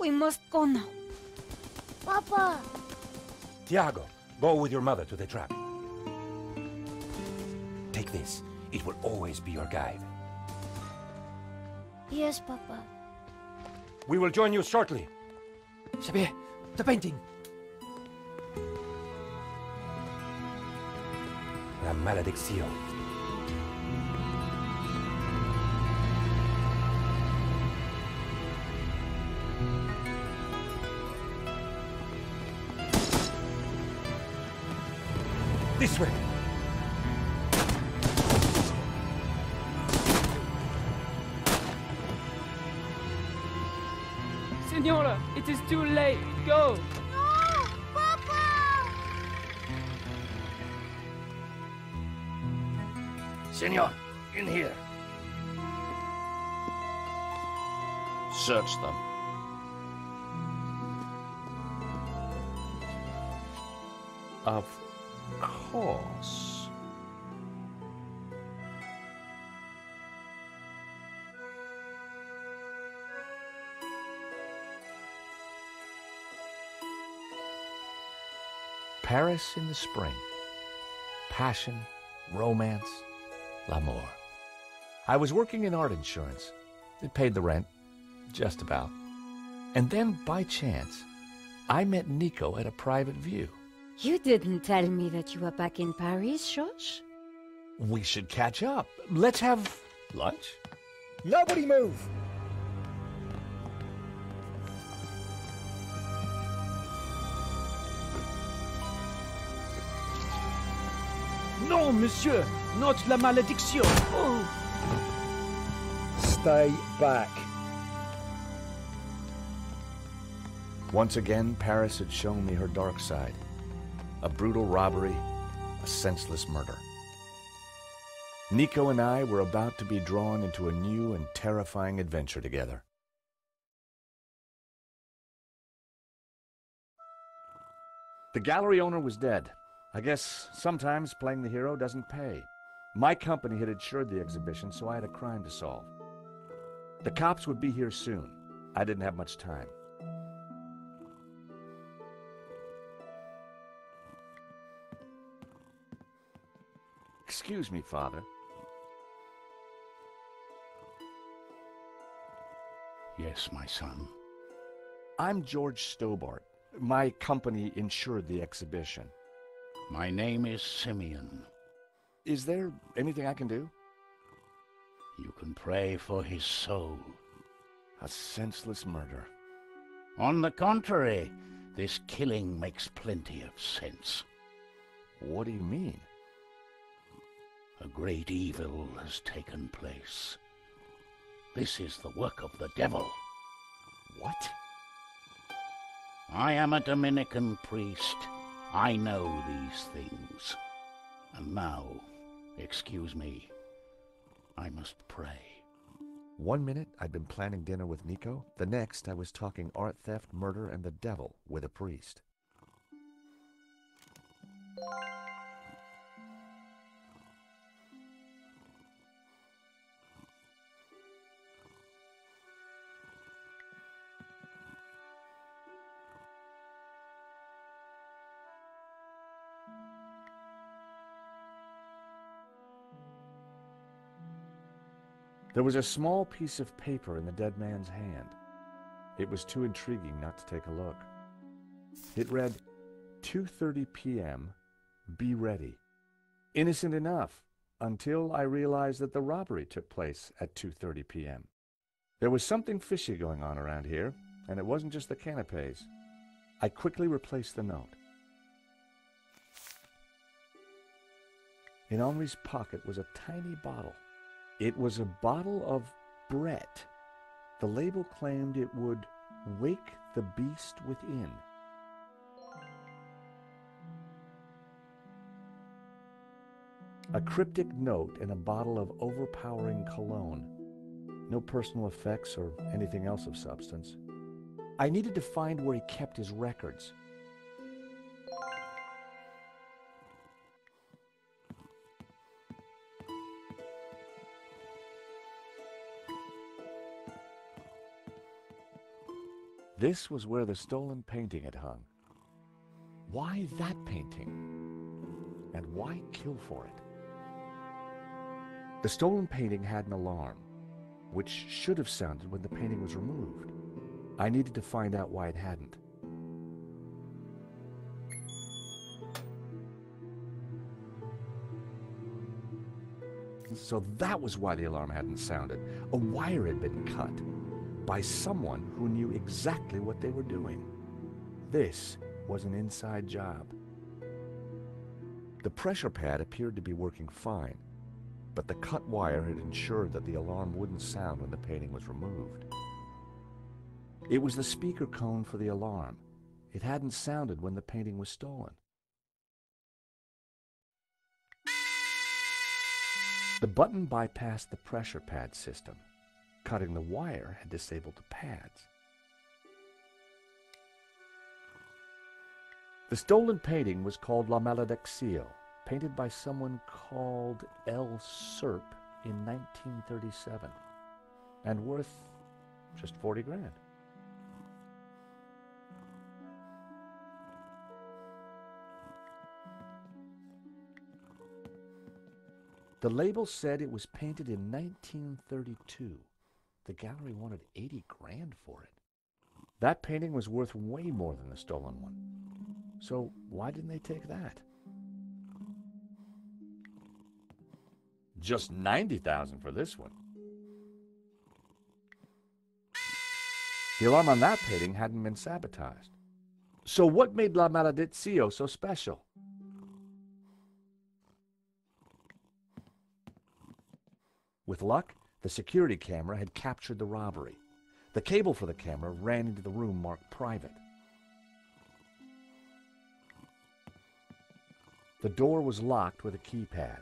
We must go now. Papa! Tiago, go with your mother to the trap. Take this. It will always be your guide. Yes, Papa. We will join you shortly. Xavier, the painting. La maledicción. This way. Senora, it is too late. Go! No! Papa! Senor, in here. Search them. Of course. Paris in the spring. Passion, romance, l'amour. I was working in art insurance. It paid the rent, just about. And then, by chance, I met Nico at a private view. You didn't tell me that you were back in Paris, George? We should catch up. Let's have lunch. Nobody move! Non, monsieur, not la malédiction. Oh. Stay back. Once again, Paris had shown me her dark side. A brutal robbery, a senseless murder. Nico and I were about to be drawn into a new and terrifying adventure together. The gallery owner was dead. I guess sometimes playing the hero doesn't pay. My company had insured the exhibition, so I had a crime to solve. The cops would be here soon. I didn't have much time. Excuse me, Father. Yes, my son. I'm George Stobart. My company insured the exhibition. My name is Simeon. Is there anything I can do? You can pray for his soul. A senseless murder. On the contrary, this killing makes plenty of sense. What do you mean? A great evil has taken place. This is the work of the devil. What? I am a Dominican priest. I know these things. And now, excuse me, I must pray. 1 minute, I'd been planning dinner with Nico. The next, I was talking art theft, murder, and the devil with a priest. There was a small piece of paper in the dead man's hand. It was too intriguing not to take a look. It read, 2:30 p.m., be ready. Innocent enough, until I realized that the robbery took place at 2:30 p.m. There was something fishy going on around here, and it wasn't just the canapes. I quickly replaced the note. In Henri's pocket was a tiny bottle. It was a bottle of Brett. The label claimed it would wake the beast within. A cryptic note and a bottle of overpowering cologne. No personal effects or anything else of substance. I needed to find where he kept his records. This was where the stolen painting had hung. Why that painting? And why kill for it? The stolen painting had an alarm, which should have sounded when the painting was removed. I needed to find out why it hadn't. So that was why the alarm hadn't sounded. A wire had been cut by someone who knew exactly what they were doing. This was an inside job. The pressure pad appeared to be working fine, but the cut wire had ensured that the alarm wouldn't sound when the painting was removed. It was the speaker cone for the alarm. It hadn't sounded when the painting was stolen. The button bypassed the pressure pad system. Cutting the wire had disabled the pads. The stolen painting was called La Malediccio, painted by someone called El Serp in 1937, and worth just 40 grand. The label said it was painted in 1932. The gallery wanted 80 grand for it. That painting was worth way more than the stolen one. So why didn't they take that? Just $90,000 for this one. The alarm on that painting hadn't been sabotaged. So what made La Malediccio so special? With luck, the security camera had captured the robbery. The cable for the camera ran into the room marked private. The door was locked with a keypad.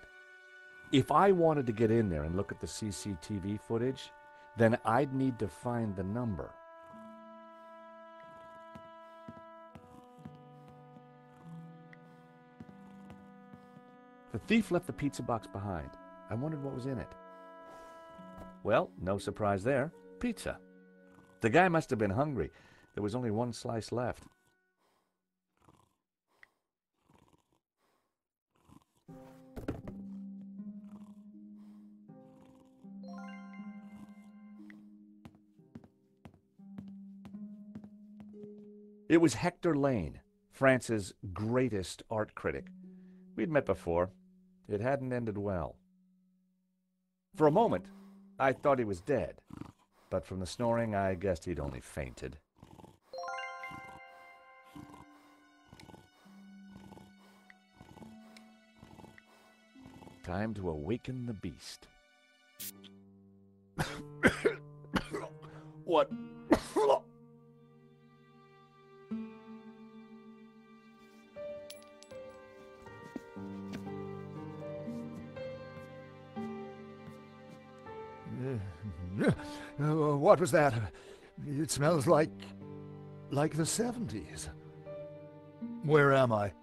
If I wanted to get in there and look at the CCTV footage, then I'd need to find the number. The thief left the pizza box behind. I wondered what was in it. Well, no surprise there. Pizza. The guy must have been hungry. There was only one slice left. It was Hector Lane, France's greatest art critic. We'd met before. It hadn't ended well. For a moment, I thought he was dead, but from the snoring, I guessed he'd only fainted. Time to awaken the beast. What? What was that? It smells like the 70s. Where am I?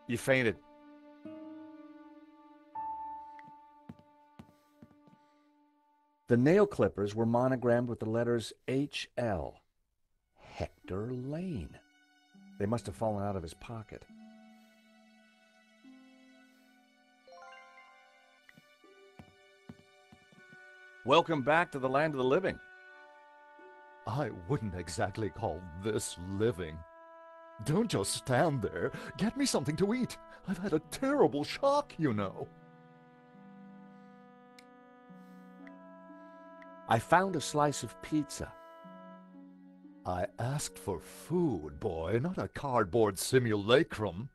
You fainted. The nail clippers were monogrammed with the letters H.L. Hector Lane. They must have fallen out of his pocket. Welcome back to the land of the living. I wouldn't exactly call this living. Don't just stand there. Get me something to eat. I've had a terrible shock, you know. I found a slice of pizza. I asked for food, boy, not a cardboard simulacrum.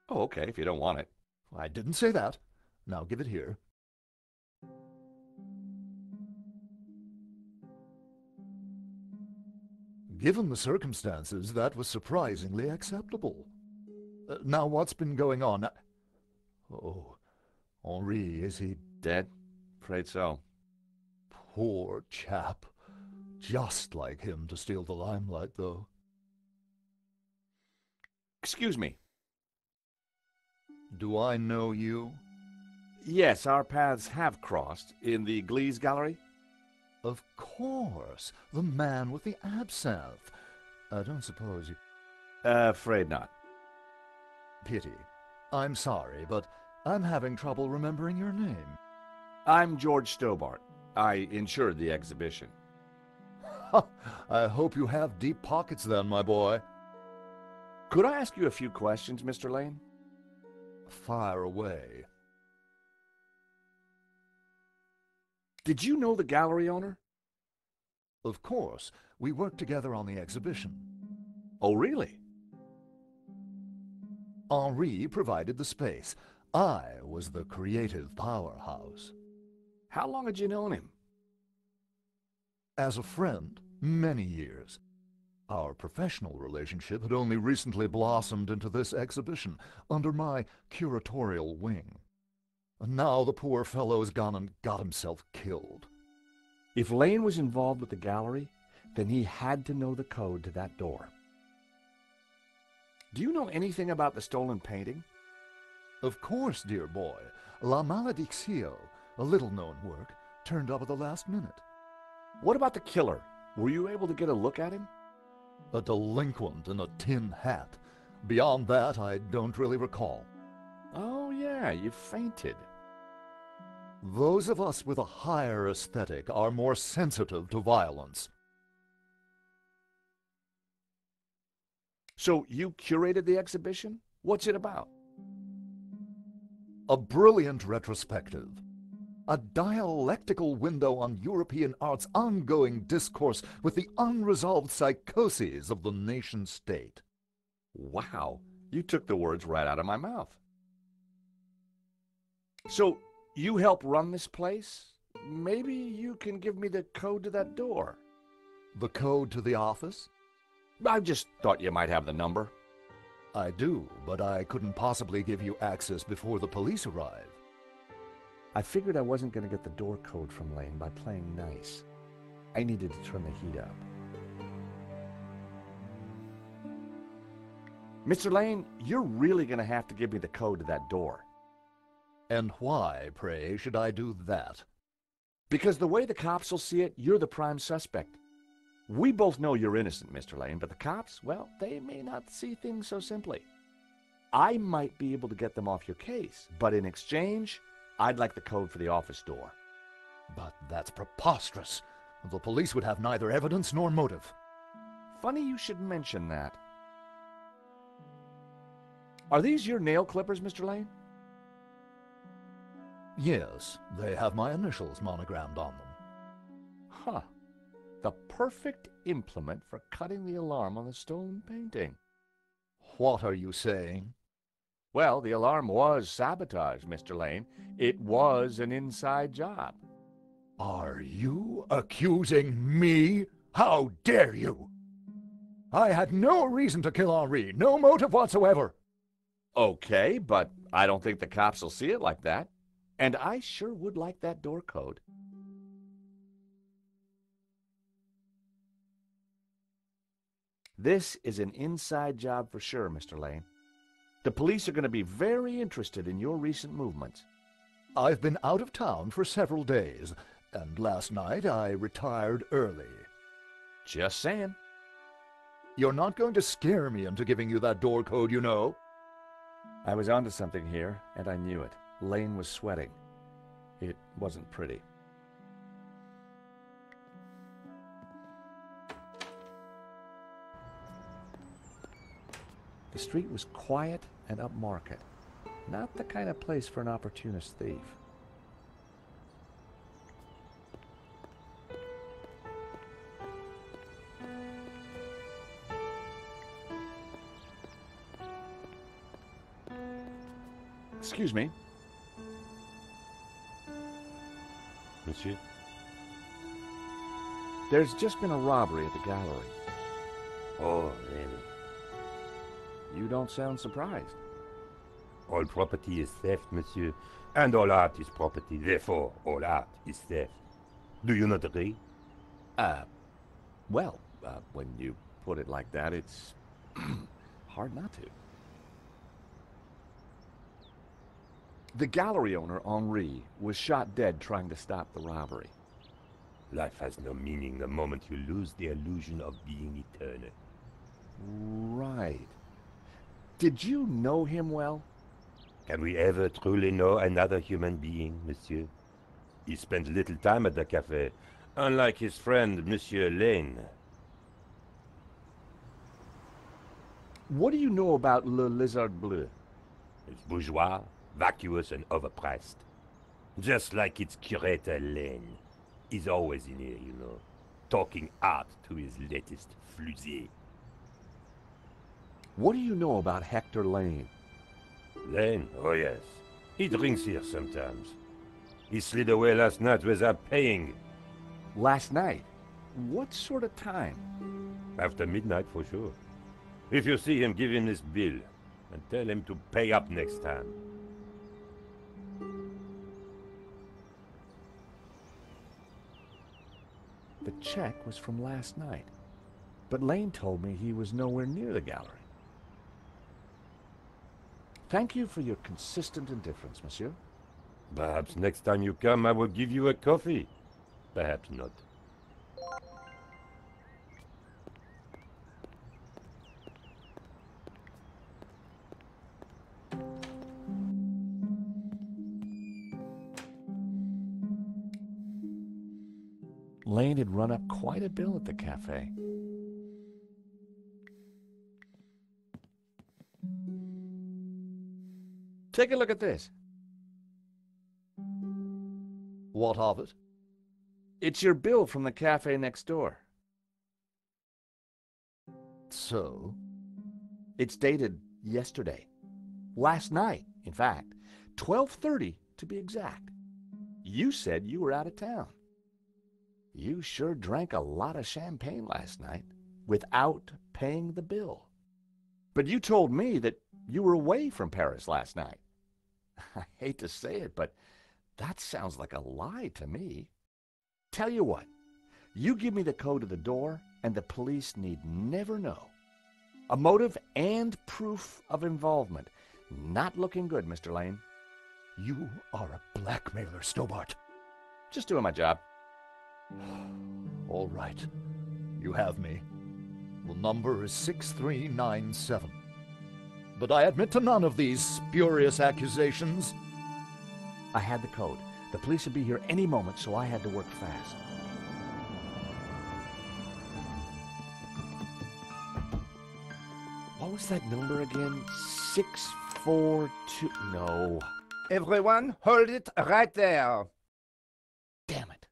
Oh, okay, if you don't want it. I didn't say that. Now give it here. Given the circumstances, that was surprisingly acceptable. Now, what's been going on? Oh, Henri, is he dead? Afraid so. Poor chap. Just like him to steal the limelight, though. Excuse me. Do I know you? Yes, our paths have crossed in the Gliese Gallery. Of course, the man with the absinthe. I don't suppose you... Afraid not. Pity. I'm sorry, but I'm having trouble remembering your name. I'm George Stobart. I insured the exhibition. I hope you have deep pockets then, my boy. Could I ask you a few questions, Mr. Lane? Fire away. Did you know the gallery owner? Of course. We worked together on the exhibition. Oh, really? Henri provided the space. I was the creative powerhouse. How long had you known him? As a friend, many years. Our professional relationship had only recently blossomed into this exhibition, under my curatorial wing. And now the poor fellow's gone and got himself killed. If Lane was involved with the gallery, then he had to know the code to that door. Do you know anything about the stolen painting? Of course, dear boy. La Maledictio, a little-known work, turned up at the last minute. What about the killer? Were you able to get a look at him? A delinquent in a tin hat. Beyond that, I don't really recall. Oh, yeah, you fainted. Those of us with a higher aesthetic are more sensitive to violence. So you curated the exhibition? What's it about? A brilliant retrospective. A dialectical window on European art's ongoing discourse with the unresolved psychoses of the nation-state. Wow, you took the words right out of my mouth. So, you help run this place? Maybe you can give me the code to that door. The code to the office? I just thought you might have the number. I do, but I couldn't possibly give you access before the police arrive. I figured I wasn't going to get the door code from Lane by playing nice. I needed to turn the heat up. Mr. Lane, you're really going to have to give me the code to that door. And why, pray, should I do that? Because the way the cops will see it, you're the prime suspect. We both know you're innocent, Mr. Lane, but the cops, well, they may not see things so simply. I might be able to get them off your case, but in exchange, I'd like the code for the office door. But that's preposterous. The police would have neither evidence nor motive. Funny you should mention that. Are these your nail clippers, Mr. Lane? Yes, they have my initials monogrammed on them. Huh. The perfect implement for cutting the alarm on the stolen painting. What are you saying? Well, the alarm was sabotage, Mr. Lane. It was an inside job. Are you accusing me? How dare you? I had no reason to kill Henri, no motive whatsoever. Okay, but I don't think the cops will see it like that. And I sure would like that door code. This is an inside job for sure, Mr. Lane. The police are going to be very interested in your recent movements. I've been out of town for several days, and last night I retired early. Just saying. You're not going to scare me into giving you that door code, you know. I was onto something here, and I knew it. Lane was sweating. It wasn't pretty. The street was quiet and upmarket. Not the kind of place for an opportunist thief. Excuse me. Monsieur? There's just been a robbery at the gallery. Oh, really? You don't sound surprised. All property is theft, monsieur. And all art is property. Therefore, all art is theft. Do you not agree? When you put it like that, it's hard not to. The gallery owner, Henri, was shot dead trying to stop the robbery. Life has no meaning the moment you lose the illusion of being eternal. Right. Did you know him well? Can we ever truly know another human being, monsieur? He spent little time at the cafe, unlike his friend, Monsieur Lane. What do you know about Le Lizard Bleu? It's bourgeois, vacuous, and overpriced. Just like its curator Lane. He's always in here, you know, talking art to his latest flusée. What do you know about Hector Lane? Lane? Oh yes. He drinks here sometimes. He slid away last night without paying. Last night? What sort of time? After midnight for sure. If you see him, give him this bill and tell him to pay up next time. The check was from last night, but Lane told me he was nowhere near the gallery. Thank you for your consistent indifference, monsieur. Perhaps next time you come, I will give you a coffee. Perhaps not. Lane had run up quite a bill at the cafe. Take a look at this. What of it? It's your bill from the cafe next door. So? It's dated yesterday. Last night, in fact. 12:30 to be exact. You said you were out of town. You sure drank a lot of champagne last night without paying the bill. But you told me that you were away from Paris last night. I hate to say it, but that sounds like a lie to me. Tell you what, you give me the code to the door, and the police need never know. A motive and proof of involvement. Not looking good, Mr. Lane. You are a blackmailer, Stobart. Just doing my job. All right. You have me. The number is 6397. But I admit to none of these spurious accusations. I had the code. The police would be here any moment, so I had to work fast. What was that number again? 642... No. Everyone, hold it right there. Damn it.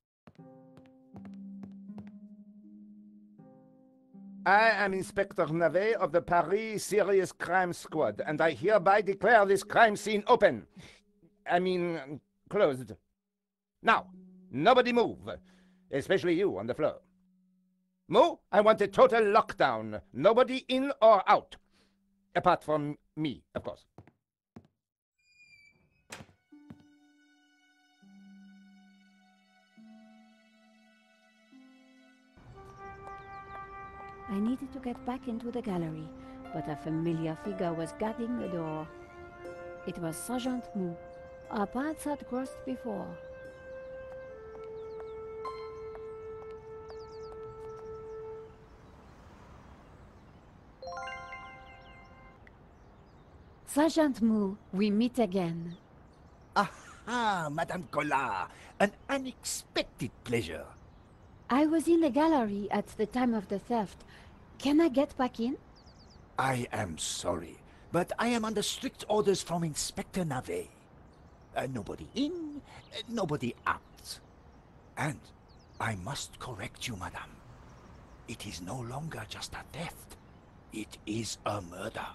I am Inspector Navet of the Paris Serious Crime Squad, and I hereby declare this crime scene open. Closed. Now, nobody move, especially you on the floor. Mo, I want a total lockdown. Nobody in or out. Apart from me, of course. I needed to get back into the gallery, but a familiar figure was guarding the door. It was Sergeant Mou. Our paths had crossed before. Sergeant Mou, we meet again. Aha, Madame Collard, an unexpected pleasure. I was in the gallery at the time of the theft. Can I get back in? I am sorry, but I am under strict orders from Inspector Navet. Nobody in, nobody out. And I must correct you, madame. It is no longer just a theft. It is a murder.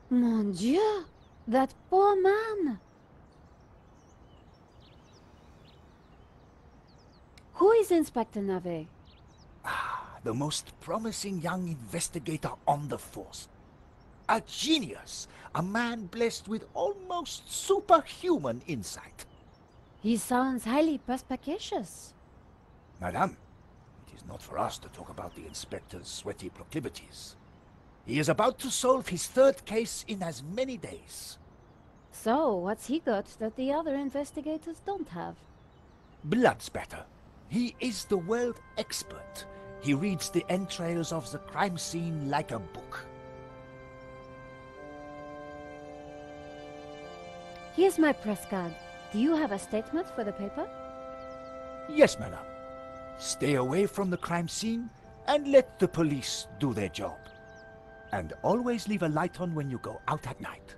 Mon Dieu! That poor man! Who is Inspector Navet? The most promising young investigator on the force. A genius, a man blessed with almost superhuman insight. He sounds highly perspicacious. Madame, it is not for us to talk about the inspector's sweaty proclivities. He is about to solve his third case in as many days. So, what's he got that the other investigators don't have? Blood spatter. He is the world expert. He reads the entrails of the crime scene like a book. Here's my press card. Do you have a statement for the paper? Yes, madame. Stay away from the crime scene and let the police do their job. And always leave a light on when you go out at night.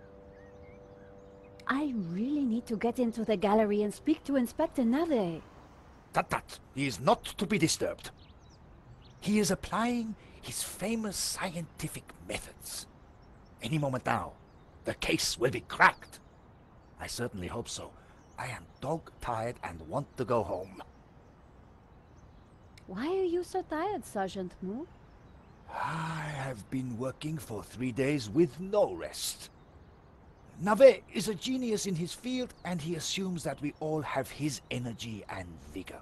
I really need to get into the gallery and speak to Inspector Nave. Tut. He is not to be disturbed. He is applying his famous scientific methods. Any moment now, the case will be cracked. I certainly hope so. I am dog-tired and want to go home. Why are you so tired, Sergeant Mu? I have been working for 3 days with no rest. Nave is a genius in his field, and he assumes that we all have his energy and vigor.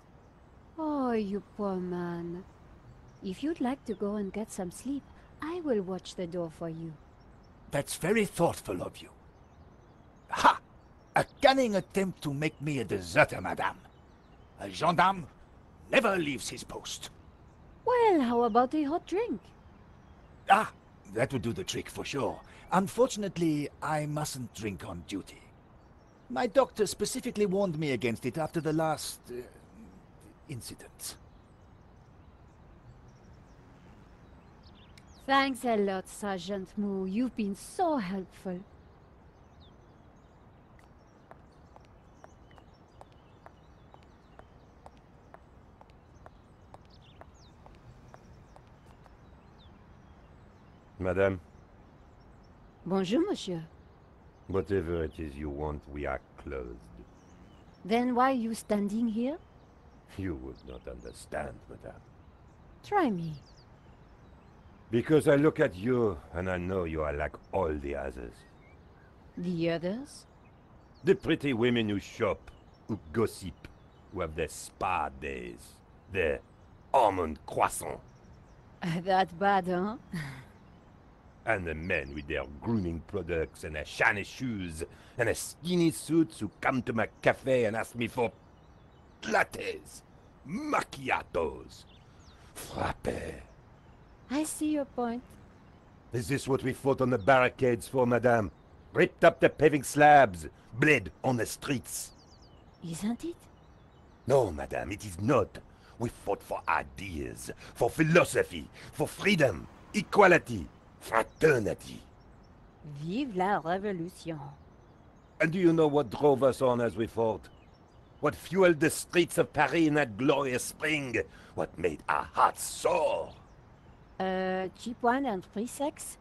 Oh, you poor man. If you'd like to go and get some sleep, I will watch the door for you. That's very thoughtful of you. Ha! A cunning attempt to make me a deserter, madame. A gendarme never leaves his post. Well, how about a hot drink? Ah, that would do the trick for sure. Unfortunately, I mustn't drink on duty. My doctor specifically warned me against it after the last incident. Thanks a lot, Sergeant Mu. You've been so helpful. Madame, Bonjour, monsieur. whatever it is you want, we are closed. Then why are you standing here? You would not understand, madame. Try me. Because I look at you, and I know you are like all the others. The others? The pretty women who shop, who gossip, who have their spa days, their almond croissant. That bad, huh? And the men with their grooming products and their shiny shoes and their skinny suits who come to my cafe and ask me for lattes, macchiatos, frappés. I see your point. Is this what we fought on the barricades for, madame? Ripped up the paving slabs, bled on the streets. Isn't it? No, madame, it is not. We fought for ideas, for philosophy, for freedom, equality, fraternity. Vive la révolution. And do you know what drove us on as we fought? What fueled the streets of Paris in that glorious spring? What made our hearts soar? Cheap wine and free sex?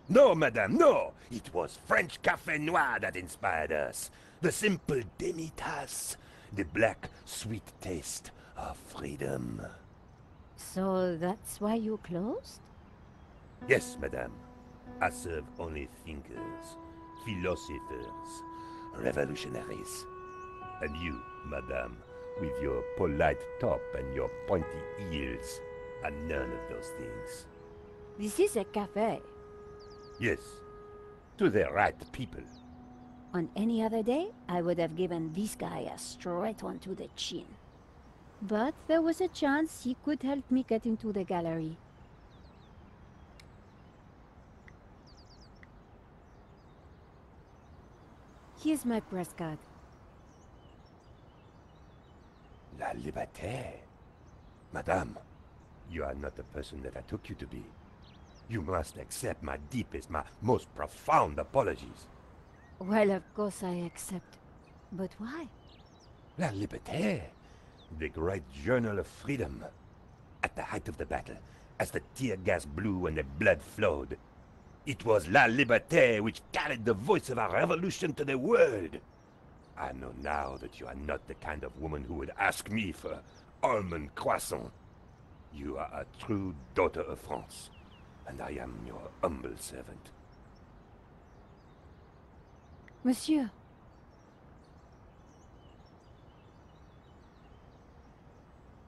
No, madame, no! It was French Café Noir that inspired us. The simple demi-tasse. The black, sweet taste of freedom. So that's why you closed? Yes, madame. I serve only thinkers, philosophers, revolutionaries. And you, madame, with your polite top and your pointy heels, are none of those things. This is a cafe. Yes, to the right people. On any other day, I would have given this guy a straight one to the chin. But there was a chance he could help me get into the gallery. Here's my press card. La Liberté. Madame, you are not the person that I took you to be. You must accept my deepest, my most profound apologies. Well, of course I accept. But why? La Liberté, the great journal of freedom. At the height of the battle, as the tear gas blew and the blood flowed, it was La Liberté which carried the voice of our revolution to the world. I know now that you are not the kind of woman who would ask me for almond croissant. You are a true daughter of France, and I am your humble servant. Monsieur.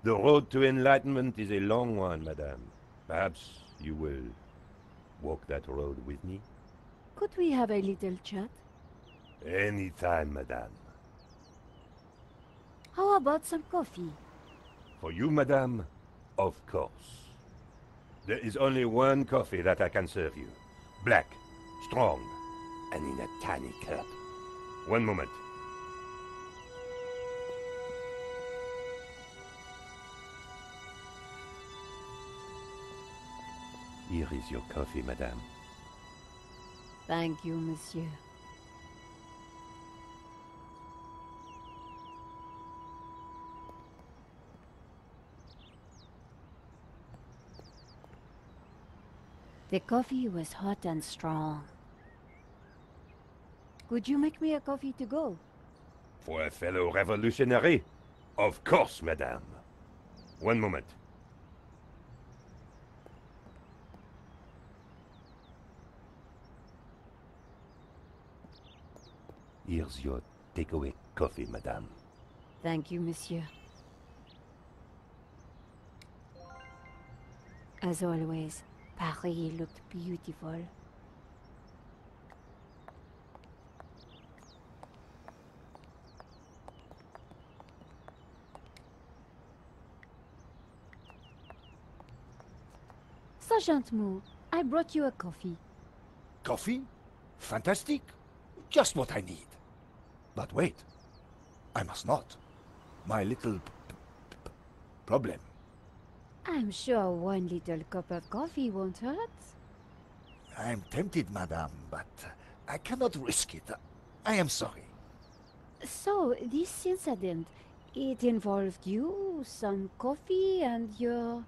The road to enlightenment is a long one, madame. Perhaps you will walk that road with me? Could we have a little chat? Anytime, madame. How about some coffee? For you, madame, of course. There is only one coffee that I can serve you. Black, strong, and in a tiny cup. One moment. Here is your coffee, madame. Thank you, monsieur. The coffee was hot and strong. Could you make me a coffee to go? For a fellow revolutionary? Of course, madame. One moment. Here's your takeaway coffee, madame. Thank you, monsieur. As always, Paris looked beautiful. Sergeant Moore, I brought you a coffee. Coffee? Fantastic. Just what I need. But wait. I must not. My little problem. I'm sure one little cup of coffee won't hurt. I'm tempted, madame, but I cannot risk it. I am sorry. So, this incident, it involved you, some coffee, and your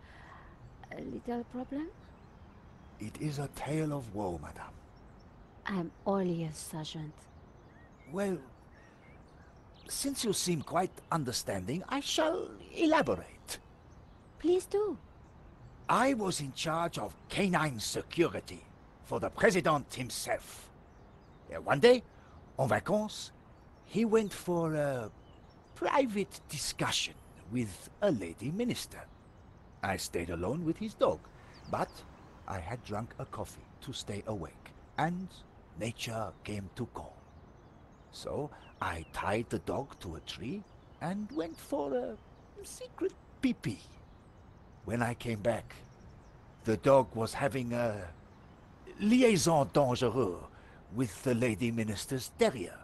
little problem? It is a tale of woe, madame. I'm all ears, Sergeant. Well, since you seem quite understanding, I shall elaborate. Please do. I was in charge of canine security for the president himself. One day, en vacances, he went for a private discussion with a lady minister. I stayed alone with his dog, but I had drunk a coffee to stay awake, and nature came to call. So I tied the dog to a tree and went for a secret pee-pee. When I came back, the dog was having a liaison dangereuse with the lady minister's terrier.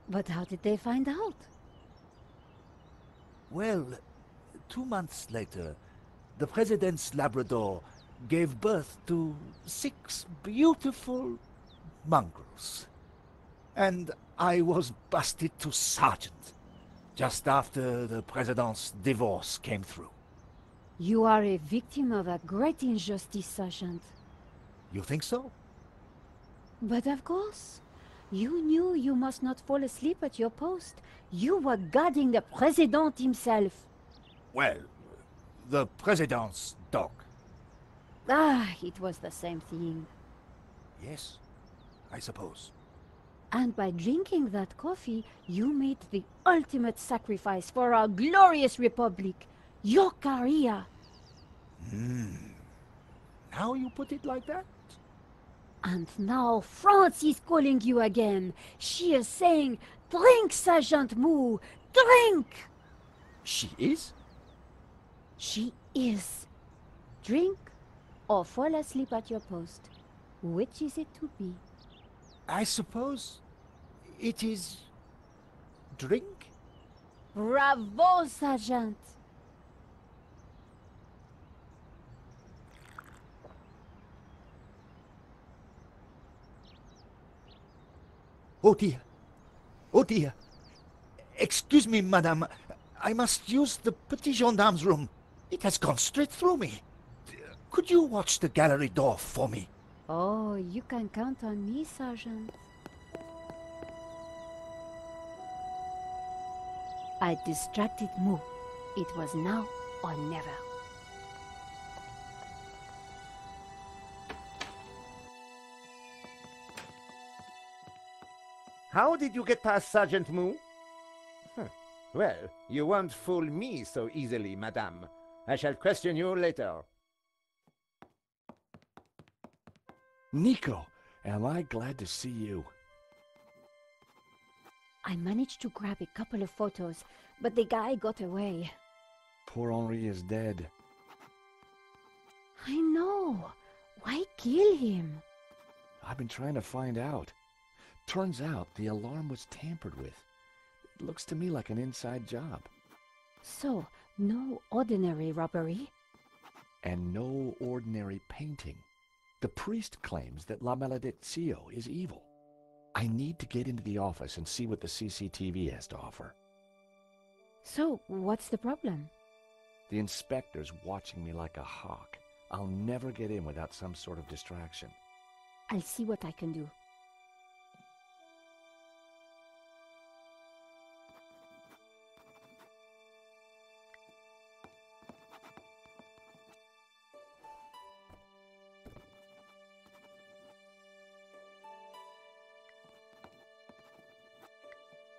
But how did they find out? Well, 2 months later, the president's Labrador gave birth to 6 beautiful mongrels. And I was busted to sergeant just after the president's divorce came through. You are a victim of a great injustice, Sergeant. You think so? But of course. You knew you must not fall asleep at your post. You were guarding the president himself. Well, the president's dog. Ah, it was the same thing. Yes, I suppose. And by drinking that coffee, you made the ultimate sacrifice for our glorious republic. Your career. Now you put it like that? And now France is calling you again. She is saying, drink, Sergeant Moore, drink! She is? She is. Drink or fall asleep at your post. Which is it to be? I suppose it is drink? Bravo, Sergeant! Oh dear. Oh dear. Excuse me, madame. I must use the petit gendarme's room. It has gone straight through me. Could you watch the gallery door for me? Oh, you can count on me, Sergeant. I distracted Moore. It was now or never. How did you get past Sergeant Moore? Well, you won't fool me so easily, madame. I shall question you later. Nico, am I glad to see you. I managed to grab a couple of photos, but the guy got away. Poor Henri is dead. I know. Why kill him? I've been trying to find out. Turns out the alarm was tampered with. It looks to me like an inside job. So, no ordinary robbery? And no ordinary painting. The priest claims that La Maledizio is evil. I need to get into the office and see what the CCTV has to offer. So, what's the problem? The inspector's watching me like a hawk. I'll never get in without some sort of distraction. I'll see what I can do.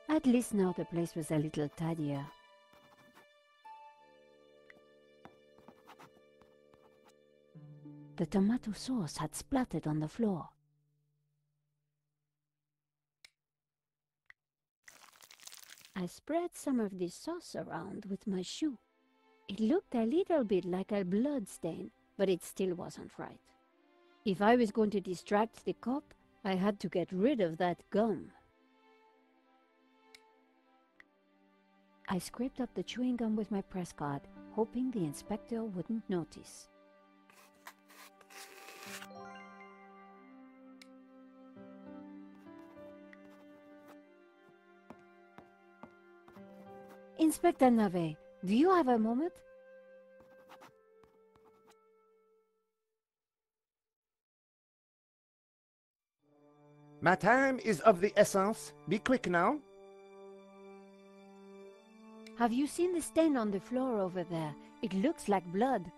At least now the place was a little tidier. The tomato sauce had splattered on the floor. I spread some of this sauce around with my shoe. It looked a little bit like a blood stain, but it still wasn't right. If I was going to distract the cop, I had to get rid of that gum. I scraped up the chewing gum with my press card, hoping the inspector wouldn't notice. Inspector Navet, do you have a moment? My time is of the essence. Be quick now. Have you seen the stain on the floor over there? It looks like blood.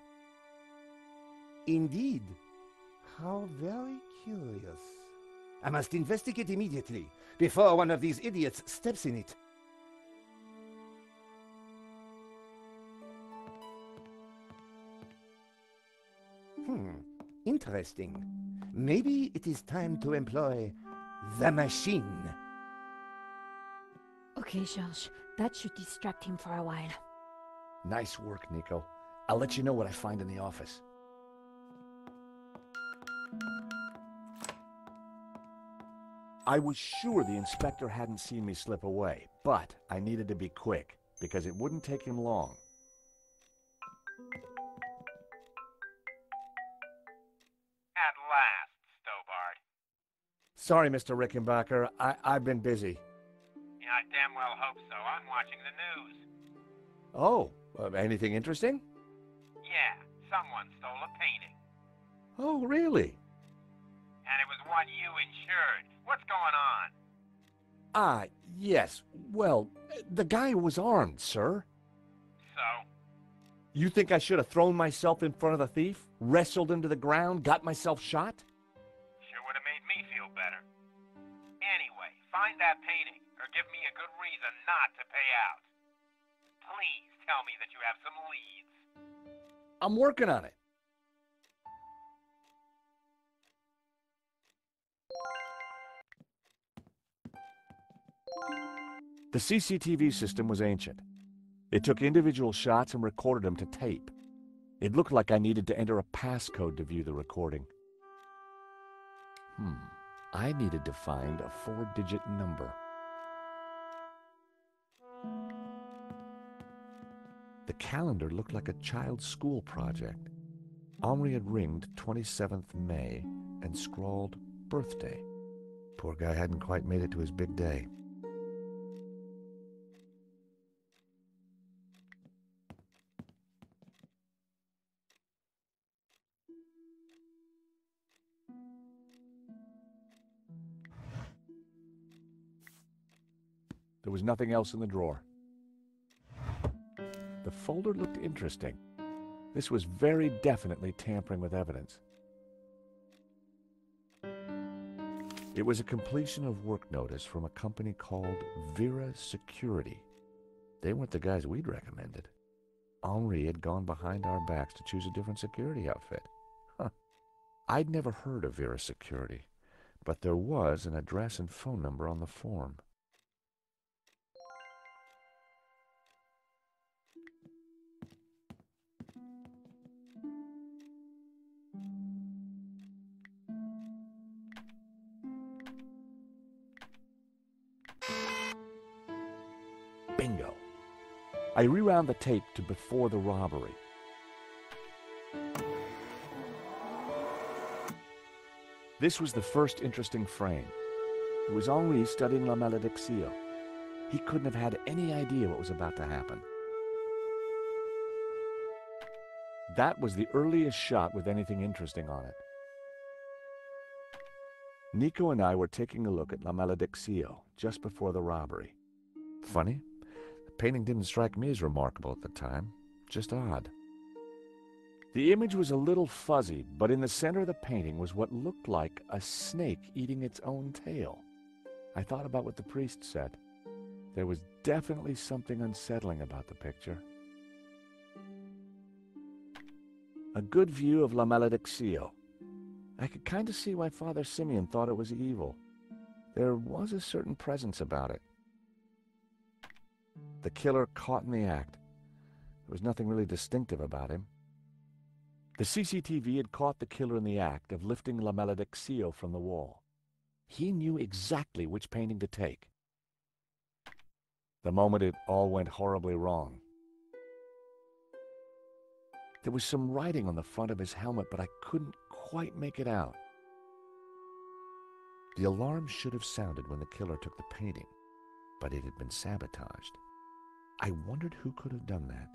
Indeed. How very curious. I must investigate immediately, before one of these idiots steps in it. Interesting. Maybe it is time to employ the machine. Okay, Georges, that should distract him for a while. Nice work, Nico. I'll let you know what I find in the office. I was sure the inspector hadn't seen me slip away, but I needed to be quick, because it wouldn't take him long. At last, Stobart. Sorry, Mr. Rickenbacker. I've been busy. Yeah, I damn well hope so. I'm watching the news. Oh, anything interesting? Yeah, someone stole a painting. Oh, really? And it was one you insured. What's going on? Ah, yes. Well, the guy was armed, sir. So? You think I should have thrown myself in front of the thief, wrestled him to the ground, got myself shot? Sure would have made me feel better. Anyway, find that painting, or give me a good reason not to pay out. Please tell me that you have some leads. I'm working on it. The CCTV system was ancient. It took individual shots and recorded them to tape. It looked like I needed to enter a passcode to view the recording. I needed to find a 4-digit number. The calendar looked like a child's school project. Henri had ringed 27th May and scrawled birthday. Poor guy hadn't quite made it to his big day. There was nothing else in the drawer. The folder looked interesting. This was very definitely tampering with evidence. It was a completion of work notice from a company called Vera Security. They weren't the guys we'd recommended. Henri had gone behind our backs to choose a different security outfit. I'd never heard of Vera Security, but there was an address and phone number on the form. I rewound the tape to before the robbery. This was the first interesting frame. It was Henri studying La Malédiction. He couldn't have had any idea what was about to happen. That was the earliest shot with anything interesting on it. Nico and I were taking a look at La Malédiction just before the robbery. Funny, the painting didn't strike me as remarkable at the time, just odd. The image was a little fuzzy, but in the center of the painting was what looked like a snake eating its own tail. I thought about what the priest said. There was definitely something unsettling about the picture. A good view of La Malédiction. I could kind of see why Father Simeon thought it was evil. There was a certain presence about it. The killer caught in the act. There was nothing really distinctive about him. The CCTV had caught the killer in the act of lifting La Malédiction from the wall. He knew exactly which painting to take. The moment it all went horribly wrong. There was some writing on the front of his helmet, but I couldn't quite make it out. The alarm should have sounded when the killer took the painting, but it had been sabotaged. I wondered who could have done that.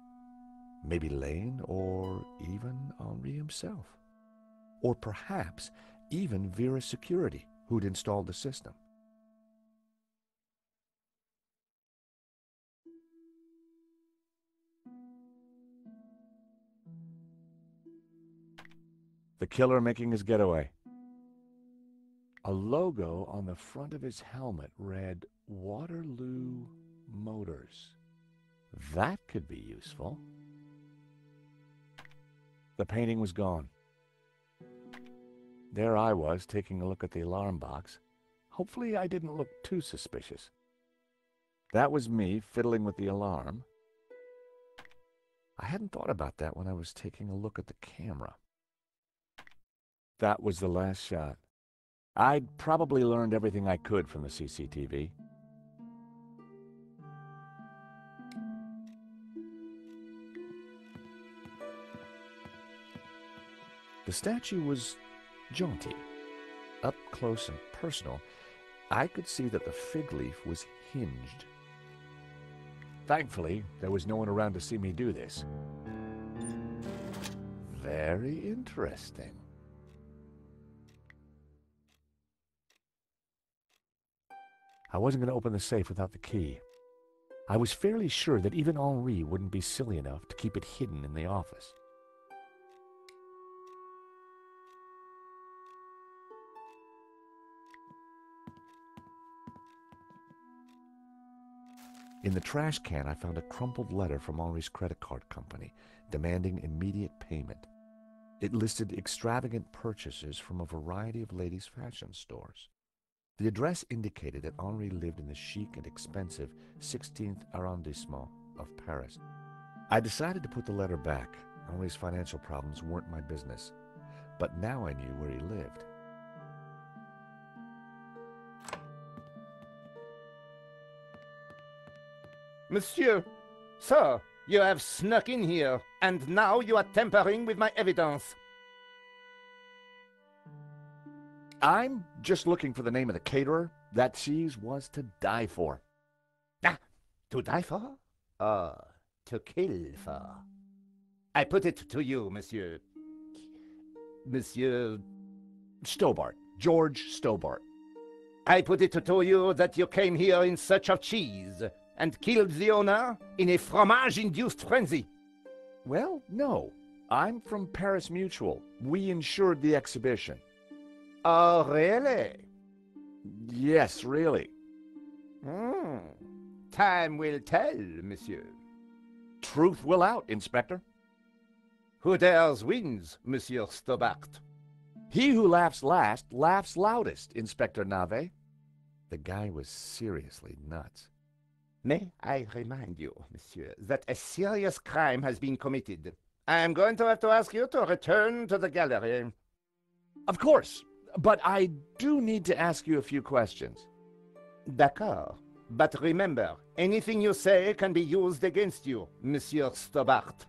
Maybe Lane, or even Henri himself. Or perhaps even Vera Security, who'd installed the system. The killer making his getaway. A logo on the front of his helmet read Waterloo Motors. That could be useful. The painting was gone. There I was, taking a look at the alarm box. Hopefully I didn't look too suspicious. That was me fiddling with the alarm. I hadn't thought about that when I was taking a look at the camera. That was the last shot. I'd probably learned everything I could from the CCTV. The statue was jaunty. Up close and personal, I could see that the fig leaf was hinged. Thankfully, there was no one around to see me do this. Very interesting. I wasn't going to open the safe without the key. I was fairly sure that even Henri wouldn't be silly enough to keep it hidden in the office. In the trash can, I found a crumpled letter from Henri's credit card company, demanding immediate payment. It listed extravagant purchases from a variety of ladies' fashion stores. The address indicated that Henri lived in the chic and expensive 16th arrondissement of Paris. I decided to put the letter back. Henri's financial problems weren't my business, but now I knew where he lived. Monsieur, sir, you have snuck in here, and now you are tampering with my evidence. I'm just looking for the name of the caterer. That cheese was to die for. Ah, to die for? To kill for. I put it to you, Monsieur... Monsieur... Stobart. George Stobart. I put it to you that you came here in search of cheese and killed the owner in a fromage-induced frenzy. Well, no. I'm from Paris Mutual. We insured the exhibition. Oh, really? Yes, really. Time will tell, monsieur. Truth will out, Inspector. Who dares wins, Monsieur Stobart. He who laughs last laughs loudest, Inspector Navet. The guy was seriously nuts. May I remind you, monsieur, that a serious crime has been committed. I am going to have to ask you to return to the gallery. Of course. But I do need to ask you a few questions. D'accord. But remember, anything you say can be used against you, Monsieur Stobart.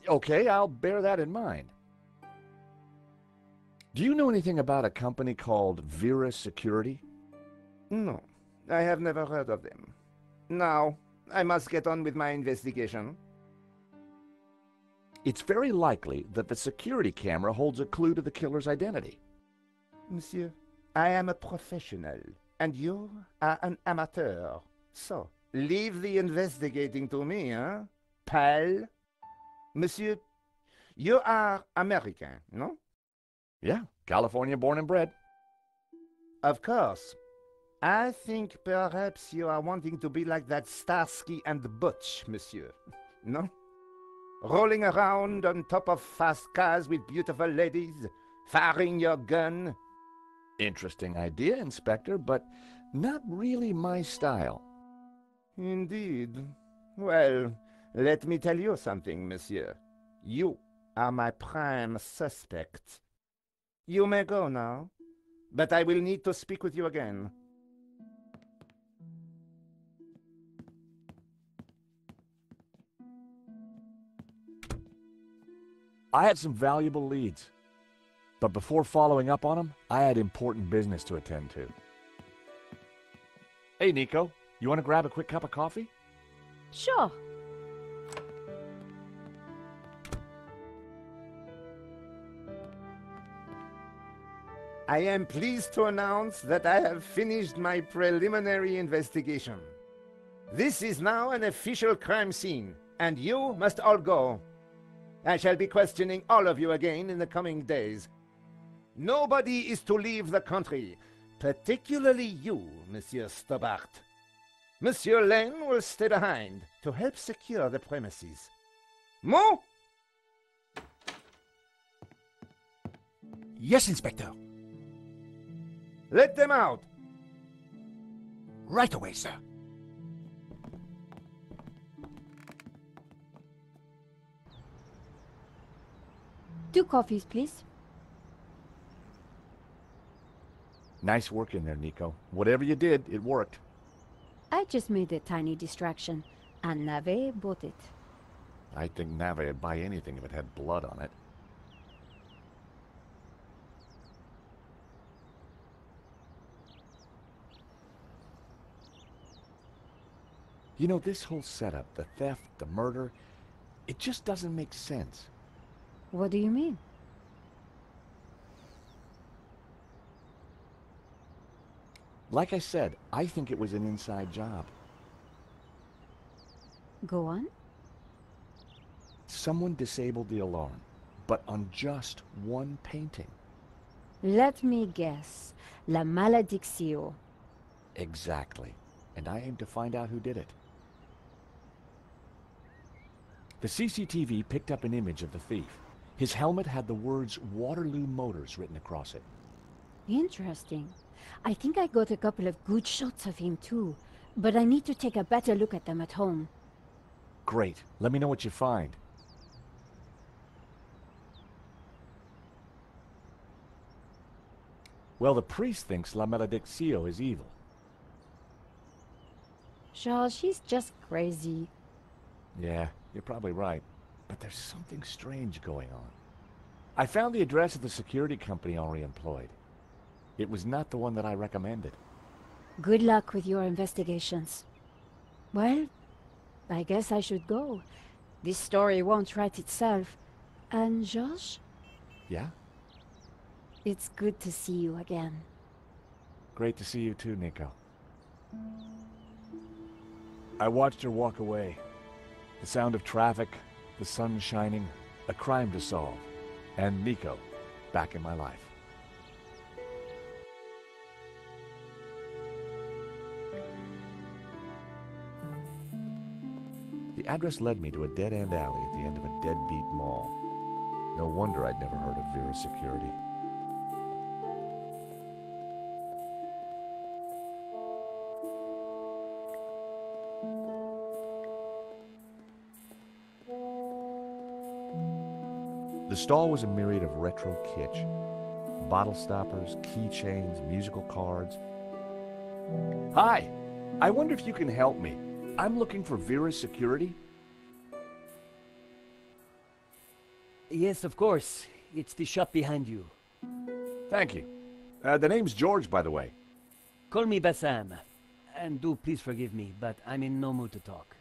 Okay, I'll bear that in mind. Do you know anything about a company called Vera Security? No, I have never heard of them. Now, I must get on with my investigation. It's very likely that the security camera holds a clue to the killer's identity. Monsieur, I am a professional, and you are an amateur. So, leave the investigating to me, huh, pal? Monsieur, you are American, no? Yeah, California born and bred. Of course. I think perhaps you are wanting to be like that Starsky and Butch, monsieur. No? Rolling around on top of fast cars with beautiful ladies, firing your gun. Interesting idea, Inspector, but not really my style. Indeed. Well, let me tell you something, monsieur. You are my prime suspect. You may go now, but I will need to speak with you again. I had some valuable leads, but before following up on them, I had important business to attend to. Hey, Nico, you want to grab a quick cup of coffee? Sure. I am pleased to announce that I have finished my preliminary investigation. This is now an official crime scene, and you must all go. I shall be questioning all of you again in the coming days. Nobody is to leave the country, particularly you, Monsieur Stobart. Monsieur Lane will stay behind to help secure the premises. Mo? Yes, Inspector. Let them out. Right away, sir. Two coffees, please. Nice work in there, Nico. Whatever you did, it worked. I just made a tiny distraction, and Nave bought it. I think Nave would buy anything if it had blood on it. You know, this whole setup, the theft, the murder, it just doesn't make sense. What do you mean? Like I said, I think it was an inside job. Go on. Someone disabled the alarm, but on just one painting. Let me guess. La Maledictio. Exactly. And I aim to find out who did it. The CCTV picked up an image of the thief. His helmet had the words Waterloo Motors written across it. Interesting. I think I got a couple of good shots of him too, but I need to take a better look at them at home. Great. Let me know what you find. Well, the priest thinks La Maledictio is evil. Charles, she's just crazy. Yeah, you're probably right. But there's something strange going on. I found the address of the security company Henri employed. It was not the one that I recommended. Good luck with your investigations. Well, I guess I should go. This story won't write itself. And Josh? Yeah? It's good to see you again. Great to see you too, Nico. I watched her walk away. The sound of traffic, the sun shining, a crime to solve, and Nico back in my life. The address led me to a dead-end alley at the end of a deadbeat mall. No wonder I'd never heard of Vera Security. The stall was a myriad of retro kitsch. Bottle stoppers, keychains, musical cards. Hi! I wonder if you can help me. I'm looking for Vera's security. Yes, of course. It's the shop behind you. Thank you. The name's George, by the way. Call me Bassam. And do please forgive me, but I'm in no mood to talk.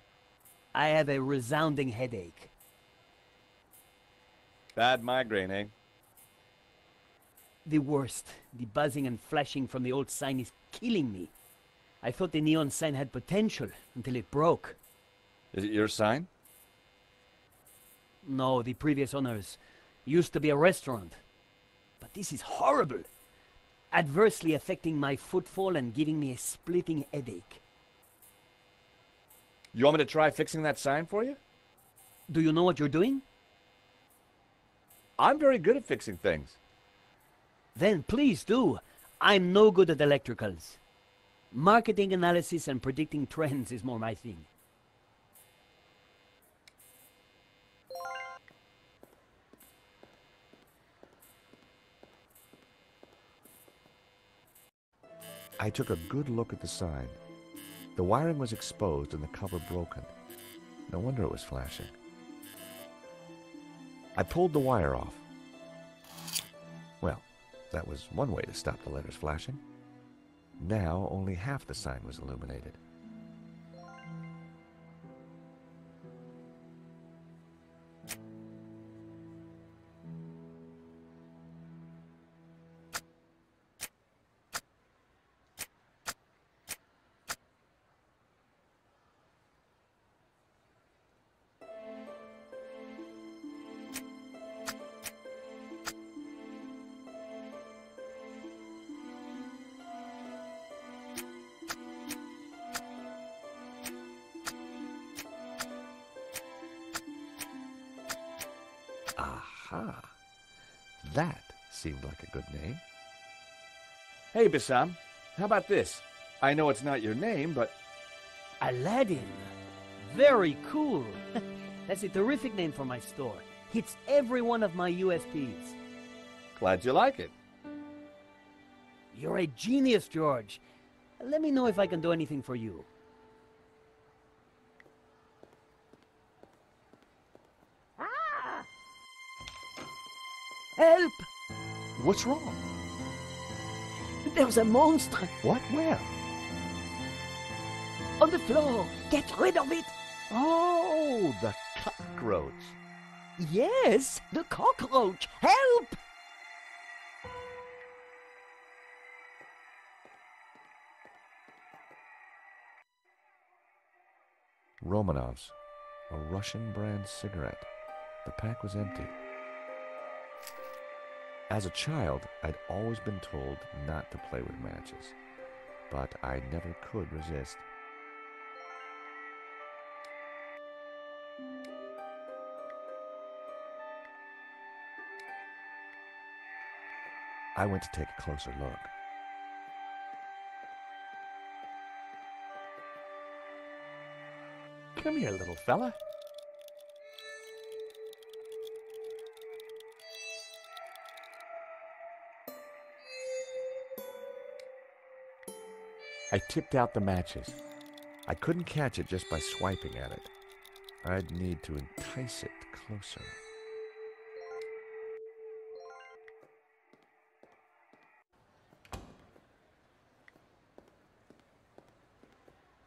I have a resounding headache. Bad migraine, eh? The worst. The buzzing and flashing from the old sign is killing me. I thought the neon sign had potential until it broke. Is it your sign? No, the previous owners used to be a restaurant. But this is horrible. Adversely affecting my footfall and giving me a splitting headache. You want me to try fixing that sign for you? Do you know what you're doing? I'm very good at fixing things. Then please do. I'm no good at electricals. Marketing analysis and predicting trends is more my thing. I took a good look at the sign. The wiring was exposed and the cover broken. No wonder it was flashing. I pulled the wire off. Well, that was one way to stop the letters flashing. Now only half the sign was illuminated. Aha! That seemed like a good name. Hey, Bassam, how about this? I know it's not your name, but... Aladdin! Very cool! That's a terrific name for my store. Hits every one of my USPs. Glad you like it. You're a genius, George. Let me know if I can do anything for you. Help! What's wrong? There's a monster What? Where? on the floor. Get rid of it. Oh, the cockroach. Yes, the cockroach. Help! Romanov's, a Russian brand cigarette. The pack was empty. As a child, I'd always been told not to play with matches, but I never could resist. I went to take a closer look. Come here, little fella. I tipped out the matches. I couldn't catch it just by swiping at it. I'd need to entice it closer.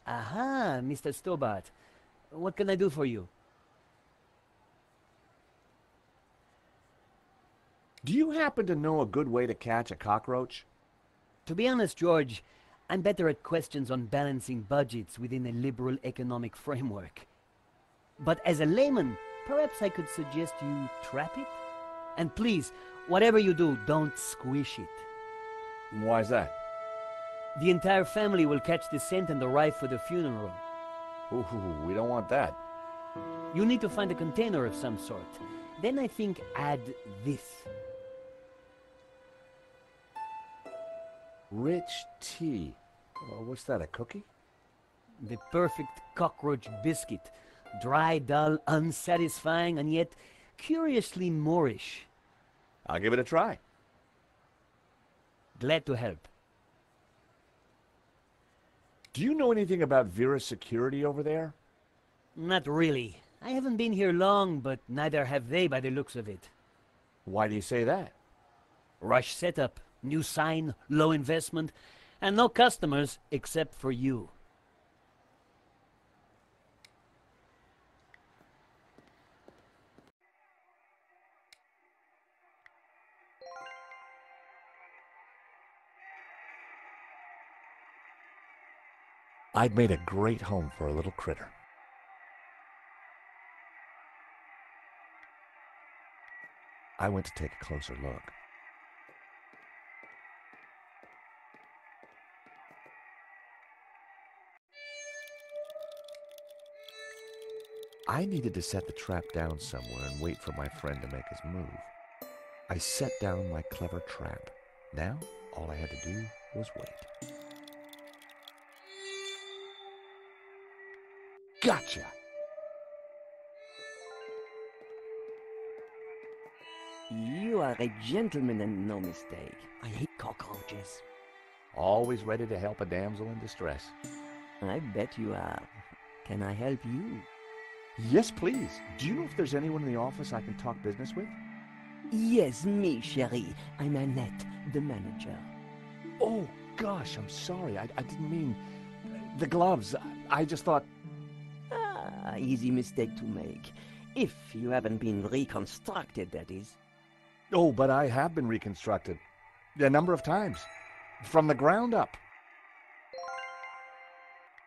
Aha, Mr. Stobart. What can I do for you? Do you happen to know a good way to catch a cockroach? To be honest, George, I'm better at questions on balancing budgets within a liberal economic framework. But as a layman, perhaps I could suggest you trap it? And please, whatever you do, don't squish it. Why's that? The entire family will catch the scent and arrive for the funeral. Ooh, we don't want that. You need to find a container of some sort. Then I think add this. Rich tea. What's that, a cookie? The perfect cockroach biscuit. Dry, dull, unsatisfying, and yet curiously Moorish. I'll give it a try. Glad to help. Do you know anything about Vera's security over there? Not really. I haven't been here long, but neither have they by the looks of it. Why do you say that? Rush setup, new sign, low investment, and no customers except for you. I'd made a great home for a little critter. I went to take a closer look. I needed to set the trap down somewhere and wait for my friend to make his move. I set down my clever trap. Now, all I had to do was wait. Gotcha! You are a gentleman and no mistake. I hate cockroaches. Always ready to help a damsel in distress. I bet you are. Can I help you? Yes, please. Do you know if there's anyone in the office I can talk business with? Yes, me, chérie. I'm Annette, the manager. Oh, gosh, I'm sorry. I didn't mean... The gloves. I just thought... Ah, easy mistake to make. If you haven't been reconstructed, that is. Oh, but I have been reconstructed. A number of times. From the ground up.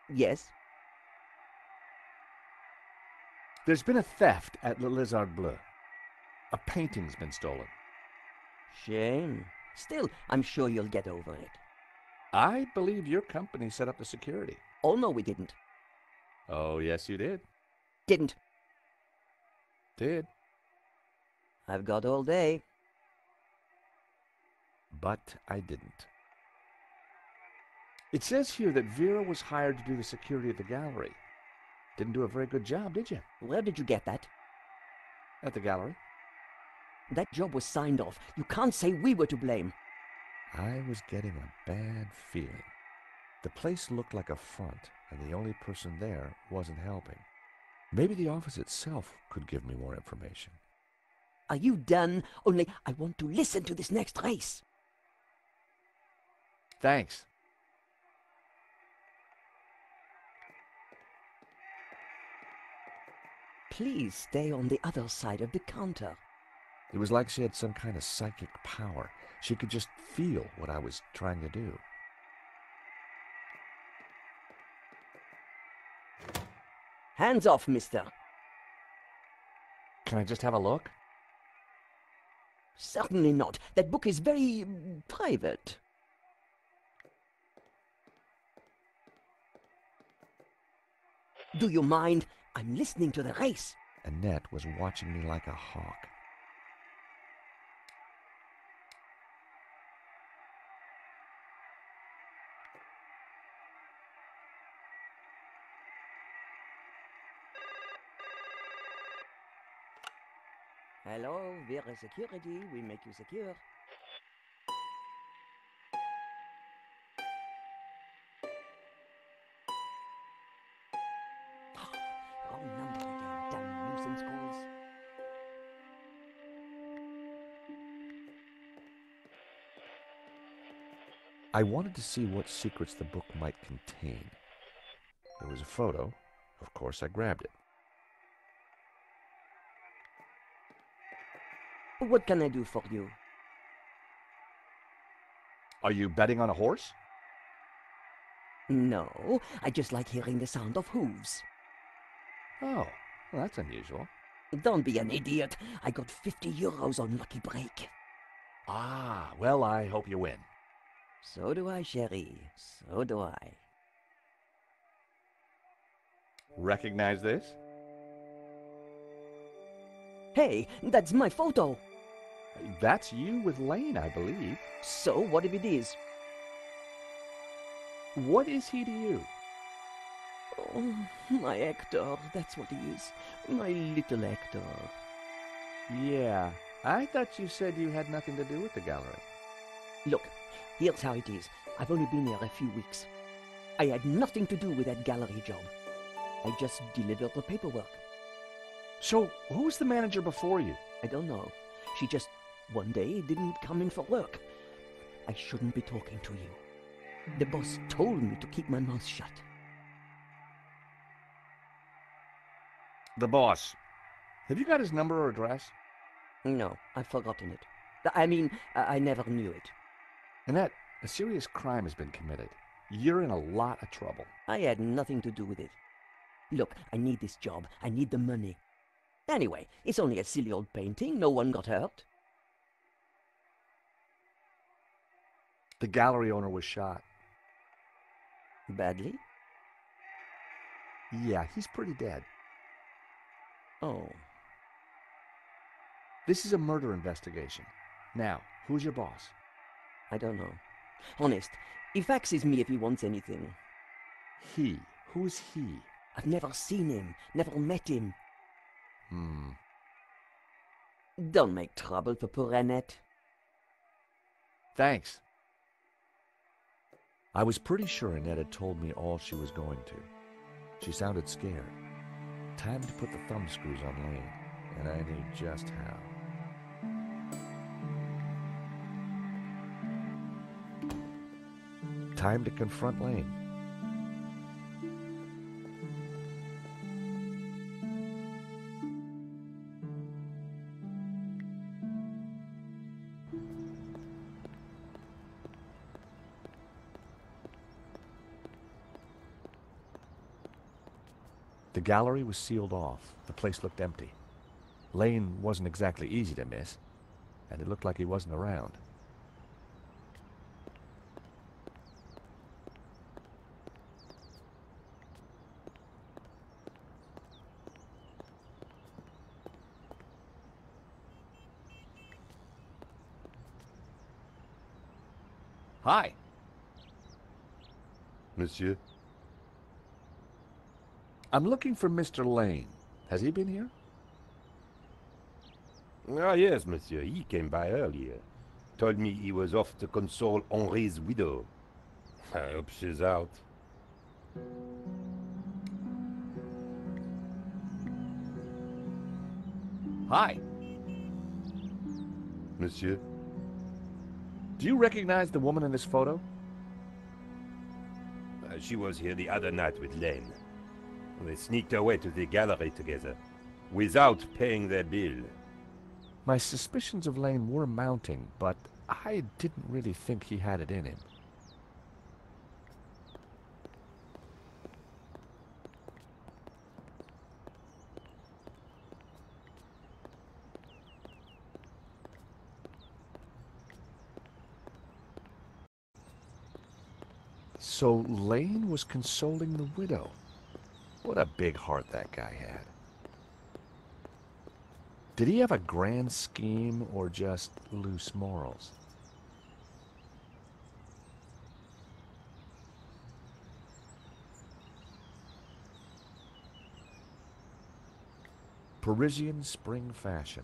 Yes? There's been a theft at Le Lézard Bleu. A painting's been stolen. Shame. Still, I'm sure you'll get over it. I believe your company set up the security. Oh, no, we didn't. Oh, yes, you did. Didn't. Did. I've got all day. But I didn't. It says here that Vera was hired to do the security at the gallery. Didn't do a very good job, did you? Where did you get that? At the gallery. That job was signed off. You can't say we were to blame. I was getting a bad feeling. The place looked like a front, and the only person there wasn't helping. Maybe the office itself could give me more information. Are you done? Only I want to listen to this next race. Thanks. Please stay on the other side of the counter. It was like she had some kind of psychic power. She could just feel what I was trying to do. Hands off, mister. Can I just have a look? Certainly not. That book is very private. Do you mind? I'm listening to the race. Annette was watching me like a hawk. Hello, Vera Security. We make you secure. Wrong number again. Damn nuisance calls. I wanted to see what secrets the book might contain. There was a photo. Of course, I grabbed it. What can I do for you? Are you betting on a horse? No, I just like hearing the sound of hooves. Oh, well, that's unusual. Don't be an idiot. I got 50 euros on Lucky Break. Ah, well, I hope you win. So do I, chérie. So do I. Recognize this? Hey, that's my photo. That's you with Lane, I believe. So, what if it is? What is he to you? Oh, my Hector, that's what he is. My little Hector. Yeah, I thought you said you had nothing to do with the gallery. Look, here's how it is. I've only been here a few weeks. I had nothing to do with that gallery job. I just delivered the paperwork. So, who was the manager before you? I don't know. She just, one day, didn't come in for work. I shouldn't be talking to you. The boss told me to keep my mouth shut. The boss. Have you got his number or address? No, I've forgotten it. I mean, I never knew it. Annette, a serious crime has been committed. You're in a lot of trouble. I had nothing to do with it. Look, I need this job. I need the money. Anyway, it's only a silly old painting. No one got hurt. The gallery owner was shot. Badly? Yeah, he's pretty dead. Oh. This is a murder investigation. Now, who's your boss? I don't know. Honest, he faxes me if he wants anything. He? Who's he? I've never seen him, never met him. Don't make trouble for poor Annette. Thanks. I was pretty sure Annette had told me all she was going to. She sounded scared. Time to put the thumbscrews on Lane, and I knew just how. Time to confront Lane. The gallery was sealed off. The place looked empty. Lane wasn't exactly easy to miss, and it looked like he wasn't around. Hi. Monsieur? I'm looking for Mr. Lane. Has he been here? Ah, yes, monsieur. He came by earlier. Told me he was off to console Henri's widow. I hope she's out. Hi. Monsieur? Do you recognize the woman in this photo? She was here the other night with Lane. They sneaked away to the gallery together, without paying their bill. My suspicions of Lane were mounting, but I didn't really think he had it in him. So Lane was consoling the widow. What a big heart that guy had. Did he have a grand scheme or just loose morals? Parisian spring fashion.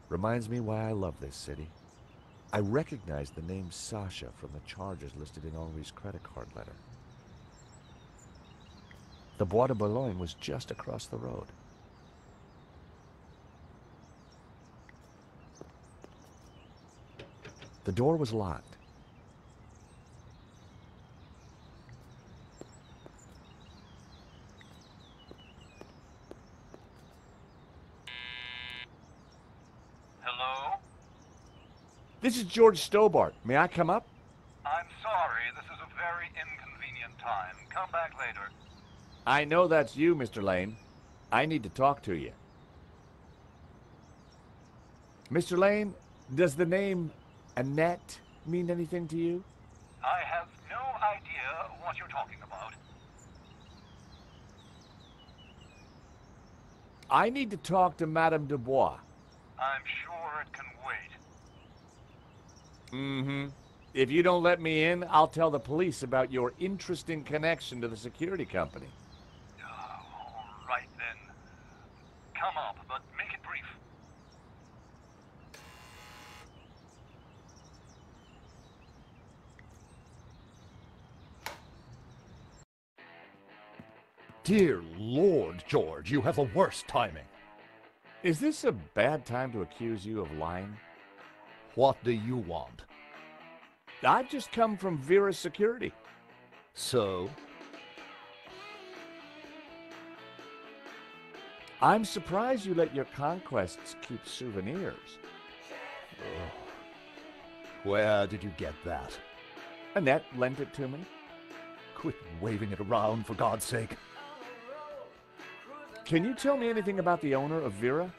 Reminds me why I love this city. I recognize the name Sasha from the charges listed in Henri's credit card letter. The Bois de Boulogne was just across the road. The door was locked. Hello? This is George Stobart. May I come up? I'm sorry, this is a very inconvenient time. Come back later. I know that's you, Mr. Lane. I need to talk to you. Mr. Lane, does the name Annette mean anything to you? I have no idea what you're talking about. I need to talk to Madame Dubois. I'm sure it can wait. Mm-hmm. If you don't let me in, I'll tell the police about your interesting connection to the security company. All right then. Come up, but make it brief. Dear Lord, George, you have the worst timing. Is this a bad time to accuse you of lying? What do you want? I've just come from Vera's security. So? I'm surprised you let your conquests keep souvenirs. Where did you get that? Annette lent it to me. Quit waving it around, for God's sake. Can you tell me anything about the owner of Vera?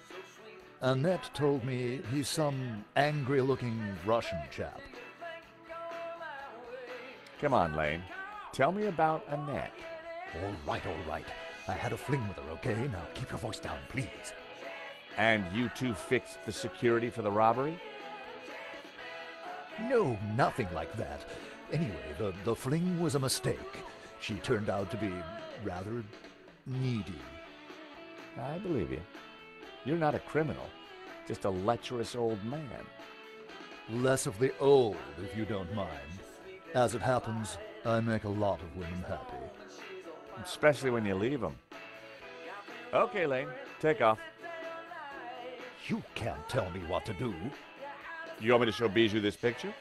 Annette told me he's some angry-looking Russian chap. Come on, Lane. Tell me about Annette. All right. I had a fling with her, okay? Now keep your voice down, please. And you two fixed the security for the robbery? No, nothing like that. Anyway, the fling was a mistake. She turned out to be rather needy. I believe you. You're not a criminal, just a lecherous old man. Less of the old, if you don't mind. As it happens, I make a lot of women happy. Especially when you leave them. Okay, Lane, take off. You can't tell me what to do. You want me to show Bijou this picture?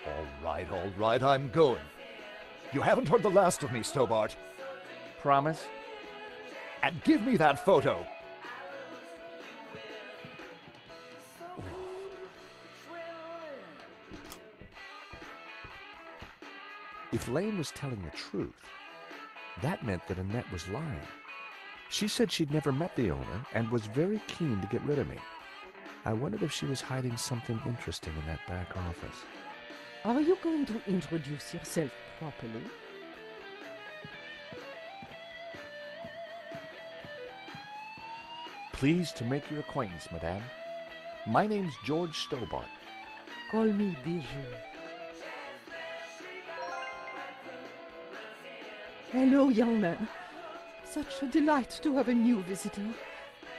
All right, I'm going. You haven't heard the last of me, Stobart. Promise? And give me that photo. If Lane was telling the truth, that meant that Annette was lying. She said she'd never met the owner and was very keen to get rid of me. I wondered if she was hiding something interesting in that back office. Are you going to introduce yourself properly? Pleased to make your acquaintance, madame. My name's George Stobart. Call me Bijou. Hello, young man. Such a delight to have a new visitor.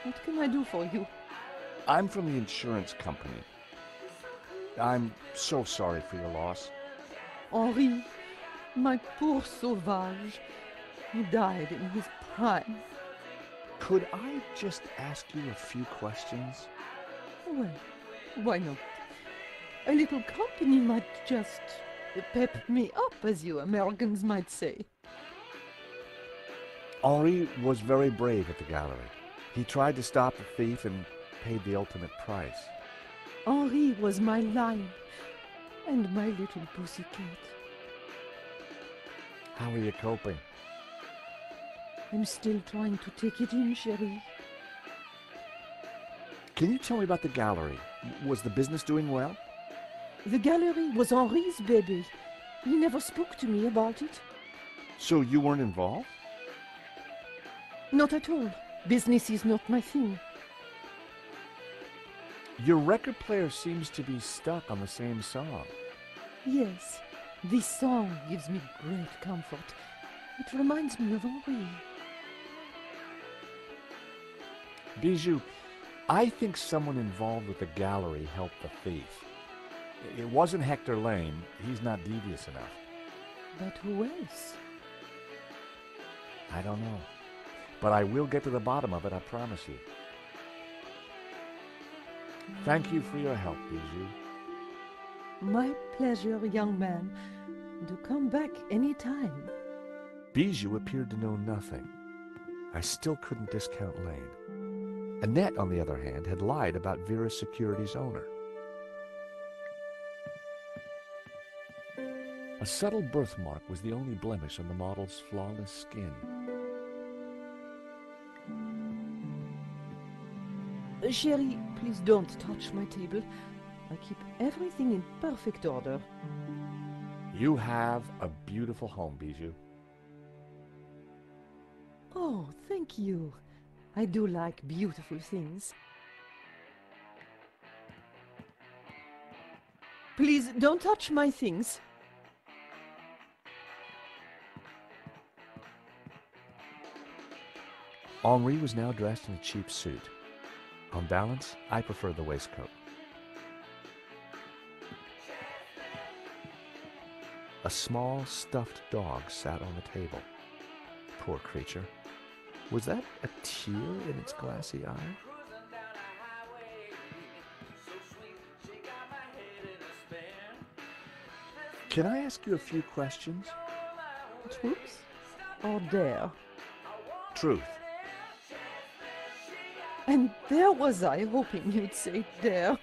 What can I do for you? I'm from the insurance company. I'm so sorry for your loss. Henri, my poor sauvage. He died in his prime. Could I just ask you a few questions? Well, why not? A little company might just pep me up, as you Americans might say. Henri was very brave at the gallery. He tried to stop the thief and paid the ultimate price. Henri was my lion and my little pussycat. How are you coping? I'm still trying to take it in, chérie. Can you tell me about the gallery? Was the business doing well? The gallery was Henri's baby. He never spoke to me about it. So you weren't involved? Not at all. Business is not my thing. Your record player seems to be stuck on the same song. Yes, this song gives me great comfort. It reminds me of Henri. Bijou, I think someone involved with the gallery helped the thief. It wasn't Hector Lane. He's not devious enough. But who else? I don't know. But I will get to the bottom of it, I promise you. Thank you for your help, Bijou. My pleasure, young man. Do come back any time. Bijou appeared to know nothing. I still couldn't discount Lane. Annette, on the other hand, had lied about Vera Security's owner. A subtle birthmark was the only blemish on the model's flawless skin. Chérie, please don't touch my table. I keep everything in perfect order. You have a beautiful home, Bijou. Oh, thank you. I do like beautiful things. Please don't touch my things. Henri was now dressed in a cheap suit. On balance, I prefer the waistcoat. A small stuffed dog sat on the table. Poor creature. Was that a tear in its glassy eye? Can I ask you a few questions? Truth or dare? Truth. And there was I hoping you'd say dare.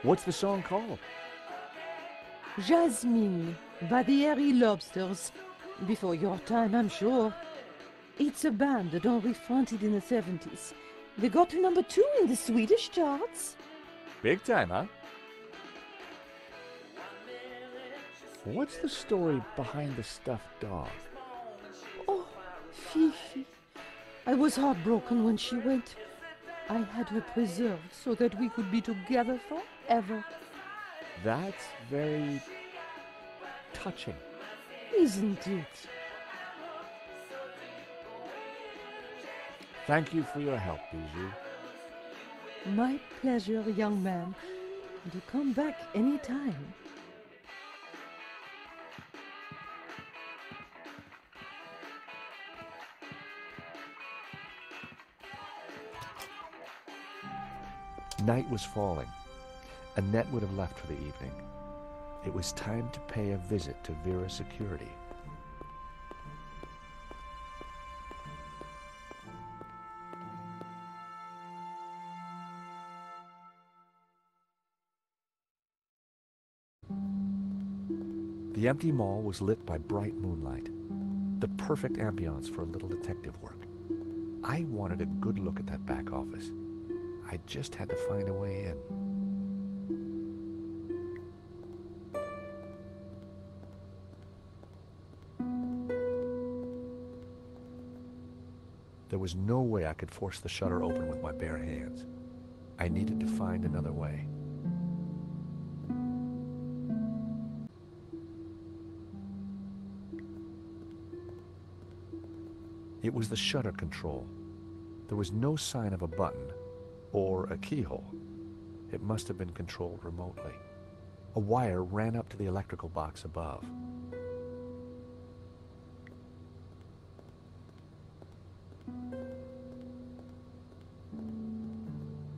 What's the song called? Jasmine by the Airy Lobsters. Before your time, I'm sure. It's a band that Henri fronted in the 70s. They got to #2 in the Swedish charts. Big time, huh? What's the story behind the stuffed dog? Oh, Fifi. I was heartbroken when she went. I had her preserved so that we could be together forever. That's very touching. Isn't it? Thank you for your help, Bijou. My pleasure, young man. Do come back any time. Night was falling. Annette would have left for the evening. It was time to pay a visit to Vera Security. The empty mall was lit by bright moonlight, the perfect ambiance for a little detective work. I wanted a good look at that back office. I just had to find a way in. There was no way I could force the shutter open with my bare hands. I needed to find another way. It was the shutter control. There was no sign of a button or a keyhole. It must have been controlled remotely. A wire ran up to the electrical box above.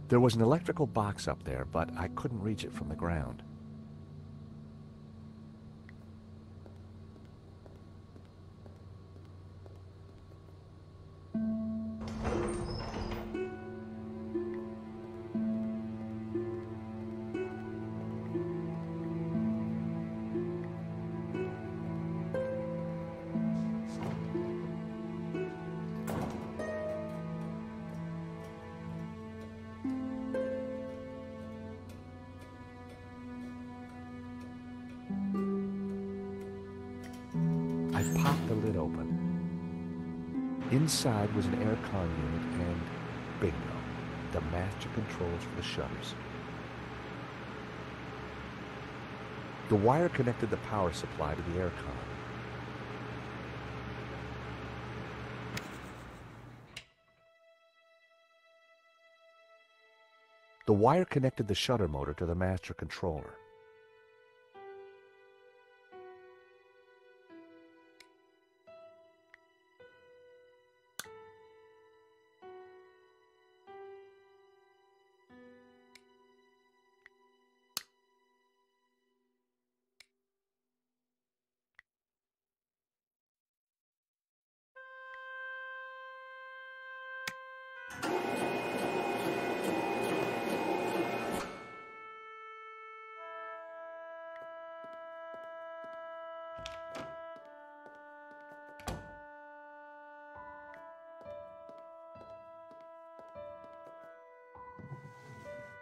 There was an electrical box up there, but I couldn't reach it from the ground. I popped the lid open. Inside was an aircon unit and, bingo, the master controls for the shutters. The wire connected the power supply to the aircon. The wire connected the shutter motor to the master controller.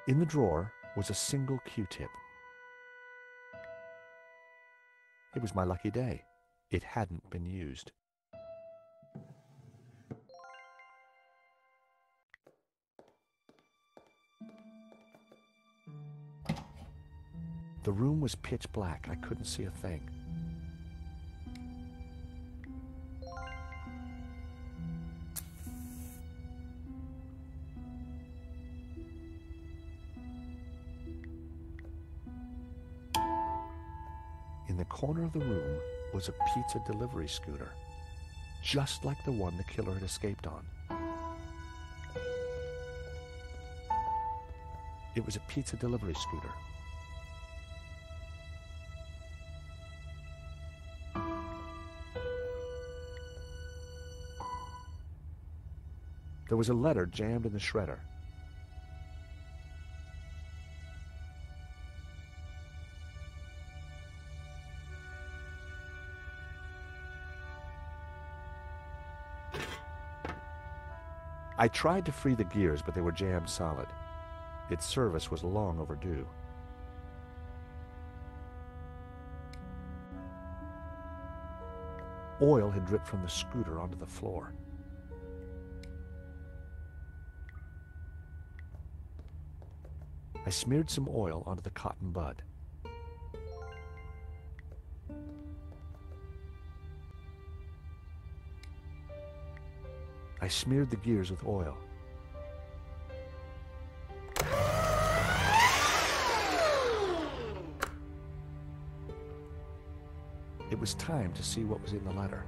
In the drawer was a single Q-tip. It was my lucky day. It hadn't been used. The room was pitch black. I couldn't see a thing. In the corner of the room was a pizza delivery scooter, just like the one the killer had escaped on. It was a pizza delivery scooter. There was a letter jammed in the shredder. I tried to free the gears, but they were jammed solid. Its service was long overdue. Oil had dripped from the scooter onto the floor. I smeared some oil onto the cotton bud. I smeared the gears with oil. It was time to see what was in the letter.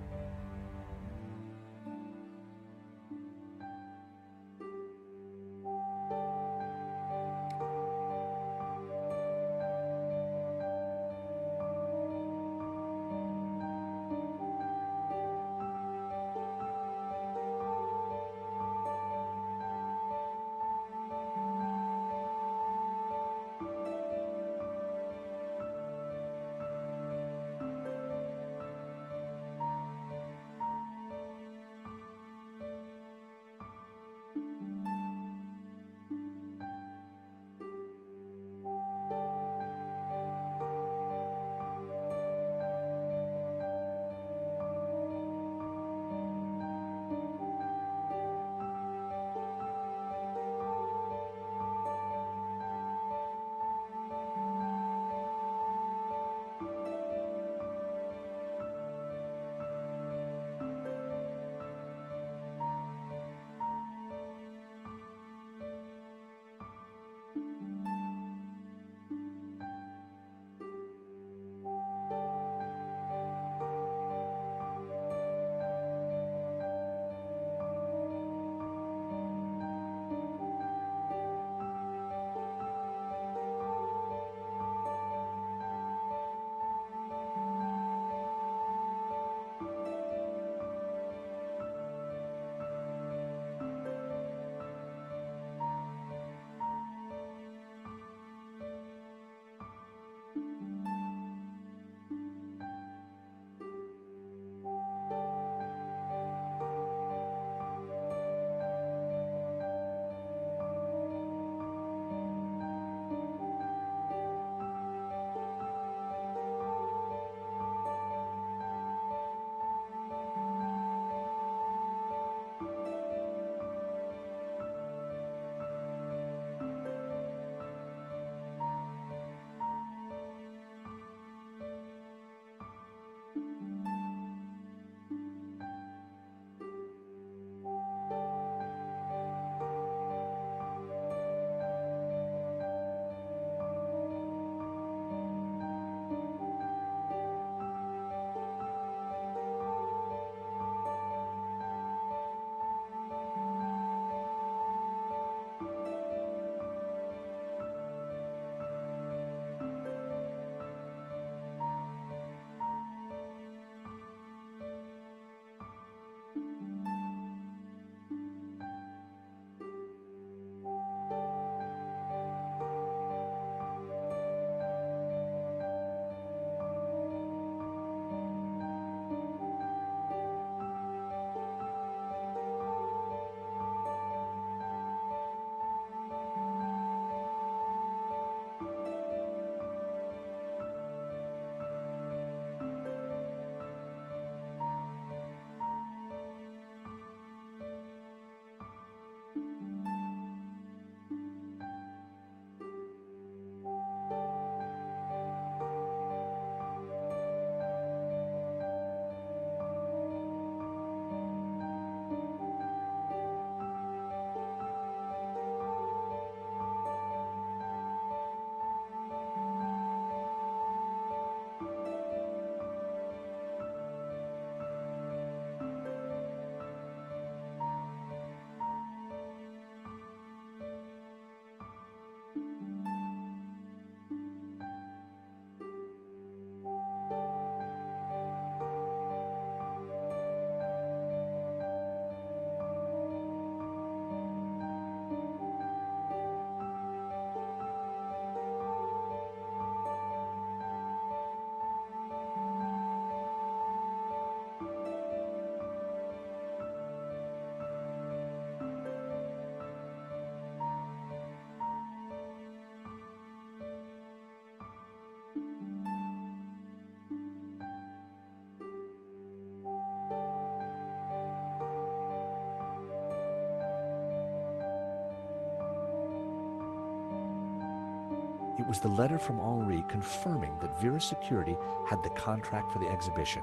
was the letter from Henri confirming that Vera Security had the contract for the exhibition.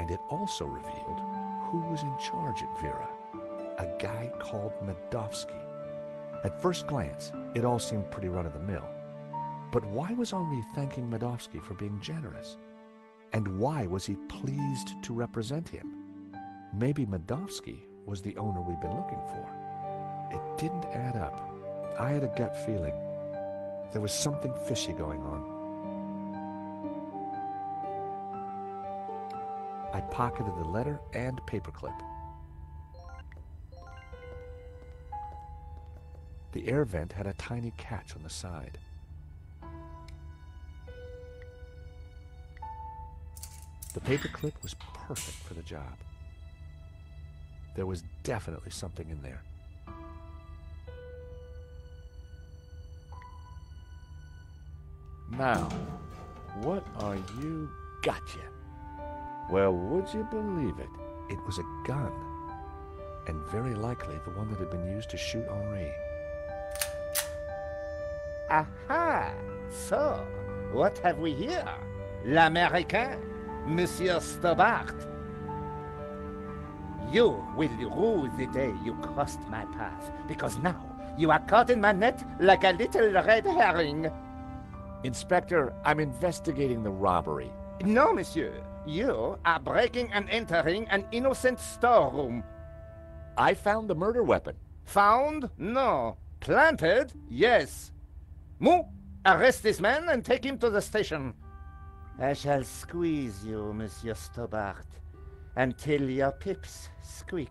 And it also revealed who was in charge at Vera. A guy called Medovsky. At first glance, it all seemed pretty run-of-the-mill. But why was Henri thanking Medovsky for being generous? And why was he pleased to represent him? Maybe Medovsky was the owner we'd been looking for. It didn't add up. I had a gut feeling. There was something fishy going on. I pocketed the letter and paperclip. The air vent had a tiny catch on the side. The paperclip was perfect for the job. There was definitely something in there. Now, what are you? Gotcha. Well, would you believe it? It was a gun, and very likely the one that had been used to shoot Henri. Aha! So, what have we here? L'Américain, Monsieur Stobart. You will rue the day you crossed my path, because now you are caught in my net like a little red herring. Inspector, I'm investigating the robbery. No, monsieur. You are breaking and entering an innocent storeroom. I found the murder weapon. Found? No. Planted? Yes. Mou, arrest this man and take him to the station. I shall squeeze you, Monsieur Stobart, until your pips squeak.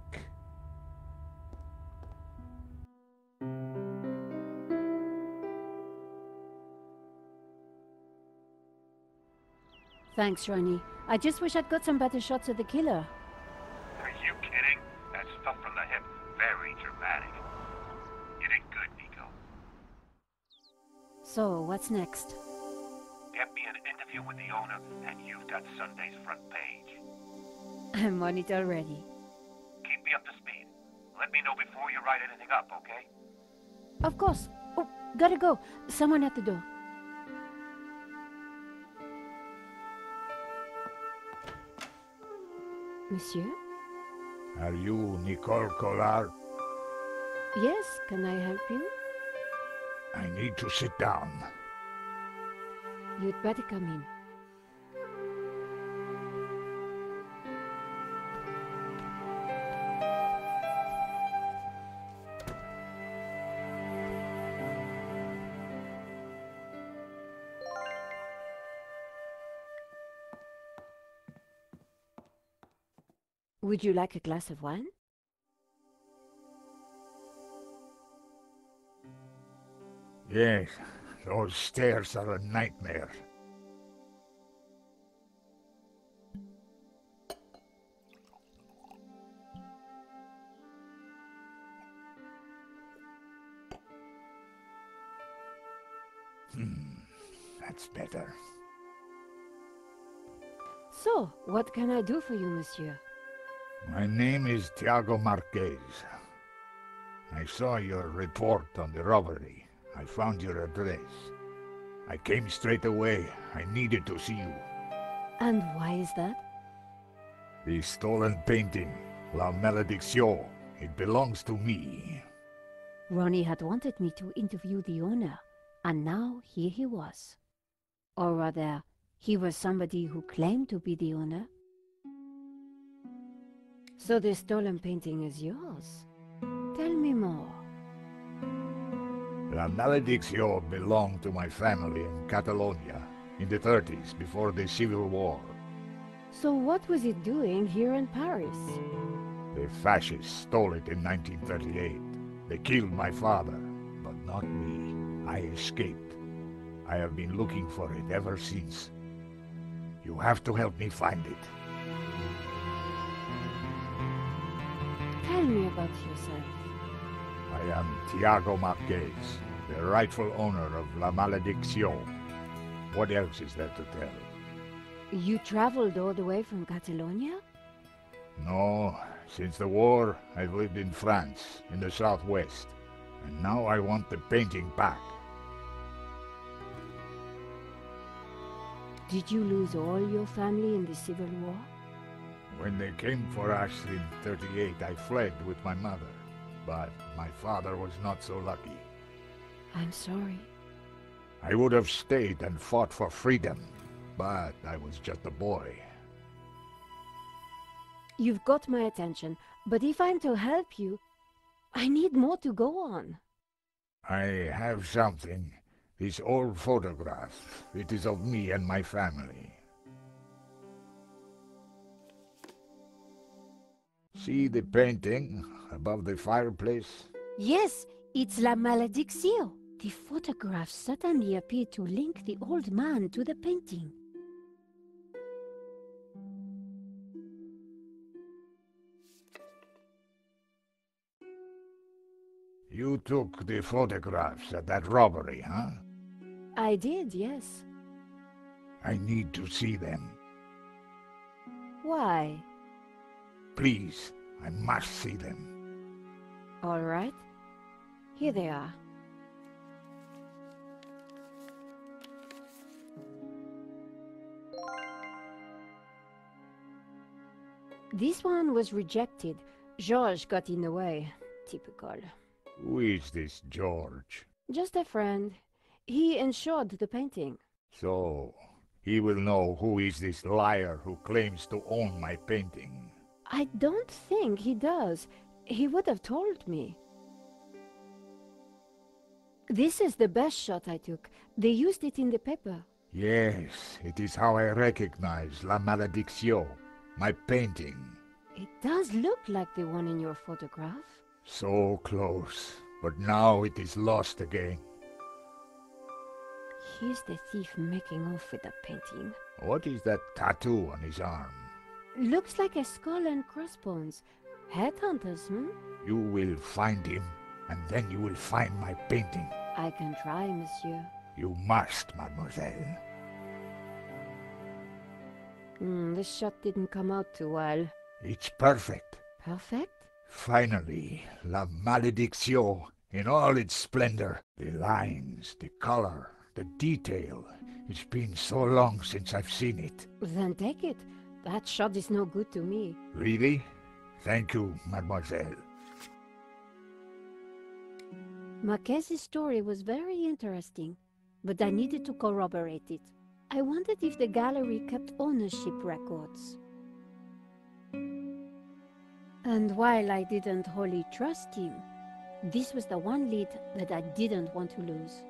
Thanks, Ronnie. I just wish I'd got some better shots of the killer. Are you kidding? That stuff from the hip, very dramatic. You did good, Nico. So, what's next? Get me an interview with the owner, and you've got Sunday's front page. I'm on it already. Keep me up to speed. Let me know before you write anything up, okay? Of course. Oh, gotta go. Someone at the door. Monsieur? Are you Nicole Collard? Yes, can I help you? I need to sit down. You'd better come in. Would you like a glass of wine? Yes, those stairs are a nightmare. That's better. So, what can I do for you, monsieur? My name is Tiago Marquez. I saw your report on the robbery. I found your address. I came straight away. I needed to see you. And why is that? The stolen painting, La Malédiction. It belongs to me. Ronnie had wanted me to interview the owner, and now here he was. Or rather, he was somebody who claimed to be the owner. So the stolen painting is yours. Tell me more. La Malédiction belonged to my family in Catalonia in the 30s, before the Civil War. So what was it doing here in Paris? The fascists stole it in 1938. They killed my father, but not me. I escaped. I have been looking for it ever since. You have to help me find it. Tell me about yourself. I am Tiago Marquez, the rightful owner of La Malédiction. What else is there to tell? You traveled all the way from Catalonia? No, since the war, I've lived in France, in the southwest. And now I want the painting back. Did you lose all your family in the Civil War? When they came for us in 38, I fled with my mother. But my father was not so lucky. I'm sorry. I would have stayed and fought for freedom, but I was just a boy. You've got my attention, but if I'm to help you, I need more to go on. I have something. This old photograph. It is of me and my family. See the painting above the fireplace? Yes, it's La Maledicció. The photograph suddenly appeared to link the old man to the painting. You took the photographs at that robbery, huh? I did, yes. I need to see them. Why? Please, I must see them. All right. Here they are. This one was rejected. George got in the way. Typical. Who is this George? Just a friend. He insured the painting. So, he will know who is this liar who claims to own my painting. I don't think he does. He would have told me. This is the best shot I took. They used it in the paper. Yes, it is how I recognize La Maledicció, my painting. It does look like the one in your photograph. So close, but now it is lost again. Here's the thief making off with the painting. What is that tattoo on his arm? Looks like a skull and crossbones. Headhunters, You will find him, and then you will find my painting. I can try, monsieur. You must, mademoiselle. This shot didn't come out too well. It's perfect. Perfect? Finally, La Maledicció in all its splendor. The lines, the color, the detail. It's been so long since I've seen it. Then take it. That shot is no good to me. Really? Thank you, mademoiselle. Marquez's story was very interesting, but I needed to corroborate it. I wondered if the gallery kept ownership records. And while I didn't wholly trust him, this was the one lead that I didn't want to lose.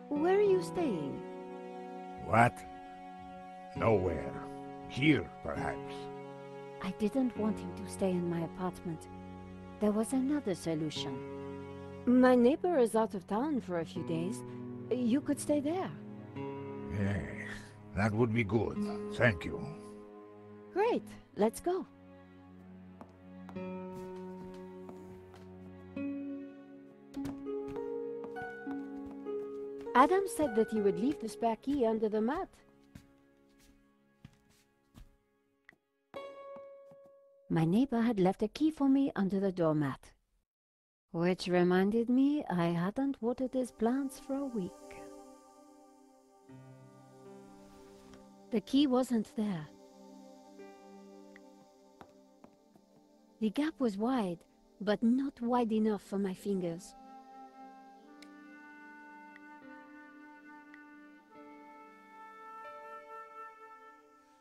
Where are you staying? What? Nowhere. Here, perhaps. I didn't want him to stay in my apartment. There was another solution. My neighbor is out of town for a few days. You could stay there. Yes, that would be good. Thank you. Great. Let's go. Adam said that he would leave the spare key under the mat. My neighbor had left a key for me under the doormat. Which reminded me I hadn't watered his plants for a week. The key wasn't there. The gap was wide, but not wide enough for my fingers.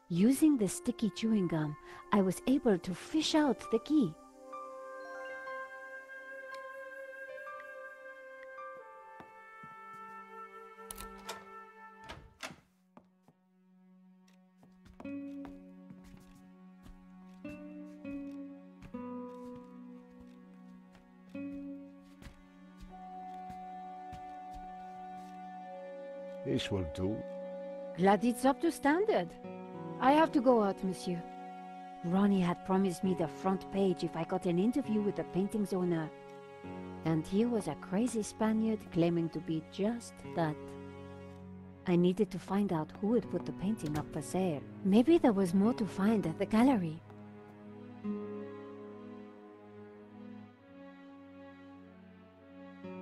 Using the sticky chewing gum, I was able to fish out the key. This will do. Glad it's up to standard. I have to go out, monsieur. Ronnie had promised me the front page if I got an interview with the painting's owner. And here was a crazy Spaniard claiming to be just that. I needed to find out who had put the painting up for sale. Maybe there was more to find at the gallery.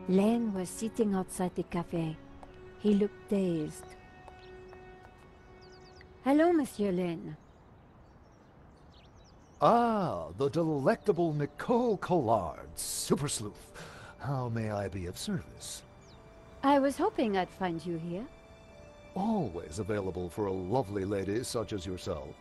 Len was sitting outside the cafe. He looked dazed. Hello, Monsieur Lane. Ah, the delectable Nicole Collard, super sleuth. How may I be of service? I was hoping I'd find you here. Always available for a lovely lady such as yourself.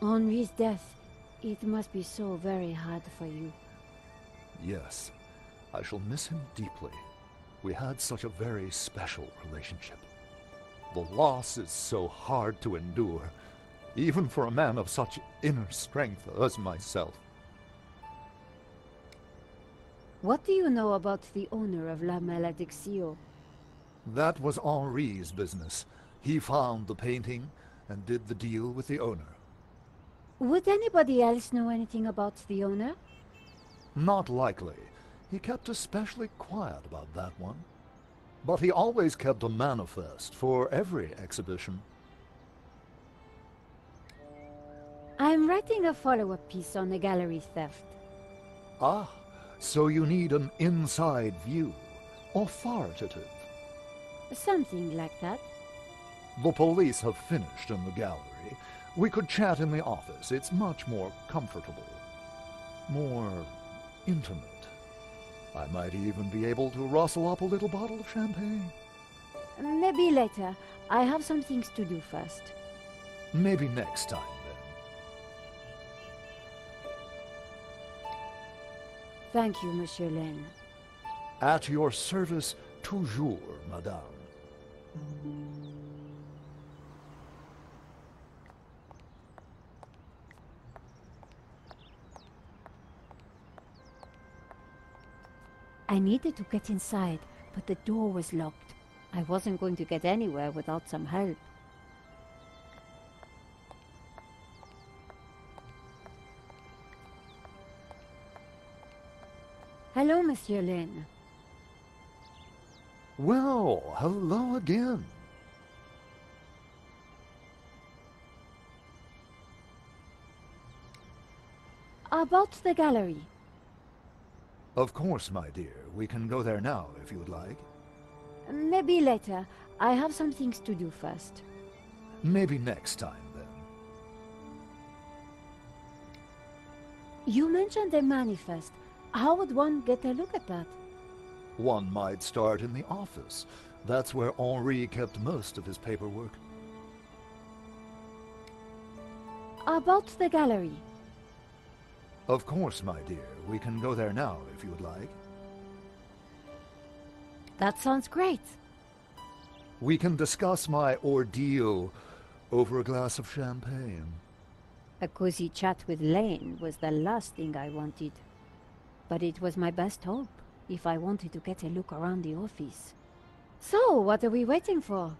Henri's death, it must be so very hard for you. Yes, I shall miss him deeply. We had such a very special relationship. The loss is so hard to endure, even for a man of such inner strength as myself. What do you know about the owner of La Malédiction? That was Henri's business. He found the painting and did the deal with the owner. Would anybody else know anything about the owner? Not likely. He kept especially quiet about that one. But he always kept a manifest for every exhibition. I'm writing a follow-up piece on the gallery theft. Ah, so you need an inside view. Authoritative. Something like that. The police have finished in the gallery. We could chat in the office. It's much more comfortable. More intimate. I might even be able to rustle up a little bottle of champagne. Maybe later. I have some things to do first. Maybe next time, then. Thank you, Monsieur Lane. At your service, toujours, madame. I needed to get inside, but the door was locked. I wasn't going to get anywhere without some help. Hello, Monsieur Lane. Well, hello again. About the gallery. Of course, my dear. We can go there now, if you would like. Maybe later. I have some things to do first. Maybe next time, then. You mentioned a manifest. How would one get a look at that? One might start in the office. That's where Henri kept most of his paperwork. About the gallery. Of course, my dear. We can go there now, if you would like. That sounds great. We can discuss my ordeal over a glass of champagne. A cozy chat with Lane was the last thing I wanted. But it was my best hope, if I wanted to get a look around the office. So, what are we waiting for?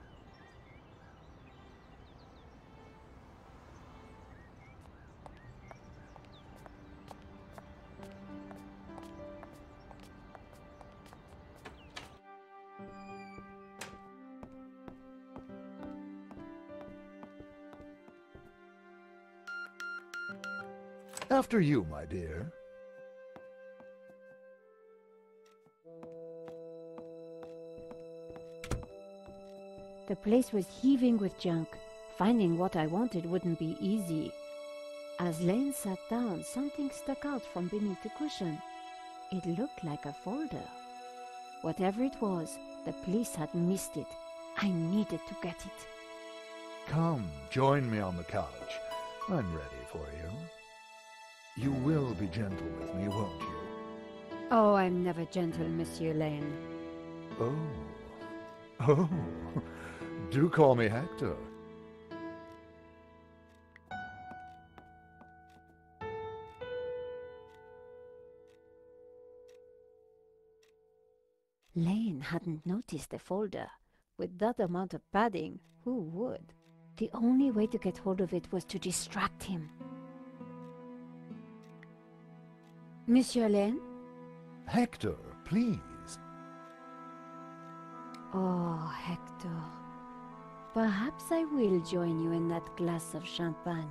After you, my dear. The place was heaving with junk. Finding what I wanted wouldn't be easy. As Lane sat down, something stuck out from beneath the cushion. It looked like a folder. Whatever it was, the police had missed it. I needed to get it. Come, join me on the couch. I'm ready for you. You will be gentle with me, won't you? Oh, I'm never gentle, Monsieur Lane. Oh. Do call me Hector. Lane hadn't noticed the folder. With that amount of padding, who would? The only way to get hold of it was to distract him. Monsieur Lane? Hector, please. Oh, Hector. Perhaps I will join you in that glass of champagne.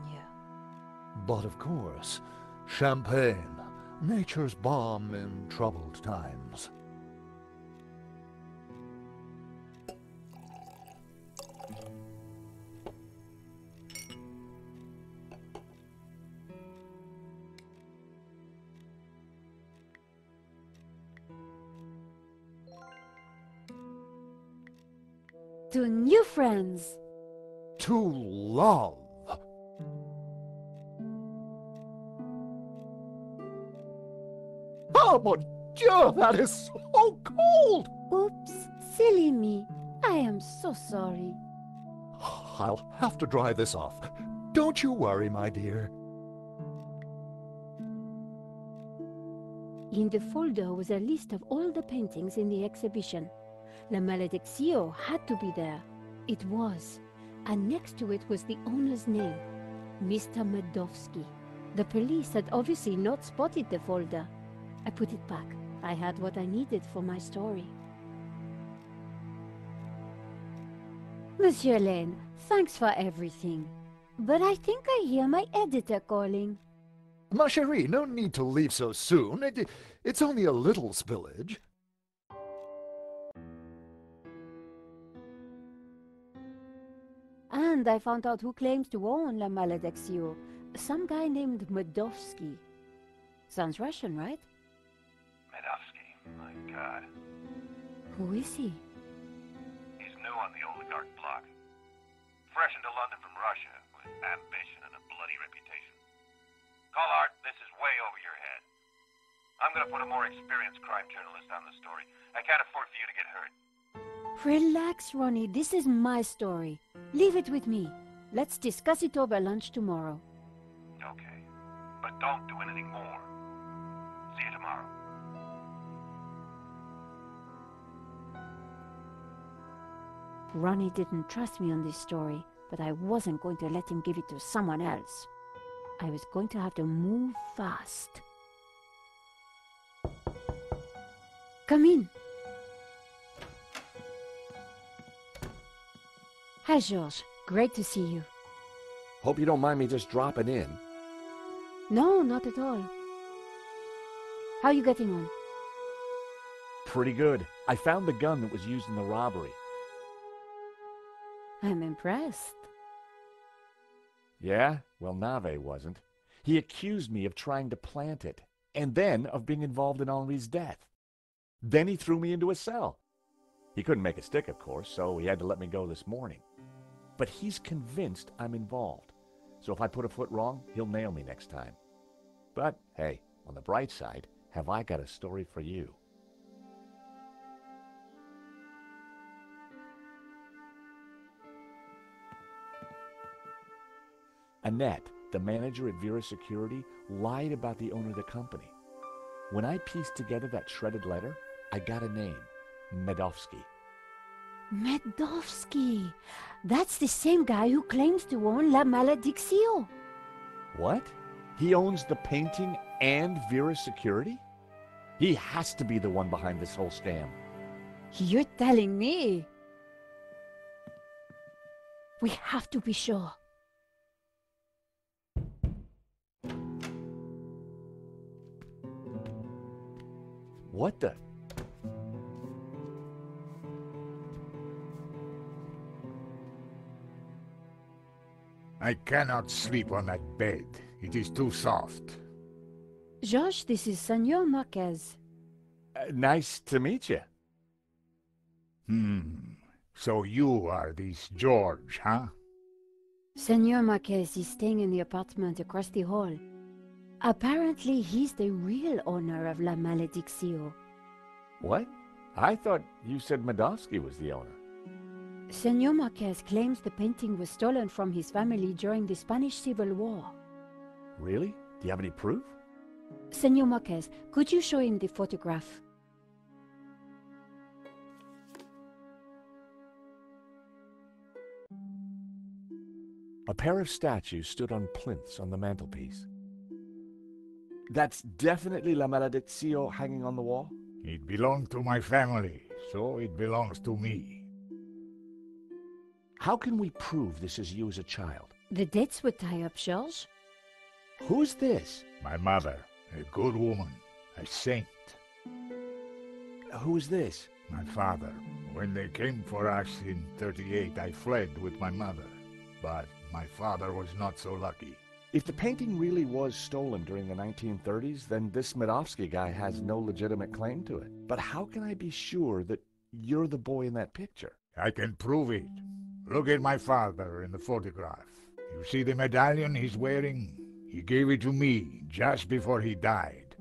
But of course, champagne, nature's balm in troubled times. to new friends. To love. Oh, mon Dieu, that is so cold! Oops, silly me. I am so sorry. I'll have to dry this off. Don't you worry, my dear. In the folder was a list of all the paintings in the exhibition. La Malediccio had to be there. It was. And next to it was the owner's name, Mr. Medovsky. The police had obviously not spotted the folder. I put it back. I had what I needed for my story. Monsieur Lane, thanks for everything. But I think I hear my editor calling. Ma chérie, no need to leave so soon. It's only a little spillage. And I found out who claims to own La Malediccio. Some guy named Medovsky. Sounds Russian, right? Medovsky, my God. Who is he? He's new on the oligarch block. Fresh into London from Russia, with ambition and a bloody reputation. Collard, this is way over your head. I'm gonna put a more experienced crime journalist on the story. I can't afford for you to get hurt. Relax, Ronnie. This is my story. Leave it with me. Let's discuss it over lunch tomorrow. Okay. But don't do anything more. See you tomorrow. Ronnie didn't trust me on this story, but I wasn't going to let him give it to someone else. I was going to have to move fast. Come in. Hi, Georges. Great to see you. Hope you don't mind me just dropping in. No, not at all. How are you getting on? Pretty good. I found the gun that was used in the robbery. I'm impressed. Yeah? Well, Nave wasn't. He accused me of trying to plant it, and then of being involved in Henri's death. Then he threw me into a cell. He couldn't make a stick, of course, so he had to let me go this morning. But he's convinced I'm involved. So if I put a foot wrong, he'll nail me next time. But, hey, on the bright side, have I got a story for you. Annette, the manager at Vera Security, lied about the owner of the company. When I pieced together that shredded letter, I got a name, Medovsky. Medovsky! That's the same guy who claims to own La Malediccio. What? He owns the painting and Vera Security? He has to be the one behind this whole scam. You're telling me? We have to be sure. What the? I cannot sleep on that bed. It is too soft. Georges, this is Senor Marquez. Nice to meet you. So you are this George, huh? Senor Marquez is staying in the apartment across the hall. Apparently, he's the real owner of La Malediccio. What? I thought you said Medovsky was the owner. Senor Marquez claims the painting was stolen from his family during the Spanish Civil War. Really? Do you have any proof? Senor Marquez, could you show him the photograph? A pair of statues stood on plinths on the mantelpiece. That's definitely La Malediccio hanging on the wall? It belonged to my family, so it belongs to me. How can we prove this is you as a child? The dates would tie up, Georges. Who's this? My mother, a good woman, a saint. Who is this? My father. When they came for us in 38, I fled with my mother. But my father was not so lucky. If the painting really was stolen during the 1930s, then this Medovsky guy has no legitimate claim to it. But how can I be sure that you're the boy in that picture? I can prove it. Look at my father in the photograph. You see the medallion he's wearing? He gave it to me just before he died.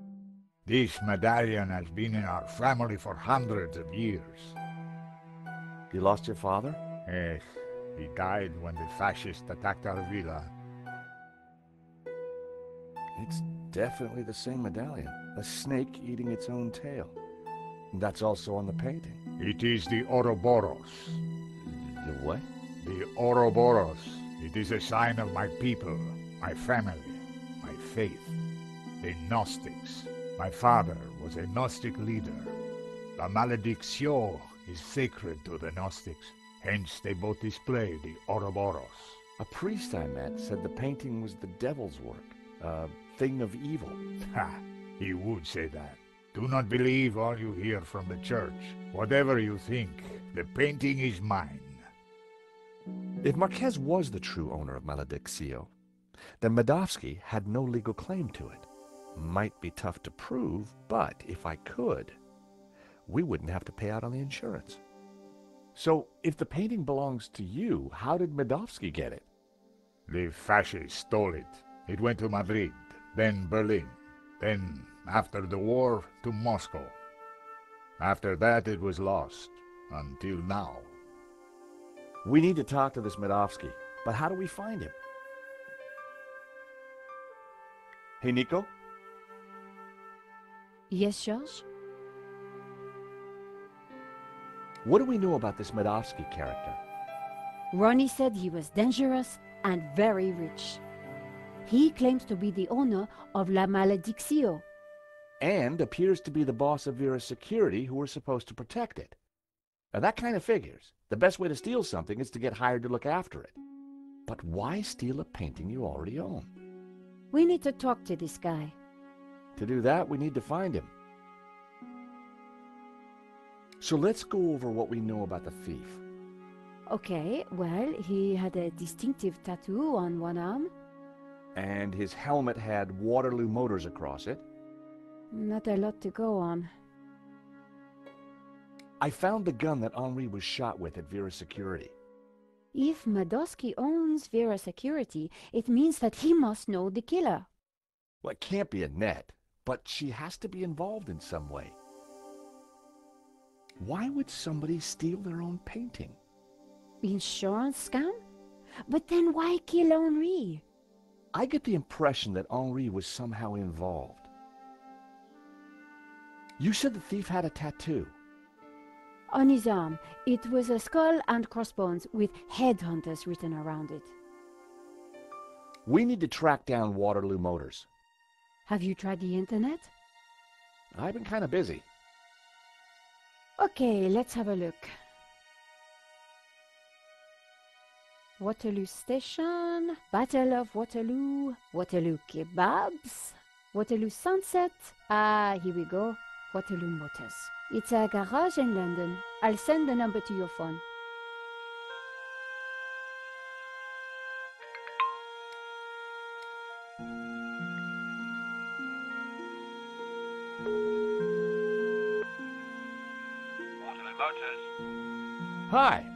This medallion has been in our family for hundreds of years. You lost your father? Yes, he died when the fascists attacked our villa. It's definitely the same medallion. A snake eating its own tail. That's also on the painting. It is the Ouroboros. The what? The Ouroboros. It is a sign of my people, my family, my faith. The Gnostics. My father was a Gnostic leader. La Malédiction is sacred to the Gnostics. Hence they both display the Ouroboros. A priest I met said the painting was the devil's work. A thing of evil. Ha! He would say that. Do not believe all you hear from the church. Whatever you think, the painting is mine. If Marquez was the true owner of Malediccio, then Medovsky had no legal claim to it. Might be tough to prove, but if I could, we wouldn't have to pay out on the insurance. So, if the painting belongs to you, how did Medovsky get it? The fascists stole it. It went to Madrid, then Berlin, then, after the war, to Moscow. After that, it was lost, until now. We need to talk to this Medovsky, but how do we find him? Hey, Nico? Yes, George? What do we know about this Medovsky character? Ronnie said he was dangerous and very rich. He claims to be the owner of La Malediccio. And appears to be the boss of Vera's security who were supposed to protect it. Now that kind of figures. The best way to steal something is to get hired to look after it. But why steal a painting you already own? We need to talk to this guy. To do that, we need to find him. So let's go over what we know about the thief. Okay, well, he had a distinctive tattoo on one arm. And his helmet had Waterloo Motors across it. Not a lot to go on. I found the gun that Henri was shot with at Vera's security. If Medovsky owns Vera Security, it means that he must know the killer. Well, it can't be Annette, but she has to be involved in some way. Why would somebody steal their own painting? Insurance scam? But then why kill Henri? I get the impression that Henri was somehow involved. You said the thief had a tattoo. On his arm, it was a skull and crossbones with headhunters written around it. We need to track down Waterloo Motors. Have you tried the internet? I've been kind of busy. Okay, let's have a look. Waterloo Station, Battle of Waterloo, Waterloo Kebabs, Waterloo Sunset. Ah, here we go. Waterloo Motors. It's a garage in London. I'll send the number to your phone. Waterloo Motors. Hi.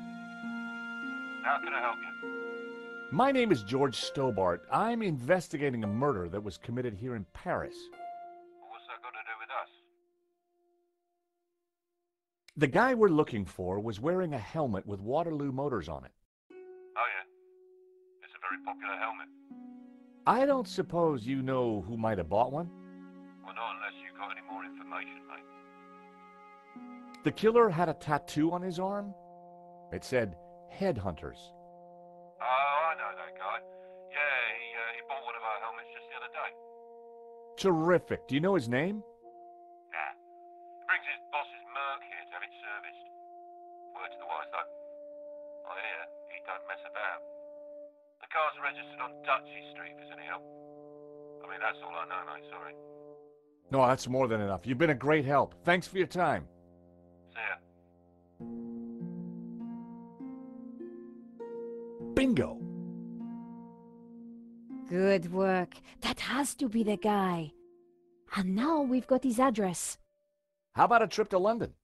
How can I help you? My name is George Stobart. I'm investigating a murder that was committed here in Paris. What's that got to do with us? The guy we're looking for was wearing a helmet with Waterloo Motors on it. Oh, yeah. It's a very popular helmet. I don't suppose you know who might have bought one? Well, not unless you've got any more information, mate. The killer had a tattoo on his arm. It said, Headhunters. Oh, I know that guy. Yeah, he bought one of our helmets just the other day. Terrific. Do you know his name? Nah. He brings his boss's Merc here to have it serviced. Word to the wise, though. I hear he don't mess about. The car's registered on Dutchy Street, if there's any help. I mean, that's all I know, mate, sorry. No, that's more than enough. You've been a great help. Thanks for your time. See ya. Bingo! Good work. That has to be the guy. And now we've got his address. How about a trip to London?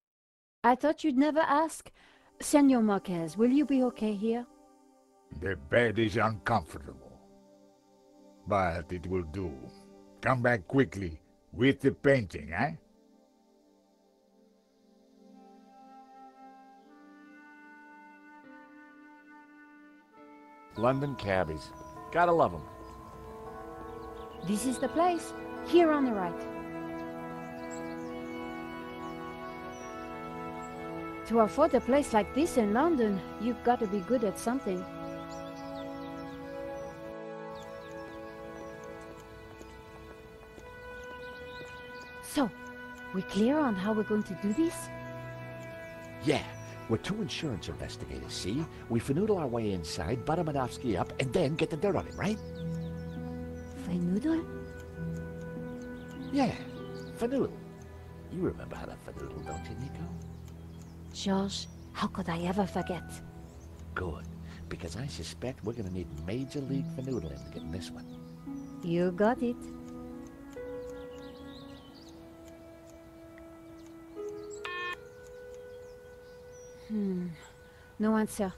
I thought you'd never ask. Senor Marquez, will you be okay here? The bed is uncomfortable, but it will do. Come back quickly with the painting, eh? London cabbies. Gotta love them. This is the place, here on the right. To afford a place like this in London, you've got to be good at something. So, we clear on how we're going to do this? Yeah, we're two insurance investigators, see? We finagle our way inside, butter Madovsky up, and then get the dirt on him, right? Finagle? Yeah, finagle. You remember how to finagle, don't you, Nico? George, how could I ever forget? Good, because I suspect we're gonna need Major League Fanoodling to get in this one. You got it. No answer.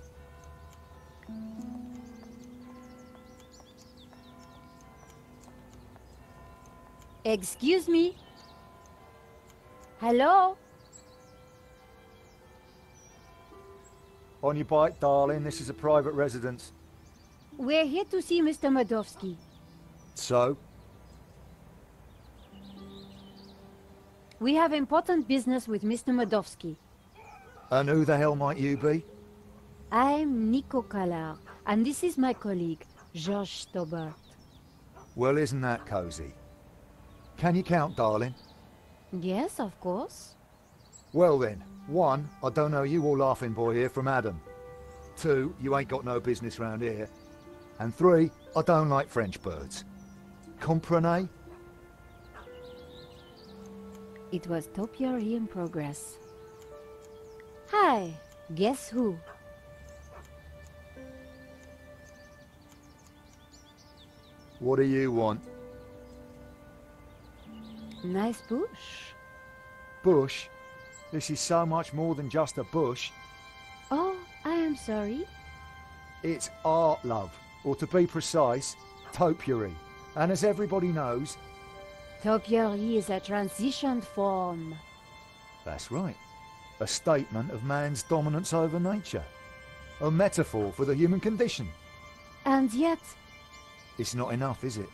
Excuse me? Hello? On your bike, darling. This is a private residence. We're here to see Mr. Madovsky. So? We have important business with Mr. Madovsky. And who the hell might you be? I'm Nico Callar, and this is my colleague, George Stobart. Well, isn't that cozy? Can you count, darling? Yes, of course. Well then, 1, I don't know you or Laughing Boy here from Adam. 2, you ain't got no business round here. And 3, I don't like French birds. Comprenez? It was topiary in progress. Hi, guess who? What do you want? Nice bush. Bush? This is so much more than just a bush. Oh, I am sorry. It's art, love. Or to be precise, topiary. And as everybody knows... Topiary is a transition form. That's right. A statement of man's dominance over nature. A metaphor for the human condition. And yet... It's not enough, is it?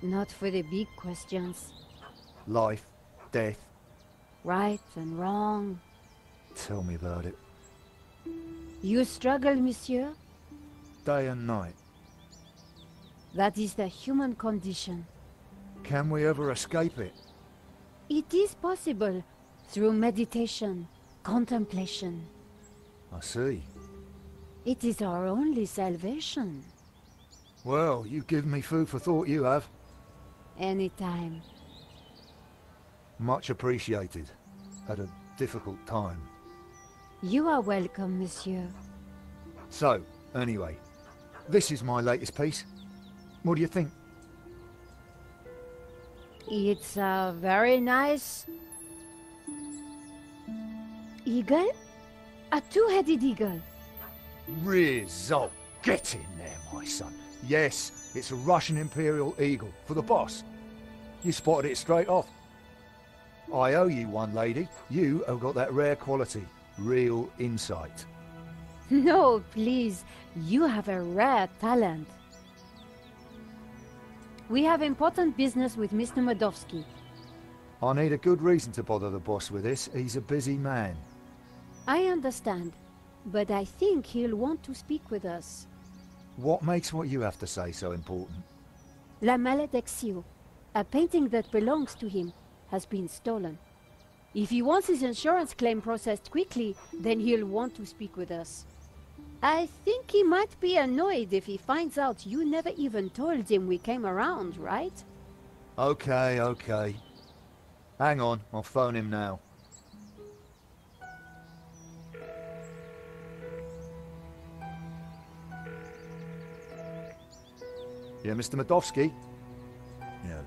Not for the big questions. Life, death. Right and wrong. Tell me about it. You struggle, monsieur? Day and night. That is the human condition. Can we ever escape it? It is possible. Through meditation, contemplation. I see. It is our only salvation. Well, you give me food for thought, you have. Anytime. Much appreciated. At a difficult time. You are welcome, monsieur. So, anyway, this is my latest piece. What do you think? It's a very nice... eagle? A two-headed eagle. Result. Get in there, my son. Yes, it's a Russian Imperial Eagle for the boss. You spotted it straight off. I owe you one, lady. You have got that rare quality. Real insight. No, please. You have a rare talent. We have important business with Mr. Madovsky. I need a good reason to bother the boss with this. He's a busy man. I understand, but I think he'll want to speak with us. What makes what you have to say so important? La Maledicció, a painting that belongs to him, has been stolen. If he wants his insurance claim processed quickly, then he'll want to speak with us. I think he might be annoyed if he finds out you never even told him we came around, right? Okay, okay. Hang on, I'll phone him now. Yeah, Mr. Madovsky? Yeah,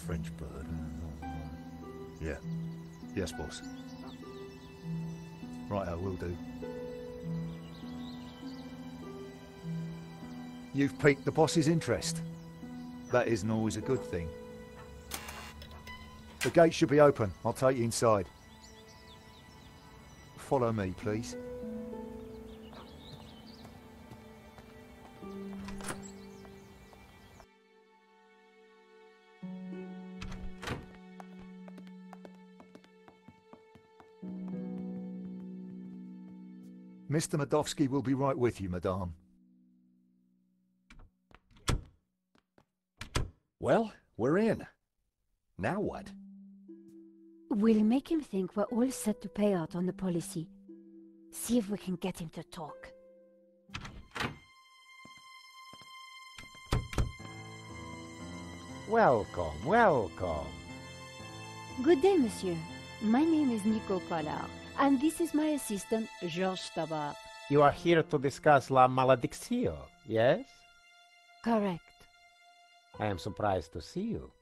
French bird. Yeah. Yes, boss. Right, I will do. You've piqued the boss's interest. That isn't always a good thing. The gate should be open. I'll take you inside. Follow me, please. Mr. Medovsky will be right with you, madame. Well, we're in. Now what? We'll make him think we're all set to pay out on the policy. See if we can get him to talk. Welcome, welcome. Good day, monsieur. My name is Nico Collard, and this is my assistant, Georges Tabar. You are here to discuss La Maledicció, yes? Correct. I am surprised to see you.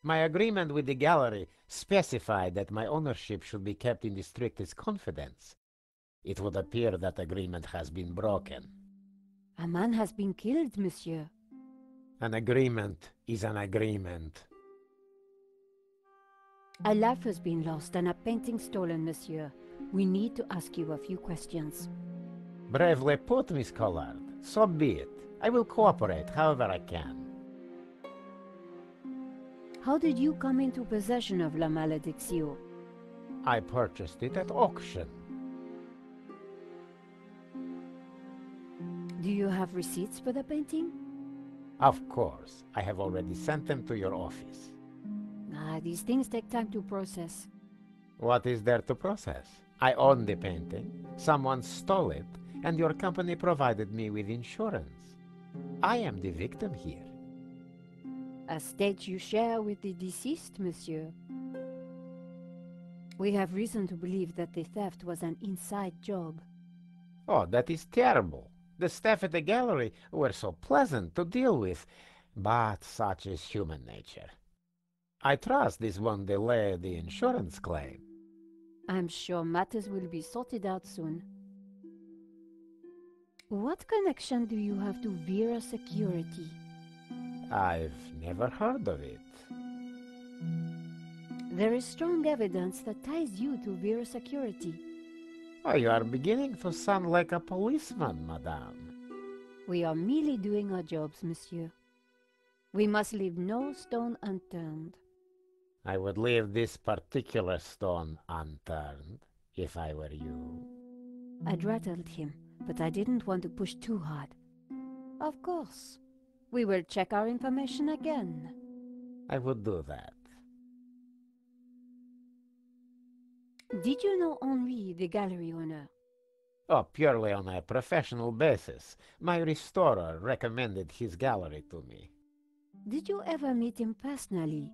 My agreement with the gallery specified that my ownership should be kept in the strictest confidence. It would appear that agreement has been broken. A man has been killed, monsieur. An agreement is an agreement. A life has been lost and a painting stolen, monsieur. We need to ask you a few questions. Bravely put, Miss Collard. So be it. I will cooperate however I can. How did you come into possession of La Maledicció? I purchased it at auction. Do you have receipts for the painting? Of course. I have already sent them to your office. These things take time to process. What is there to process? I own the painting, someone stole it, and your company provided me with insurance. I am the victim here. A state you share with the deceased, monsieur. We have reason to believe that the theft was an inside job. Oh, that is terrible. The staff at the gallery were so pleasant to deal with, but such is human nature. I trust this won't delay the insurance claim. I'm sure matters will be sorted out soon. What connection do you have to Vera Security? I've never heard of it. There is strong evidence that ties you to Vera Security. Oh, you are beginning to sound like a policeman, madame. We are merely doing our jobs, monsieur. We must leave no stone unturned. I would leave this particular stone unturned, if I were you. I'd rattled him, but I didn't want to push too hard. Of course. We will check our information again. I would do that. Did you know Henri, the gallery owner? Oh, purely on a professional basis. My restorer recommended his gallery to me. Did you ever meet him personally?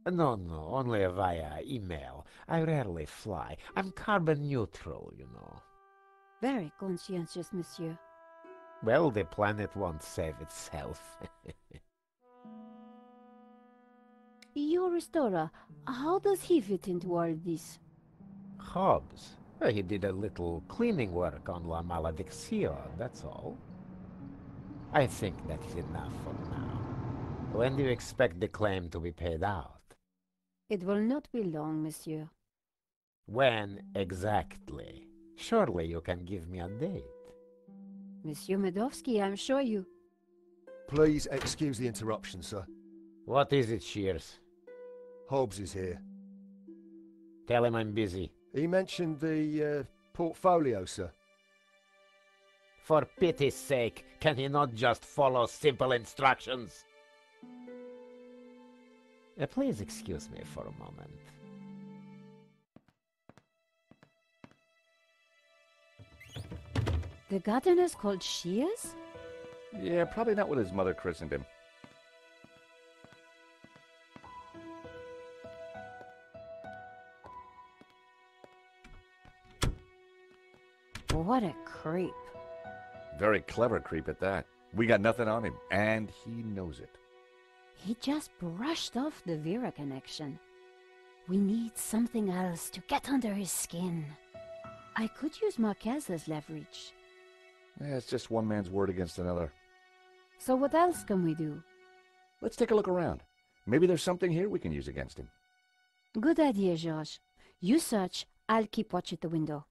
No, only via email. I rarely fly. I'm carbon neutral, you know. Very conscientious, monsieur. Well, the planet won't save itself. Your restorer, how does he fit into all this? Hobbs? Well, he did a little cleaning work on La Maledicció, that's all. I think that is enough for now. When do you expect the claim to be paid out? It will not be long, monsieur. When exactly? Surely you can give me a date. Monsieur Medovsky, I'm sure you... Please excuse the interruption, sir. What is it, Shears? Hobbs is here. Tell him I'm busy. He mentioned the portfolio, sir. For pity's sake, can he not just follow simple instructions? Please excuse me for a moment. The gardener's called Shears? Yeah, probably not what his mother christened him. What a creep. Very clever creep at that. We got nothing on him, and he knows it. He just brushed off the Vera connection. We need something else to get under his skin. I could use Marquez as leverage. Yeah, it's just one man's word against another. So what else can we do? Let's take a look around. Maybe there's something here we can use against him. Good idea, George. You search, I'll keep watch at the window.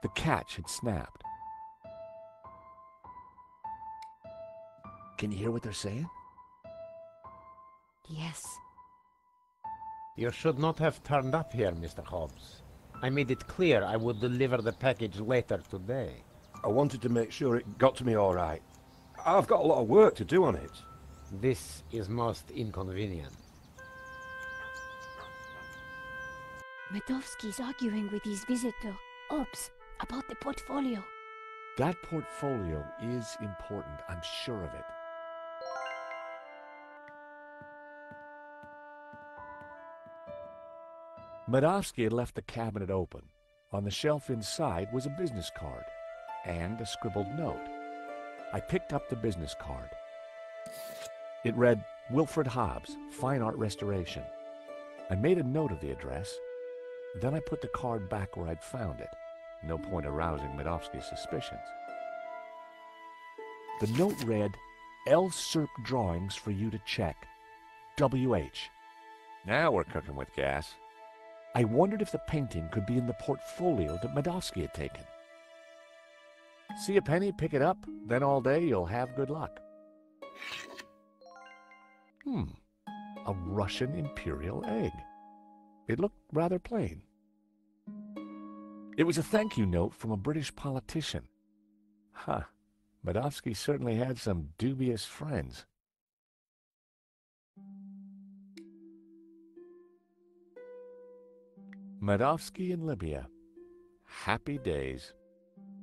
The catch had snapped. Can you hear what they're saying? Yes. You should not have turned up here, Mr. Hobbs. I made it clear I would deliver the package later today. I wanted to make sure it got to me all right. I've got a lot of work to do on it. This is most inconvenient. Medovsky's arguing with his visitor, Hobbs, about the portfolio. That portfolio is important, I'm sure of it. Medovsky had left the cabinet open. On the shelf inside was a business card and a scribbled note. I picked up the business card. It read, Wilfred Hobbs, Fine Art Restoration. I made a note of the address. Then I put the card back where I'd found it. No point arousing Medovsky's suspicions. The note read, L. Cirque Drawings for you to check. W.H. Now we're cooking with gas. I wondered if the painting could be in the portfolio that Medovsky had taken. See a penny, pick it up, then all day you'll have good luck. A Russian imperial egg. It looked rather plain. It was a thank you note from a British politician. Medovsky certainly had some dubious friends. Medovsky in Libya. Happy days.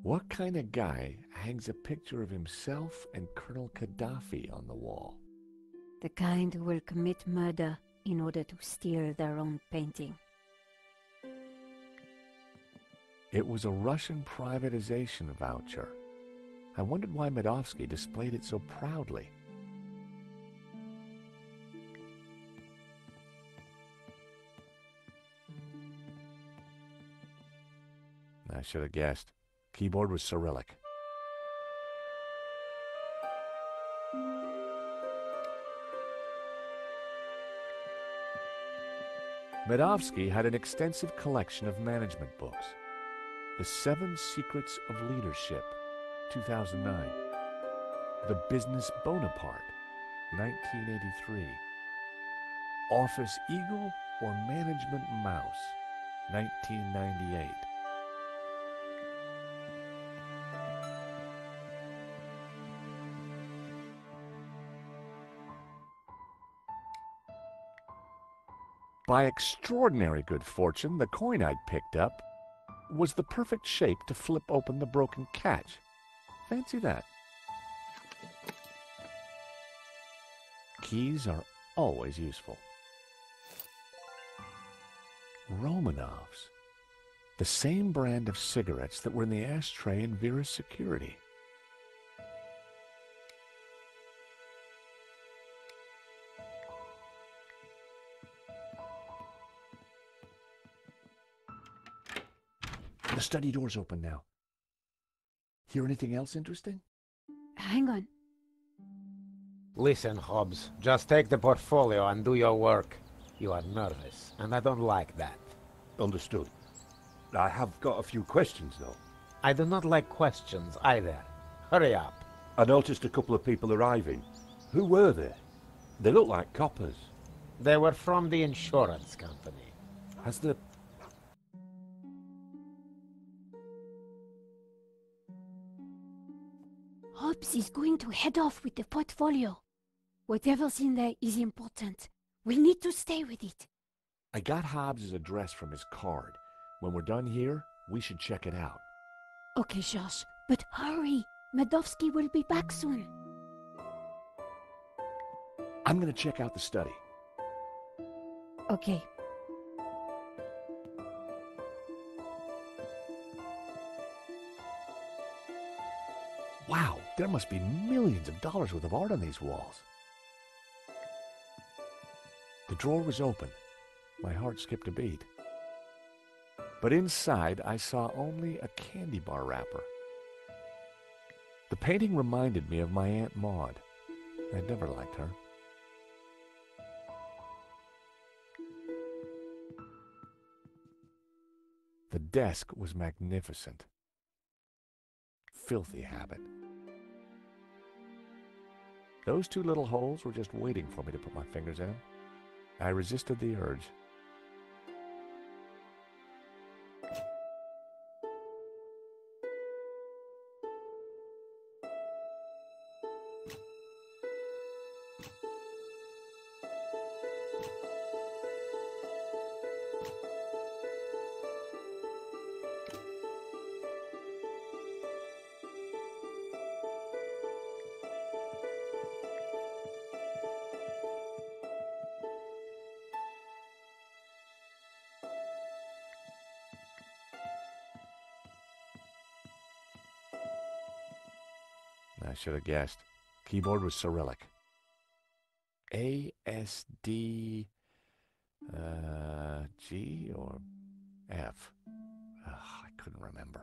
What kind of guy hangs a picture of himself and Colonel Gaddafi on the wall? The kind who will commit murder in order to steal their own painting. It was a Russian privatization voucher. I wondered why Medovsky displayed it so proudly. I should have guessed. Keyboard was Cyrillic. Medovsky had an extensive collection of management books. The 7 Secrets of Leadership, 2009. The Business Bonaparte, 1983. Office Eagle or Management Mouse, 1998. By extraordinary good fortune, the coin I'd picked up was the perfect shape to flip open the broken catch. Fancy that. Keys are always useful. Romanovs. The same brand of cigarettes that were in the ashtray in Vera's security. The study door's open now. Hear anything else interesting? Hang on. Listen, Hobbs, just take the portfolio and do your work. You are nervous, and I don't like that. Understood. I have got a few questions, though. I do not like questions either. Hurry up. I noticed a couple of people arriving. Who were they? They look like coppers. They were from the insurance company. Has the... Hobbs is going to head off with the portfolio. Whatever's in there is important. We need to stay with it. I got Hobbs' address from his card. When we're done here, we should check it out. Okay, Josh, but hurry. Medovsky will be back soon. I'm going to check out the study. Okay. Wow, there must be millions of dollars worth of art on these walls. The drawer was open. My heart skipped a beat. But inside, I saw only a candy bar wrapper. The painting reminded me of my Aunt Maud. I'd never liked her. The desk was magnificent. Filthy habit. Those two little holes were just waiting for me to put my fingers in. I resisted the urge. I should have guessed. Keyboard was Cyrillic. A-S-D... G or F? Ugh, I couldn't remember.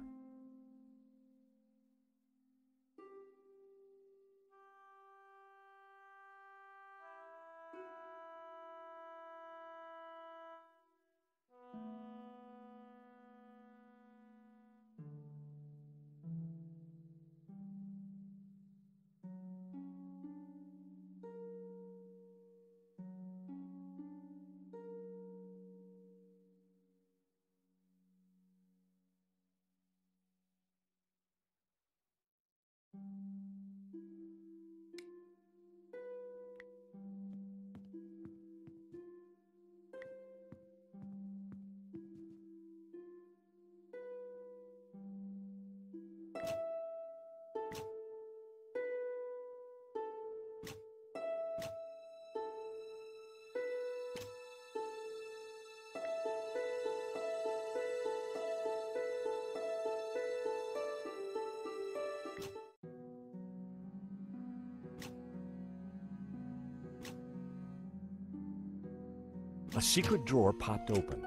A secret drawer popped open.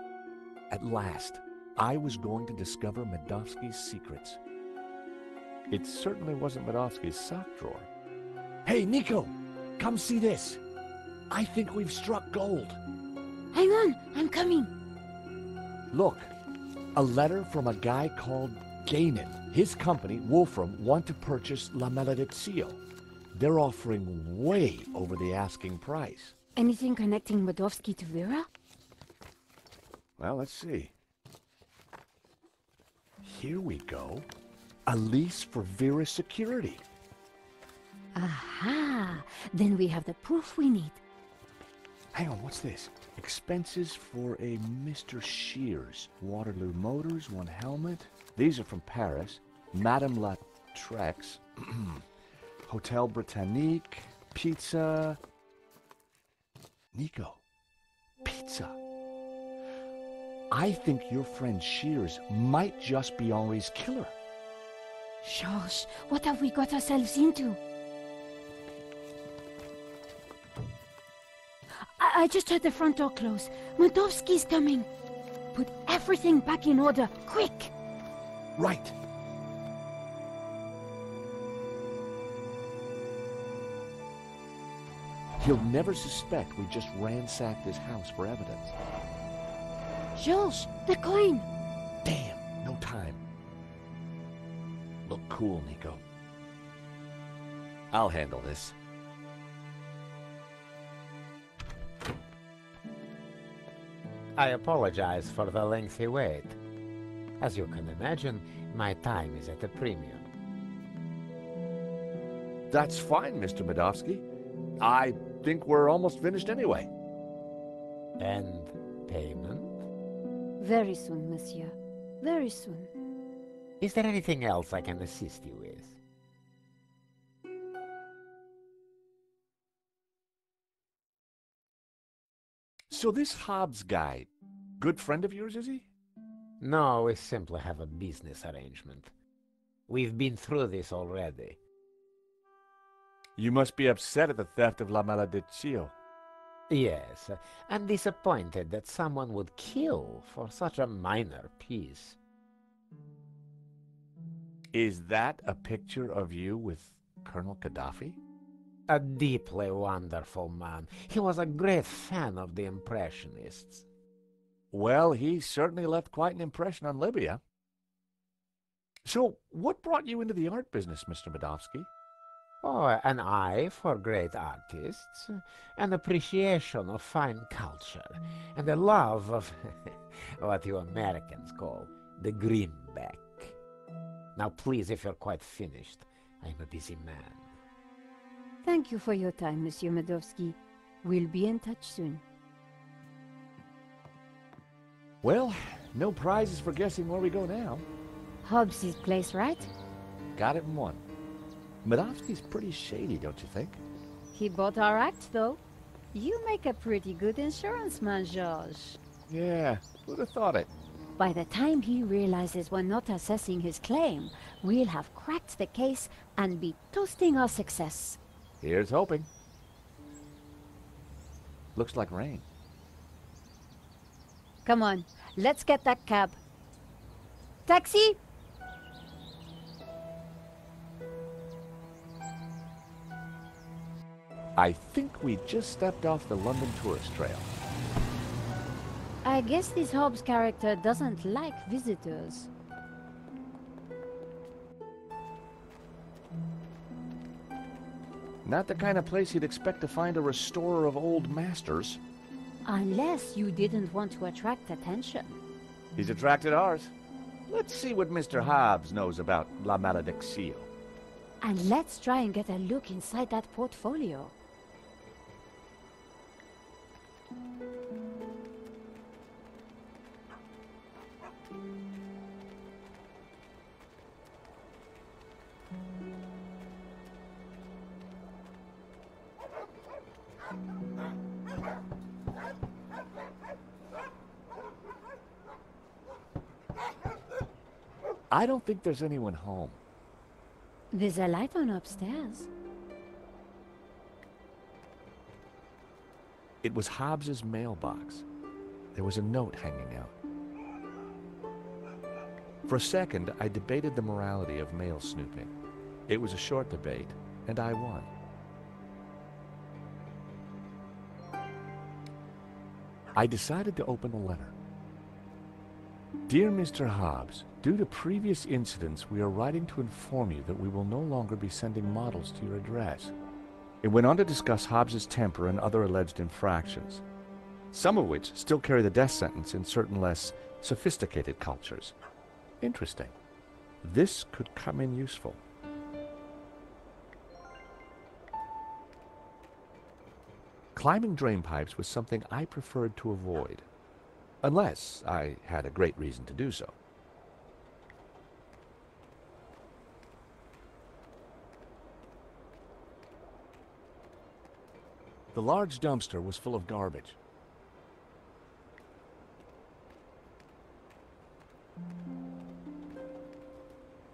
At last, I was going to discover Medovsky's secrets. It certainly wasn't Medovsky's sock drawer. Hey, Nico! Come see this! I think we've struck gold. Hang on, I'm coming. Look, a letter from a guy called Gainen. His company, Wolfram, want to purchase La Malediccio. They're offering way over the asking price. Anything connecting Medovsky to Vera? Well, let's see. Here we go. A lease for Vera's security. Aha! Then we have the proof we need. Hang on, what's this? Expenses for a Mr. Shears. Waterloo Motors, one helmet. These are from Paris. Madame La Trex. Hotel Britannique. Pizza. Nico. Pizza. I think your friend Shears might just be Henri's killer. Georges, what have we got ourselves into? I just heard the front door close. Medovsky's coming. Put everything back in order, quick! Right. He'll never suspect we just ransacked his house for evidence. Georges, the coin! Damn, no time. Look cool, Nico. I'll handle this. I apologize for the lengthy wait. As you can imagine, my time is at a premium. That's fine, Mr. Medovsky. I think we're almost finished anyway. And payment? Very soon, monsieur. Very soon. Is there anything else I can assist you with? So this Hobbs guy, good friend of yours, is he? No, we simply have a business arrangement. We've been through this already. You must be upset at the theft of La Malediccio. Yes, I'm disappointed that someone would kill for such a minor piece. Is that a picture of you with Colonel Gaddafi? A deeply wonderful man. He was a great fan of the Impressionists. Well, he certainly left quite an impression on Libya. So, what brought you into the art business, Mr. Medovsky? Oh, an eye for great artists, an appreciation of fine culture, and a love of what you Americans call the greenback. Now, please, if you're quite finished, I'm a busy man. Thank you for your time, Monsieur Medovsky. We'll be in touch soon. Well, no prizes for guessing where we go now. Hobbs' place, right? Got it in one. Medovsky's pretty shady, don't you think? He bought our act, though. You make a pretty good insurance man, Georges. Yeah, who'd have thought it? By the time he realizes we're not assessing his claim, we'll have cracked the case and be toasting our success. Here's hoping. Looks like rain. Come on, let's get that cab. Taxi! I think we just stepped off the London tourist trail. I guess this Hobbs character doesn't like visitors. Not the kind of place you'd expect to find a restorer of old masters. Unless you didn't want to attract attention. He's attracted ours. Let's see what Mr. Hobbs knows about La Malediccio. And let's try and get a look inside that portfolio. I don't think there's anyone home. There's a light on upstairs. It was Hobbs's mailbox. There was a note hanging out. For a second, I debated the morality of mail snooping. It was a short debate, and I won. I decided to open the letter. Dear Mr. Hobbs, due to previous incidents, we are writing to inform you that we will no longer be sending models to your address. It went on to discuss Hobbs's temper and other alleged infractions, some of which still carry the death sentence in certain less sophisticated cultures. Interesting. This could come in useful. Climbing drain pipes was something I preferred to avoid, unless I had a great reason to do so. The large dumpster was full of garbage.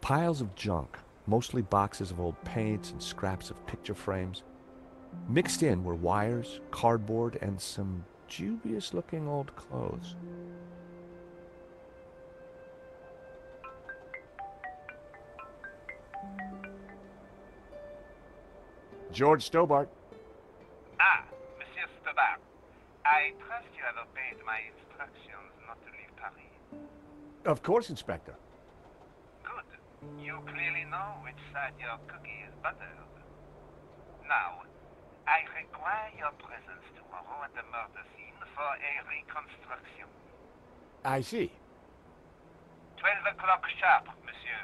Piles of junk, mostly boxes of old paints and scraps of picture frames. Mixed in were wires, cardboard, and some dubious-looking old clothes. George Stobart. Ah, Monsieur Stobart. I trust you have obeyed my instructions not to leave Paris. Of course, Inspector. Good. You clearly know which side your cookie is buttered. Now, I require your presence tomorrow at the murder scene for a reconstruction. I see. 12 o'clock sharp, monsieur.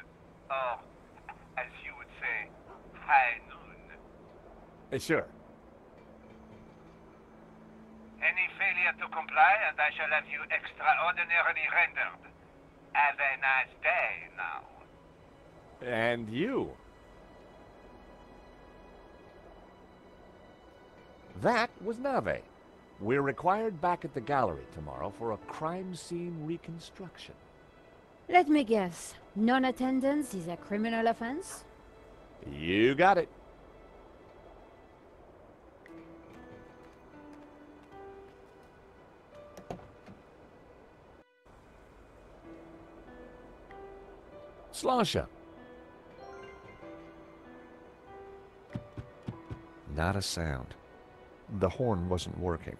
Or, as you would say, high noon. Sure. Any failure to comply, and I shall have you extraordinarily rendered. Have a nice day now. And you. That was Nave. We're required back at the gallery tomorrow for a crime scene reconstruction. Let me guess. Non-attendance is a criminal offense? You got it. Slasha. Not a sound. The horn wasn't working.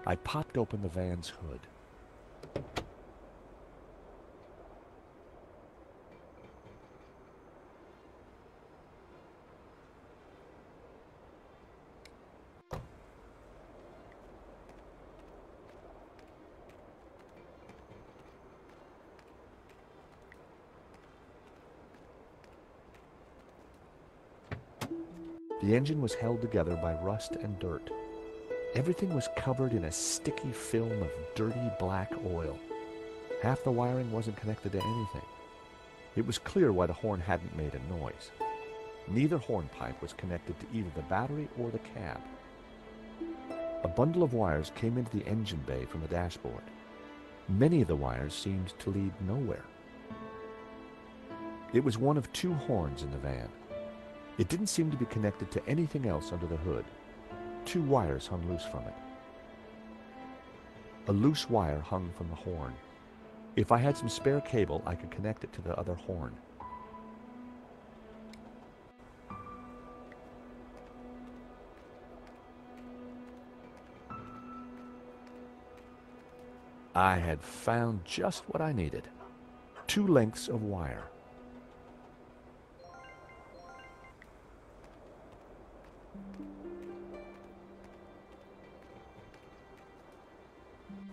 I popped open the van's hood. The engine was held together by rust and dirt. Everything was covered in a sticky film of dirty black oil. Half the wiring wasn't connected to anything. It was clear why the horn hadn't made a noise. Neither horn pipe was connected to either the battery or the cab. A bundle of wires came into the engine bay from the dashboard. Many of the wires seemed to lead nowhere. It was one of two horns in the van. It didn't seem to be connected to anything else under the hood. Two wires hung loose from it. A loose wire hung from the horn. If I had some spare cable, I could connect it to the other horn. I had found just what I needed. Two lengths of wire.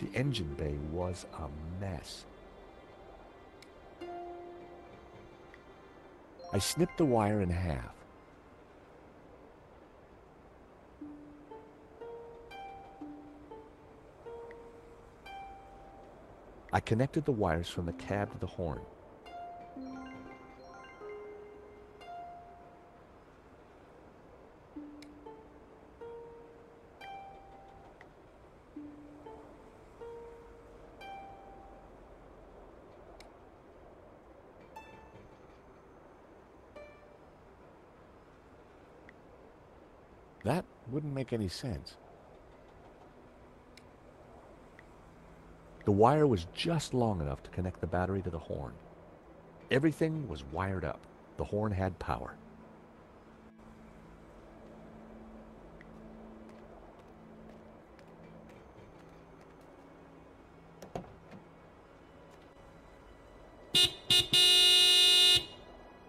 The engine bay was a mess. I snipped the wire in half. I connected the wires from the cab to the horn. That wouldn't make any sense. The wire was just long enough to connect the battery to the horn. Everything was wired up. The horn had power.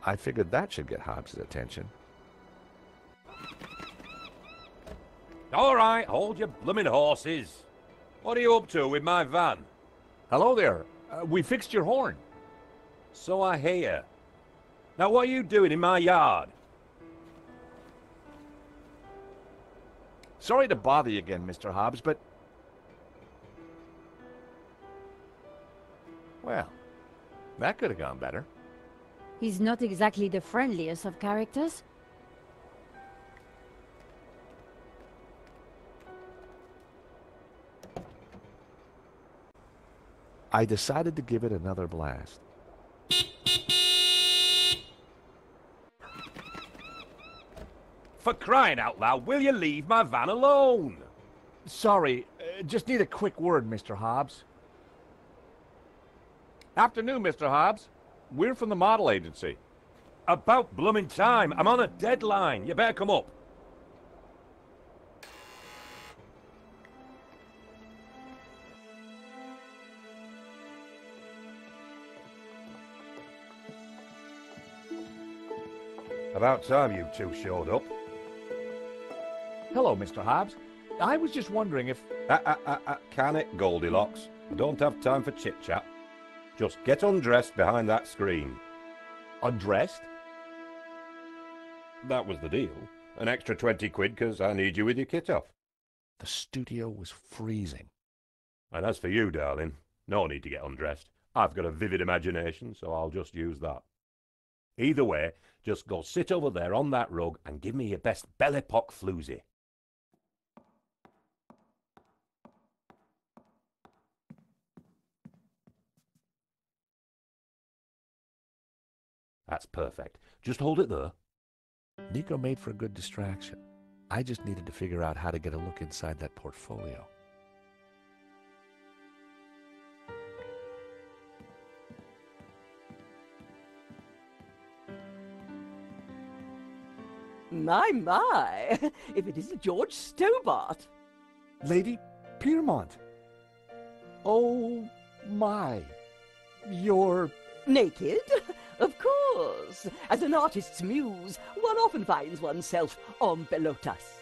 I figured that should get Hobbs' attention. All right, hold your blooming horses. What are you up to with my van? Hello there. We fixed your horn. So I hear. Now what are you doing in my yard? Sorry to bother you again, Mr. Hobbs, but... Well, that could have gone better. He's not exactly the friendliest of characters. I decided to give it another blast. For crying out loud, will you leave my van alone? Sorry, just need a quick word, Mr. Hobbs. Afternoon, Mr. Hobbs. We're from the model agency. About blooming time. I'm on a deadline. You better come up. About time you two showed up. Hello, Mr. Hobbs. I was just wondering if... Can it, Goldilocks? I don't have time for chit-chat. Just get undressed behind that screen. Undressed? That was the deal. An extra 20 quid because I need you with your kit off. The studio was freezing. And as for you, darling, no need to get undressed. I've got a vivid imagination, so I'll just use that. Either way, just go sit over there on that rug and give me your best Belle Epoque floozy. That's perfect. Just hold it there. Nico made for a good distraction. I just needed to figure out how to get a look inside that portfolio. My, if it isn't George Stobart. Lady Piermont. Oh, my. You're... Naked? Of course. As an artist's muse, one often finds oneself en pelotas.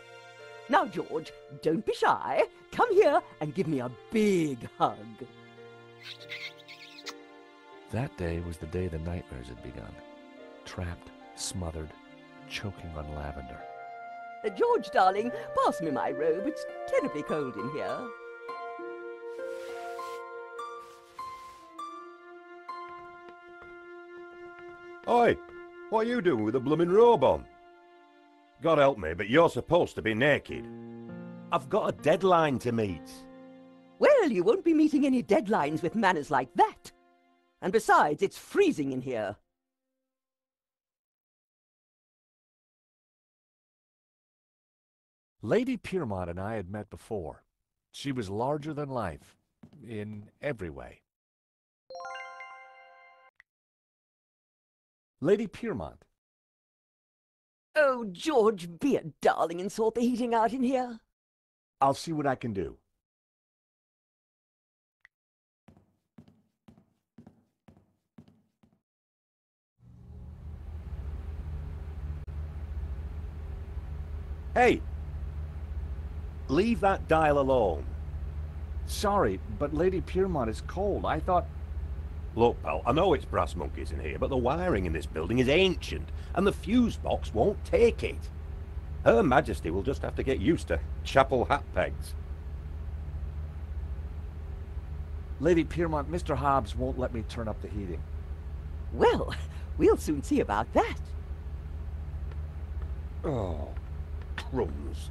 Now, George, don't be shy. Come here and give me a big hug. That day was the day the nightmares had begun. Trapped, smothered, choking on lavender. George, darling, pass me my robe. It's terribly cold in here. Oi, what are you doing with a blooming robe on? God help me, but you're supposed to be naked. I've got a deadline to meet. Well, you won't be meeting any deadlines with manners like that. And besides, it's freezing in here. Lady Piermont and I had met before. She was larger than life, in every way. Lady Piermont. Oh, George, be a darling and sort the heating out in here. I'll see what I can do. Hey! Leave that dial alone. Sorry, but Lady Piermont is cold. I thought... Look, pal, I know it's brass monkeys in here, but the wiring in this building is ancient, and the fuse box won't take it. Her Majesty will just have to get used to chapel hat pegs. Lady Piermont, Mr. Hobbs won't let me turn up the heating. Well, we'll soon see about that. Oh, crumbs.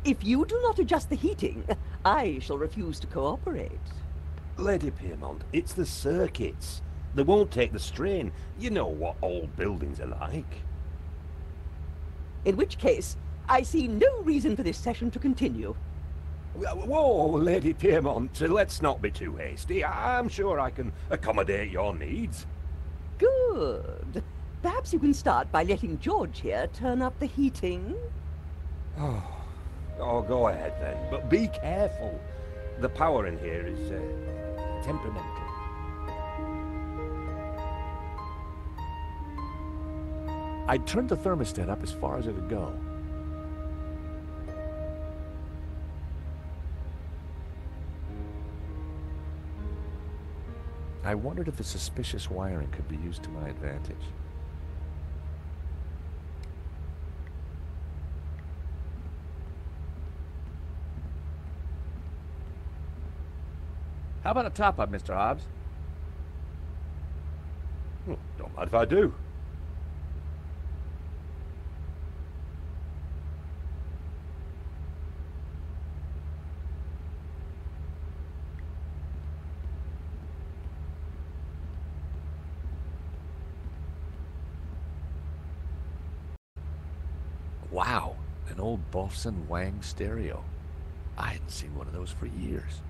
If you do not adjust the heating, I shall refuse to cooperate. Lady Piermont, it's the circuits. They won't take the strain. You know what old buildings are like. In which case, I see no reason for this session to continue. Whoa, Lady Piermont, let's not be too hasty. I'm sure I can accommodate your needs. Good. Perhaps you can start by letting George here turn up the heating. Oh, go ahead then, but be careful. The power in here is temperamental. I turned the thermostat up as far as it would go. I wondered if the suspicious wiring could be used to my advantage. How about a top-up, Mr. Hobbs? Don't mind if I do. Wow, an old Bofson Wang stereo. I hadn't seen one of those for years.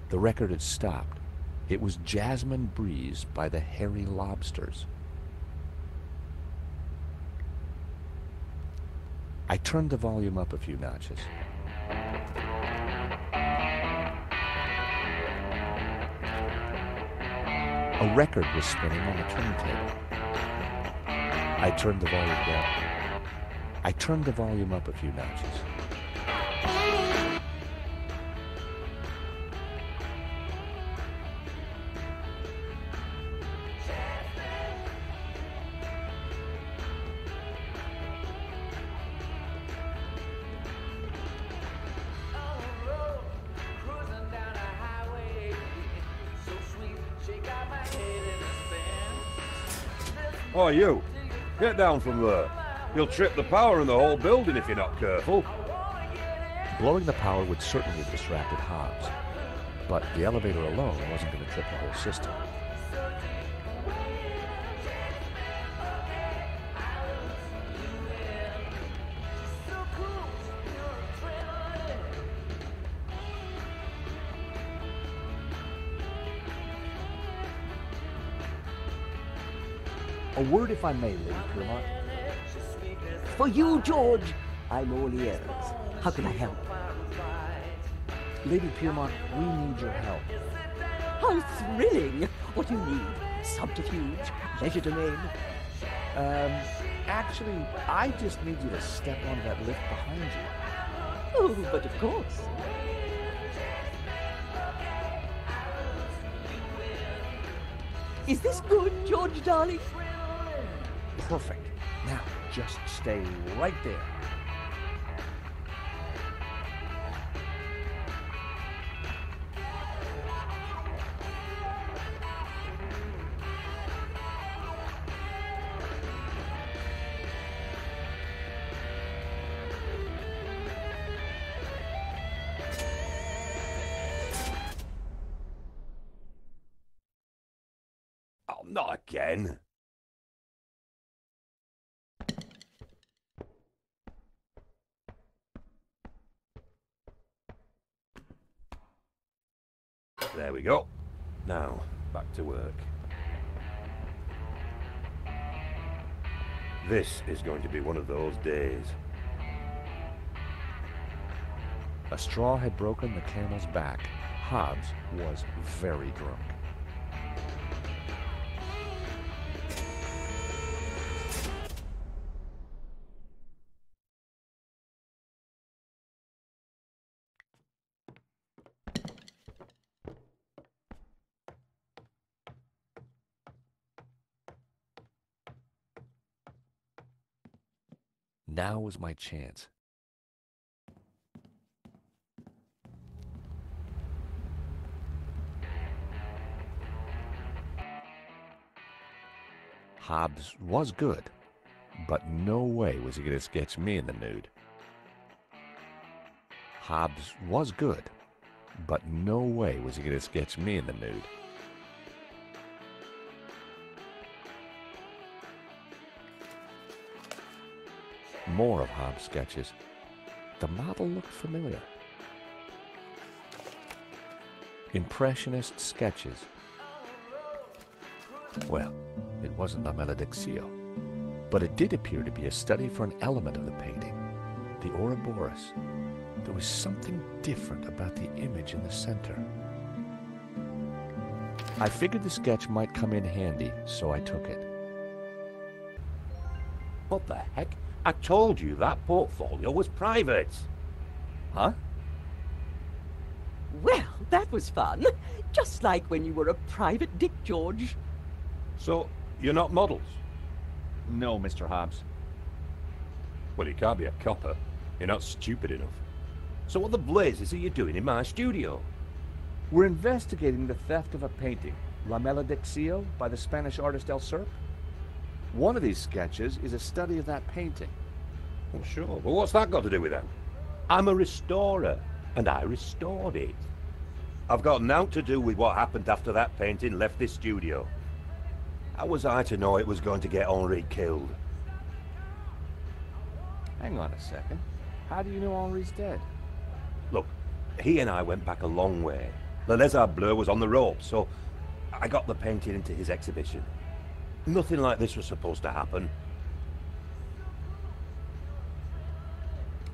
The record had stopped. It was Jasmine Breeze by the Hairy Lobsters. I turned the volume up a few notches. A record was spinning on the turntable. I turned the volume down. I turned the volume up a few notches. Oh, you! Get down from there. You'll trip the power in the whole building if you're not careful. Blowing the power would certainly have distracted Hobbs, but the elevator alone wasn't going to trip the whole system. A word, if I may, Lady Piermont. For you, George, I'm all ears. How can I help? Lady Piermont, we need your help. How thrilling! What do you need? Subterfuge? Legerdemain? Actually, I just need you to step on that lift behind you. Oh, but of course. Is this good, George, darling? Perfect. Now, just stay right there. Oh, not again. There we go. Now, back to work. This is going to be one of those days. A straw had broken the camel's back. Hobbs was very drunk. Now was my chance. Hobbs was good, but no way was he going to sketch me in the nude. Hobbs was good, but no way was he going to sketch me in the nude. More of Hobbs' sketches. The model looked familiar. Impressionist sketches. Well, it wasn't La Malediccio, but it did appear to be a study for an element of the painting, the Ouroboros. There was something different about the image in the center. I figured the sketch might come in handy, so I took it. What the heck? I told you that portfolio was private. Huh? Well, that was fun. Just like when you were a private dick, George. So, you're not models? No, Mr. Hobbs. Well, you can't be a copper. You're not stupid enough. So what the blazes are you doing in my studio? We're investigating the theft of a painting, La Malediccio, by the Spanish artist El Serp. One of these sketches is a study of that painting. Well, sure, but what's that got to do with that? I'm a restorer, and I restored it. I've got naught to do with what happened after that painting left this studio. How was I to know it was going to get Henri killed? Hang on a second. How do you know Henri's dead? Look, he and I went back a long way. Le Lézard Bleu was on the ropes, so I got the painting into his exhibition. Nothing like this was supposed to happen.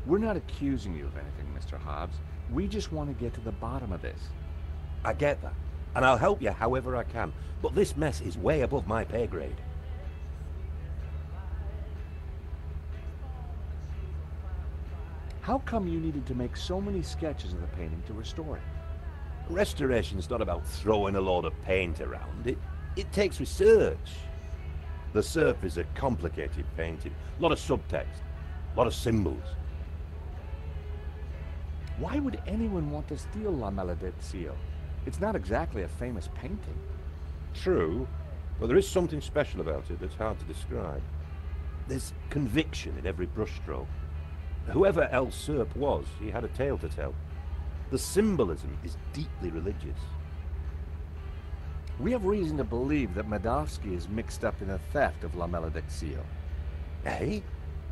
We're not accusing you of anything, Mr. Hobbs. We just want to get to the bottom of this. I get that, and I'll help you however I can, but this mess is way above my pay grade. How come you needed to make so many sketches of the painting to restore it? Restoration's not about throwing a load of paint around. It takes research. The Serp is a complicated painting. A lot of subtext, a lot of symbols. Why would anyone want to steal La Malediccio? It's not exactly a famous painting. True, but there is something special about it that's hard to describe. There's conviction in every brushstroke. Whoever El Serp was, he had a tale to tell. The symbolism is deeply religious. We have reason to believe that Madovsky is mixed up in the theft of La Malediccio. Eh?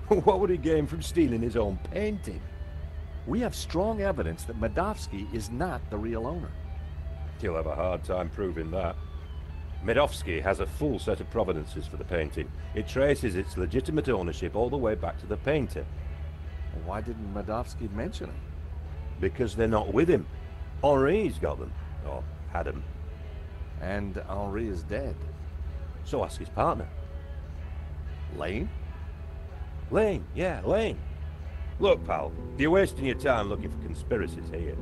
What would he gain from stealing his own painting? We have strong evidence that Madovsky is not the real owner. He'll have a hard time proving that. Medovsky has a full set of provenances for the painting. It traces its legitimate ownership all the way back to the painter. Why didn't Medovsky mention it? Because they're not with him. Henri's got them. Or had them. And Henri is dead. So ask his partner. Lane? Lane, yeah, Lane. Look, pal, you're wasting your time looking for conspiracies here.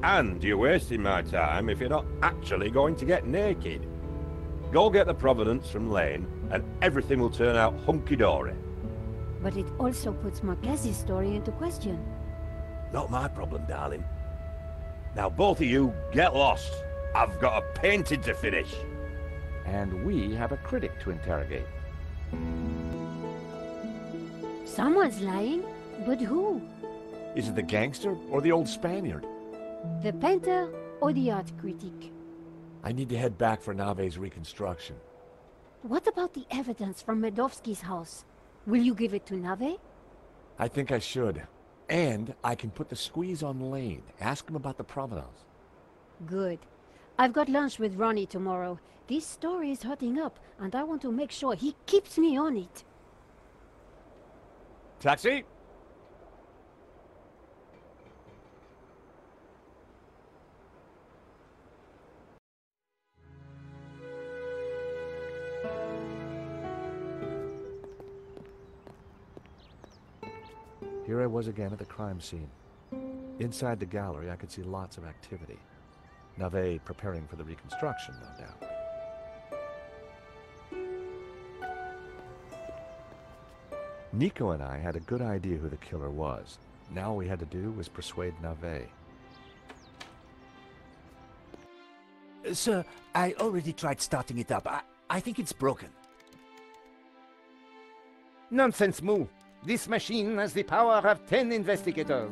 And you're wasting my time if you're not actually going to get naked. Go get the provenance from Lane, and everything will turn out hunky-dory. But it also puts Marquez's story into question. Not my problem, darling. Now both of you, get lost. I've got a painting to finish. And we have a critic to interrogate. Someone's lying, but who? Is it the gangster or the old Spaniard? The painter or the art critic? I need to head back for Nave's reconstruction. What about the evidence from Medovsky's house? Will you give it to Nave? I think I should. And I can put the squeeze on Lane. Ask him about the provenance. Good. I've got lunch with Ronnie tomorrow. This story is hotting up, and I want to make sure he keeps me on it. Taxi? Here I was again at the crime scene. Inside the gallery, I could see lots of activity. Nave preparing for the reconstruction, no doubt. Nico and I had a good idea who the killer was. Now all we had to do was persuade Nave. Sir, I already tried starting it up. I think it's broken. Nonsense, Moo. This machine has the power of 10 investigators.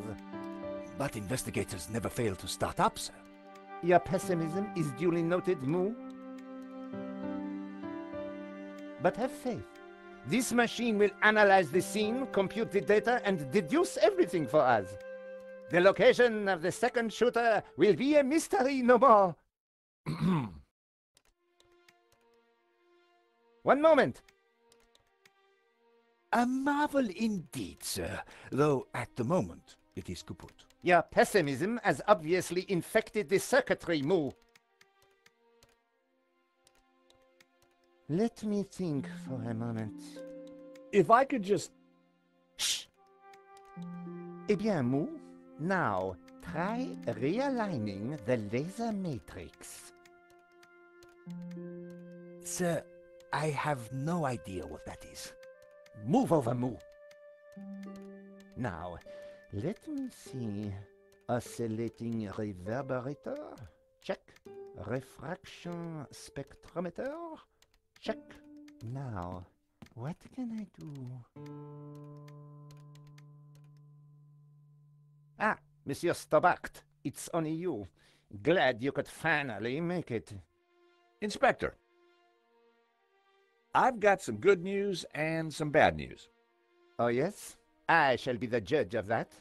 But investigators never fail to start up, sir. Your pessimism is duly noted, Moo. But have faith. This machine will analyze the scene, compute the data, and deduce everything for us. The location of the second shooter will be a mystery no more. One moment. A marvel indeed, sir. Though at the moment, it is kaput. Your pessimism has obviously infected the circuitry, Moo. Let me think for a moment. If I could just... Shh! Eh bien, Moo, now try realigning the laser matrix. Sir, I have no idea what that is. Move over, Moo. Now, let me see. Oscillating reverberator? Check. Refraction spectrometer? Check. Now, what can I do? Ah, Monsieur Stobart, it's only you. Glad you could finally make it. Inspector, I've got some good news and some bad news. Oh, yes? I shall be the judge of that.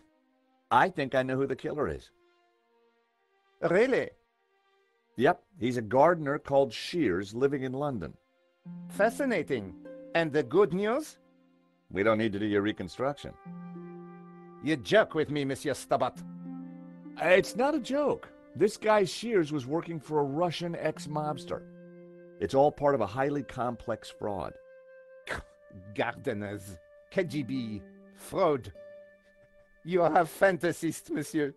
I think I know who the killer is. Really? Yep, he's a gardener called Shears living in London. Fascinating. And the good news? We don't need to do your reconstruction. You joke with me, Monsieur Stobart. It's not a joke. This guy Shears was working for a Russian ex-mobster. It's all part of a highly complex fraud. Gardeners, KGB, fraud. You are a fantasist, monsieur.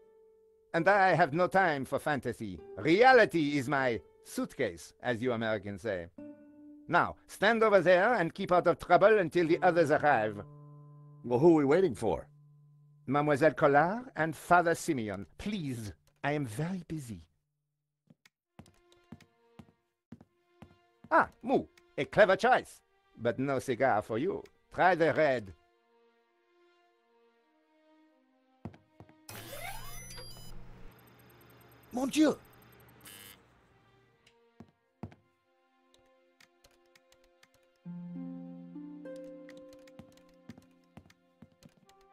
And I have no time for fantasy. Reality is my suitcase, as you Americans say. Now, stand over there and keep out of trouble until the others arrive. Well, who are we waiting for? Mademoiselle Collard and Father Simeon. Please, I am very busy. Ah, Moo, a clever choice. But no cigar for you. Try the red. Mon Dieu!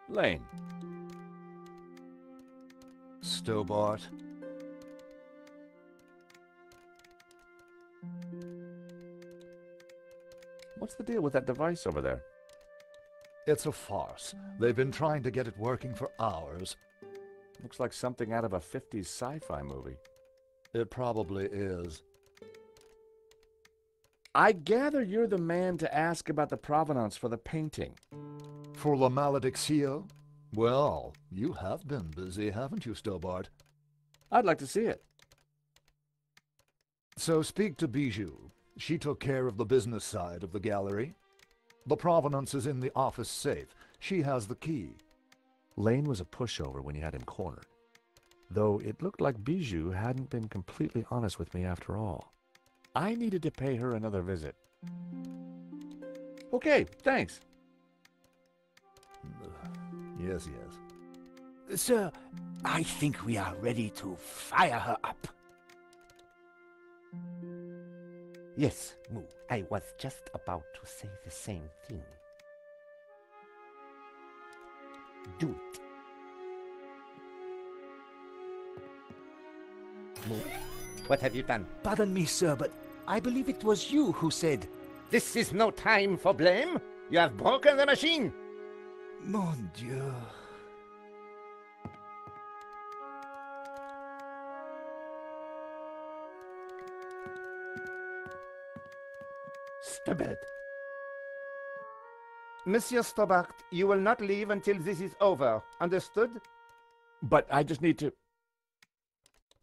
Lane. Stobart. What's the deal with that device over there? It's a farce. They've been trying to get it working for hours. Looks like something out of a 50s sci-fi movie. It probably is. I gather you're the man to ask about the provenance for the painting. For La Malediccio? Well, you have been busy, haven't you, Stobart? I'd like to see it. So speak to Bijou. She took care of the business side of the gallery. The provenance is in the office safe. She has the key. Lane was a pushover when you had him cornered. Though it looked like Bijou hadn't been completely honest with me after all. I needed to pay her another visit. Okay, thanks. Yes. Sir, I think we are ready to fire her up. Yes, Moo, I was just about to say the same thing. Do it. Moo, what have you done? Pardon me, sir, but I believe it was you who said... This is no time for blame. You have broken the machine. Mon Dieu. Stobart. Monsieur Stobart, you will not leave until this is over. Understood? But I just need to...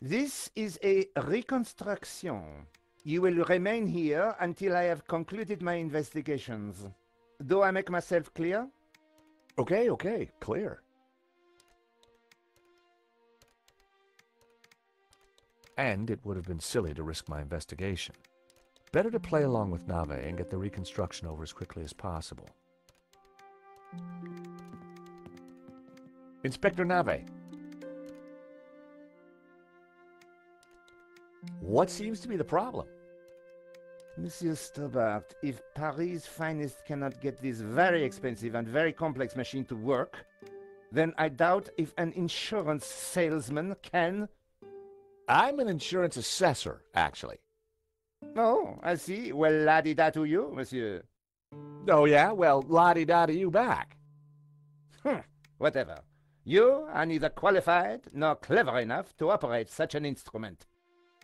This is a reconstruction. You will remain here until I have concluded my investigations. Do I make myself clear? Okay, clear. And it would have been silly to risk my investigation. Better to play along with Nave and get the reconstruction over as quickly as possible. Inspector Nave. What seems to be the problem? Monsieur Stobart, if Paris' finest cannot get this very expensive and very complex machine to work, then I doubt if an insurance salesman can... I'm an insurance assessor, actually. Oh, I see. Well, la-di-da to you, monsieur. Oh, yeah? Well, la-di-da to you back. Whatever. You are neither qualified nor clever enough to operate such an instrument.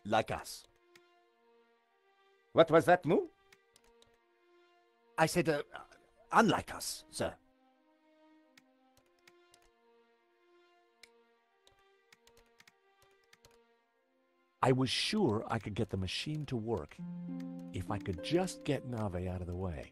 Like us. What was that, Moo? I said, unlike us, sir. I was sure I could get the machine to work if I could just get Nave out of the way.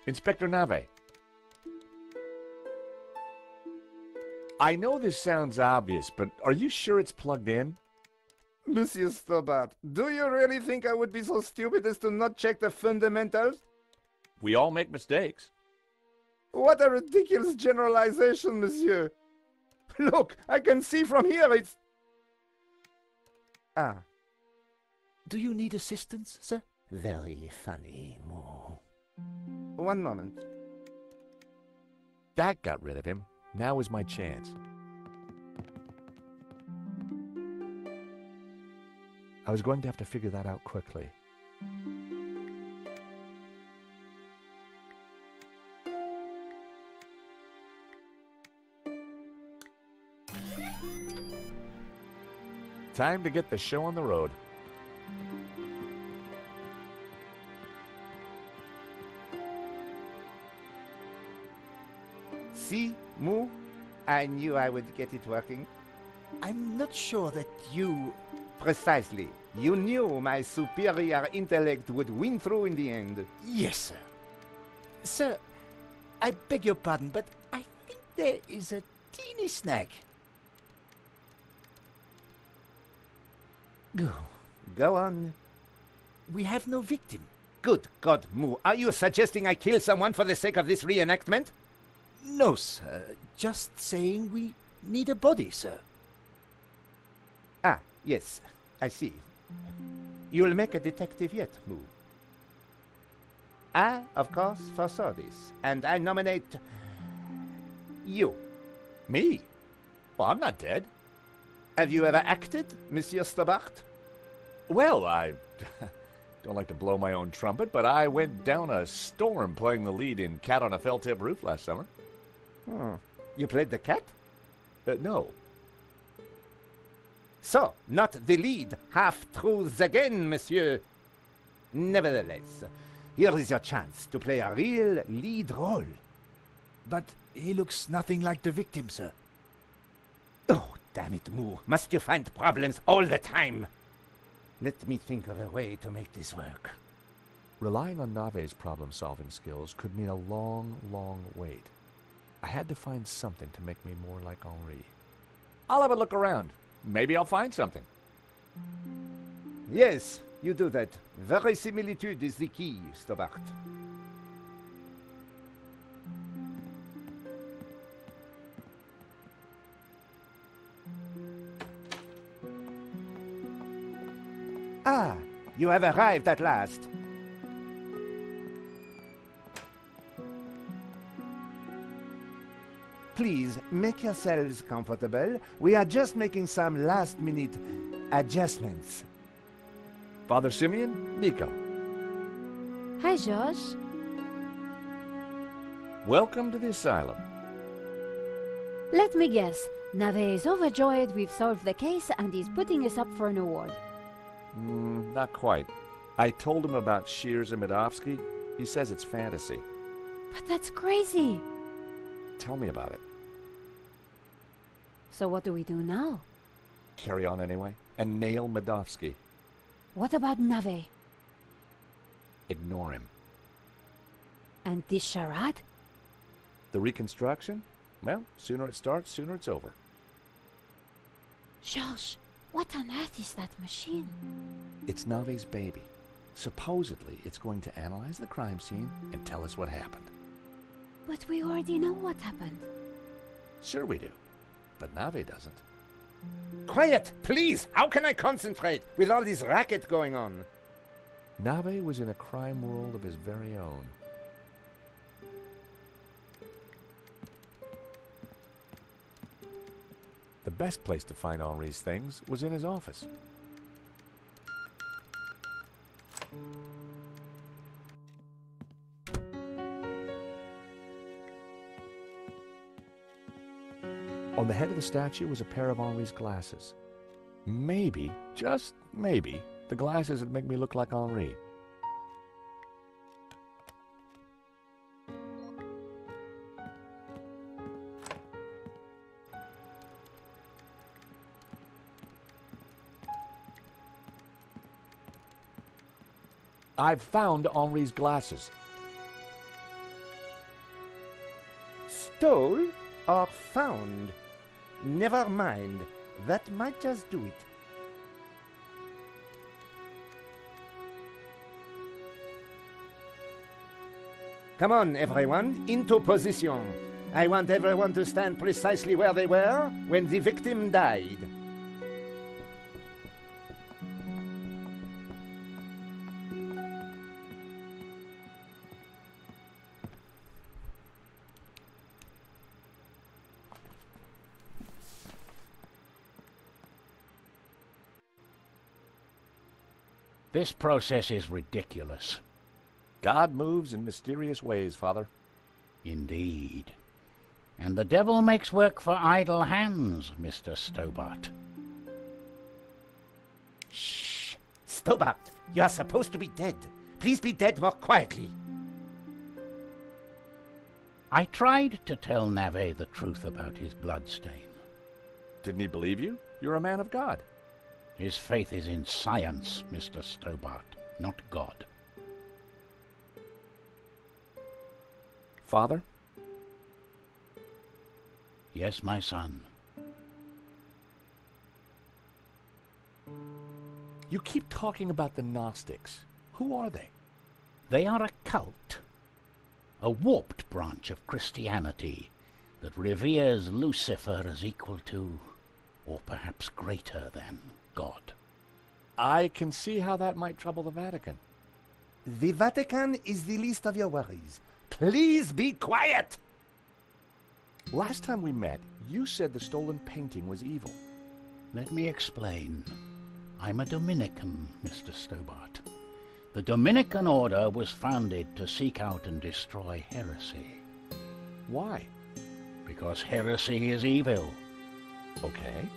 Inspector Nave. I know this sounds obvious, but are you sure it's plugged in? Monsieur Stobart, do you really think I would be so stupid as to not check the fundamentals? We all make mistakes. What a ridiculous generalization, monsieur. Look, I can see from here it's... Ah. Do you need assistance, sir? Very funny, Moo. One moment. That got rid of him. Now is my chance. I was going to have to figure that out quickly. Time to get the show on the road. See, Moo? I knew I would get it working. I'm not sure that you... Precisely. You knew my superior intellect would win through in the end. Yes, sir. Sir, I beg your pardon, but I think there is a teeny snag. Go on. We have no victim. Good God, Moo. Are you suggesting I kill someone for the sake of this reenactment? No, sir. Just saying we need a body, sir. Ah, yes, I see. You'll make a detective yet, Moo. I, of course, foresaw this, and I nominate you. Me? Well, I'm not dead. Have you ever acted, Monsieur Stobart? Well, I don't like to blow my own trumpet, but I went down a storm playing the lead in Cat on a Felt-Tip Roof last summer. You played the cat? No. So, not the lead. Half-truths again, monsieur. Nevertheless, here is your chance to play a real lead role. But he looks nothing like the victim, sir. Oh, damn it, Moo. Must you find problems all the time? Let me think of a way to make this work. Relying on Nave's problem-solving skills could mean a long, long wait. I had to find something to make me more like Henri. I'll have a look around. Maybe I'll find something. Yes, you do that. Verisimilitude is the key, Stobart. Ah, you have arrived at last. Please, make yourselves comfortable. We are just making some last-minute adjustments. Father Simeon, Nico. Hi, George. Welcome to the asylum. Let me guess. Nave is overjoyed we've solved the case and he's putting us up for an award. Not quite. I told him about Shears and Medovsky. He says it's fantasy. But that's crazy. Tell me about it. So what do we do now? Carry on anyway, and nail Medovsky. What about Nave? Ignore him. And this charade? The reconstruction? Well, sooner it starts, sooner it's over. George, what on earth is that machine? It's Nave's baby. Supposedly, it's going to analyze the crime scene and tell us what happened. But we already know what happened. Sure we do. But Nave doesn't. Quiet, please! How can I concentrate with all this racket going on? Nave was in a crime world of his very own. The best place to find Henri's things was in his office. On the head of the statue was a pair of Henri's glasses. Maybe, just maybe, the glasses would make me look like Henri. I've found Henri's glasses. Stole or found? Never mind. That might just do it. Come on, everyone, into position. I want everyone to stand precisely where they were when the victim died. This process is ridiculous. God moves in mysterious ways, Father. Indeed. And the devil makes work for idle hands, Mr. Stobart. Shh! Stobart, you are supposed to be dead. Please be dead more quietly. I tried to tell Nave the truth about his bloodstain. Didn't he believe you? You're a man of God. His faith is in science, Mr. Stobart, not God. Father? Yes, my son. You keep talking about the Gnostics. Who are they? They are a cult. a warped branch of Christianity that reveres Lucifer as equal to, or perhaps greater than, God. I can see how that might trouble the Vatican. The Vatican is the least of your worries. Please be quiet! Last time we met, you said the stolen painting was evil. Let me explain. I'm a Dominican, Mr. Stobart. The Dominican order was founded to seek out and destroy heresy. Why? Because heresy is evil. Okay.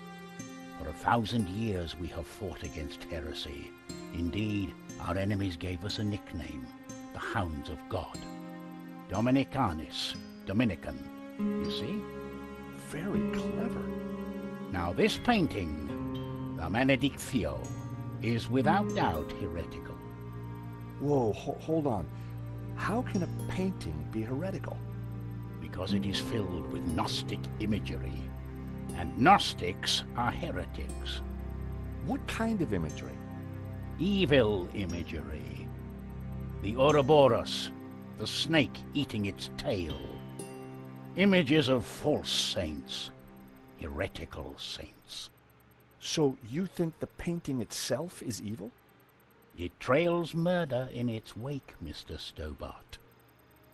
For 1,000 years we have fought against heresy. Indeed, our enemies gave us a nickname, the Hounds of God. Dominicanis, Dominican, you see? Very clever. Now this painting, the Benedictio, is without doubt heretical. Whoa, hold on. How can a painting be heretical? Because it is filled with Gnostic imagery. And Gnostics are heretics. What kind of imagery? Evil imagery. The Ouroboros, the snake eating its tail. Images of false saints, heretical saints. So you think the painting itself is evil? It trails murder in its wake, Mr. Stobart.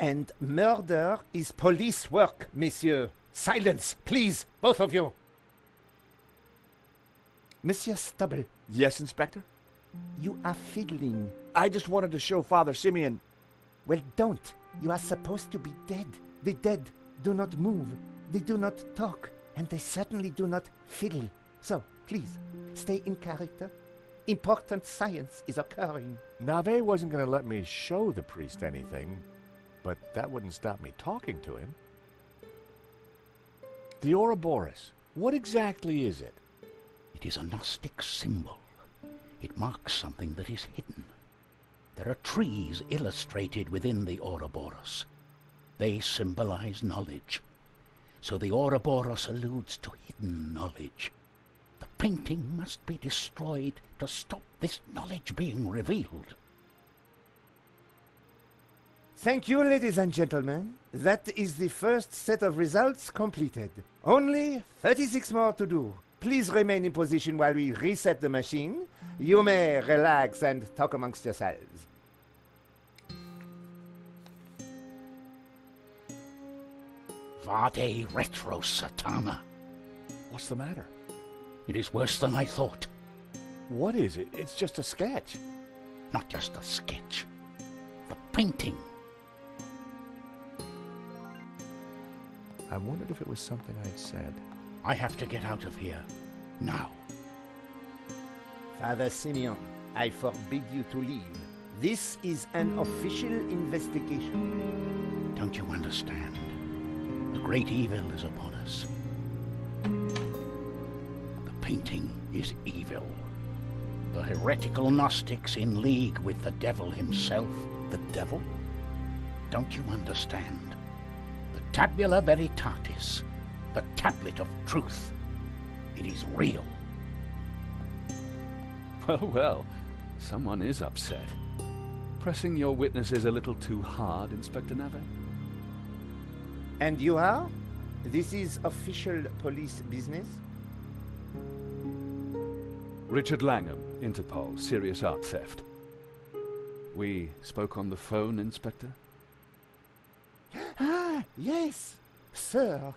And murder is police work, monsieur. Silence, please, both of you. Monsieur Stubble. Yes, Inspector? You are fiddling. I just wanted to show Father Simeon. Well, don't. You are supposed to be dead. The dead do not move. They do not talk. And they certainly do not fiddle. So, please, stay in character. Important science is occurring. Nave wasn't going to let me show the priest anything, but that wouldn't stop me talking to him. The Ouroboros, what exactly is it? It is a Gnostic symbol. It marks something that is hidden. There are trees illustrated within the Ouroboros. They symbolize knowledge. So the Ouroboros alludes to hidden knowledge. The painting must be destroyed to stop this knowledge being revealed. Thank you, ladies and gentlemen. That is the first set of results completed. Only 36 more to do. Please remain in position while we reset the machine. You may relax and talk amongst yourselves. Vade retro satana. What's the matter? It is worse than I thought. What is it? It's just a sketch. Not just a sketch. The painting. I wondered if it was something I'd said. I have to get out of here. Now. Father Simeon, I forbid you to leave. This is an official investigation. Don't you understand? The great evil is upon us. The painting is evil. The heretical Gnostics in league with the devil himself. The devil? Don't you understand? The Tabula Veritatis, the tablet of truth. It is real. Well, well, someone is upset. Pressing your witnesses a little too hard, Inspector Nave? And you are? This is official police business? Richard Langham, Interpol, serious art theft. We spoke on the phone, Inspector? Ah, yes, sir.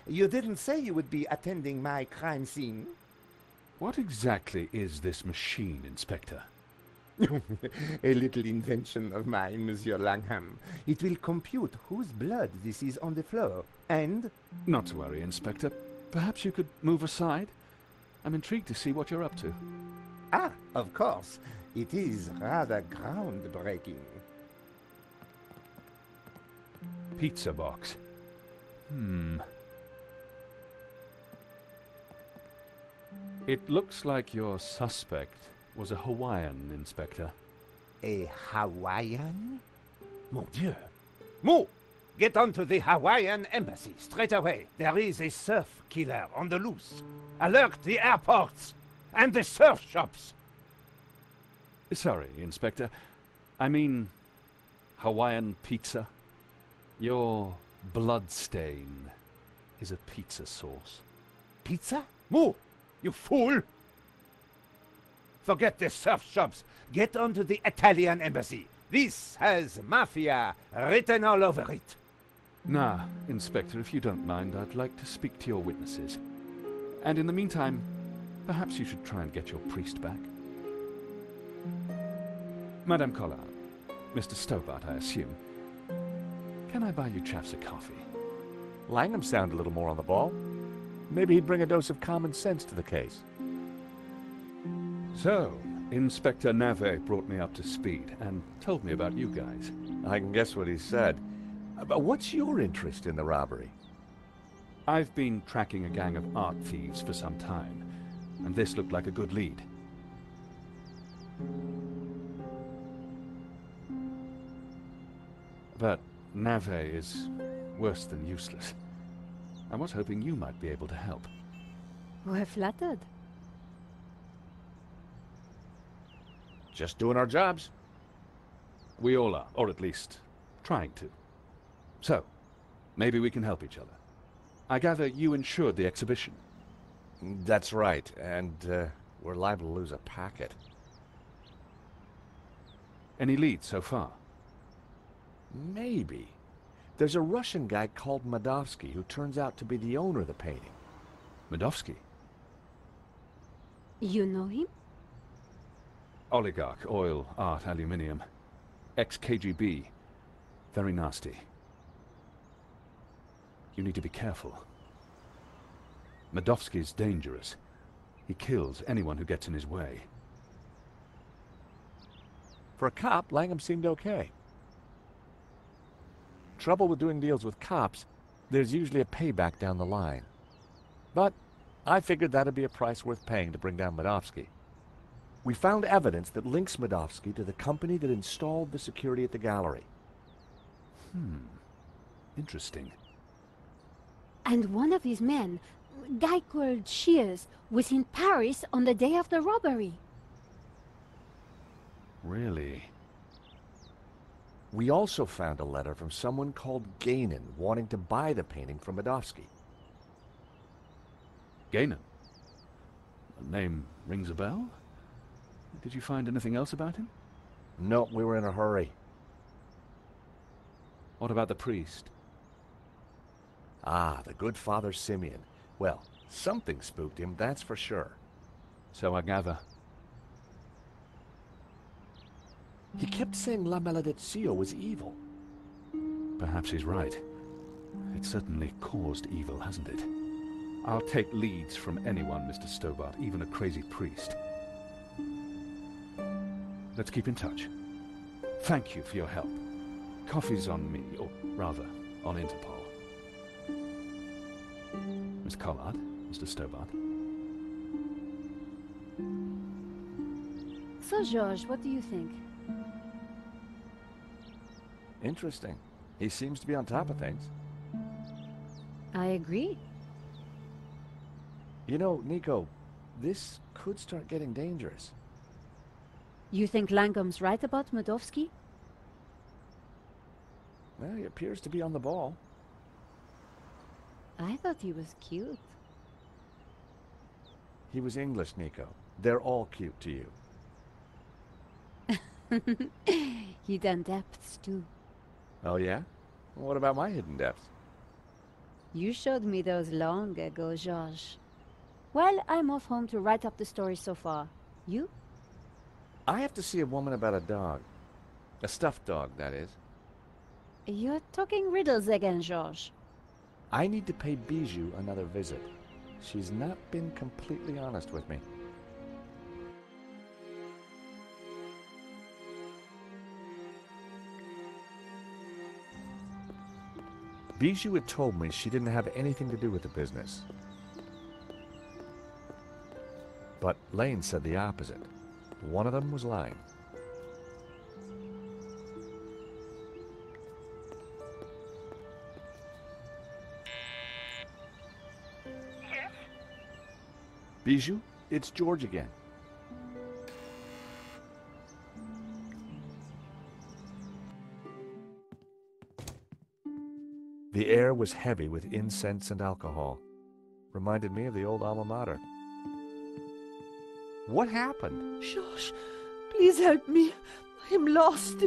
You didn't say you would be attending my crime scene. What exactly is this machine, Inspector? A little invention of mine, Monsieur Langham. It will compute whose blood this is on the floor, and... Not to worry, Inspector. Perhaps you could move aside? I'm intrigued to see what you're up to. Ah, of course. It is rather groundbreaking. Pizza box. It looks like your suspect was a Hawaiian, Inspector. A Hawaiian? Mon Dieu. Mo! Get on to the Hawaiian embassy straight away. There is a surf killer on the loose. Alert the airports and the surf shops. Sorry, Inspector. I mean, Hawaiian pizza. Your bloodstain is a pizza sauce. Pizza? Moo! You fool! Forget the surf shops. Get onto the Italian embassy. This has mafia written all over it. Nah, Inspector, if you don't mind, I'd like to speak to your witnesses. And in the meantime, perhaps you should try and get your priest back. Madame Collard, Mr. Stobart, I assume. Can I buy you chaps a coffee? Langham sounded a little more on the ball. Maybe he'd bring a dose of common sense to the case. So, Inspector Nave brought me up to speed and told me about you guys. I can guess what he said. But what's your interest in the robbery? I've been tracking a gang of art thieves for some time, and this looked like a good lead. But Nave is worse than useless. I was hoping you might be able to help. We're flattered. Just doing our jobs. We all are, or at least trying to. So, maybe we can help each other. I gather you insured the exhibition. That's right, and we're liable to lose a packet. Any leads so far? Maybe. There's a Russian guy called Madovsky who turns out to be the owner of the painting. Madovsky? You know him? Oligarch, oil, art, aluminium. Ex-KGB. Very nasty. You need to be careful. Madovsky's dangerous. He kills anyone who gets in his way. For a cop, Langham seemed okay. Trouble with doing deals with cops, there's usually a payback down the line. But I figured that'd be a price worth paying to bring down Madovsky. We found evidence that links Madovsky to the company that installed the security at the gallery. Interesting. And one of his men, a guy called Shears, was in Paris on the day of the robbery. Really? We also found a letter from someone called Gainan wanting to buy the painting from Madovsky. Gainan? The name rings a bell? Did you find anything else about him? No, we were in a hurry. What about the priest? Ah, the good Father Simeon. Well, something spooked him, that's for sure. So I gather. He kept saying La Maledizio was evil. Perhaps he's right. It certainly caused evil, hasn't it? I'll take leads from anyone, Mr. Stobart, even a crazy priest. Let's keep in touch. Thank you for your help. Coffee's on me, or rather, on Interpol. Miss Collard, Mr. Stobart. So, George, what do you think? Interesting. He seems to be on top of things. I agree. You know, Nico, this could start getting dangerous. You think Langham's right about Madovsky? Well, he appears to be on the ball. I thought he was cute. He was English, Nico. They're all cute to you. Hidden depths, too. Oh, yeah? What about my hidden depths? You showed me those long ago, Georges. Well, I'm off home to write up the story so far. You? I have to see a woman about a dog. A stuffed dog, that is. You're talking riddles again, Georges. I need to pay Bijou another visit. She's not been completely honest with me. Bijou had told me she didn't have anything to do with the business. But Lane said the opposite. One of them was lying. Yes? Bijou, it's George again. The air was heavy with incense and alcohol. Reminded me of the old alma mater. What happened? George, please help me. I am lost.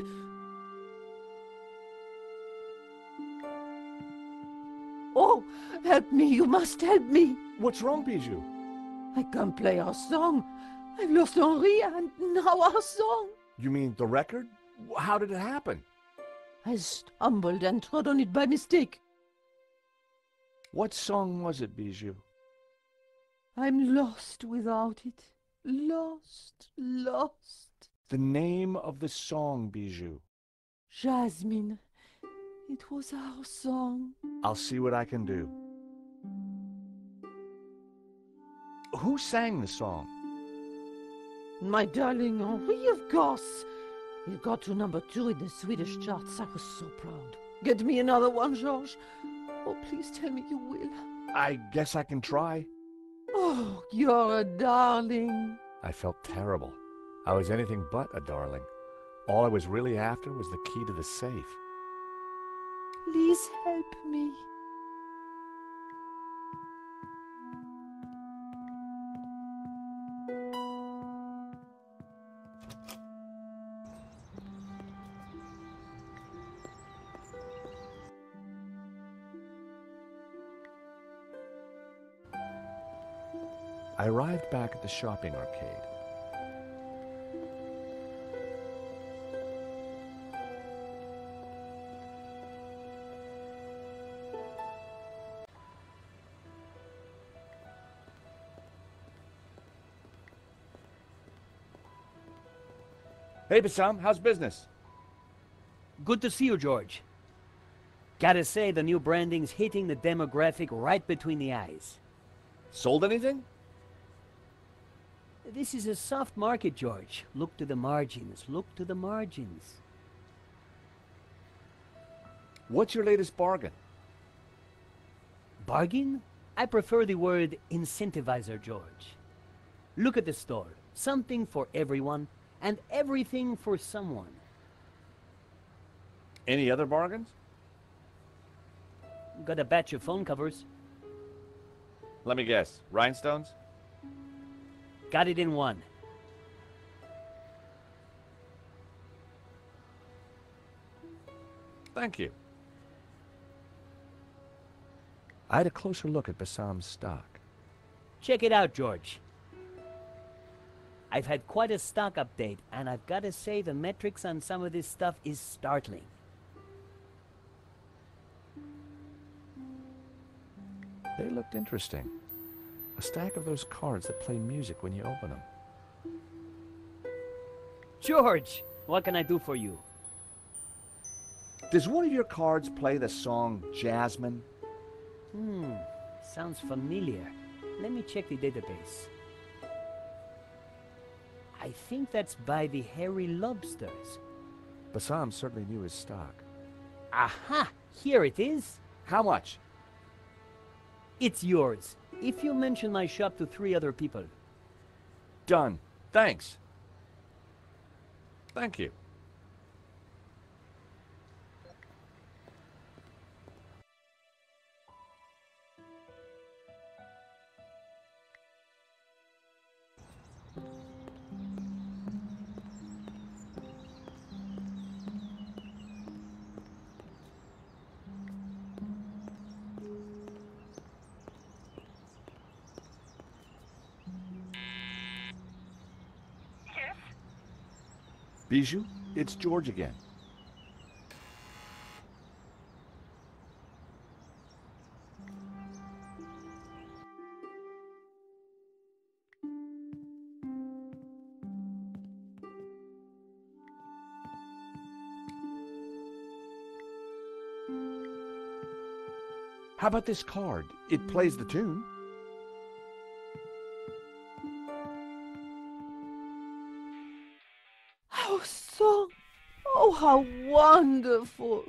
Oh, help me. You must help me. What's wrong, Bijou? I can't play our song. I've lost Henri and now our song. You mean the record? How did it happen? I stumbled and trod on it by mistake. What song was it, Bijou? I'm lost without it. Lost, lost. The name of the song, Bijou. Jasmine. It was our song. I'll see what I can do. Who sang the song? My darling Henri, of course. It got to #2 in the Swedish charts. I was so proud. Get me another one, George. Oh, please tell me you will. I guess I can try. Oh, you're a darling. I felt terrible. I was anything but a darling. All I was really after was the key to the safe. Please help me. I arrived back at the shopping arcade. Hey, Bassam, how's business? Good to see you, George. Gotta say, the new branding's hitting the demographic right between the eyes. Sold anything? This is a soft market, George. Look to the margins. Look to the margins. What's your latest bargain? Bargain? I prefer the word incentivizer, George. Look at the store. Something for everyone, and everything for someone. Any other bargains? Got a batch of phone covers. Let me guess. Rhinestones? Got it in one. Thank you. I had a closer look at Bassam's stock. Check it out, George. I've had quite a stock update, and I've got to say the metrics on some of this stuff is startling. They looked interesting. A stack of those cards that play music when you open them. George, what can I do for you? Does one of your cards play the song Jasmine? Sounds familiar. Let me check the database. I think that's by the Hairy Lobsters. Bassam certainly knew his stock. Aha! Here it is. How much? It's yours, if you mention my shop to 3 other people. Done. Thanks. Thank you. Bijou, it's George again. How about this card? It plays the tune. Our song. Oh, how wonderful.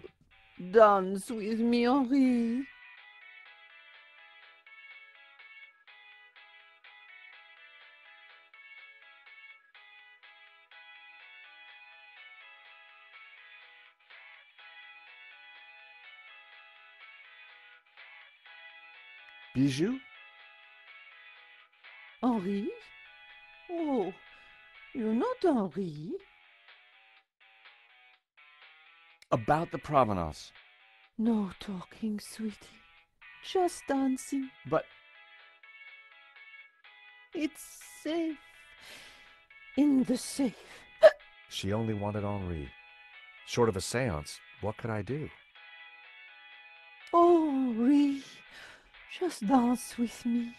Dance with me, Henri. Bijou? Henri? Oh, you're not Henri. About the provenance. No talking, sweetie. Just dancing. But it's safe. In the safe. she only wanted Henri. Short of a seance, what could I do? Oh, Henri, just dance with me.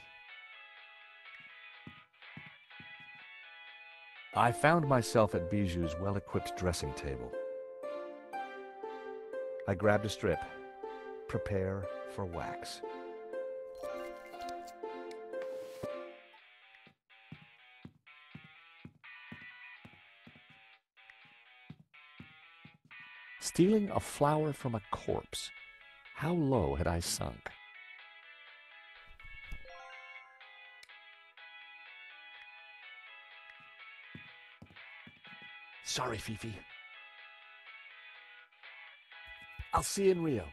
I found myself at Bijou's well-equipped dressing table. I grabbed a strip. Prepare for wax. Stealing a flower from a corpse. How low had I sunk? Sorry, Fifi. I'll see you in Rio.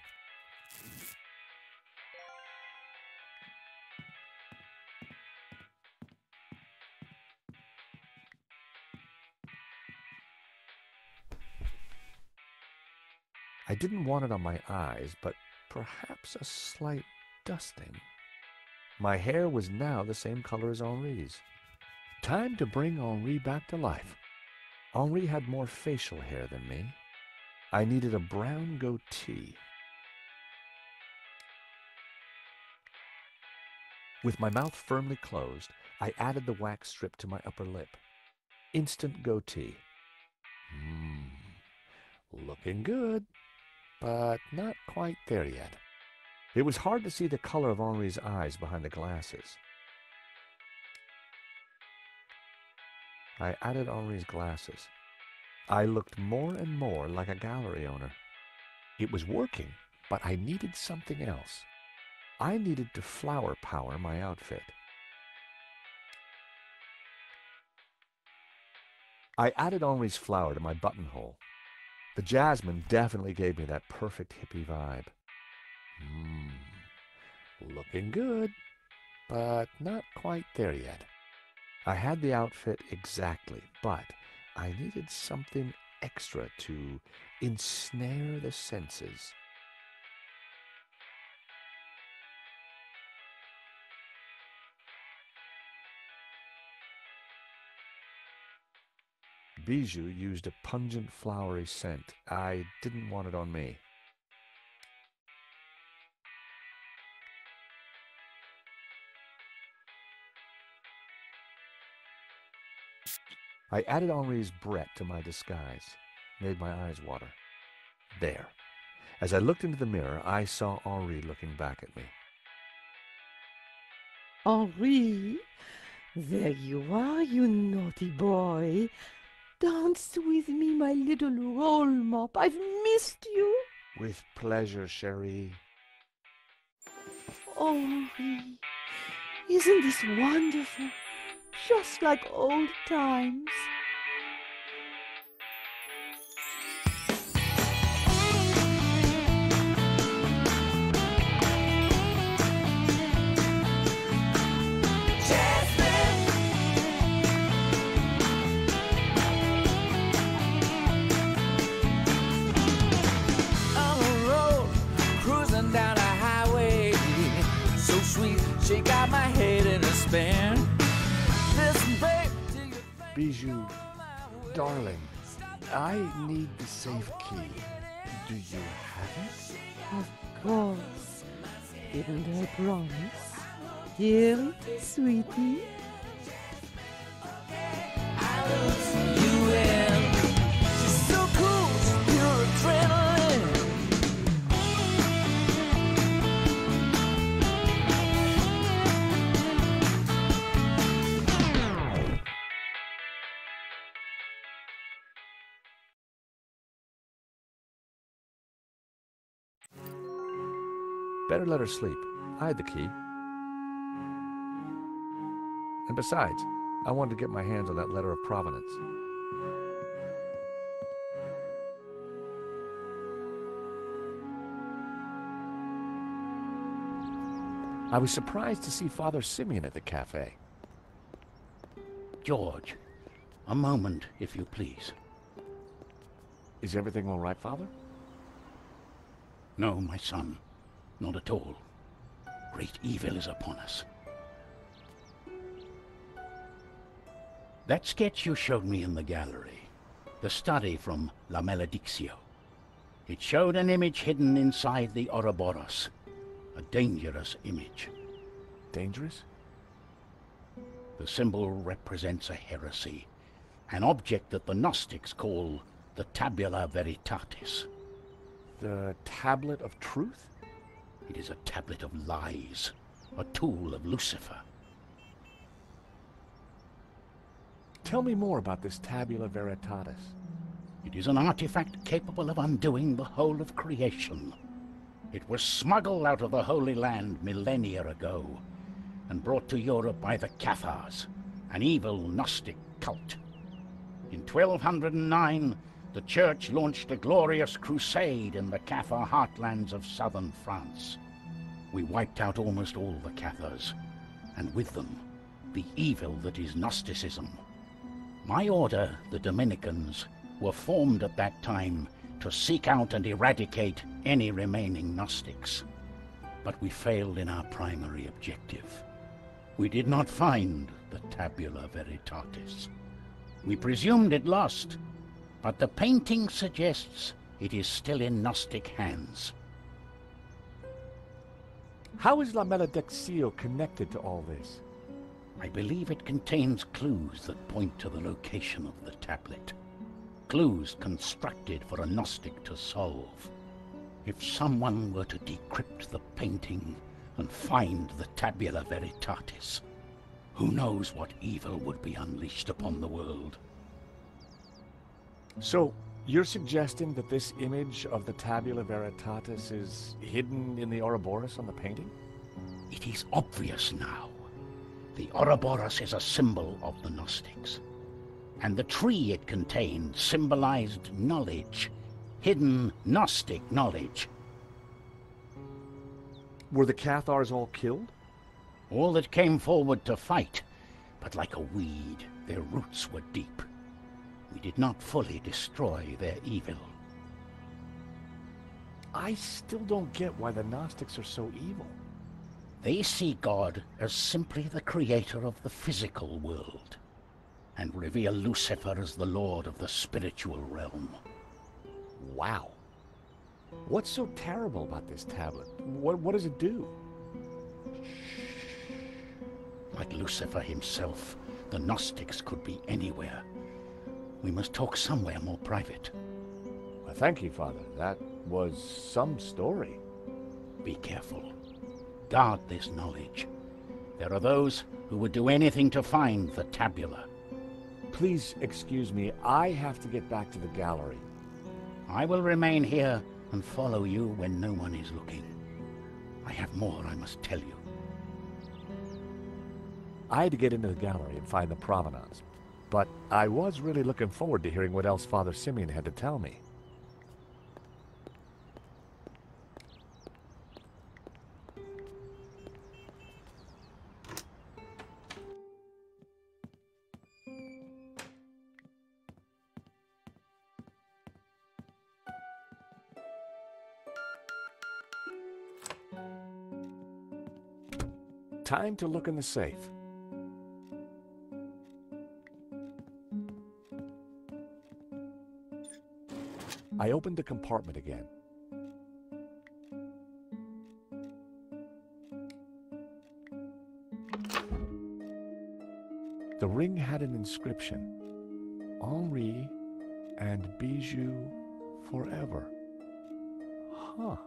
I didn't want it on my eyes, but perhaps a slight dusting. My hair was now the same color as Henri's. Time to bring Henri back to life. Henri had more facial hair than me. I needed a brown goatee. With my mouth firmly closed, I added the wax strip to my upper lip. Instant goatee. Looking good, but not quite there yet. It was hard to see the color of Henri's eyes behind the glasses. I added Henri's glasses. I looked more and more like a gallery owner. It was working, but I needed something else. I needed to flower power my outfit. I added Henri's flower to my buttonhole. The jasmine definitely gave me that perfect hippie vibe. Looking good, but not quite there yet. I had the outfit exactly, but I needed something extra to ensnare the senses. Bijou used a pungent flowery scent. I didn't want it on me. I added Henri's Brett to my disguise, made my eyes water. There. As I looked into the mirror, I saw Henri looking back at me. Henri, there you are, you naughty boy. Dance with me, my little roll mop. I've missed you. With pleasure, chérie. Oh, Henri, isn't this wonderful? Just like old times. She got my head in a spin. Listen, babe, Bijou, darling, I need the safe key. Do you have it? Of course. Didn't I promise? Here it is, sweetie. you in. She's so cool, she's pure adrenaline. Better let her sleep. I had the key. And besides, I wanted to get my hands on that letter of provenance. I was surprised to see Father Simeon at the cafe. George, a moment, if you please. Is everything all right, Father? No, my son, not at all. Great evil is upon us. That sketch you showed me in the gallery, the study from La Maledictio, it showed an image hidden inside the Ouroboros, a dangerous image. Dangerous? The symbol represents a heresy, an object that the Gnostics call the Tabula Veritatis. The Tablet of Truth? It is a tablet of lies, a tool of Lucifer. Tell me more about this Tabula Veritatis. It is an artifact capable of undoing the whole of creation. It was smuggled out of the Holy Land millennia ago and brought to Europe by the Cathars, an evil Gnostic cult. In 1209, the Church launched a glorious crusade in the Cathar heartlands of southern France. We wiped out almost all the Cathars, and with them, the evil that is Gnosticism. My order, the Dominicans, were formed at that time to seek out and eradicate any remaining Gnostics. But we failed in our primary objective. We did not find the Tabula Veritatis. We presumed it lost, but the painting suggests it is still in Gnostic hands. How is La Maledictio connected to all this? I believe it contains clues that point to the location of the tablet. Clues constructed for a Gnostic to solve. If someone were to decrypt the painting and find the Tabula Veritatis, who knows what evil would be unleashed upon the world. So, you're suggesting that this image of the Tabula Veritatis is hidden in the Ouroboros on the painting? It is obvious now. The Ouroboros is a symbol of the Gnostics, and the tree it contained symbolized knowledge, hidden Gnostic knowledge. Were the Cathars all killed? All that came forward to fight, but like a weed, their roots were deep. We did not fully destroy their evil. I still don't get why the Gnostics are so evil. They see God as simply the creator of the physical world, and revere Lucifer as the lord of the spiritual realm. Wow. What's so terrible about this tablet? What does it do? Like Lucifer himself, the Gnostics could be anywhere. We must talk somewhere more private. Well, thank you, Father. That was some story. Be careful. Guard this knowledge. There are those who would do anything to find the tabula. Please excuse me. I have to get back to the gallery. I will remain here and follow you when no one is looking. I have more I must tell you. I had to get into the gallery and find the provenance, but I was really looking forward to hearing what else Father Simeon had to tell me. Time to look in the safe. I opened the compartment again. The ring had an inscription. Henri and Bijou forever. Huh.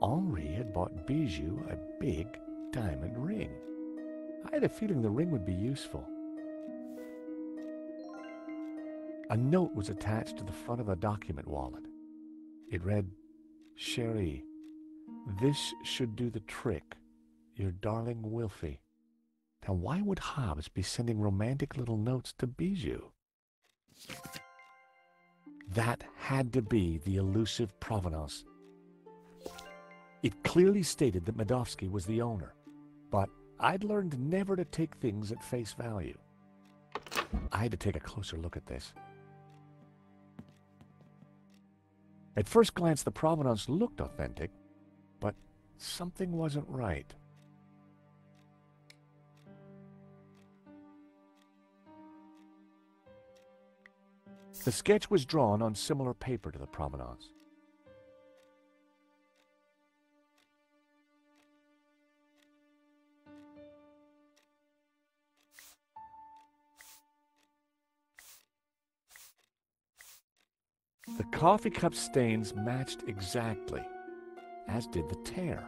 Henri had bought Bijou a big diamond ring. I had a feeling the ring would be useful. A note was attached to the front of the document wallet. It read, "Cherie, this should do the trick. Your darling Wilfie." Now why would Hobbs be sending romantic little notes to Bijou? That had to be the elusive provenance. It clearly stated that Medovsky was the owner, but I'd learned never to take things at face value. I had to take a closer look at this. At first glance, the provenance looked authentic, but something wasn't right. The sketch was drawn on similar paper to the provenance. The coffee cup stains matched exactly, as did the tear.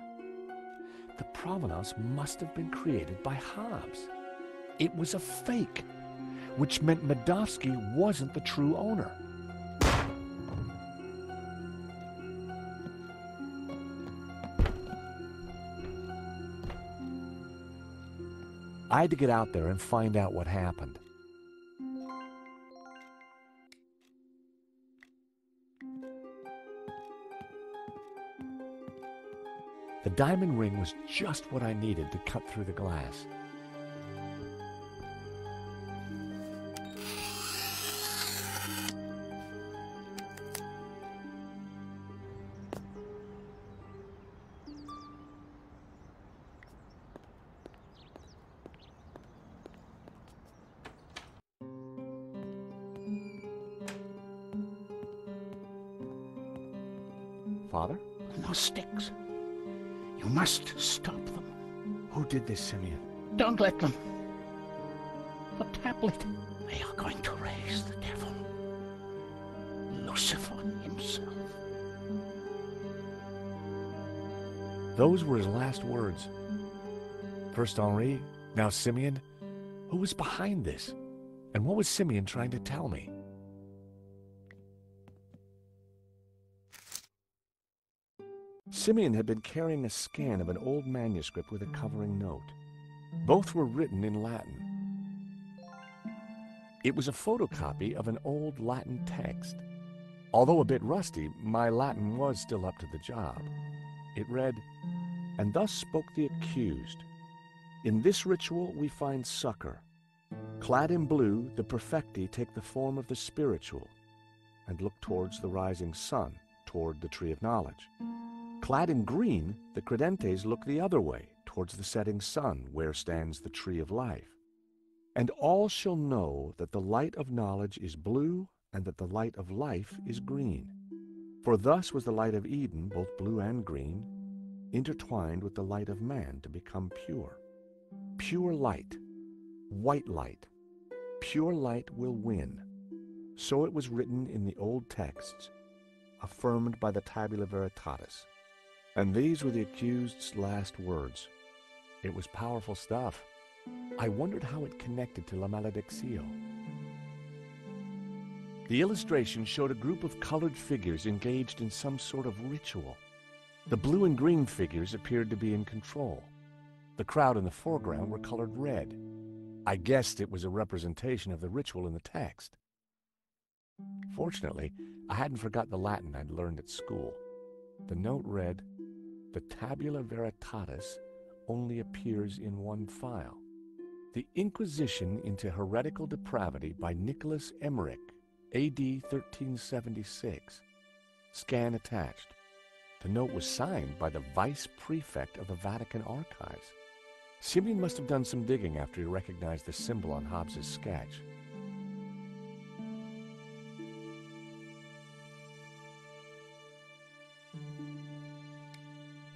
The provenance must have been created by Hobbs. It was a fake, which meant Medovsky wasn't the true owner. I had to get out there and find out what happened. The diamond ring was just what I needed to cut through the glass. Father? Gnostics. You must stop them. Who did this, Simeon? Don't let them. The tablet. They are going to raise the devil. Lucifer himself. Those were his last words. First Henri, now Simeon. Who was behind this? And what was Simeon trying to tell me? Simeon had been carrying a scan of an old manuscript with a covering note. Both were written in Latin. It was a photocopy of an old Latin text. Although a bit rusty, my Latin was still up to the job. It read, "And thus spoke the accused. In this ritual we find succor. Clad in blue, the perfecti take the form of the spiritual and look towards the rising sun, toward the tree of knowledge. Clad in green, the credentes look the other way, towards the setting sun, where stands the tree of life. And all shall know that the light of knowledge is blue, and that the light of life is green. For thus was the light of Eden, both blue and green, intertwined with the light of man to become pure. Pure light, white light, pure light will win. So it was written in the old texts, affirmed by the Tabula Veritatis. And these were the accused's last words. It was powerful stuff. I wondered how it connected to La Maledictio. The illustration showed a group of colored figures engaged in some sort of ritual. The blue and green figures appeared to be in control. The crowd in the foreground were colored red. I guessed it was a representation of the ritual in the text. Fortunately, I hadn't forgotten the Latin I'd learned at school. The note read, "The Tabula Veritatis only appears in one file. The Inquisition into Heretical Depravity by Nicholas Emmerich, A.D. 1376. Scan attached." The note was signed by the Vice Prefect of the Vatican Archives. Simeon must have done some digging after he recognized the symbol on Hobbs's sketch.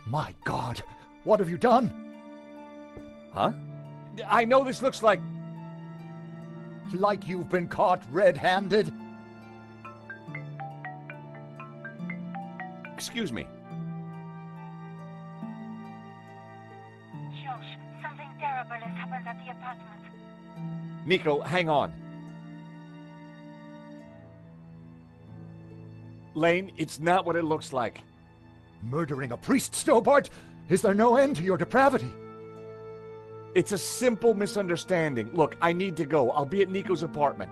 My God, what have you done? Huh? I know this looks like... Like you've been caught red-handed? Excuse me. Josh, something terrible has happened at the apartment. Nico, hang on. Lane, it's not what it looks like. Murdering a priest, Stobart? Is there no end to your depravity? It's a simple misunderstanding. Look, I need to go. I'll be at Nico's apartment.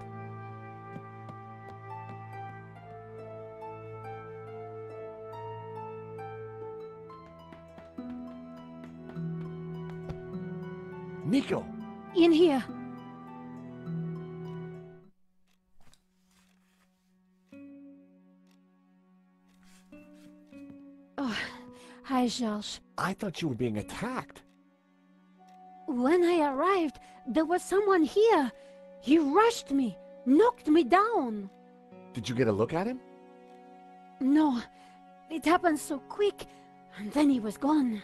Nico! In here. Oh, hi, Georges. I thought you were being attacked. When I arrived, there was someone here. He rushed me, knocked me down. Did you get a look at him? No, it happened so quick, and then he was gone.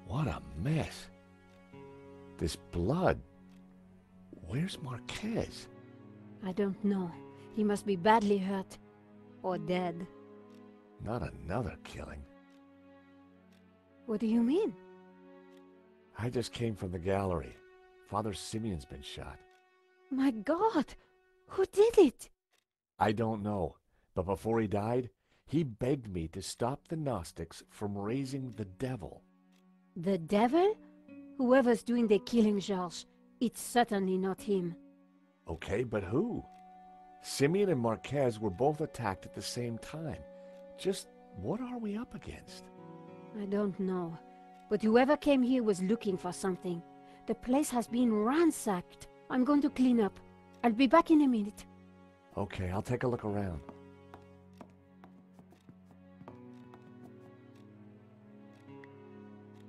What a mess. This blood. Where's Marquez? I don't know. He must be badly hurt. Or dead. Not another killing. What do you mean? I just came from the gallery. Father Simeon's been shot. My God! Who did it? I don't know, but before he died, he begged me to stop the Gnostics from raising the devil. The devil? Whoever's doing the killing, Georges, it's certainly not him. Okay, but who? Simeon and Marquez were both attacked at the same time. Just what are we up against? I don't know, but whoever came here was looking for something. The place has been ransacked. I'm going to clean up. I'll be back in a minute. Okay, I'll take a look around.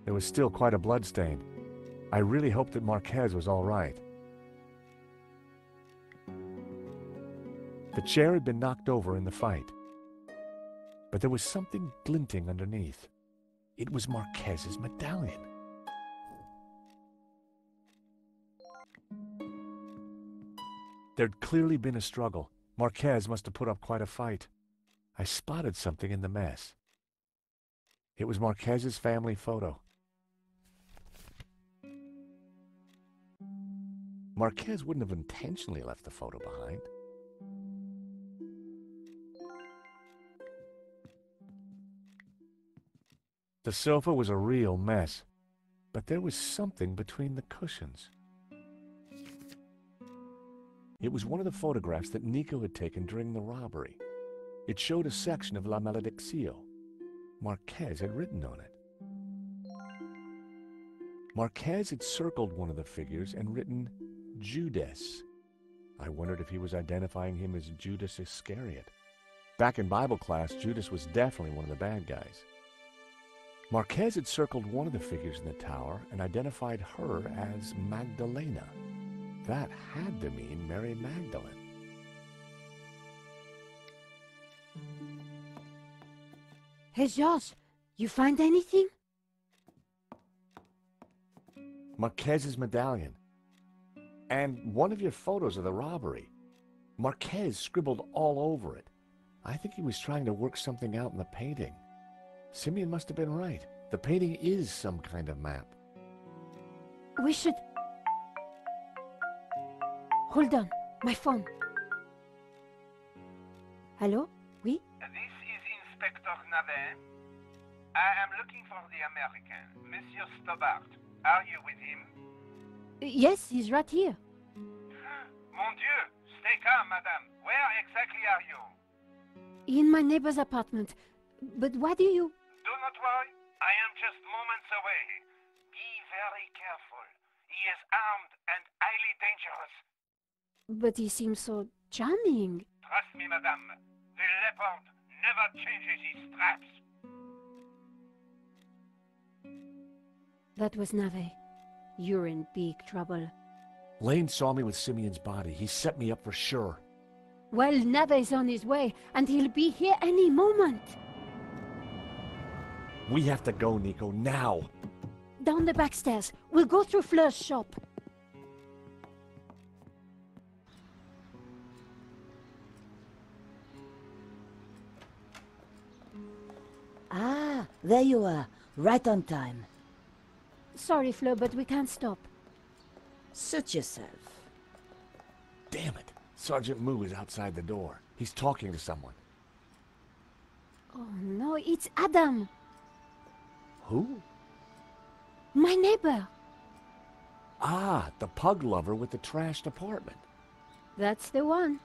There was still quite a bloodstain. I really hoped that Marquez was all right. The chair had been knocked over in the fight, but there was something glinting underneath. It was Marquez's medallion. There'd clearly been a struggle. Marquez must have put up quite a fight. I spotted something in the mess. It was Marquez's family photo. Marquez wouldn't have intentionally left the photo behind. The sofa was a real mess, but there was something between the cushions. It was one of the photographs that Nico had taken during the robbery. It showed a section of La Malediccio. Marquez had written on it. Marquez had circled one of the figures and written Judas. I wondered if he was identifying him as Judas Iscariot. Back in Bible class, Judas was definitely one of the bad guys. Marquez had circled one of the figures in the tower and identified her as Magdalena. That had to mean Mary Magdalene. Hey, Georges, you find anything? Marquez's medallion. And one of your photos of the robbery. Marquez scribbled all over it. I think he was trying to work something out in the painting. Simeon must have been right. The painting is some kind of map. We should... Hold on, my phone. Hello? Oui? This is Inspector Navet. I am looking for the American, Monsieur Stobart. Are you with him? Yes, he's right here. Mon Dieu! Stay calm, madame. Where exactly are you? In my neighbor's apartment. But why do you... Do not worry. I am just moments away. Be very careful. He is armed and highly dangerous. But he seems so charming. Trust me, madame. The leopard never changes his straps. That was Navet. You're in big trouble. Lane saw me with Simeon's body. He set me up for sure. Well, Navet's on his way, and he'll be here any moment. We have to go, Nico, now. Down the back stairs. We'll go through Fleur's shop. Ah, there you are. Right on time. Sorry, Fleur, but we can't stop. Suit yourself. Damn it. Sergeant Moo is outside the door. He's talking to someone. Oh, no, it's Adam. Who? My neighbor. Ah, the pug lover with the trashed apartment. That's the one.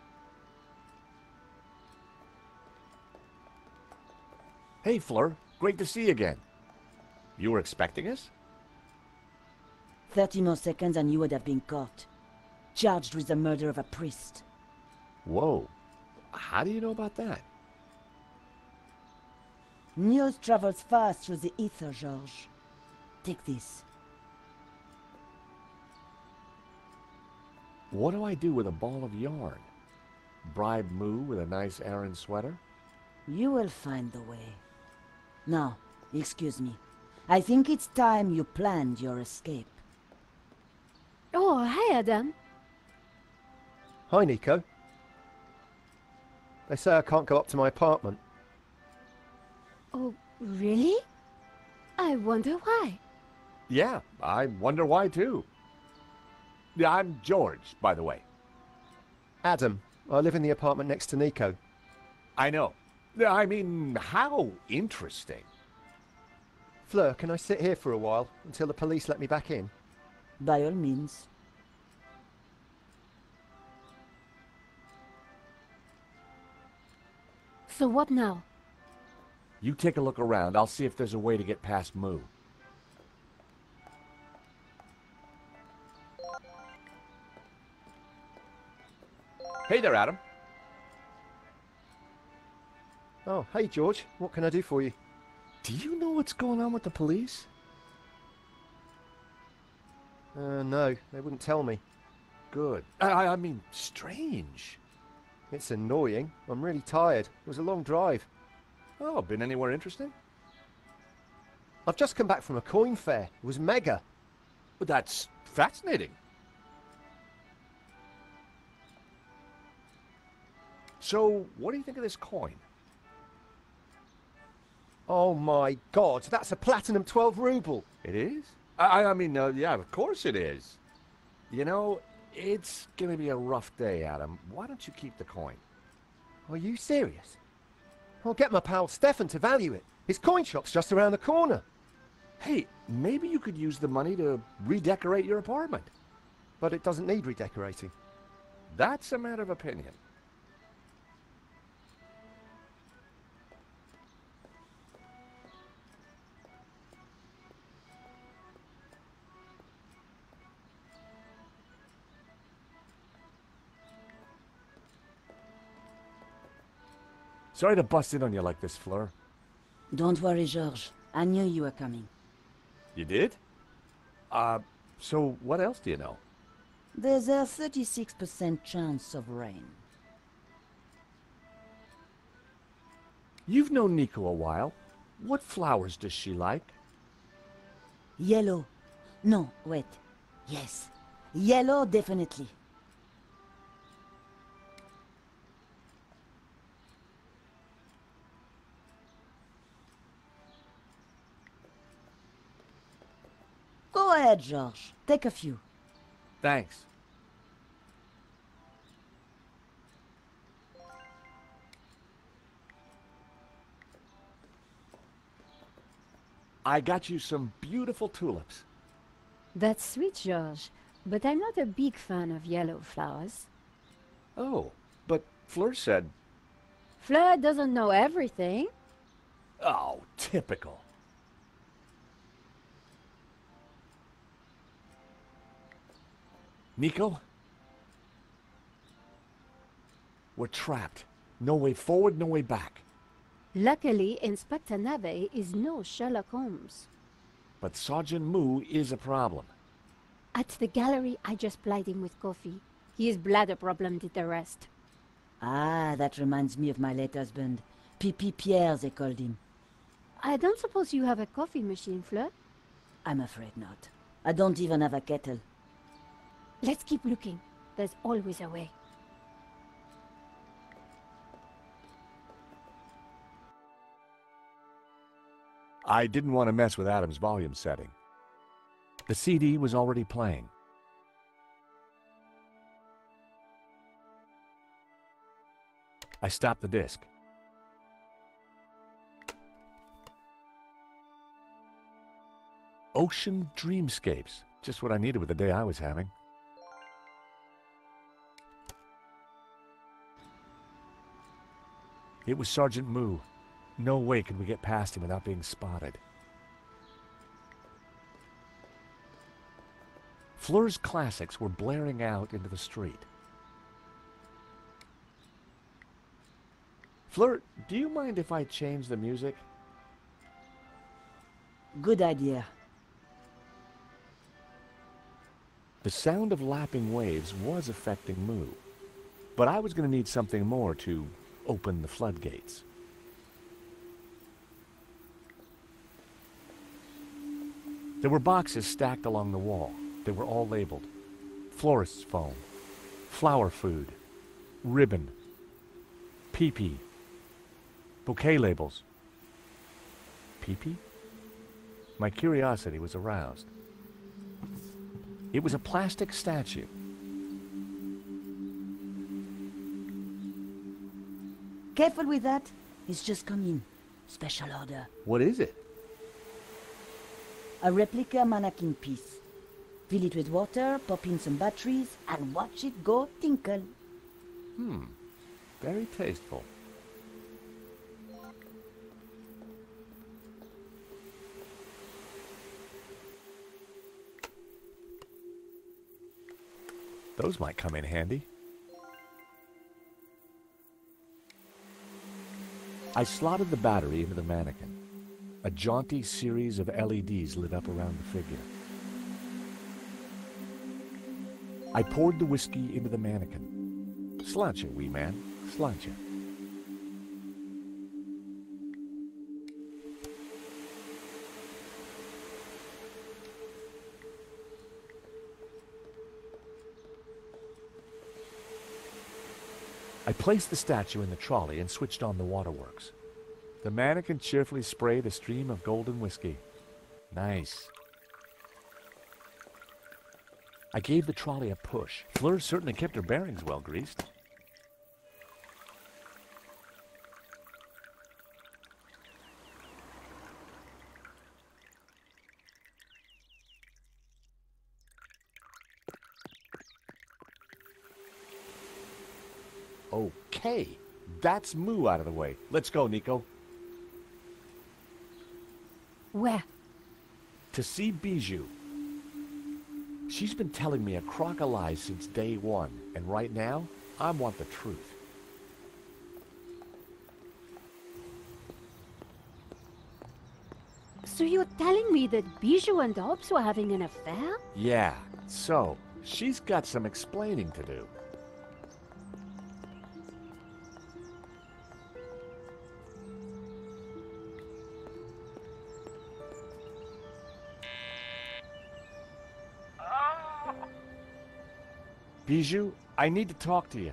Hey, Fleur. Great to see you again. You were expecting us? 30 more seconds and you would have been caught. Charged with the murder of a priest. Whoa. How do you know about that? News travels fast through the ether, George. Take this. What do I do with a ball of yarn? Bribe Moo with a nice Aran sweater? You will find the way. Now, excuse me. I think it's time you planned your escape. Oh, hi, Adam. Hi, Nico. They say I can't go up to my apartment. Oh, really? I wonder why. Yeah, I wonder why too. Yeah, I'm George, by the way. Adam. I live in the apartment next to Nico. I know. I mean, how interesting. Fleur, can I sit here for a while until the police let me back in? By all means. So what now? You take a look around. I'll see if there's a way to get past Moo. Hey there, Adam. Oh, hey, George. What can I do for you? Do you know what's going on with the police? No, they wouldn't tell me. Good. I mean, strange. It's annoying. I'm really tired. It was a long drive. Oh, been anywhere interesting? I've just come back from a coin fair. It was mega. But that's fascinating. So, what do you think of this coin? Oh my god, that's a platinum 12 ruble. It is? I mean, yeah, of course it is. You know, it's gonna be a rough day, Adam. Why don't you keep the coin? Are you serious? I'll get my pal Stefan to value it. His coin shop's just around the corner. Hey, maybe you could use the money to redecorate your apartment. But it doesn't need redecorating. That's a matter of opinion. Sorry to bust in on you like this, Fleur. Don't worry, George. I knew you were coming. You did? So what else do you know? There's a 36% chance of rain. You've known Nico a while. What flowers does she like? Yellow. No, wait. Yes. Yellow, definitely. Go ahead, George. Take a few. Thanks. I got you some beautiful tulips. That's sweet, George, but I'm not a big fan of yellow flowers. Oh, but Fleur said... Fleur doesn't know everything. Oh, typical. Nico? We're trapped. No way forward, no way back. Luckily, Inspector Nave is no Sherlock Holmes. But Sergeant Moo is a problem. At the gallery, I just plied him with coffee. His bladder problem did the rest. Ah, that reminds me of my late husband. Pipi Pierre, they called him. I don't suppose you have a coffee machine, Fleur? I'm afraid not. I don't even have a kettle. Let's keep looking. There's always a way. I didn't want to mess with Adam's volume setting. The CD was already playing. I stopped the disc. Ocean Dreamscapes. Just what I needed with the day I was having. It was Sergeant Moo. No way could we get past him without being spotted. Fleur's classics were blaring out into the street. Fleur, do you mind if I change the music? Good idea. The sound of lapping waves was affecting Moo, but I was going to need something more to open the floodgates. There were boxes stacked along the wall. They were all labeled. Florist's foam, flower food, ribbon, pee-pee, bouquet labels. Pee-pee? My curiosity was aroused. It was a plastic statue. Careful with that. It's just come in. Special order. What is it? A replica mannequin piece. Fill it with water, pop in some batteries, and watch it go tinkle. Very tasteful. Those might come in handy. I slotted the battery into the mannequin. A jaunty series of LEDs lit up around the figure. I poured the whiskey into the mannequin. Slouch it, wee man. Slouch it. I placed the statue in the trolley and switched on the waterworks. The mannequin cheerfully sprayed a stream of golden whiskey. Nice. I gave the trolley a push. Fleur certainly kept her bearings well greased. Okay, that's Moo out of the way. Let's go, Nico. Where? To see Bijou. She's been telling me a crock of lies since day one, and right now, I want the truth. So you're telling me that Bijou and Hobbs were having an affair? Yeah, so, she's got some explaining to do. Bijou, I need to talk to you.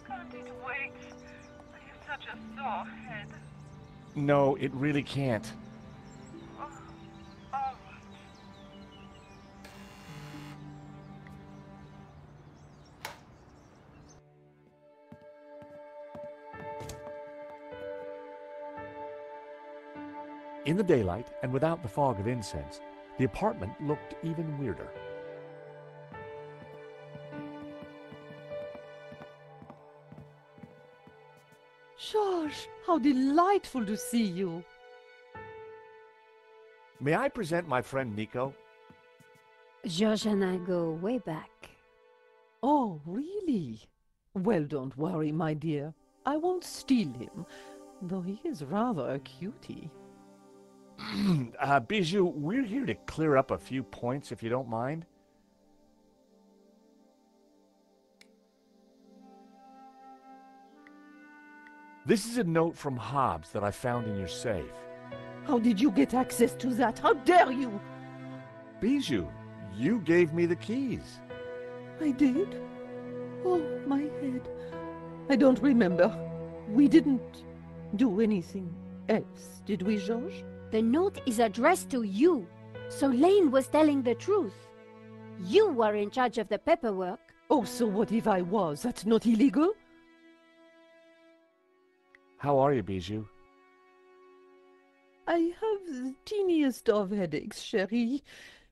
Can't it wait? I have such a sore head. No, it really can't. Oh, all right. In the daylight, and without the fog of incense, the apartment looked even weirder. George, how delightful to see you. May I present my friend Nico? George and I go way back. Oh, really? Well, don't worry, my dear. I won't steal him, though he is rather a cutie. Bijou, we're here to clear up a few points, if you don't mind. This is a note from Hobbs that I found in your safe. How did you get access to that? How dare you? Bijou, you gave me the keys. I did? Oh, my head. I don't remember. We didn't do anything else, did we, Georges? The note is addressed to you, so Lane was telling the truth. You were in charge of the paperwork. Oh, so what if I was? That's not illegal? How are you, Bijou? I have the teeniest of headaches, chérie.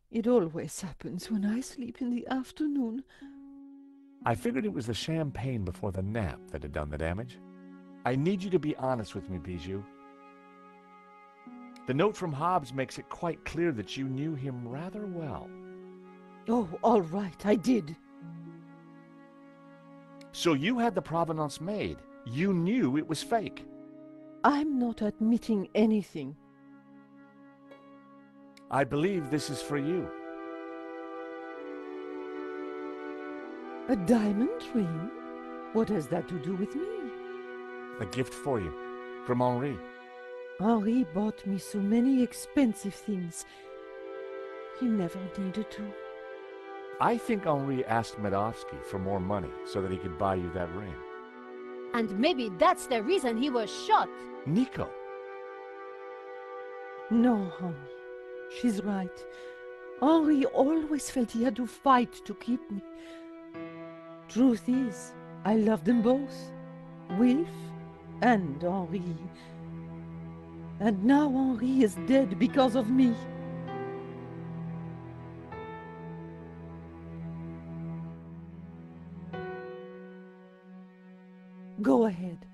It always happens when I sleep in the afternoon. I figured it was the champagne before the nap that had done the damage. I need you to be honest with me, Bijou. The note from Hobbs makes it quite clear that you knew him rather well. Oh, all right, I did. So you had the provenance made. You knew it was fake. I'm not admitting anything. I believe this is for you. A diamond ring? What has that to do with me? A gift for you. From Henri. Henri bought me so many expensive things. He never needed to. I think Henri asked Medovsky for more money so that he could buy you that ring. And maybe that's the reason he was shot. Nico. No, honey. She's right. Henri always felt he had to fight to keep me. Truth is, I love them both. Wilf and Henri. And now Henri is dead because of me. Go ahead.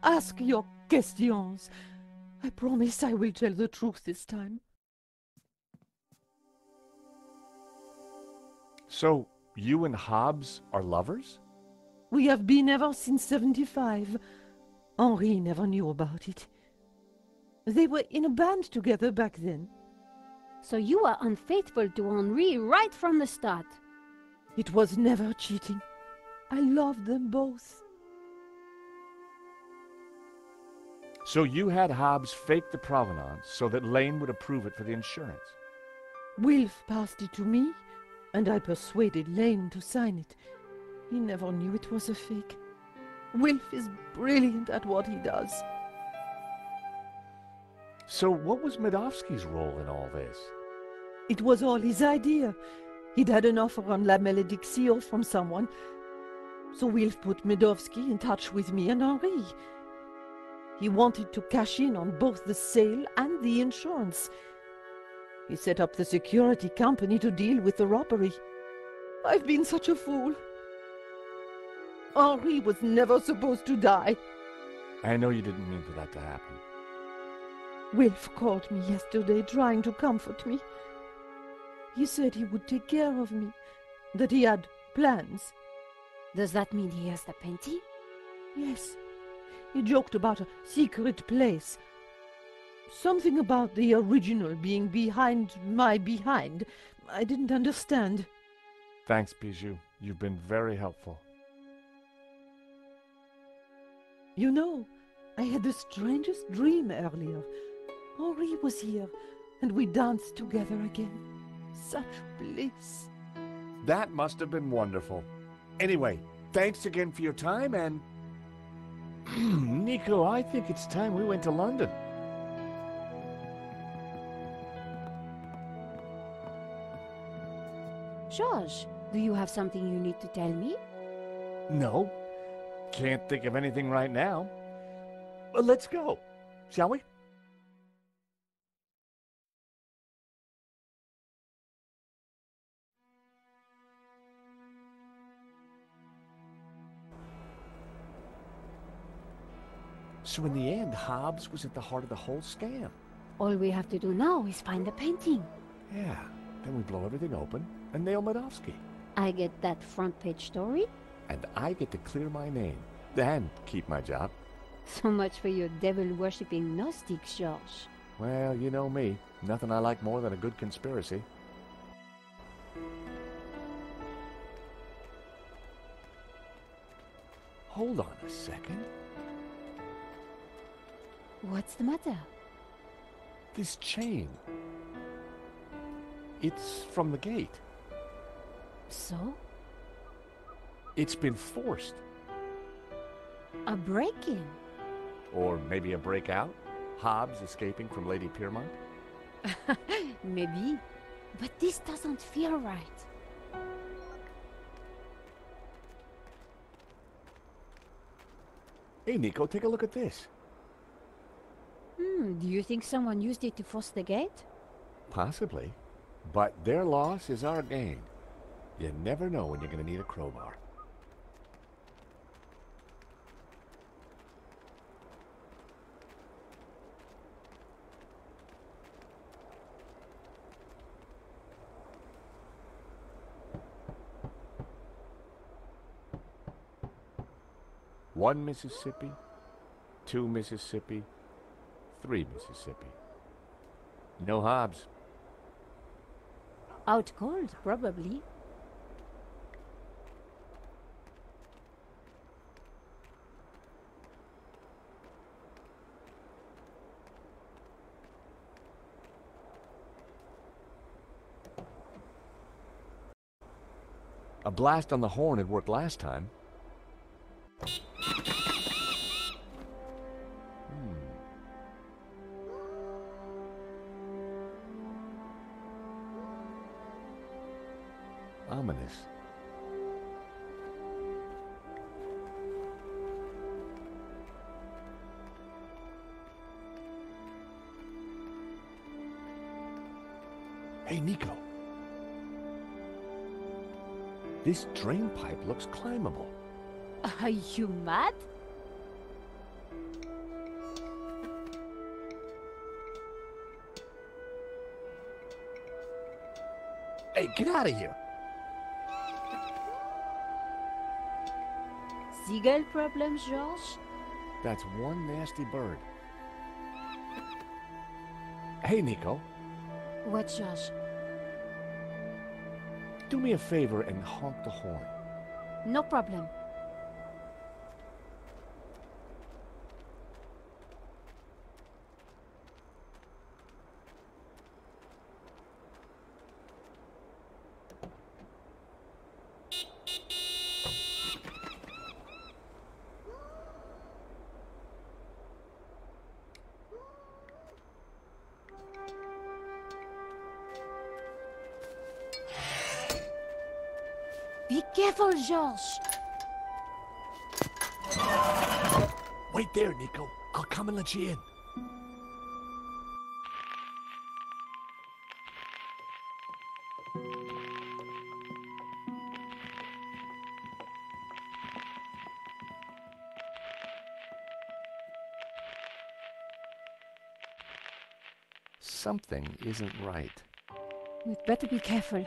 Ask your questions. I promise I will tell the truth this time. So, you and Hobbs are lovers? We have been ever since 75. Henri never knew about it. They were in a band together back then. So you were unfaithful to Henri right from the start. It was never cheating. I loved them both. So you had Hobbs fake the provenance so that Lane would approve it for the insurance? Wilf passed it to me, and I persuaded Lane to sign it. He never knew it was a fake. Wilf is brilliant at what he does. So what was Medovsky's role in all this? It was all his idea. He'd had an offer on La Malédiction from someone. So Wilf put Medovsky in touch with me and Henri. He wanted to cash in on both the sale and the insurance. He set up the security company to deal with the robbery. I've been such a fool. Henri was never supposed to die. I know you didn't mean for that to happen. Wilf called me yesterday trying to comfort me. He said he would take care of me, that he had plans. Does that mean he has the painting? Yes. He joked about a secret place. Something about the original being behind my behind. I didn't understand. Thanks, Bijou. You've been very helpful. You know, I had the strangest dream earlier. Henri was here, and we danced together again. Such bliss. That must have been wonderful. Anyway, thanks again for your time, and... Nico, I think it's time we went to London. George, do you have something you need to tell me? No. Can't think of anything right now. But let's go, shall we? So in the end, Hobbs was at the heart of the whole scam. All we have to do now is find the painting. Yeah, then we blow everything open and nail Medovsky. I get that front page story. And I get to clear my name, and keep my job. So much for your devil-worshipping Gnostics, George. Well, you know me. Nothing I like more than a good conspiracy. Hold on a second. What's the matter? This chain. It's from the gate. So? It's been forced. A break-in? Or maybe a breakout? Hobbs escaping from Lady Piermont? Maybe. But this doesn't feel right. Hey, Nico, take a look at this. Do you think someone used it to force the gate? Possibly. But their loss is our gain. You never know when you're going to need a crowbar. 1 Mississippi, 2 Mississippi, 3 Mississippi. No Hobbs. Out cold, probably. A blast on the horn had worked last time. Ominous. Hey, Nico. This drain pipe looks climbable. Are you mad? Hey, get out of here. Seagull problems, George? That's one nasty bird. Hey, Nico. What, George? Do me a favor and honk the horn. No problem. Be careful, George. Wait there, Nico. I'll come and let you in. Something isn't right. We'd better be careful.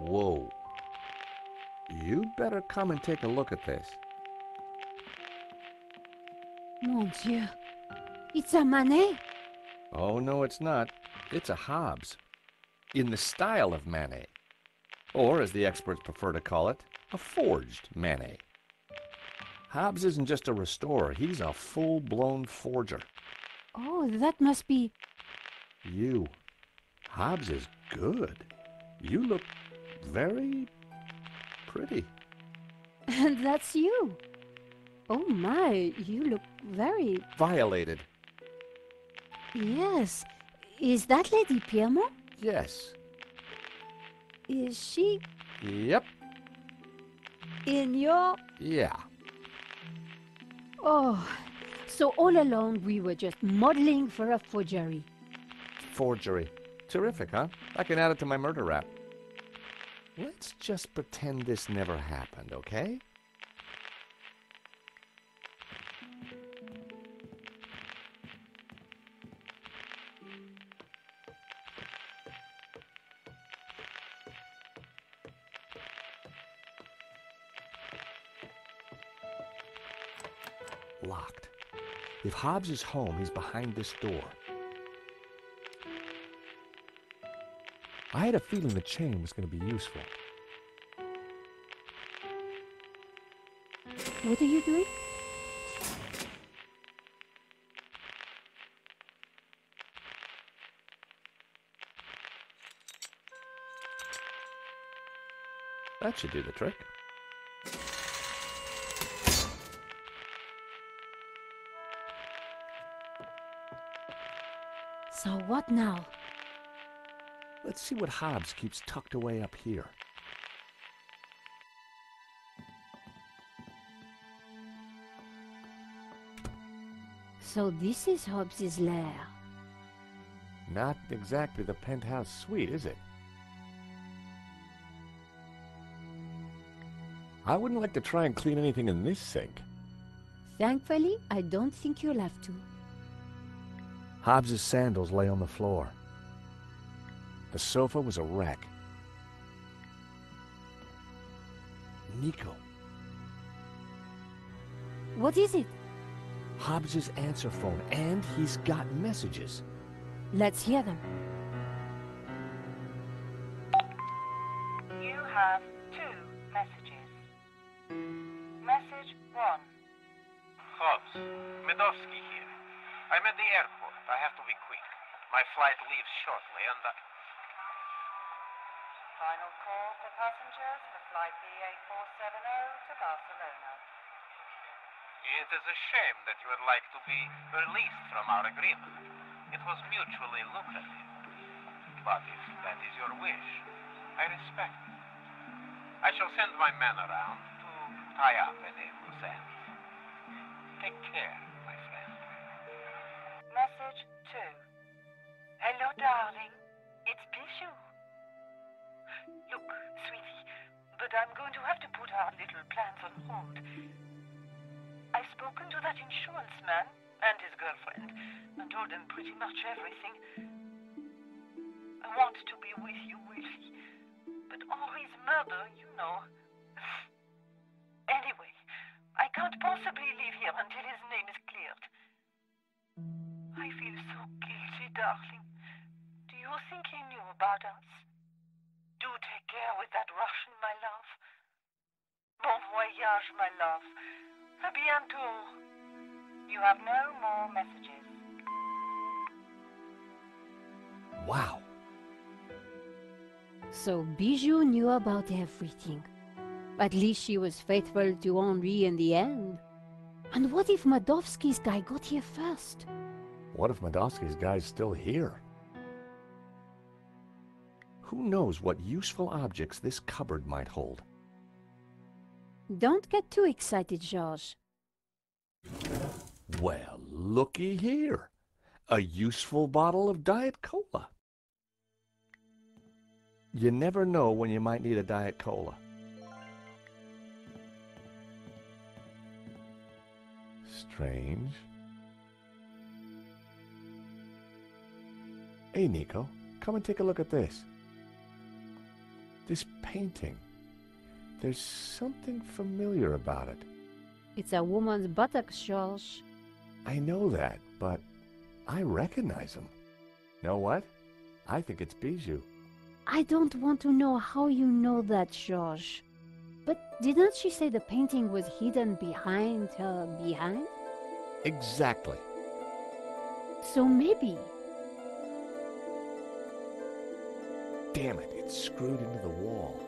Whoa. You'd better come and take a look at this. Mon Dieu. It's a Manet. Oh, no, it's not. It's a Hobbs. In the style of Manet. Or, as the experts prefer to call it, a forged Manet. Hobbs isn't just a restorer, he's a full-blown forger. Oh, that must be... You. Hobbs is good. You look very pretty. And that's you. Oh my, you look very... Violated. Yes. Is that Lady Piermont? Yes. Is she Yep. in your... Yeah. Oh, so all along we were just modeling for a forgery. Forgery. Terrific, huh? I can add it to my murder rap. Let's just pretend this never happened, okay? Locked. If Hobbs is home, he's behind this door. I had a feeling the chain was going to be useful. What are you doing? That should do the trick. So what now? Let's see what Hobbs keeps tucked away up here. So this is Hobbs's lair. Not exactly the penthouse suite, is it? I wouldn't like to try and clean anything in this sink. Thankfully, I don't think you'll have to. Hobbs's sandals lay on the floor. The sofa was a wreck. Nico. What is it? Hobbs's answer phone, and he's got messages. Let's hear them. You have 2 messages. Message 1. Hobbs, Medovsky here. I'm at the airport. I have to be quick. My flight leaves shortly, and Final call for passengers for flight BA470 to Barcelona. It is a shame that you would like to be released from our agreement. It was mutually lucrative. But if that is your wish, I respect it. I shall send my men around to tie up any loose ends. Take care, my friend. Message 2. Hello, darling. It's Bijou. Look, sweetie, but I'm going to have to put our little plans on hold. I've spoken to that insurance man and his girlfriend and told them pretty much everything. I want to be with you, Willie, but Henri's murder, you know. Anyway, I can't possibly leave here until his name is cleared. I feel so guilty, darling. Do you think he knew about us? Do take care with that Russian, my love. Bon voyage, my love. A bientôt. You have no more messages. Wow. So Bijou knew about everything. At least she was faithful to Henri in the end. And what if Medovsky's guy got here first? What if Medovsky's guy's still here? Who knows what useful objects this cupboard might hold? Don't get too excited, George. Well, looky here. A useful bottle of Diet Cola. You never know when you might need a Diet Cola. Strange. Hey, Nico, come and take a look at this. This painting. There's something familiar about it. It's a woman's buttocks, George. I know that, but I recognize him. Know what? I think it's Bijou. I don't want to know how you know that, George. But didn't she say the painting was hidden behind her behind? Exactly. So maybe. Damn it, it's screwed into the wall.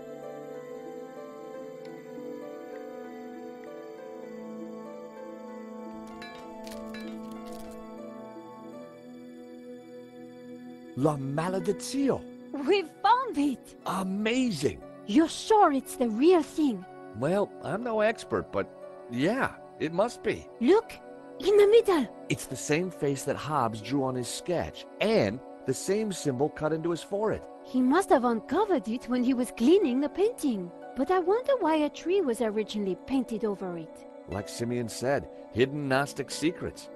La Maledizio! We found it! Amazing! You're sure it's the real thing? Well, I'm no expert, but yeah, it must be. Look! In the middle! It's the same face that Hobbs drew on his sketch, and the same symbol cut into his forehead. He must have uncovered it when he was cleaning the painting. But I wonder why a tree was originally painted over it. Like Simeon said, hidden Gnostic secrets.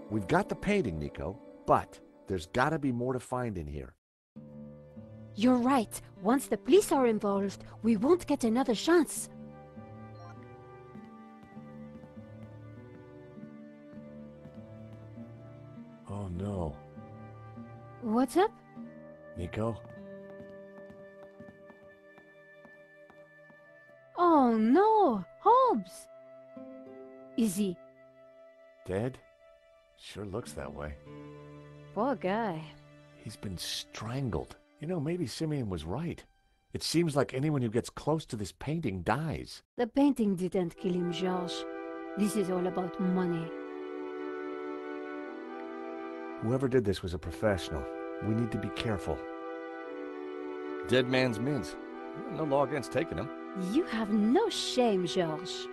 We've got the painting, Nico, but there's gotta be more to find in here. You're right. Once the police are involved, we won't get another chance. Oh no. What's up? Nico? Oh no! Hobbs! Is he? Dead? Sure looks that way. Poor guy. He's been strangled. You know, maybe Simeon was right. It seems like anyone who gets close to this painting dies. The painting didn't kill him, Georges. This is all about money. Whoever did this was a professional. We need to be careful. Dead man's mints. No law against taking them. You have no shame, Georges.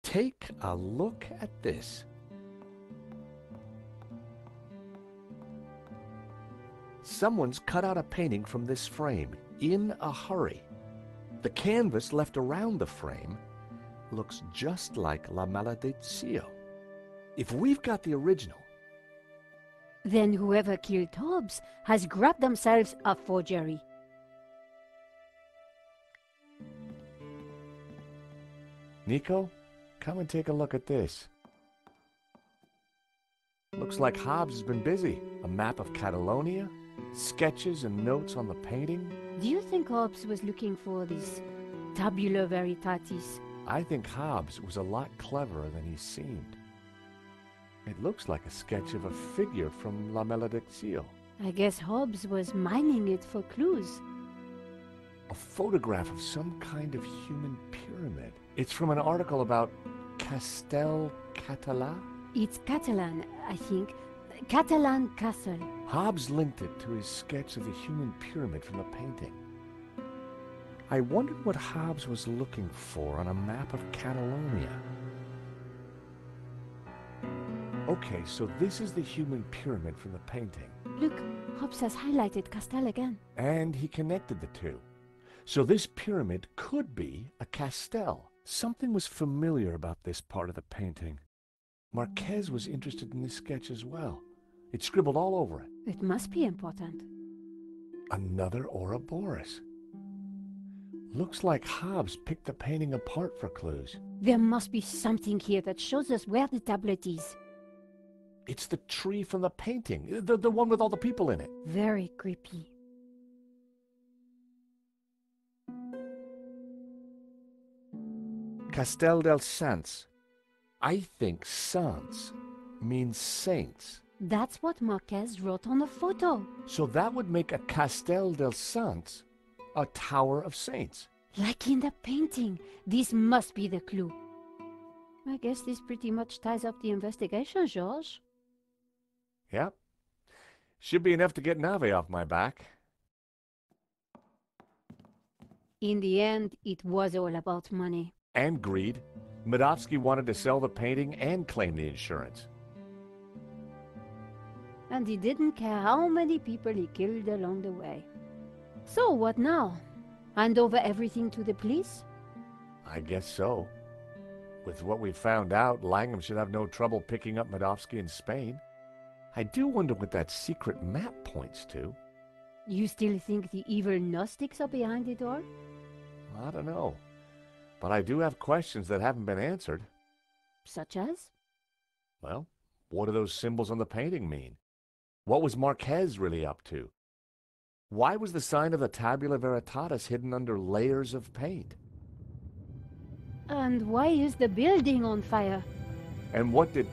Take a look at this. Someone's cut out a painting from this frame in a hurry. The canvas left around the frame looks just like La Maledizione. If we've got the original... Then whoever killed Hobbs has grabbed themselves a forgery. Nico, come and take a look at this. Looks like Hobbs has been busy. A map of Catalonia, sketches and notes on the painting. Do you think Hobbs was looking for this tabula veritatis? I think Hobbs was a lot cleverer than he seemed. It looks like a sketch of a figure from La Maledizione. I guess Hobbs was mining it for clues. A photograph of some kind of human pyramid. It's from an article about Castel Català? It's Catalan, I think. Catalan Castle. Hobbs linked it to his sketch of the human pyramid from the painting. I wondered what Hobbs was looking for on a map of Catalonia. Okay, so this is the human pyramid from the painting. Look, Hobbs has highlighted Castel again. And he connected the two. So this pyramid could be a castel. Something was familiar about this part of the painting. Marquez was interested in this sketch as well. It's scribbled all over it. It must be important. Another Ouroboros. Looks like Hobbs picked the painting apart for clues. There must be something here that shows us where the tablet is. It's the tree from the painting, the one with all the people in it. Very creepy. Castel del Sants. I think Sants means saints. That's what Marquez wrote on the photo. So that would make a Castel del Sants a tower of saints. Like in the painting. This must be the clue. I guess this pretty much ties up the investigation, George. Yep. Should be enough to get Nave off my back. In the end, it was all about money. And greed. Medovsky wanted to sell the painting and claim the insurance. And he didn't care how many people he killed along the way. So what now? Hand over everything to the police? I guess so. With what we found out, Langham should have no trouble picking up Medovsky in Spain. I do wonder what that secret map points to. You still think the evil Gnostics are behind it all? I don't know. But I do have questions that haven't been answered. Such as? Well, what do those symbols on the painting mean? What was Marquez really up to? Why was the sign of the Tabula Veritatis hidden under layers of paint? And why is the building on fire? And what did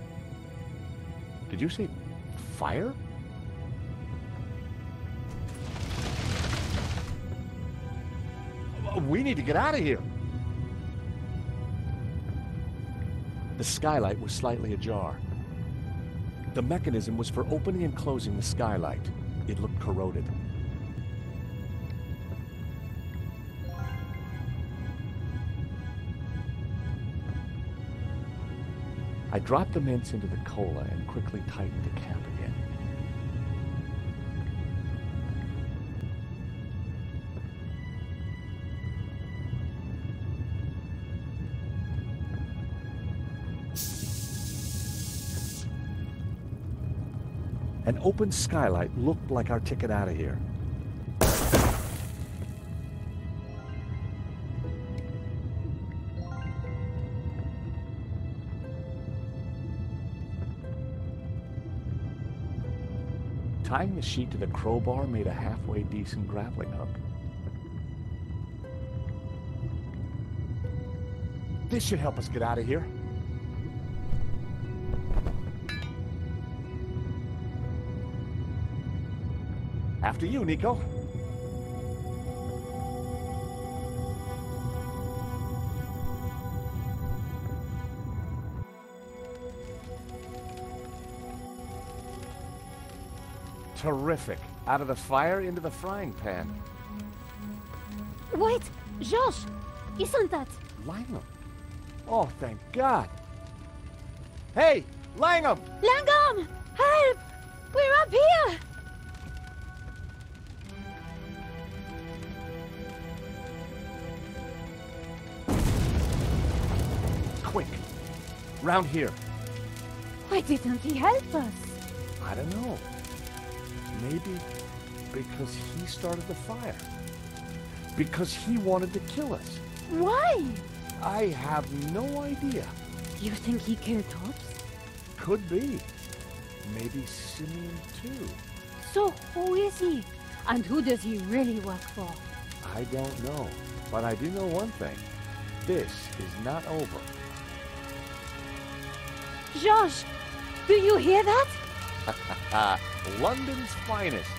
you say fire? We need to get out of here. The skylight was slightly ajar. The mechanism was for opening and closing the skylight. It looked corroded. I dropped the mints into the cola and quickly tightened the cap again. An open skylight looked like our ticket out of here. Tying the sheet to the crowbar made a halfway decent grappling hook. This should help us get out of here. After you, Nico. Terrific. Out of the fire into the frying pan. Wait! Georges! Isn't that... Langham. Oh, thank God. Hey! Langham! Langham! Help! We're up here! quick. Round here. Why didn't he help us? I don't know. Maybe because he started the fire. Because he wanted to kill us. Why? I have no idea. You think he killed Hobbs? Could be. Maybe Simeon too. So who is he? And who does he really work for? I don't know. But I do know one thing. This is not over. George, do you hear that? London's finest.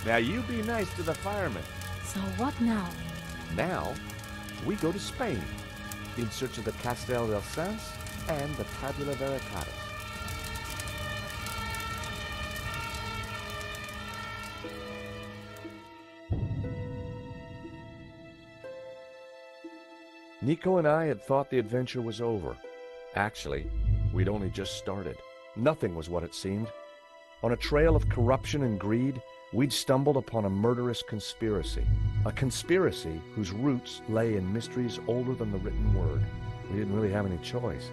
Now you be nice to the firemen. So what now? Now, we go to Spain in search of the Castel del Sans and the Tabula Veritatis. Nico and I had thought the adventure was over. Actually, we'd only just started. Nothing was what it seemed. On a trail of corruption and greed, we'd stumbled upon a murderous conspiracy. A conspiracy whose roots lay in mysteries older than the written word. We didn't really have any choice.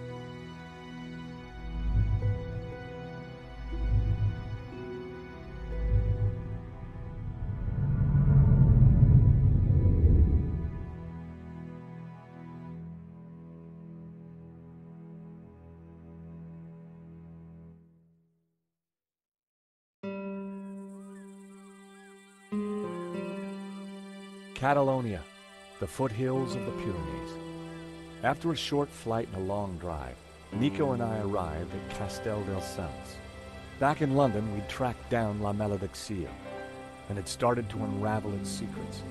Catalonia, the foothills of the Pyrenees. After a short flight and a long drive, Nico and I arrived at Castel del Sans. Back in London, we'd tracked down La Malediccio and had started to unravel its secrets.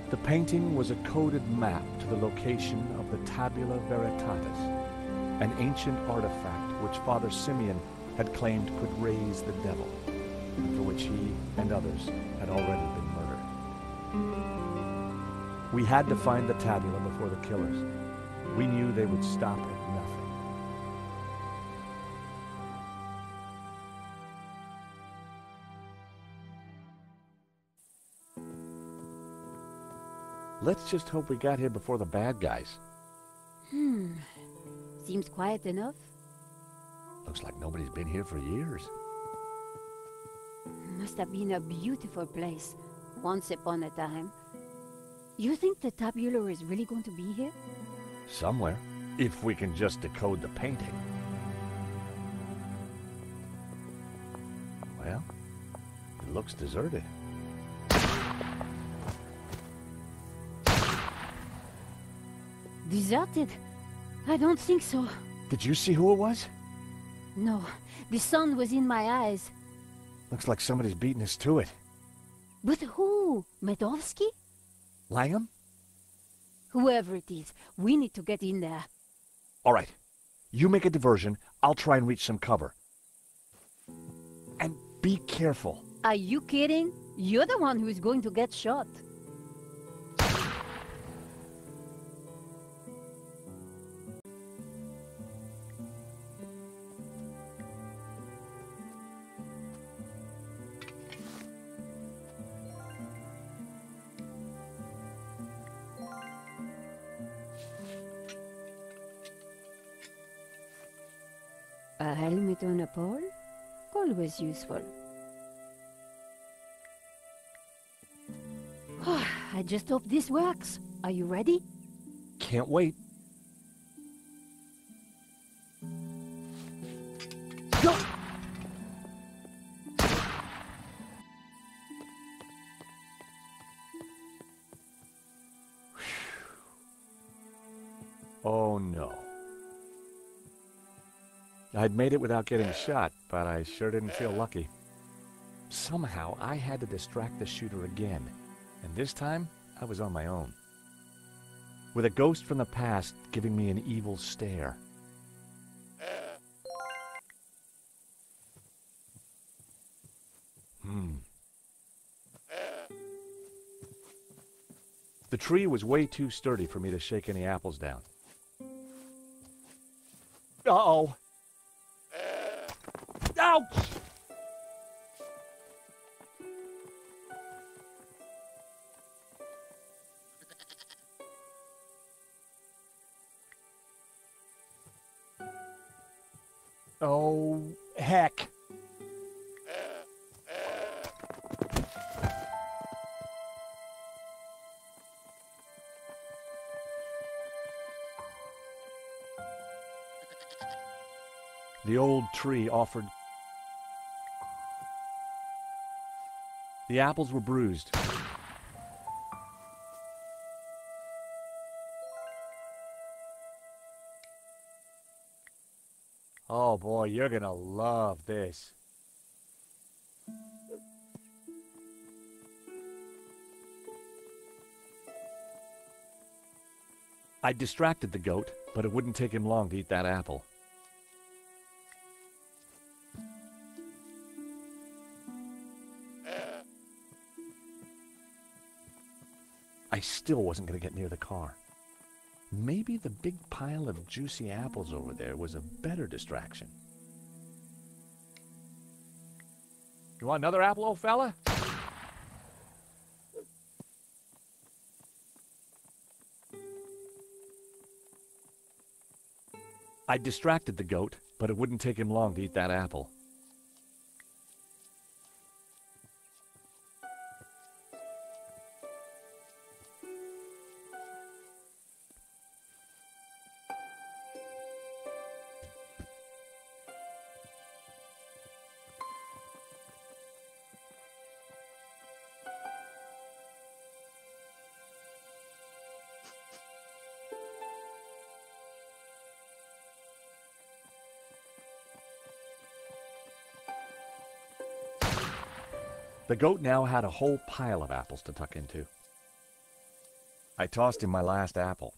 The painting was a coded map to the location of the Tabula Veritatis, an ancient artifact which Father Simeon had claimed could raise the devil, and for which he and others had already been murdered. We had to find the tabula before the killers. We knew they would stop at nothing. Let's just hope we got here before the bad guys. Seems quiet enough. Looks like nobody's been here for years. Must have been a beautiful place, once upon a time. You think the tabula is really going to be here? Somewhere, if we can just decode the painting. Well, it looks deserted. Deserted? I don't think so. Did you see who it was? No, the sun was in my eyes. Looks like somebody's beating us to it. But who? Medovsky? Langham? Whoever it is, we need to get in there. All right. You make a diversion. I'll try and reach some cover. And be careful. Are you kidding? You're the one who's going to get shot. A helmet on a pole? Always useful. I just hope this works. Are you ready? Can't wait. Go! Oh no. I'd made it without getting shot, but I sure didn't feel lucky. Somehow I had to distract the shooter again, and this time I was on my own. With a ghost from the past giving me an evil stare. The tree was way too sturdy for me to shake any apples down. Uh-oh! Ouch! Oh, heck. The old tree offered. The apples were bruised. Oh boy, you're gonna love this. I distracted the goat, but it wouldn't take him long to eat that apple. I still wasn't going to get near the car. Maybe the big pile of juicy apples over there was a better distraction. You want another apple, old fella? I distracted the goat, but it wouldn't take him long to eat that apple. The goat now had a whole pile of apples to tuck into. I tossed him my last apple.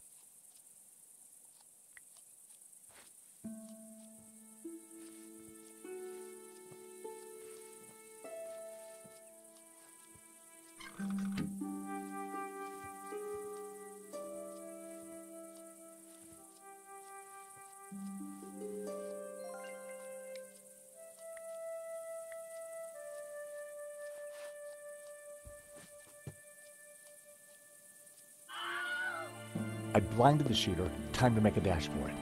I blinded the shooter. Time to make a dash for it.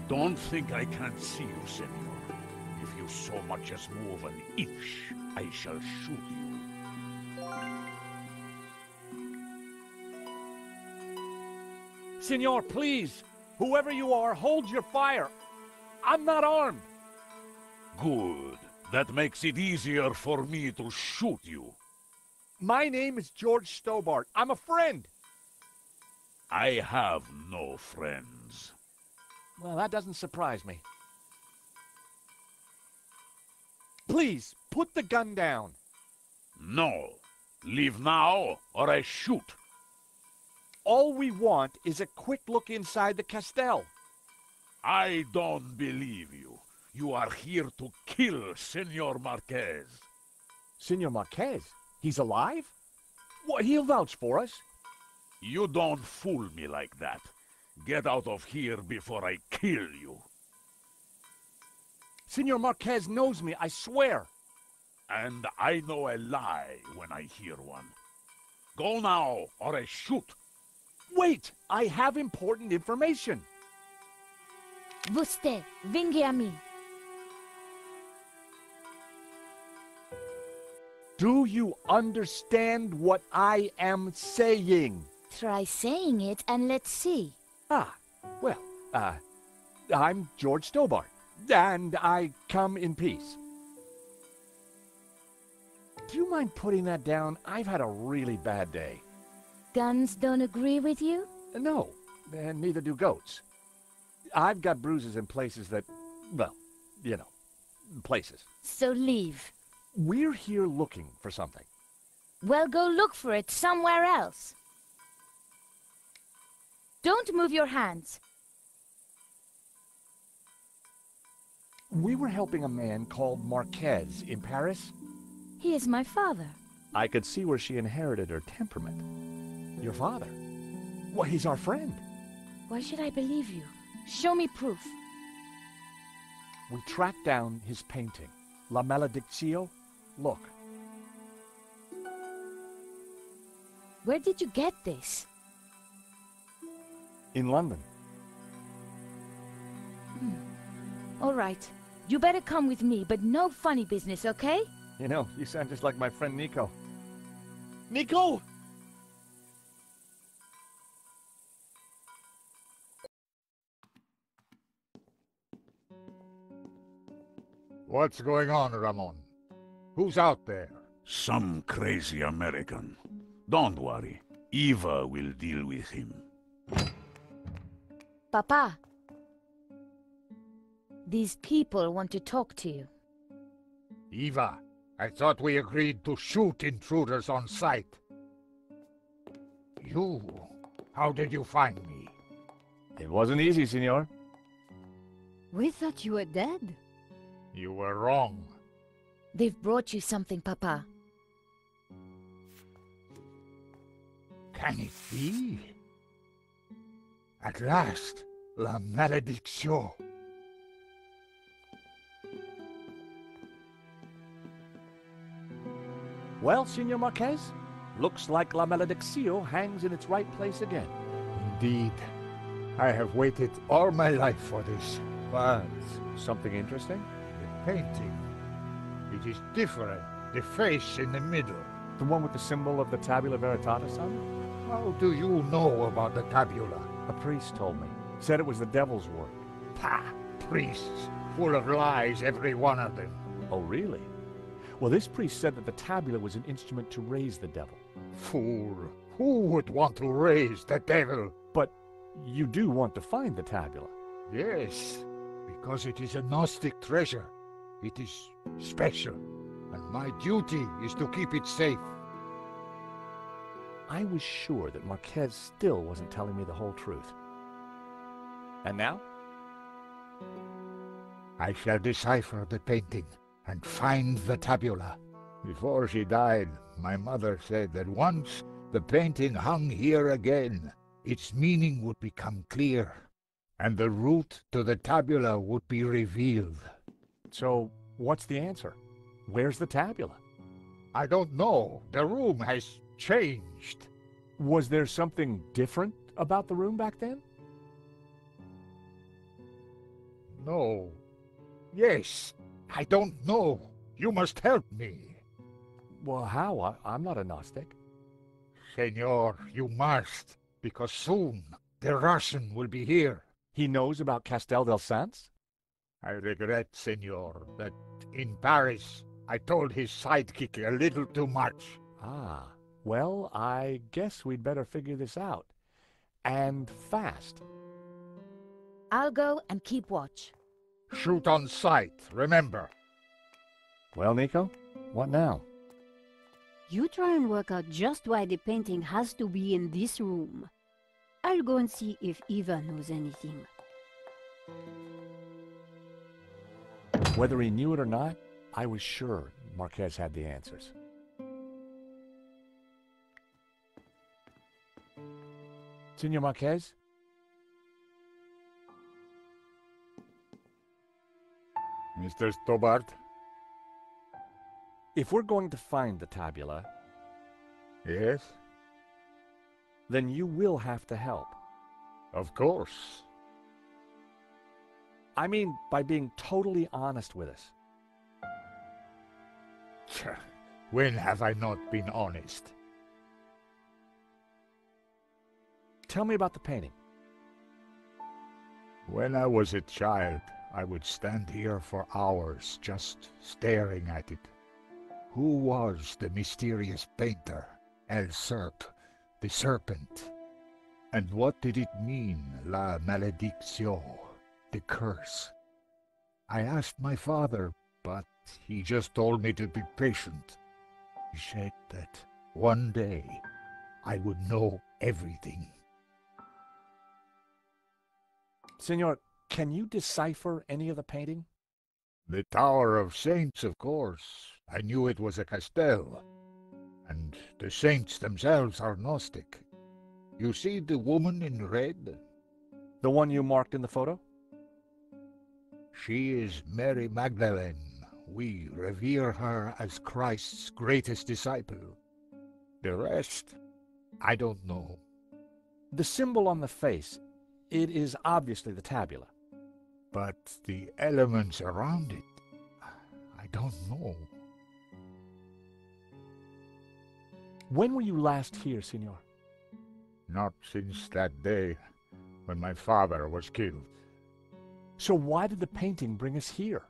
Don't think I can't see you, senor. If you so much as move an inch, I shall shoot you. Senor, please! Whoever you are, hold your fire! I'm not armed! Good. That makes it easier for me to shoot you. My name is George Stobart. I'm a friend. I have no friends. Well, that doesn't surprise me. Please, put the gun down. No. Leave now, or I shoot. All we want is a quick look inside the Castel. I don't believe you. You are here to kill Senor Marquez. Senor Marquez? He's alive? Well, he'll vouch for us. You don't fool me like that. Get out of here before I kill you. Senor Marquez knows me, I swear. And I know a lie when I hear one. Go now, or I shoot. Wait! I have important information. Vostè, venghi a me. Do you understand what I am saying? Try saying it and let's see. Ah, well, I'm George Stobart, and I come in peace. Do you mind putting that down? I've had a really bad day. Guns don't agree with you? No, and neither do goats. I've got bruises in places that, well, you know, places. So leave. We're here looking for something. Well, go look for it somewhere else. Don't move your hands. We were helping a man called Marquez in Paris. He is my father. I could see where she inherited her temperament. Your father? Well, he's our friend. Why should I believe you? Show me proof. We tracked down his painting, La Maledictio. Look. Where did you get this? In London. All right. You better come with me, but no funny business, okay? You know, you sound just like my friend Nico. Nico! What's going on, Ramon? Who's out there? Some crazy American. Don't worry. Eva will deal with him. Papa. These people want to talk to you. Eva, I thought we agreed to shoot intruders on sight. You, how did you find me? It wasn't easy, senor. We thought you were dead. You were wrong. They've brought you something, Papa. Can it be? At last, La Malédiction. Well, Senor Marquez, looks like La Malediccio hangs in its right place again. Indeed. I have waited all my life for this. But something interesting? The painting. It is different. The face in the middle. The one with the symbol of the Tabula Veritatis on it? How do you know about the tabula? A priest told me. Said it was the devil's work. Pah! Priests. Full of lies, every one of them. Oh, really? Well, this priest said that the tabula was an instrument to raise the devil. Fool. Who would want to raise the devil? But you do want to find the tabula. Yes, because it is a Gnostic treasure. It is special, and my duty is to keep it safe. I was sure that Marquez still wasn't telling me the whole truth. And now? I shall decipher the painting and find the tabula. Before she died, my mother said that once the painting hung here again, its meaning would become clear, and the route to the tabula would be revealed. So, what's the answer? Where's the tabula? I don't know. The room has changed. Was there something different about the room back then? No. Yes. I don't know. You must help me. Well, how? I'm not a Gnostic. Senor, you must, because soon the Russian will be here. He knows about Castel del Sans? I regret, senor, that in Paris I told his sidekick a little too much. Ah, well, I guess we'd better figure this out. And fast. I'll go and keep watch. Shoot on sight, remember. Well, Nico, what now? You try and work out just why the painting has to be in this room. I'll go and see if Eva knows anything. Whether he knew it or not, I was sure Marquez had the answers. Senor Marquez? Mr. Stobart? If we're going to find the tabula... Yes? Then you will have to help. Of course. I mean, by being totally honest with us. When have I not been honest? Tell me about the painting. When I was a child, I would stand here for hours just staring at it. Who was the mysterious painter, El Serp, the serpent? And what did it mean, La Malédiction, the curse? I asked my father, but he just told me to be patient. He said that one day I would know everything. Senor, can you decipher any of the painting? The Tower of Saints, of course. I knew it was a Castel. And the saints themselves are Gnostic. You see the woman in red? The one you marked in the photo? She is Mary Magdalene. We revere her as Christ's greatest disciple. The rest, I don't know. The symbol on the face, it is obviously the tabula. But the elements around it, I don't know. When were you last here, Signor? Not since that day when my father was killed. So why did the painting bring us here?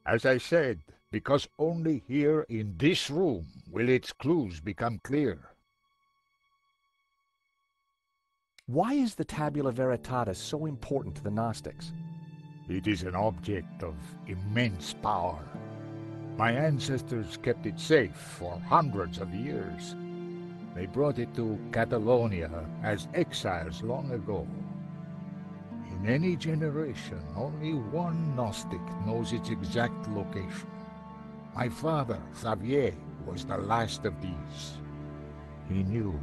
As I said, because only here in this room will its clues become clear. Why is the Tabula Veritatis so important to the Gnostics? It is an object of immense power. My ancestors kept it safe for hundreds of years. They brought it to Catalonia as exiles long ago. In any generation, only one Gnostic knows its exact location. My father, Xavier, was the last of these. He knew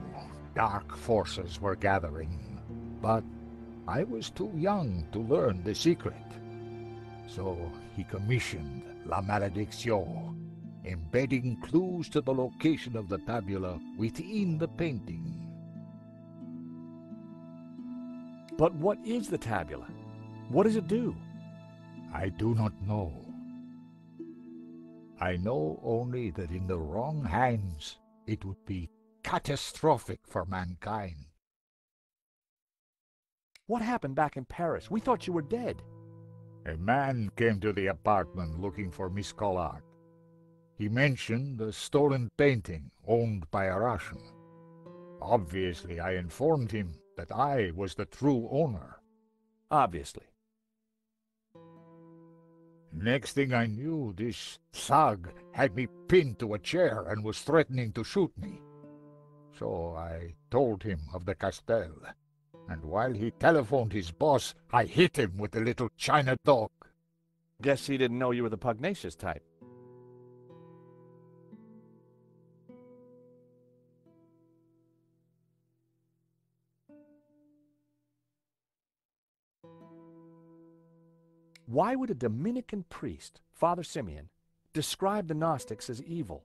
dark forces were gathering, but I was too young to learn the secret. So he commissioned La Malédiction, embedding clues to the location of the tabula within the painting. But what is the tabula? What does it do? I do not know. I know only that in the wrong hands it would be catastrophic for mankind. What happened back in Paris? We thought you were dead. A man came to the apartment looking for Miss Collard. He mentioned a stolen painting owned by a Russian. Obviously, I informed him that I was the true owner. Obviously. Next thing I knew, this thug had me pinned to a chair and was threatening to shoot me. So I told him of the Castel, and while he telephoned his boss, I hit him with the little China dog. Guess he didn't know you were the pugnacious type. Why would a Dominican priest, Father Simeon, describe the Gnostics as evil?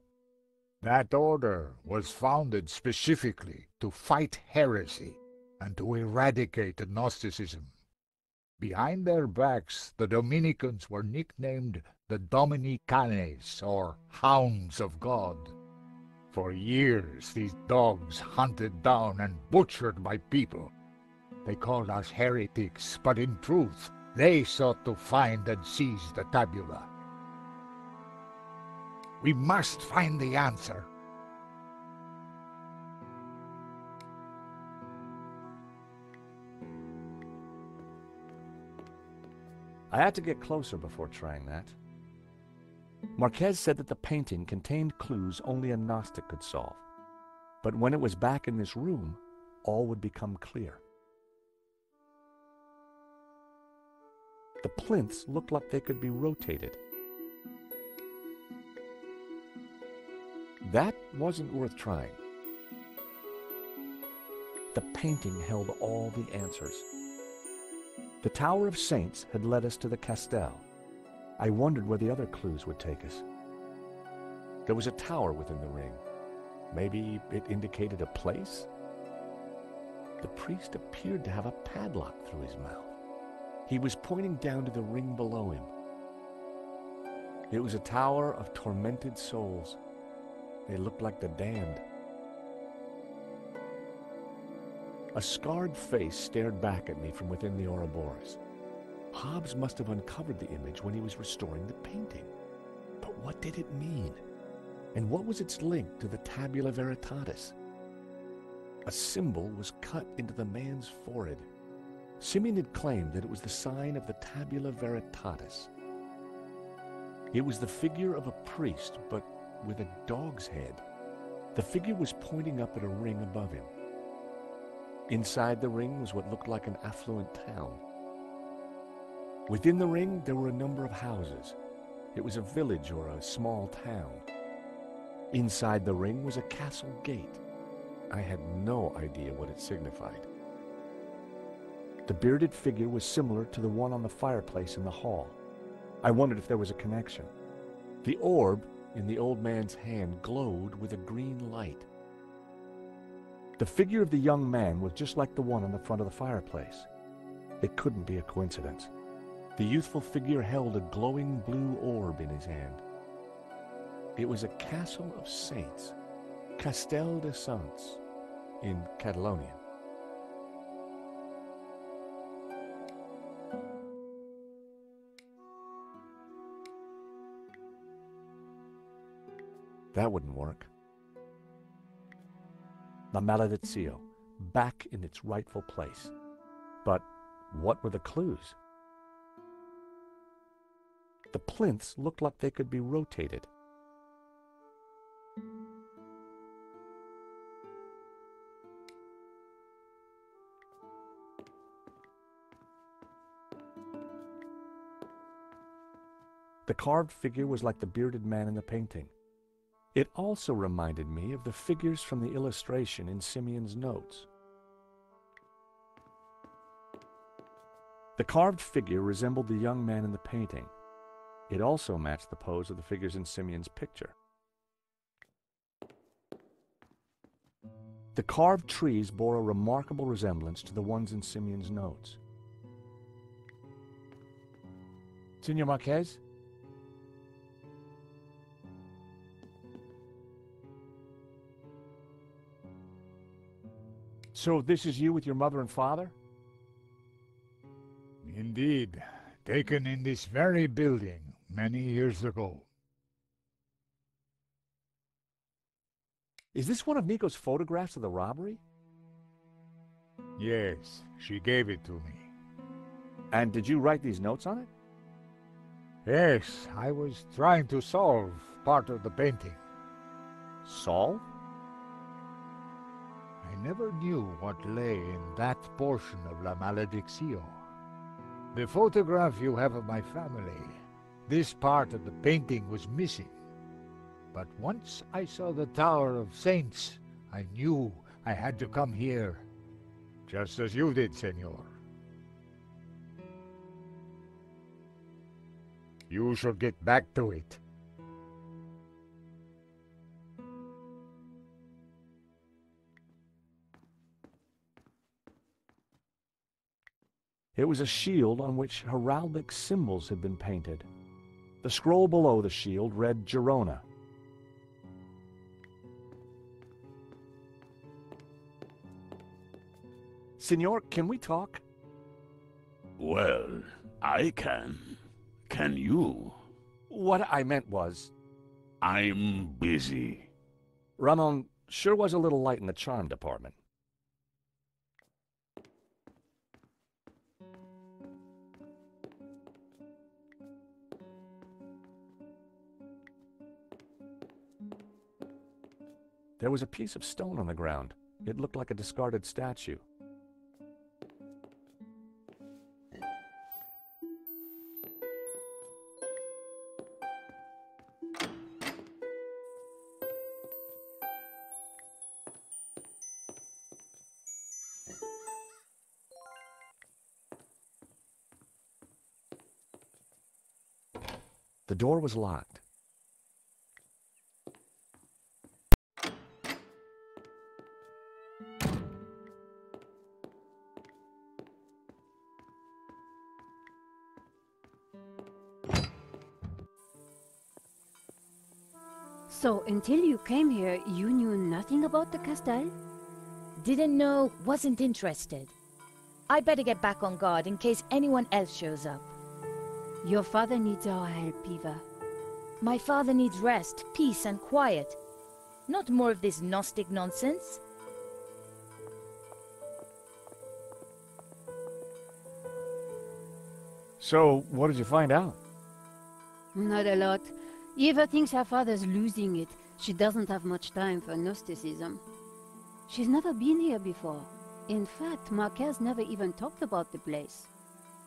That order was founded specifically to fight heresy and to eradicate Gnosticism. Behind their backs, the Dominicans were nicknamed the Dominicanes, or Hounds of God. For years, these dogs hunted down and butchered my people. They called us heretics, but in truth, they sought to find and seize the tabula. We must find the answer. I had to get closer before trying that. Marquez said that the painting contained clues only a Gnostic could solve. But when it was back in this room, all would become clear. The plinths looked like they could be rotated. That wasn't worth trying. The painting held all the answers. The Tower of Saints had led us to the Castel. I wondered where the other clues would take us. There was a tower within the ring. Maybe it indicated a place? The priest appeared to have a padlock through his mouth. He was pointing down to the ring below him. It was a tower of tormented souls. They looked like the damned. A scarred face stared back at me from within the Ouroboros. Hobbes must have uncovered the image when he was restoring the painting. But what did it mean? And what was its link to the Tabula Veritatis? A symbol was cut into the man's forehead. Simeon had claimed that it was the sign of the Tabula Veritatis. It was the figure of a priest, but with a dog's head. The figure was pointing up at a ring above him. Inside the ring was what looked like an affluent town. Within the ring, there were a number of houses. It was a village or a small town. Inside the ring was a castle gate. I had no idea what it signified. The bearded figure was similar to the one on the fireplace in the hall. I wondered if there was a connection. The orb in the old man's hand glowed with a green light. The figure of the young man was just like the one on the front of the fireplace. It couldn't be a coincidence. The youthful figure held a glowing blue orb in his hand. It was a castle of saints, Castel de Sants, in Catalonia. That wouldn't work. La Maledizio, back in its rightful place. But what were the clues? The plinths looked like they could be rotated. The carved figure was like the bearded man in the painting. It also reminded me of the figures from the illustration in Simeon's notes. The carved figure resembled the young man in the painting. It also matched the pose of the figures in Simeon's picture. The carved trees bore a remarkable resemblance to the ones in Simeon's notes. Senor Marquez? So this is you with your mother and father? Indeed. Taken in this very building many years ago. Is this one of Nico's photographs of the robbery? Yes, she gave it to me. And did you write these notes on it? Yes, I was trying to solve part of the painting. Solve? I never knew what lay in that portion of La Malediccio. The photograph you have of my family, this part of the painting was missing. But once I saw the Tower of Saints, I knew I had to come here. Just as you did, Senor. You should get back to it. It was a shield on which heraldic symbols had been painted. The scroll below the shield read Girona. Senor, can we talk? Well, I can. Can you? What I meant was... I'm busy. Ramon sure was a little light in the charm department. There was a piece of stone on the ground. It looked like a discarded statue. The door was locked. So, until you came here, you knew nothing about the Castel? Didn't know, wasn't interested. I better get back on guard in case anyone else shows up. Your father needs our help, Eva. My father needs rest, peace, and quiet. Not more of this Gnostic nonsense. So, what did you find out? Not a lot. Eva thinks her father's losing it. She doesn't have much time for Gnosticism. She's never been here before. In fact, Marquez never even talked about the place.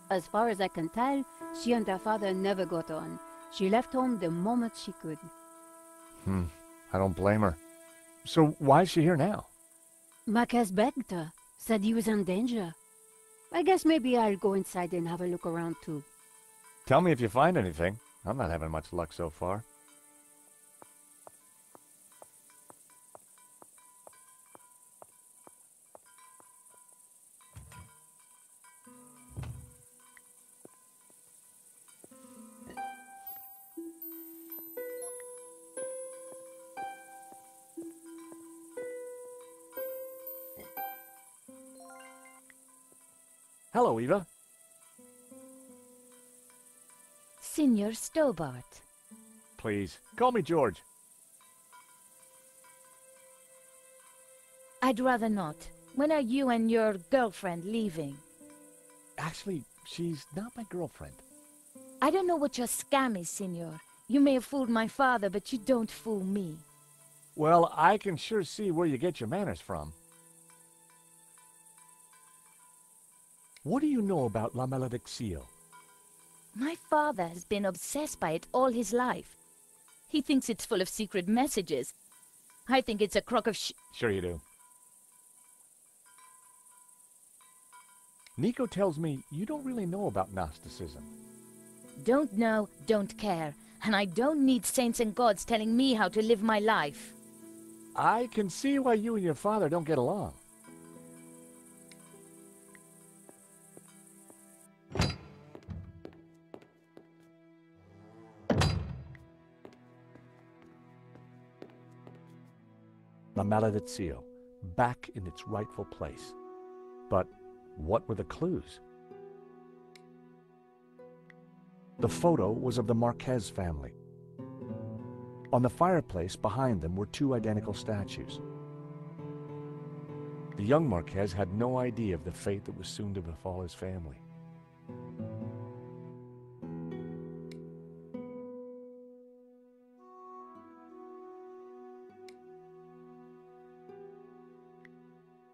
As far as I can tell, she and her father never got on. She left home the moment she could. I don't blame her. So why is she here now? Marquez begged her, said he was in danger. I guess maybe I'll go inside and have a look around too. Tell me if you find anything. I'm not having much luck so far. Hello, Eva. Signor Stobart. Please, call me George. I'd rather not. When are you and your girlfriend leaving? Actually, she's not my girlfriend. I don't know what your scam is, Signor. You may have fooled my father, but you don't fool me. Well, I can sure see where you get your manners from. What do you know about La Malediccio? My father has been obsessed by it all his life. He thinks it's full of secret messages. I think it's a crock of Sure you do. Nico tells me you don't really know about Gnosticism. Don't know, don't care. And I don't need saints and gods telling me how to live my life. I can see why you and your father don't get along. La Malediccio, back in its rightful place. But what were the clues? The photo was of the Marquez family. On the fireplace behind them were two identical statues. The young Marquez had no idea of the fate that was soon to befall his family.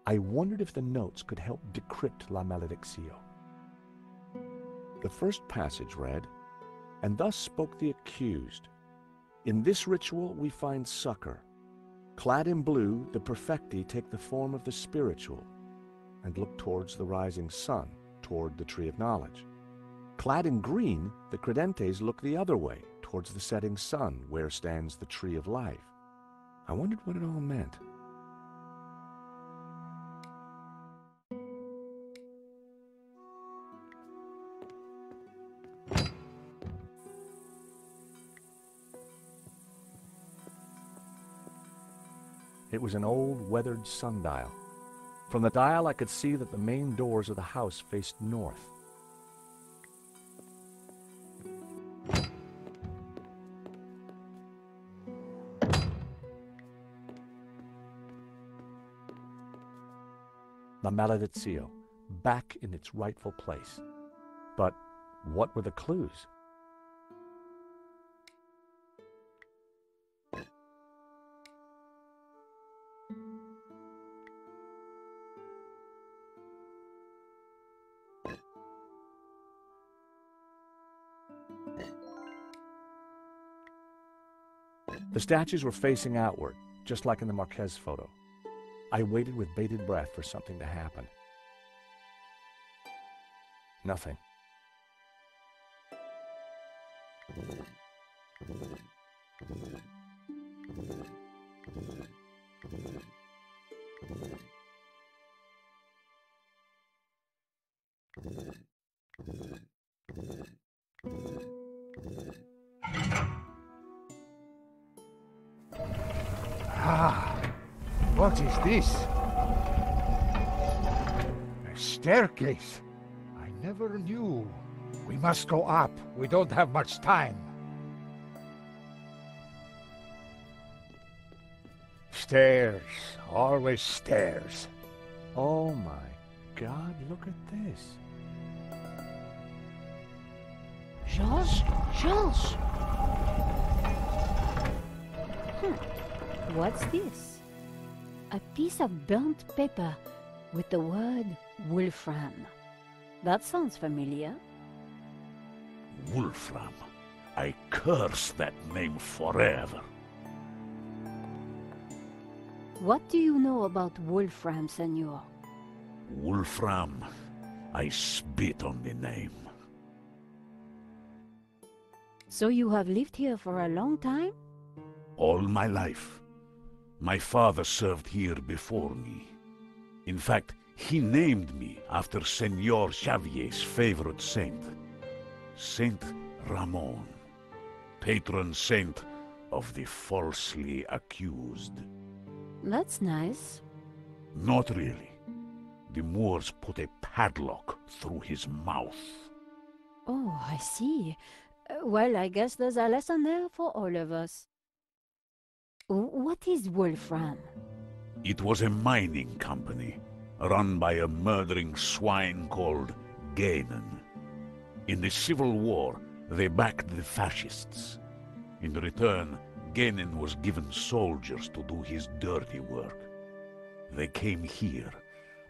I wondered if the notes could help decrypt La Malediccio. The first passage read, "And thus spoke the accused. In this ritual we find succor. Clad in blue, the perfecti take the form of the spiritual and look towards the rising sun, toward the tree of knowledge. Clad in green, the credentes look the other way, towards the setting sun, where stands the tree of life." I wondered what it all meant. It was an old, weathered sundial. From the dial, I could see that the main doors of the house faced north. La Malediccio, back in its rightful place. But what were the clues? The statues were facing outward, just like in the Marquez photo. I waited with bated breath for something to happen. Nothing. Ah, what is this? A staircase. I never knew. We must go up. We don't have much time. Stairs. Always stairs. Oh my God, look at this. Georges? Georges! What's this? A piece of burnt paper with the word Wolfram. That sounds familiar. Wolfram. I curse that name forever. What do you know about Wolfram, senor? Wolfram. I spit on the name. So you have lived here for a long time? All my life. My father served here before me. In fact, he named me after Senor Xavier's favorite saint, Saint Ramon, patron saint of the falsely accused. That's nice. Not really. The Moors put a padlock through his mouth. Oh, I see. Well, I guess there's a lesson there for all of us. What is Wolfram? It was a mining company, run by a murdering swine called Ganon. In the Civil War, they backed the fascists. In return, Ganon was given soldiers to do his dirty work. They came here,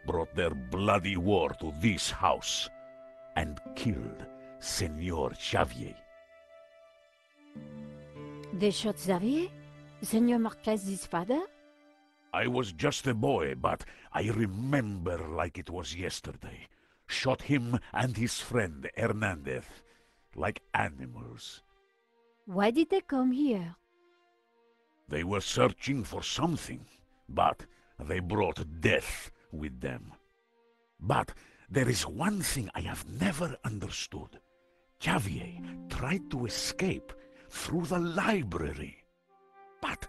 brought their bloody war to this house, and killed Senor Xavier. They shot Xavier? Senor Marquez's father? I was just a boy, but I remember like it was yesterday. Shot him and his friend Hernandez, like animals. Why did they come here? They were searching for something, but they brought death with them. But there is one thing I have never understood. Xavier tried to escape through the library. But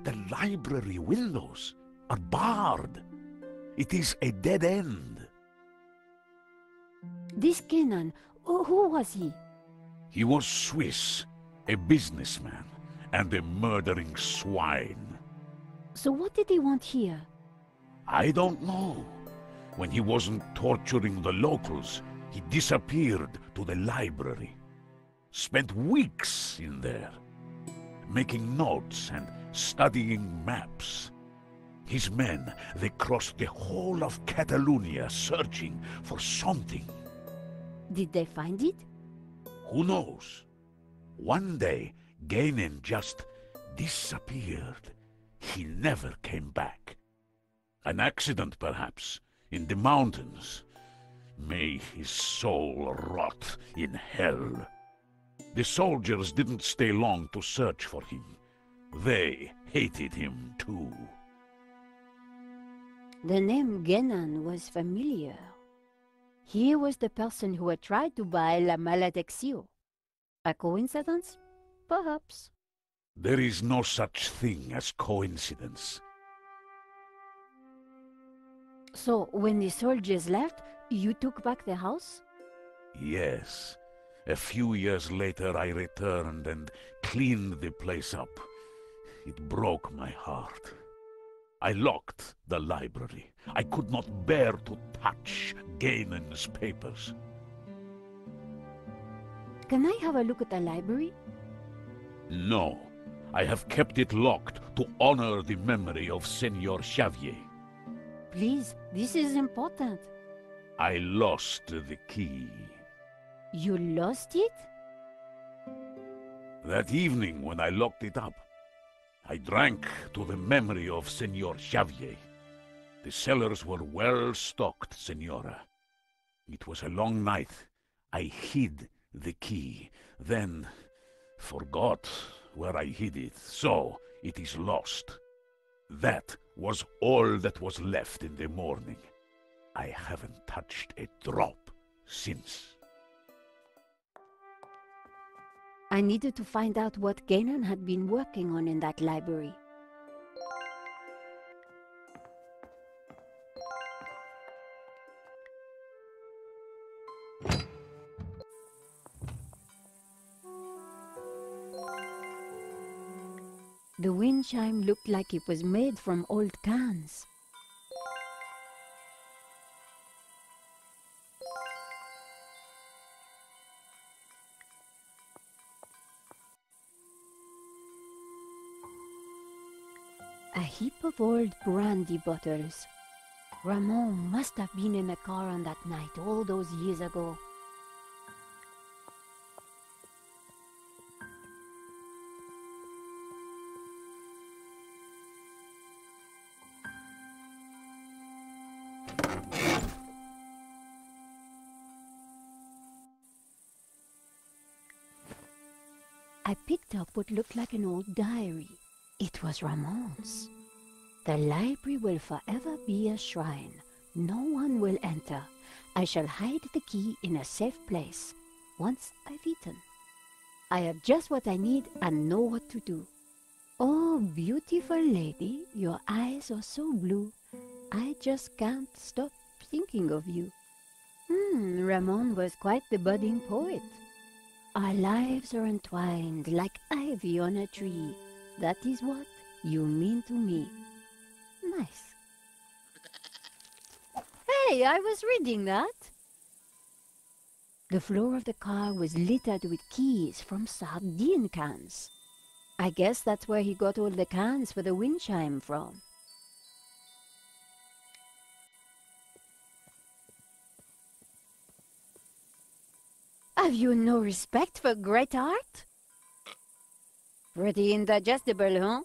the library windows are barred. It is a dead end. This Ganon, who was he? He was Swiss, a businessman, and a murdering swine. So what did he want here? I don't know. When he wasn't torturing the locals, he disappeared to the library. Spent weeks in there, making notes and studying maps. His men, they crossed the whole of Catalonia searching for something. Did they find it? Who knows? One day, Ganon just disappeared. He never came back. An accident, perhaps, in the mountains. May his soul rot in hell. The soldiers didn't stay long to search for him. They hated him too. The name Ganon was familiar. He was the person who had tried to buy La Maledicción. A coincidence? Perhaps. There is no such thing as coincidence. So, when the soldiers left, you took back the house? Yes. A few years later I returned and cleaned the place up. It broke my heart. I locked the library. I could not bear to touch Ganon's papers. Can I have a look at the library? No. I have kept it locked to honor the memory of Senor Xavier. Please, this is important. I lost the key. You lost it? That evening when I locked it up, I drank to the memory of Senor Xavier. The cellars were well stocked, Senora. It was a long night. I hid the key, then forgot where I hid it, so it is lost. That was all that was left in the morning. I haven't touched a drop since. I needed to find out what Ganon had been working on in that library. The wind chime looked like it was made from old cans. A heap of old brandy bottles. Ramon must have been in the car on that night all those years ago. I picked up what looked like an old diary. It was Ramon's. The library will forever be a shrine. No one will enter. I shall hide the key in a safe place. Once I've eaten. I have just what I need and know what to do. Oh, beautiful lady, your eyes are so blue. I just can't stop thinking of you. Ramon was quite the budding poet. Our lives are entwined like ivy on a tree. That is what you mean to me. Nice. Hey, I was reading that. The floor of the car was littered with keys from sardine cans. I guess that's where he got all the cans for the wind chime from. Have you no respect for great art? Pretty indigestible, huh?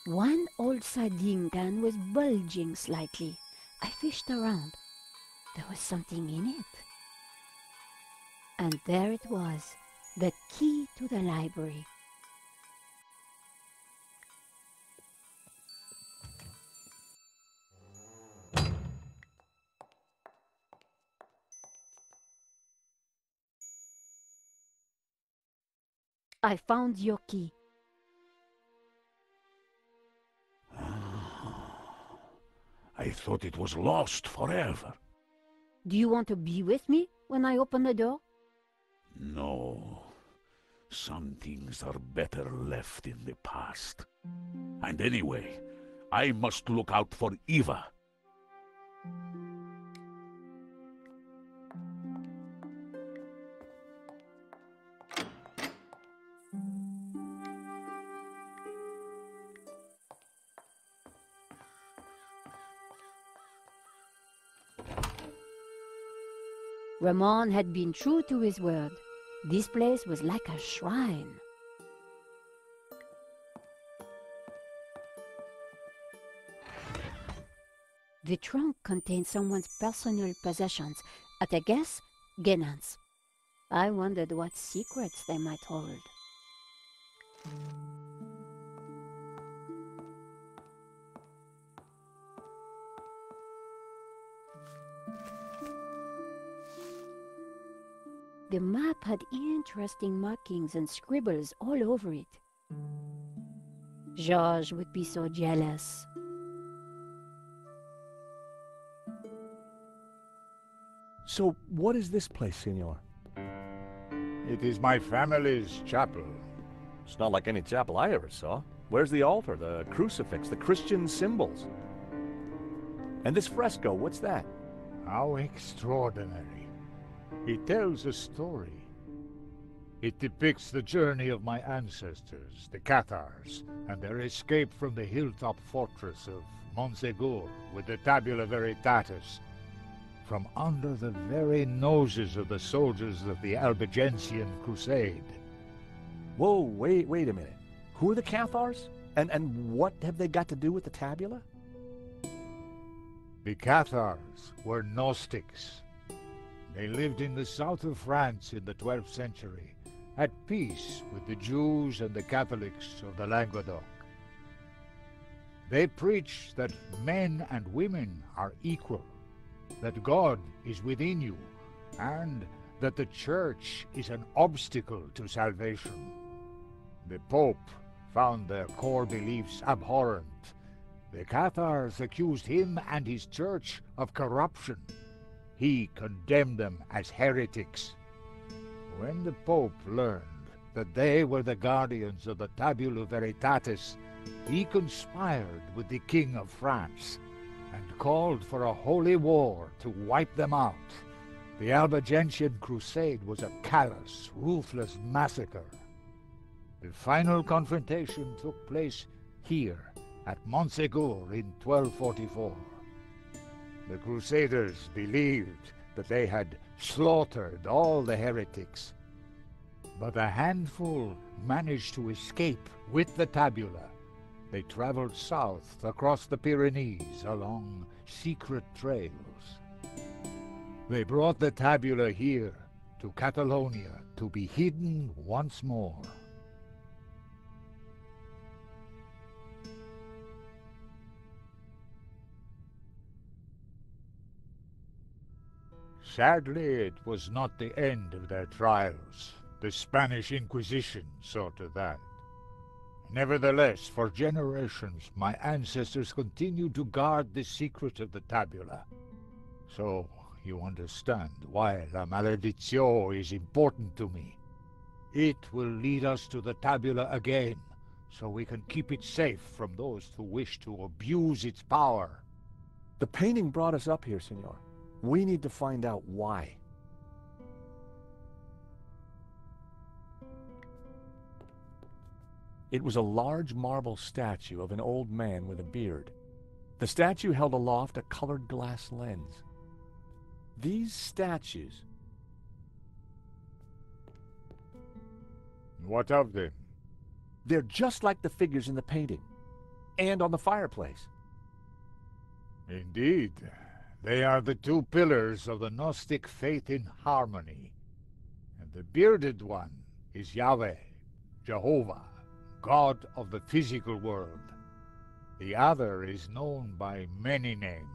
One old sardine can was bulging slightly. I fished around. There was something in it. And there it was, the key to the library. I found your key. I thought it was lost forever. Do you want to be with me when I open the door? No. Some things are better left in the past. And anyway, I must look out for Eva. Ramon had been true to his word. This place was like a shrine. The trunk contained someone's personal possessions. At a guess, Genan's. I wondered what secrets they might hold. The map had interesting markings and scribbles all over it. Georges would be so jealous. So, what is this place, Senor? It is my family's chapel. It's not like any chapel I ever saw. Where's the altar, the crucifix, the Christian symbols? And this fresco, what's that? How extraordinary. It tells a story. It depicts the journey of my ancestors, the Cathars, and their escape from the hilltop fortress of Montségur with the Tabula Veritatis, from under the very noses of the soldiers of the Albigensian Crusade. Whoa, wait a minute. Who are the Cathars? And what have they got to do with the Tabula? The Cathars were Gnostics. They lived in the south of France in the 12th century, at peace with the Jews and the Catholics of the Languedoc. They preached that men and women are equal, that God is within you, and that the Church is an obstacle to salvation. The Pope found their core beliefs abhorrent. The Cathars accused him and his Church of corruption. He condemned them as heretics. When the Pope learned that they were the guardians of the Tabula Veritatis, he conspired with the King of France and called for a holy war to wipe them out. The Albigensian Crusade was a callous, ruthless massacre. The final confrontation took place here at Montségur in 1244. The Crusaders believed that they had slaughtered all the heretics, but a handful managed to escape with the tabula. They traveled south across the Pyrenees along secret trails. They brought the tabula here to Catalonia to be hidden once more. Sadly, it was not the end of their trials. The Spanish Inquisition saw to that. Nevertheless, for generations, my ancestors continued to guard the secret of the tabula. So, you understand why La Maledicció is important to me. It will lead us to the tabula again, so we can keep it safe from those who wish to abuse its power. The painting brought us up here, Senor. We need to find out why. It was a large marble statue of an old man with a beard. The statue held aloft a colored glass lens. These statues... What of them? They're just like the figures in the painting, and on the fireplace. Indeed. They are the two pillars of the Gnostic faith in harmony. And the bearded one is Yahweh, Jehovah, God of the physical world. The other is known by many names.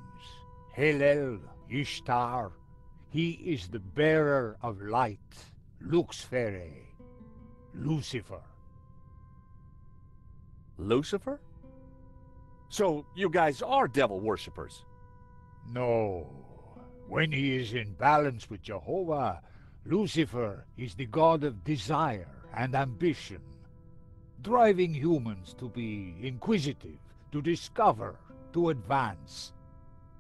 Hillel, Ishtar. He is the bearer of light, Luxfere, Lucifer. Lucifer? So you guys are devil worshippers? No. When he is in balance with Jehovah, Lucifer is the god of desire and ambition, driving humans to be inquisitive, to discover, to advance.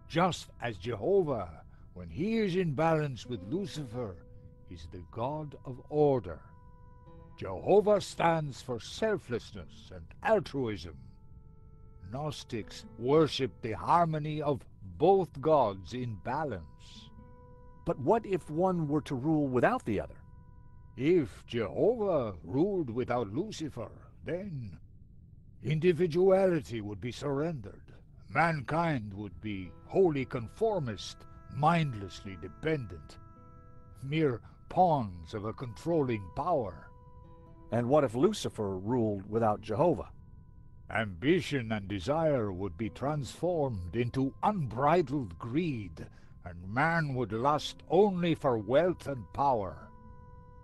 Just as Jehovah, when he is in balance with Lucifer, is the god of order. Jehovah stands for selflessness and altruism. Gnostics worship the harmony of both gods in balance. But what if one were to rule without the other? If Jehovah ruled without Lucifer, then individuality would be surrendered. Mankind would be wholly conformist, mindlessly dependent, mere pawns of a controlling power. And what if Lucifer ruled without Jehovah? Ambition and desire would be transformed into unbridled greed, and man would lust only for wealth and power.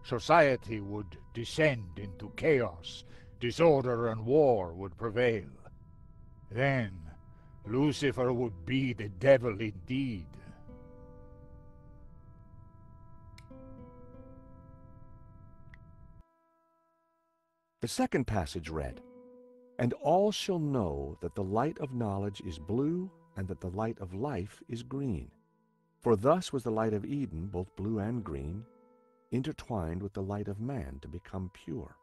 Society would descend into chaos, disorder and war would prevail. Then Lucifer would be the devil indeed. The second passage read, "And all shall know that the light of knowledge is blue, and that the light of life is green. For thus was the light of Eden, both blue and green, intertwined with the light of man to become pure."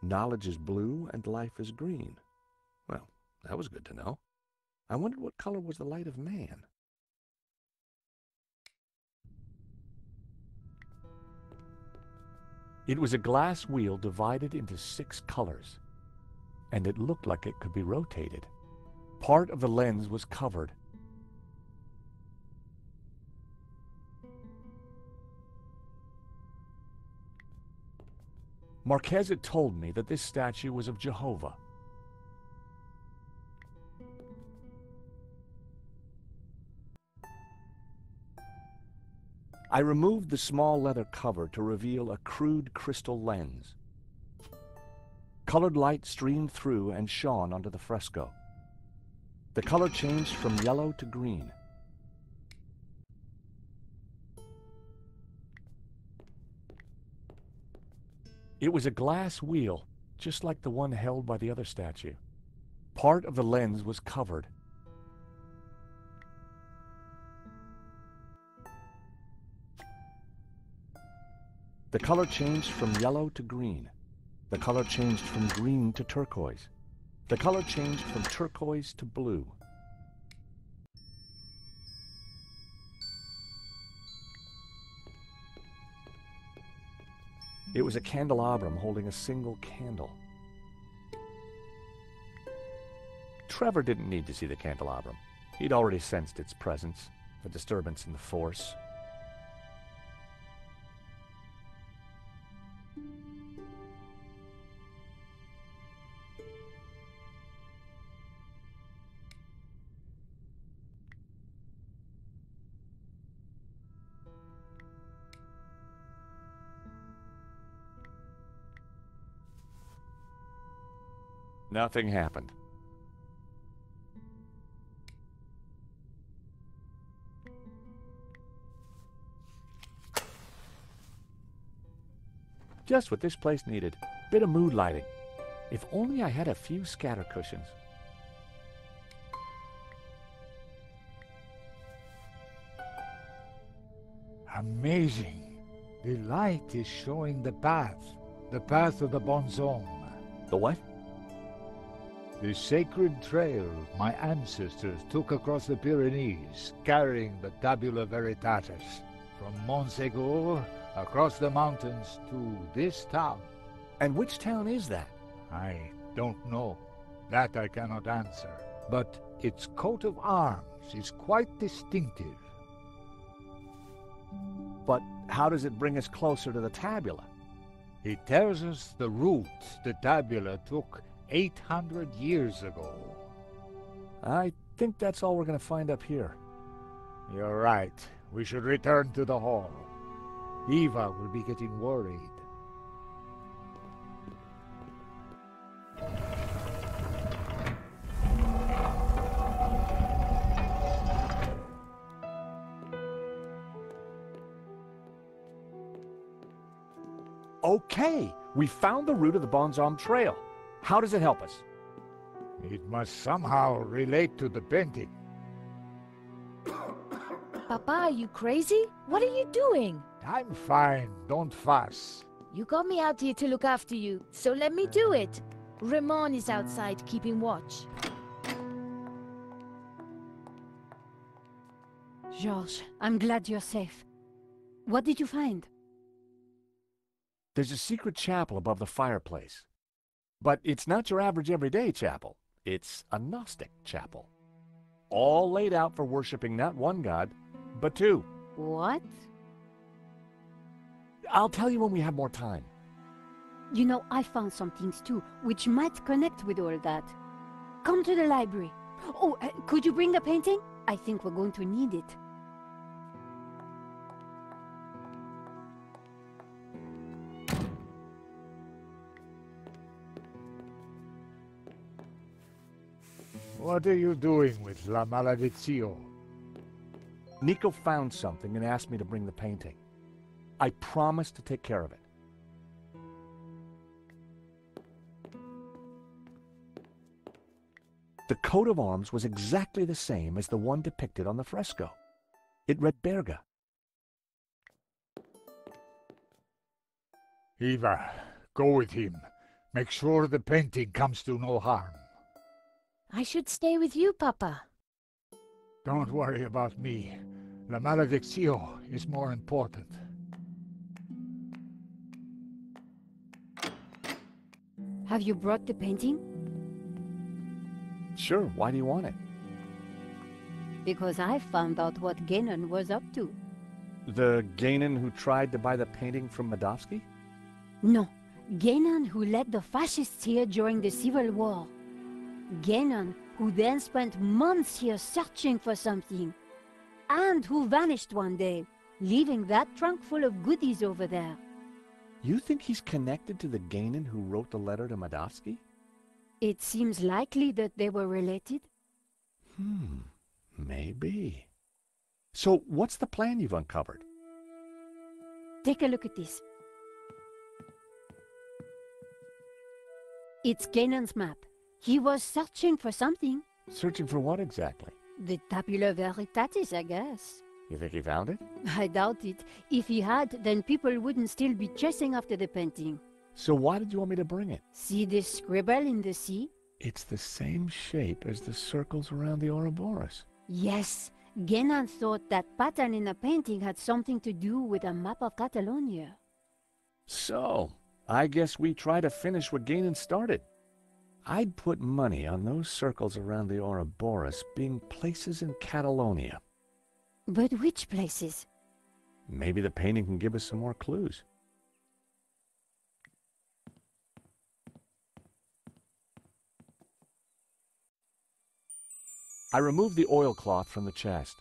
Knowledge is blue and life is green. Well, that was good to know. I wondered what color was the light of man. It was a glass wheel divided into 6 colors, and it looked like it could be rotated. Part of the lens was covered. Marquez had told me that this statue was of Jehovah. I removed the small leather cover to reveal a crude crystal lens. Colored light streamed through and shone onto the fresco. The color changed from yellow to green. It was a glass wheel, just like the one held by the other statue. Part of the lens was covered. The color changed from yellow to green. The color changed from green to turquoise. The color changed from turquoise to blue. It was a candelabrum holding a single candle. Trevor didn't need to see the candelabrum. He'd already sensed its presence, the disturbance in the force. Nothing happened. Just what this place needed. Bit of mood lighting. If only I had a few scatter cushions. Amazing. The light is showing the path of the Bonzom. The what? The sacred trail my ancestors took across the Pyrenees, carrying the Tabula Veritatis, from Montségur across the mountains to this town. And which town is that? I don't know. That I cannot answer. But its coat of arms is quite distinctive. But how does it bring us closer to the Tabula? It tells us the route the Tabula took 800 years ago. I think that's all we're going to find up here. You're right. We should return to the hall. Eva will be getting worried. Okay, we found the route of the Bonzom Trail. How does it help us? It must somehow relate to the painting. Papa, are you crazy? What are you doing? I'm fine, don't fuss. You got me out here to look after you, so let me do it. Ramon is outside keeping watch. Georges, I'm glad you're safe. What did you find? There's a secret chapel above the fireplace. But it's not your average everyday chapel. It's a Gnostic chapel. All laid out for worshipping not one god, but two. What? I'll tell you when we have more time. You know, I found some things too, which might connect with all that. Come to the library. Oh, could you bring the painting? I think we're going to need it. What are you doing with La Malediccio? Nico found something and asked me to bring the painting. I promised to take care of it. The coat of arms was exactly the same as the one depicted on the fresco. It read Berga. Eva, go with him. Make sure the painting comes to no harm. I should stay with you, Papa. Don't worry about me. La Malediccio is more important. Have you brought the painting? Sure, why do you want it? Because I found out what Guénon was up to. The Guénon who tried to buy the painting from Medovsky? No, Guénon who led the fascists here during the Civil War. Guénon, who then spent months here searching for something, and who vanished one day, leaving that trunk full of goodies over there. You think he's connected to the Guénon who wrote the letter to Medovsky? It seems likely that they were related. Maybe. So what's the plan you've uncovered? Take a look at this. It's Guénon's map. He was searching for something. Searching for what exactly? The Tabula Veritatis, I guess. You think he found it? I doubt it. If he had, then people wouldn't still be chasing after the painting. So why did you want me to bring it? See this scribble in the sea? It's the same shape as the circles around the Ouroboros. Yes. Guénon thought that pattern in the painting had something to do with a map of Catalonia. So, I guess we try to finish what Guénon started. I'd put money on those circles around the Ouroboros being places in Catalonia. But which places? Maybe the painting can give us some more clues. I removed the oilcloth from the chest.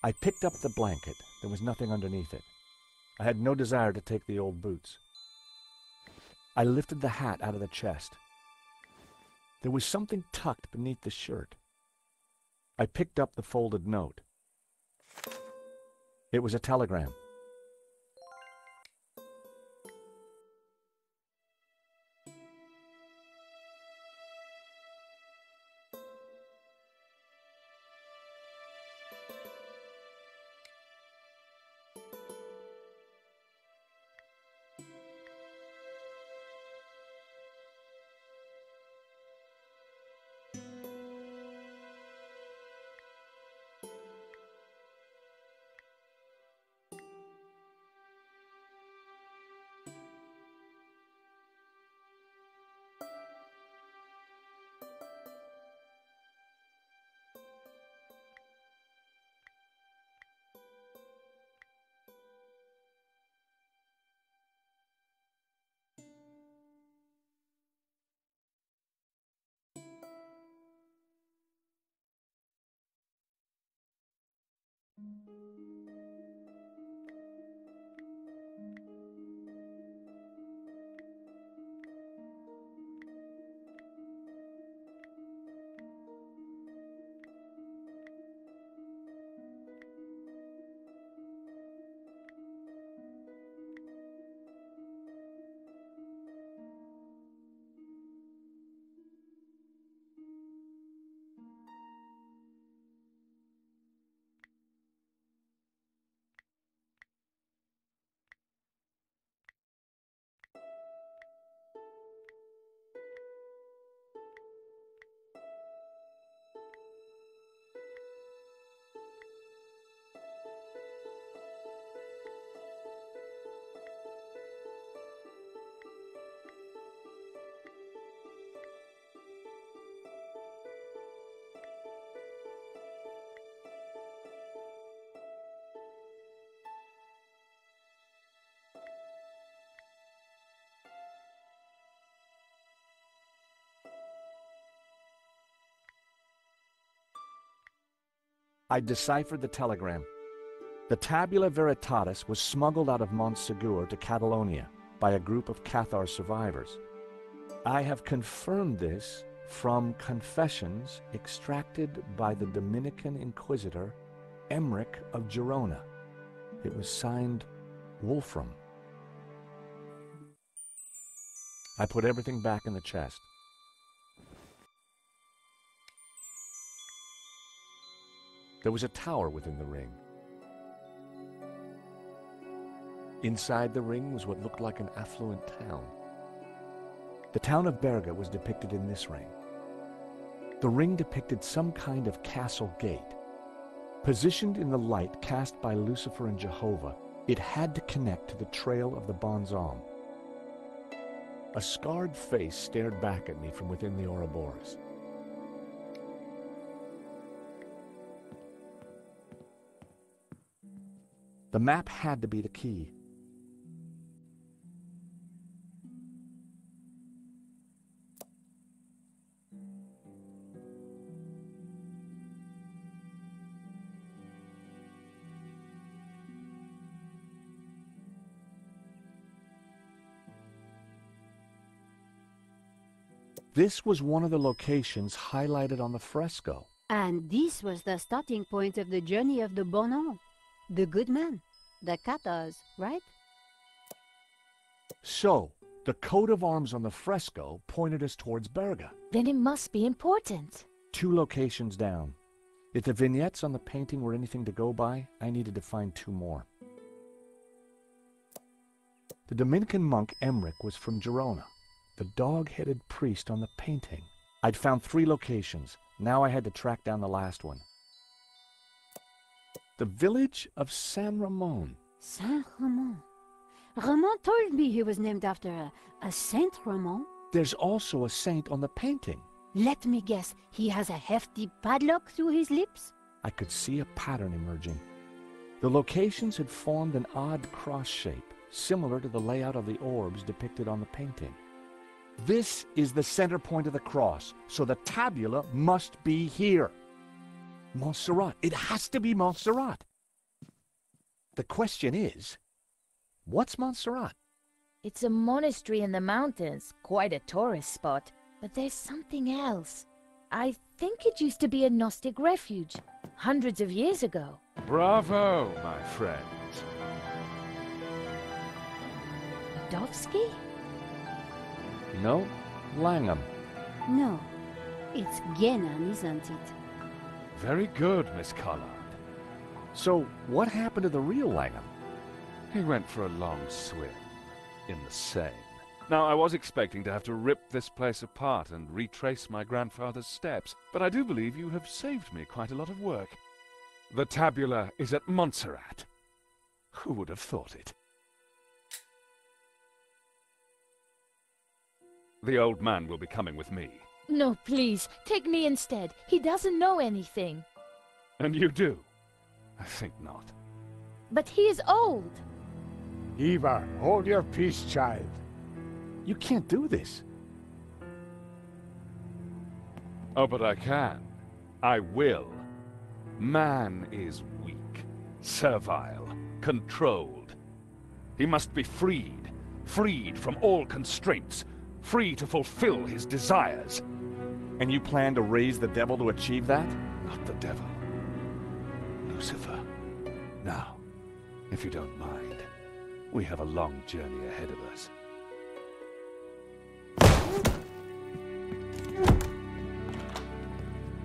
I picked up the blanket. There was nothing underneath it. I had no desire to take the old boots. I lifted the hat out of the chest. There was something tucked beneath the shirt. I picked up the folded note. It was a telegram. I deciphered the telegram. The Tabula Veritatis was smuggled out of Montsegur to Catalonia by a group of Cathar survivors. I have confirmed this from confessions extracted by the Dominican Inquisitor Emmerich of Girona. It was signed Wolfram. I put everything back in the chest. There was a tower within the ring. Inside the ring was what looked like an affluent town. The town of Berga was depicted in this ring. The ring depicted some kind of castle gate. Positioned in the light cast by Lucifer and Jehovah, it had to connect to the trail of the Bonzom. A scarred face stared back at me from within the Ouroboros. The map had to be the key. This was one of the locations highlighted on the fresco. And this was the starting point of the journey of the Bonan, the good man, the Cathars, right? So, the coat of arms on the fresco pointed us towards Berga. Then it must be important. 2 locations down. If the vignettes on the painting were anything to go by, I needed to find 2 more. The Dominican monk Emmerich was from Girona. The dog-headed priest on the painting. I'd found 3 locations. Now I had to track down the last one. The village of San Ramon. Saint Ramon. Ramon told me he was named after a Saint Ramon. There's also a saint on the painting. Let me guess, he has a hefty padlock through his lips? I could see a pattern emerging. The locations had formed an odd cross shape, similar to the layout of the orbs depicted on the painting. This is the center point of the cross, so the tabula must be here. Montserrat. It has to be Montserrat. The question is, what's Montserrat? It's a monastery in the mountains, quite a tourist spot. But there's something else. I think it used to be a Gnostic refuge, hundreds of years ago. Bravo, my friend. Medovsky? No, Langham. No, it's Genan, isn't it? Very good, Miss Collard. So, what happened to the real Langham? He went for a long swim in the Seine. Now, I was expecting to have to rip this place apart and retrace my grandfather's steps, but I do believe you have saved me quite a lot of work. The tabula is at Montserrat. Who would have thought it? The old man will be coming with me. No, please, take me instead. He doesn't know anything. And you do? I think not. But he is old. Eva, hold your peace, child. You can't do this. Oh, but I can. I will. Man is weak, servile, controlled. He must be freed, freed from all constraints, free to fulfill his desires. And you plan to raise the devil to achieve that? Not the devil. Lucifer. Now, if you don't mind, we have a long journey ahead of us.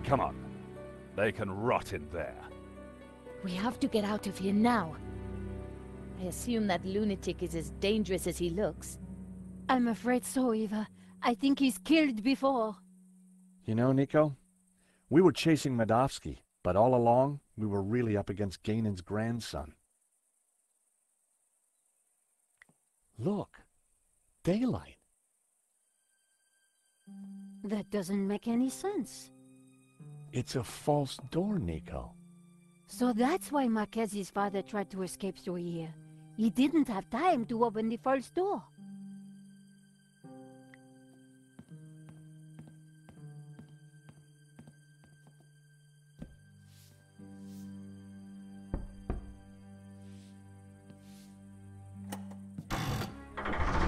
Come on. They can rot in there. We have to get out of here now. I assume that lunatic is as dangerous as he looks. I'm afraid so, Eva. I think he's killed before. You know, Nico, we were chasing Medovsky, but all along, we were really up against Ganon's grandson. Look, daylight. That doesn't make any sense. It's a false door, Nico. So that's why Marquez's father tried to escape through here. He didn't have time to open the false door.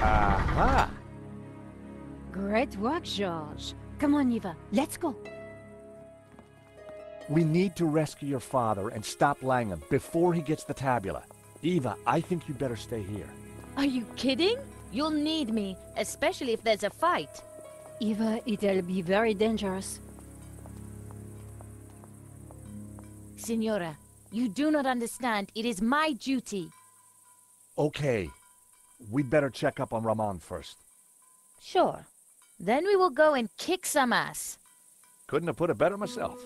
Aha! Great work, George. Come on, Eva, let's go. We need to rescue your father and stop Langham before he gets the tabula. Eva, I think you'd better stay here. Are you kidding? You'll need me, especially if there's a fight. Eva, it'll be very dangerous. Signora, you do not understand. It is my duty. Okay. We'd better check up on Ramon first. Sure. Then we will go and kick some ass. Couldn't have put it better myself.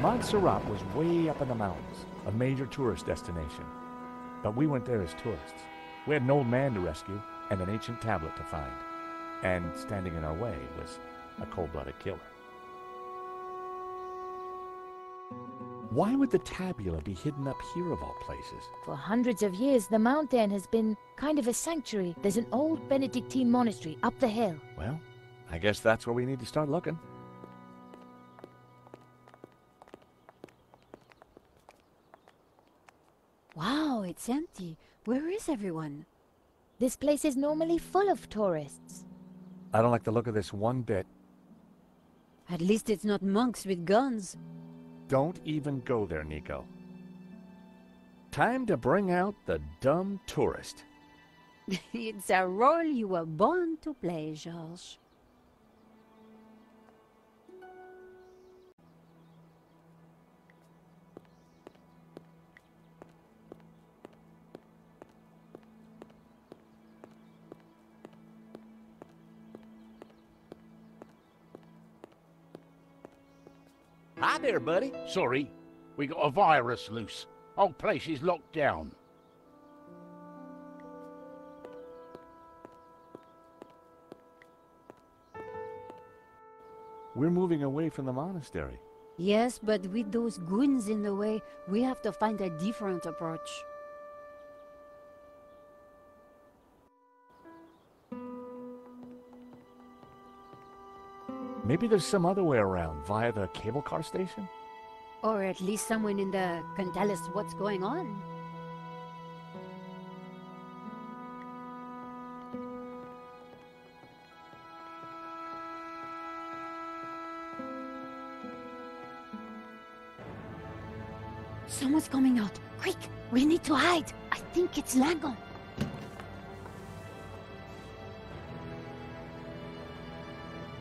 Montserrat was way up in the mountains, a major tourist destination. But we went there as tourists. We had an old man to rescue and an ancient tablet to find. And standing in our way was a cold-blooded killer. Why would the tabula be hidden up here of all places? For hundreds of years, the mountain has been kind of a sanctuary. There's an old Benedictine monastery up the hill. Well, I guess that's where we need to start looking. Wow, it's empty. Where is everyone? This place is normally full of tourists. I don't like the look of this one bit. At least it's not monks with guns. Don't even go there, Nico. Time to bring out the dumb tourist. It's a role you were born to play, Georges. Hi there, buddy. Sorry, we got a virus loose. Whole place is locked down. We're moving away from the monastery. Yes, but with those goons in the way, we have to find a different approach. Maybe there's some other way around, via the cable car station? Or at least someone in the can tell us what's going on. Someone's coming out. Quick, we need to hide. I think it's Langon.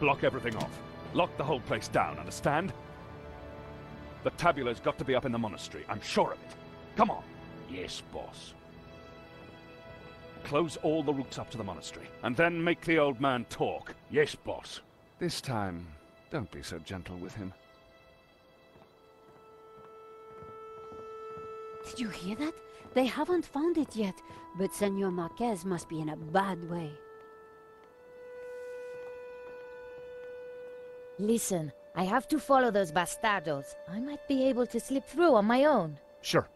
Block everything off. Lock the whole place down, understand? The tabula's got to be up in the monastery. I'm sure of it. Come on. Yes, boss. Close all the routes up to the monastery, and then make the old man talk. Yes, boss. This time, don't be so gentle with him. Did you hear that? They haven't found it yet, but Senor Marquez must be in a bad way. Listen, I have to follow those bastardos. I might be able to slip through on my own. Sure.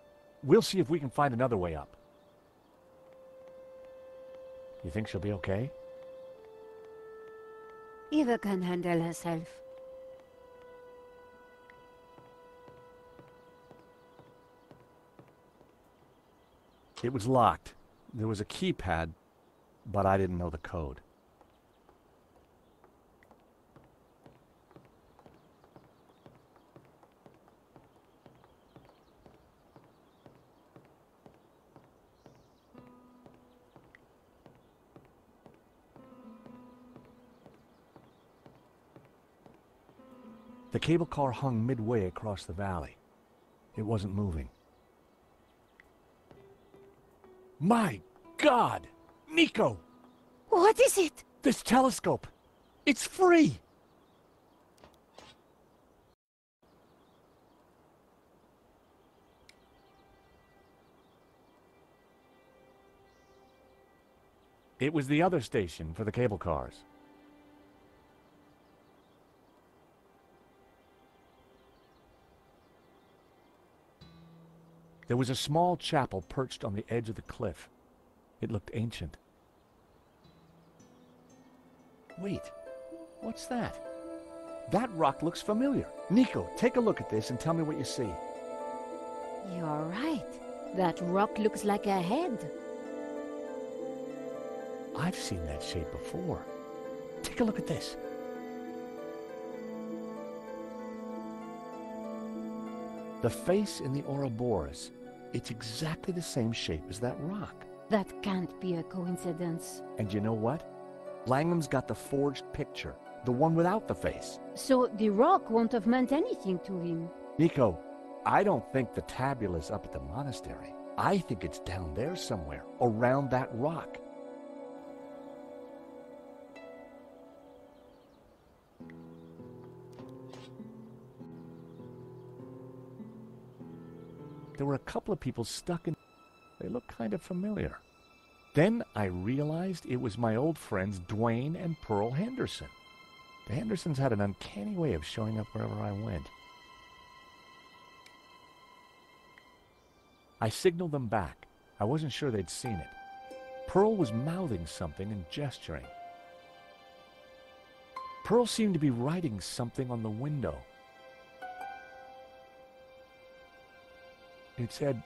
We'll see if we can find another way up. You think she'll be okay? Eva can handle herself. It was locked. There was a keypad, but I didn't know the code. The cable car hung midway across the valley. It wasn't moving. My God! Nico! What is it? This telescope! It's free! It was the other station for the cable cars. There was a small chapel perched on the edge of the cliff. It looked ancient. Wait, what's that? That rock looks familiar. Nico, take a look at this and tell me what you see. You're right. That rock looks like a head. I've seen that shape before. Take a look at this. The face in the Ouroboros, it's exactly the same shape as that rock. That can't be a coincidence. And you know what? Langham's got the forged picture, the one without the face. So the rock won't have meant anything to him. Nico, I don't think the tabula's up at the monastery. I think it's down there somewhere, around that rock. There were a couple of people stuck in... They looked kind of familiar. Then I realized it was my old friends Dwayne and Pearl Henderson. The Hendersons had an uncanny way of showing up wherever I went. I signaled them back. I wasn't sure they'd seen it. Pearl was mouthing something and gesturing. Pearl seemed to be writing something on the window. It said,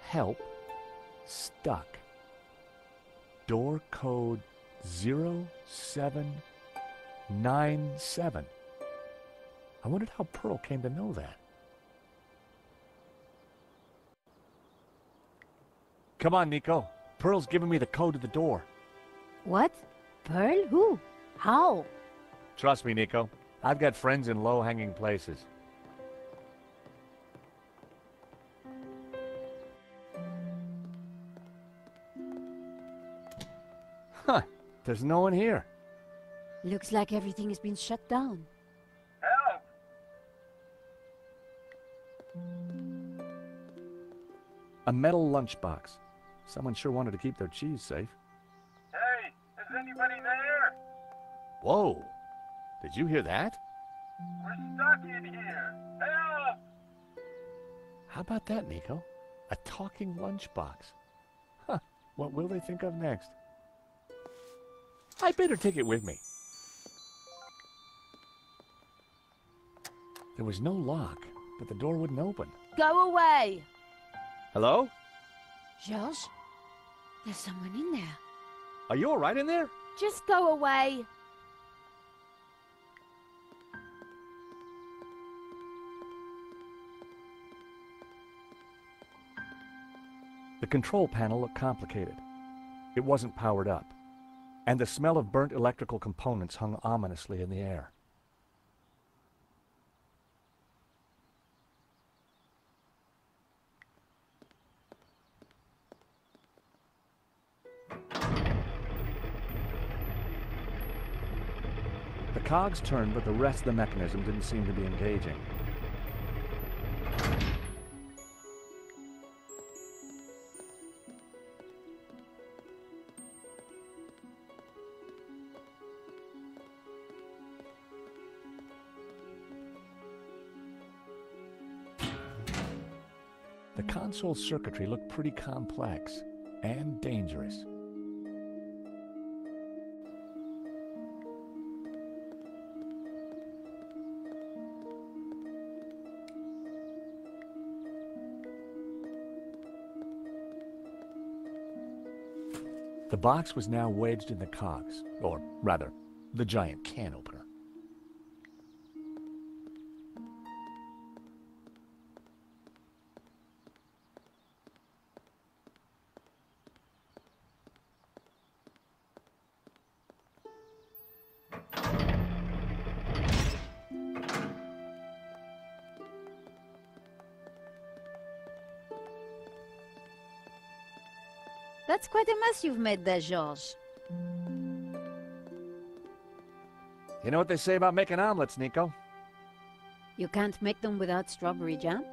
"Help, stuck. Door code 0797. I wondered how Pearl came to know that. Come on, Nico. Pearl's giving me the code to the door. What? Pearl? Who? How? Trust me, Nico. I've got friends in low-hanging places. Huh. There's no one here. Looks like everything has been shut down. Help! A metal lunchbox. Someone sure wanted to keep their cheese safe. Hey, is anybody there? Whoa! Did you hear that? We're stuck in here. Help! How about that, Nico? A talking lunchbox. Huh, what will they think of next? I better take it with me. There was no lock, but the door wouldn't open. Go away! Hello? Georges? There's someone in there. Are you all right in there? Just go away. The control panel looked complicated. It wasn't powered up, and the smell of burnt electrical components hung ominously in the air. The cogs turned, but the rest of the mechanism didn't seem to be engaging. The console circuitry looked pretty complex and dangerous. The box was now wedged in the cogs, or rather, the giant can opener. That's quite a mess you've made there, Georges. You know what they say about making omelets, Nico? You can't make them without strawberry jam?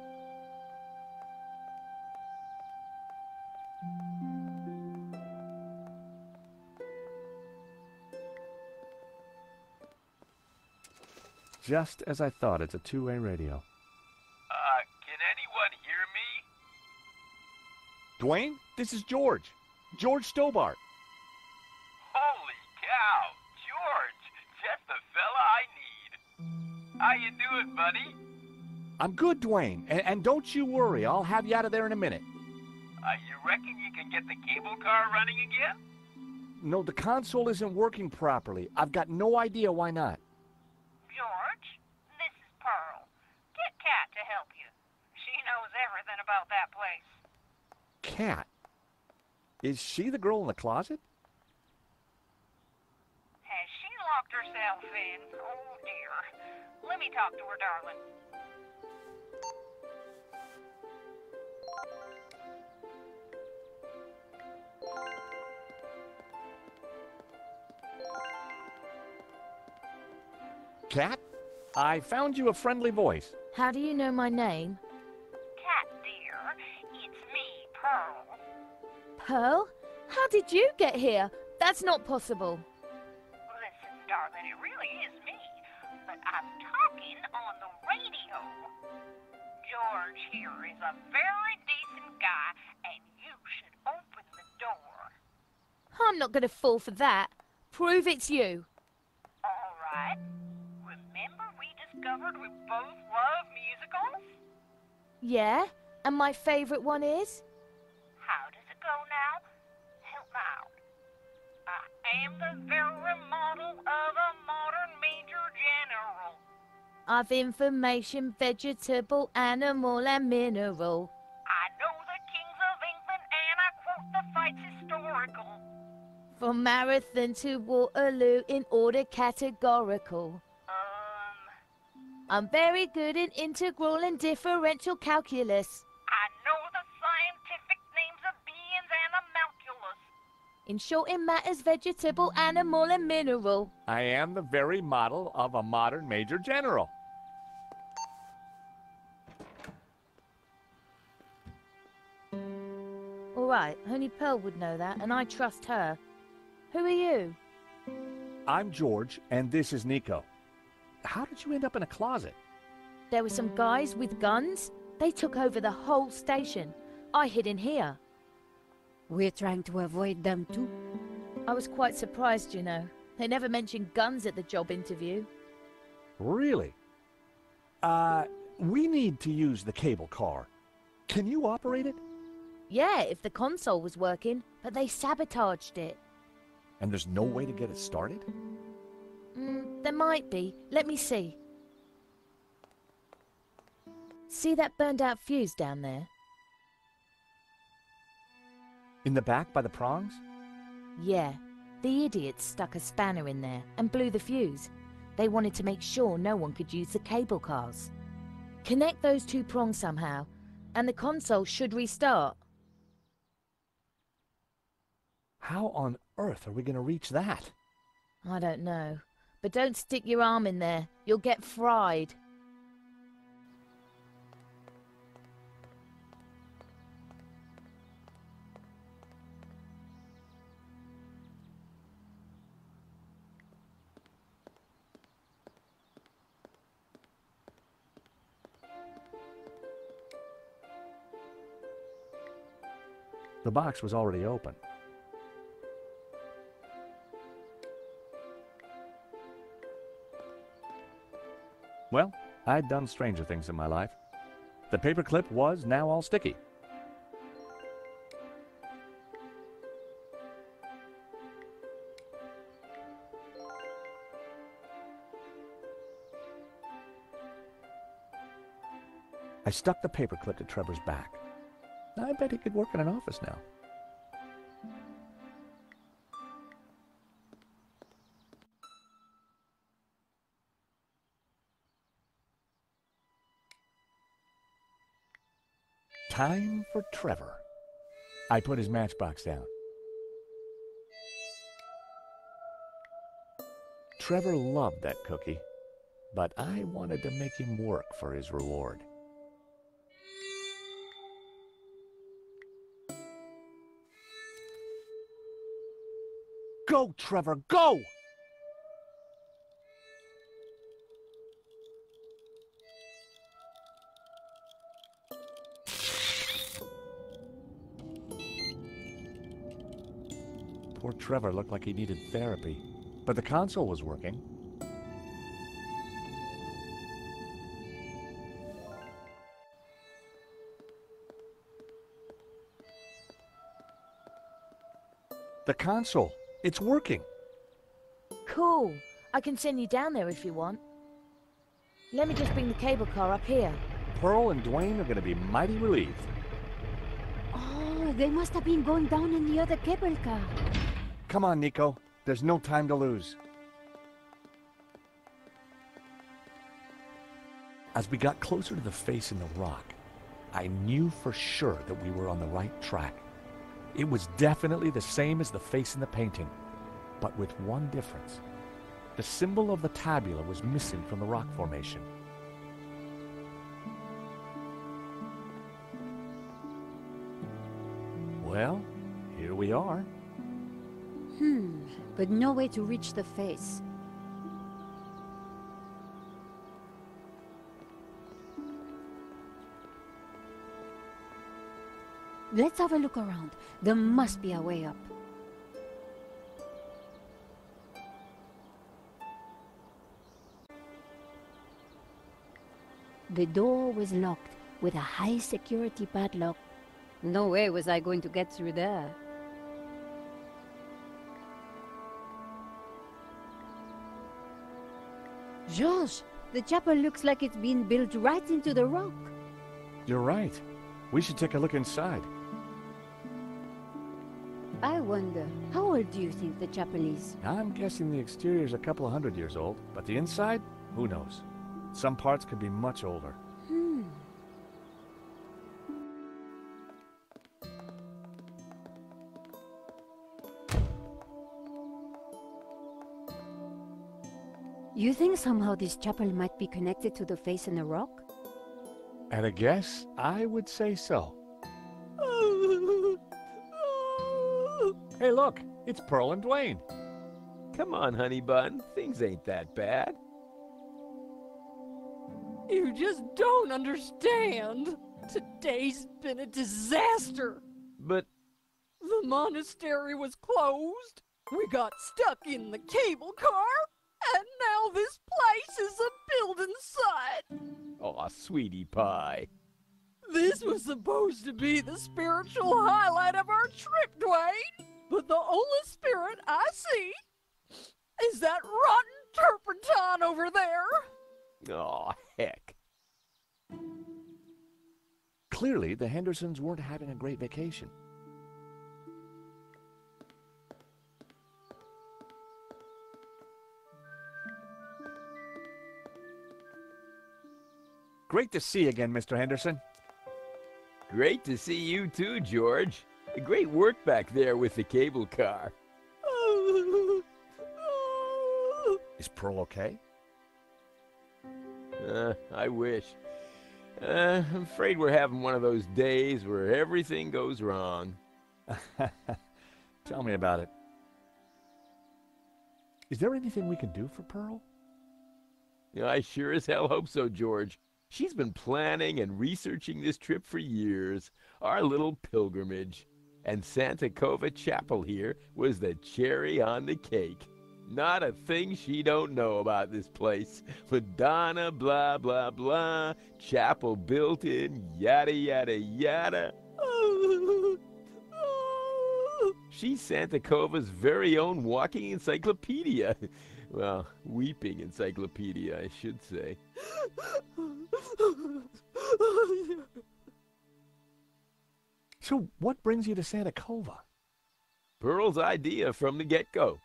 Just as I thought, it's a two-way radio. Can anyone hear me? Dwayne, this is George. George Stobart. Holy cow! George! Just the fella I need. How you doing, buddy? I'm good, Dwayne, and don't you worry. I'll have you out of there in a minute. You reckon you can get the cable car running again? No, the console isn't working properly. I've got no idea why not. George, this is Pearl. Get Kat to help you. She knows everything about that place. Kat? Is she the girl in the closet? Has she locked herself in? Oh, dear. Let me talk to her, darling. Kat? I found you a friendly voice. How do you know my name? Kat, dear, it's me, Pearl. Pearl? How did you get here? That's not possible. Listen, darling, it really is me. But I'm talking on the radio. George here is a very decent guy, and you should open the door. I'm not going to fall for that. Prove it's you. All right. Remember we discovered we both love musicals? Yeah? And my favorite one is? How does it go now? Help me out. I am the very model of a modern major general. Of information, vegetable, animal, and mineral. I know the kings of England and I quote the fights historical. From Marathon to Waterloo in order categorical. I'm very good in integral and differential calculus. I know the scientific names of beings and homunculus. In short, it matters vegetable, animal, and mineral. I am the very model of a modern major general. All right, only Pearl would know that, and I trust her. Who are you? I'm George, and this is Nico. how did you end up in a closet? There were some guys with guns. They took over the whole station. I hid in here. We're trying to avoid them too. I was quite surprised, you know. They never mentioned guns at the job interview. Really? We need to use the cable car. Can you operate it? Yeah, if the console was working, but they sabotaged it. And there's no way to get it started? There might be. Let me see. See that burned out fuse down there? In the back by the prongs? Yeah. The idiots stuck a spanner in there and blew the fuse. They wanted to make sure no one could use the cable cars. Connect those two prongs somehow, and the console should restart. How on earth are we going to reach that? I don't know. But don't stick your arm in there. You'll get fried. The box was already open. Well, I'd done stranger things in my life. The paperclip was now all sticky. I stuck the paperclip to Trevor's back. I bet he could work in an office now. Time for Trevor. I put his matchbox down. Trevor loved that cookie, but I wanted to make him work for his reward. Go, Trevor, go! Poor Trevor looked like he needed therapy, but the console was working. The console, it's working. Cool. I can send you down there if you want. Let me just bring the cable car up here. Pearl and Dwayne are going to be mighty relieved. Oh, they must have been going down in the other cable car. Come on, Nico. There's no time to lose. As we got closer to the face in the rock, I knew for sure that we were on the right track. It was definitely the same as the face in the painting, but with one difference. The symbol of the tabula was missing from the rock formation. Well, here we are. But no way to reach the face. Let's have a look around. There must be a way up. The door was locked with a high security padlock. No way was I going to get through there. Georges, the chapel looks like it's been built right into the rock. You're right. We should take a look inside. I wonder, how old do you think the chapel is? I'm guessing the exterior's a couple of 100 years old, but the inside? Who knows? Some parts could be much older. You think somehow this chapel might be connected to the face in the rock? At a guess, I would say so. Hey, look, it's Pearl and Dwayne. Come on, honey bun. Things ain't that bad. You just don't understand. Today's been a disaster. But The monastery was closed. We got stuck in the cable car. And now this place is a building site. Aw, sweetie pie. This was supposed to be the spiritual highlight of our trip, Dwayne. But the only spirit I see is that rotten turpentine over there. Aw, heck. clearly the Hendersons weren't having a great vacation. Great to see you again, Mr. Henderson. Great to see you too, George. Great work back there with the cable car. Is Pearl okay? I wish. I'm afraid we're having one of those days where everything goes wrong. Tell me about it. Is there anything we can do for Pearl? I sure as hell hope so, George. She's been planning and researching this trip for years, our little pilgrimage. And Santa Cova Chapel here was the cherry on the cake. Not a thing she don't know about this place. Madonna, blah, blah, blah, chapel built in, yada, yada, yada. She's Santa Cova's very own walking encyclopedia. Well, weeping encyclopedia, I should say. So what brings you to Santa Cova? Pearl's idea from the get-go.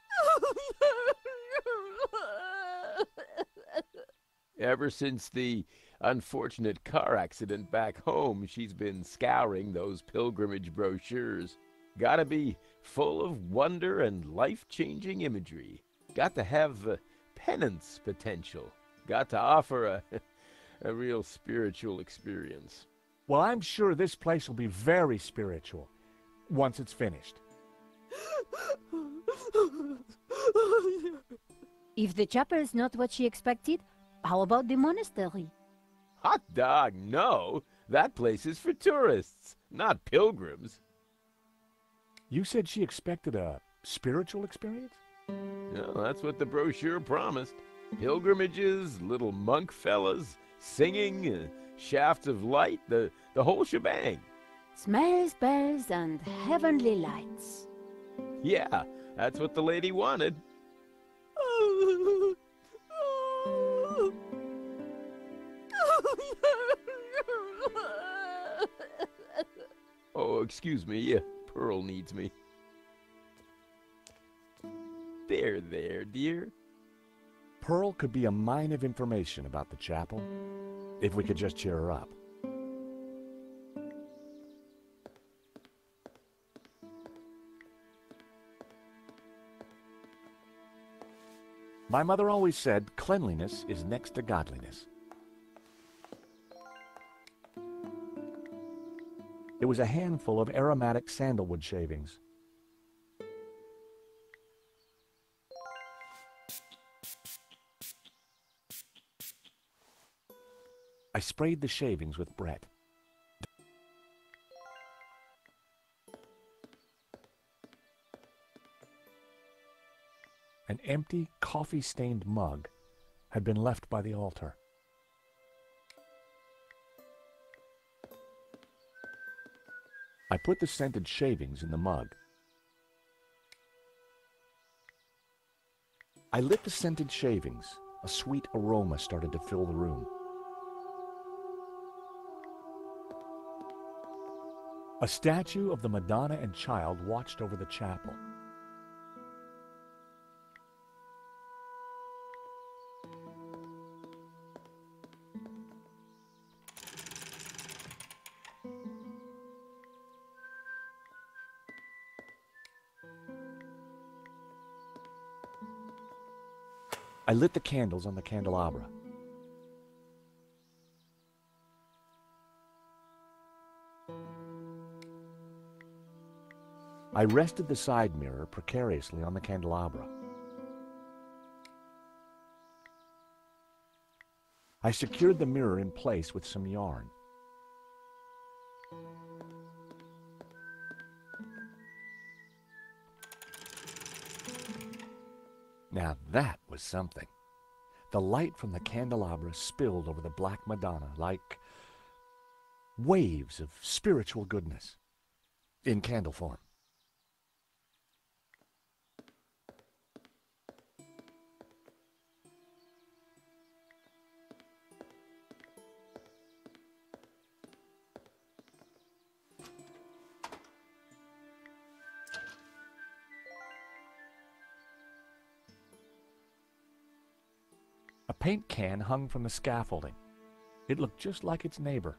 Ever since the unfortunate car accident back home, she's been scouring those pilgrimage brochures. Gotta be full of wonder and life-changing imagery. Got to have penance potential. Got to offer a real spiritual experience. Well, I'm sure this place will be very spiritual once it's finished. If the chapel is not what she expected, how about the monastery? Hot dog, no. That place is for tourists, not pilgrims. You said she expected a spiritual experience? Well, that's what the brochure promised. Pilgrimages, little monk fellas, singing, shafts of light, the whole shebang. Smells, bells, and heavenly lights. Yeah, that's what the lady wanted. Oh, excuse me. Pearl needs me. There, dear. Pearl could be a mine of information about the chapel if we could just cheer her up. My mother always said cleanliness is next to godliness. It was a handful of aromatic sandalwood shavings. I sprayed the shavings with Brett. An empty, coffee-stained mug had been left by the altar. I put the scented shavings in the mug. I lit the scented shavings. A sweet aroma started to fill the room. A statue of the Madonna and Child watched over the chapel. I lit the candles on the candelabra. I rested the side mirror precariously on the candelabra. I secured the mirror in place with some yarn. Now that was something. The light from the candelabra spilled over the Black Madonna like waves of spiritual goodness in candle form. A paint can hung from the scaffolding. It looked just like its neighbor.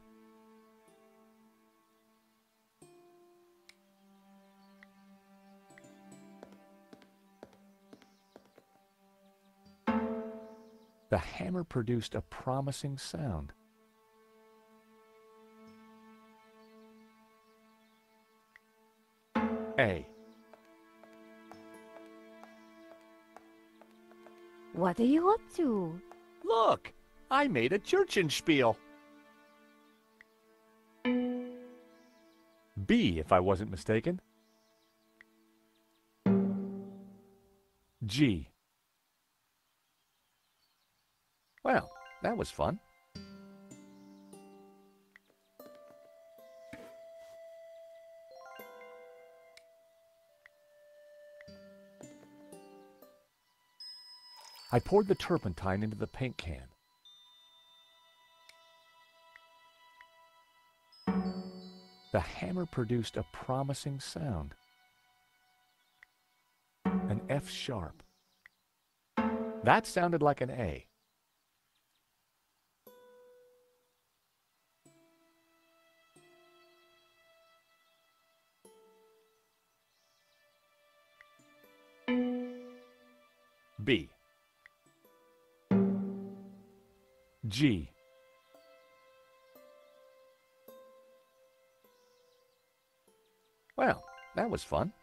The hammer produced a promising sound. A. What are you up to? Look, I made a Churchenspiel. B, if I wasn't mistaken. G. Well, that was fun. I poured the turpentine into the paint can. The hammer produced a promising sound. An F sharp. That sounded like an A. B. G. Well, that was fun.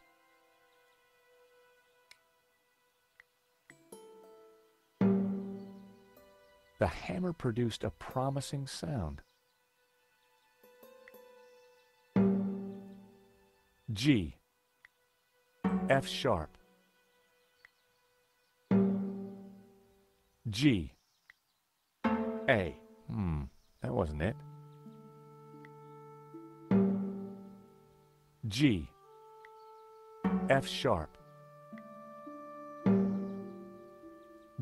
The hammer produced a promising sound. G. F sharp. G. A. That wasn't it. G. F sharp.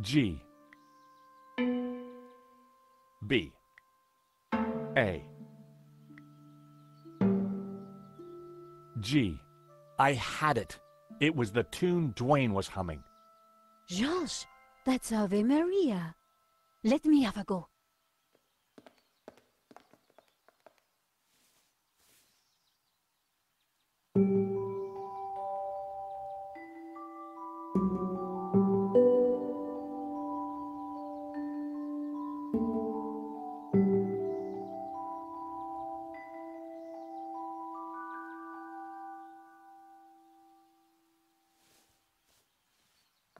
G. B. A. G. I had it. It was the tune Dwayne was humming. Georges, that's Ave Maria. Let me have a go.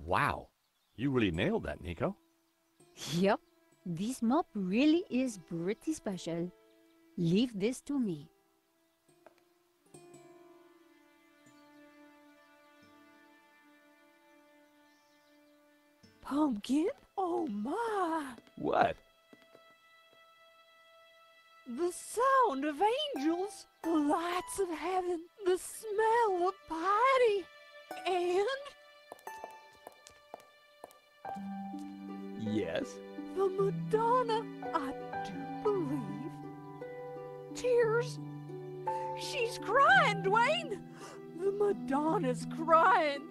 Wow, you really nailed that, Nico. Yep, this mop really is pretty special. Leave this to me. Pumpkin? Oh my! What? The sound of angels, the lights of heaven, the smell of piety, and Yes? the Madonna, I do believe. Tears. She's crying, Dwayne. The Madonna's crying.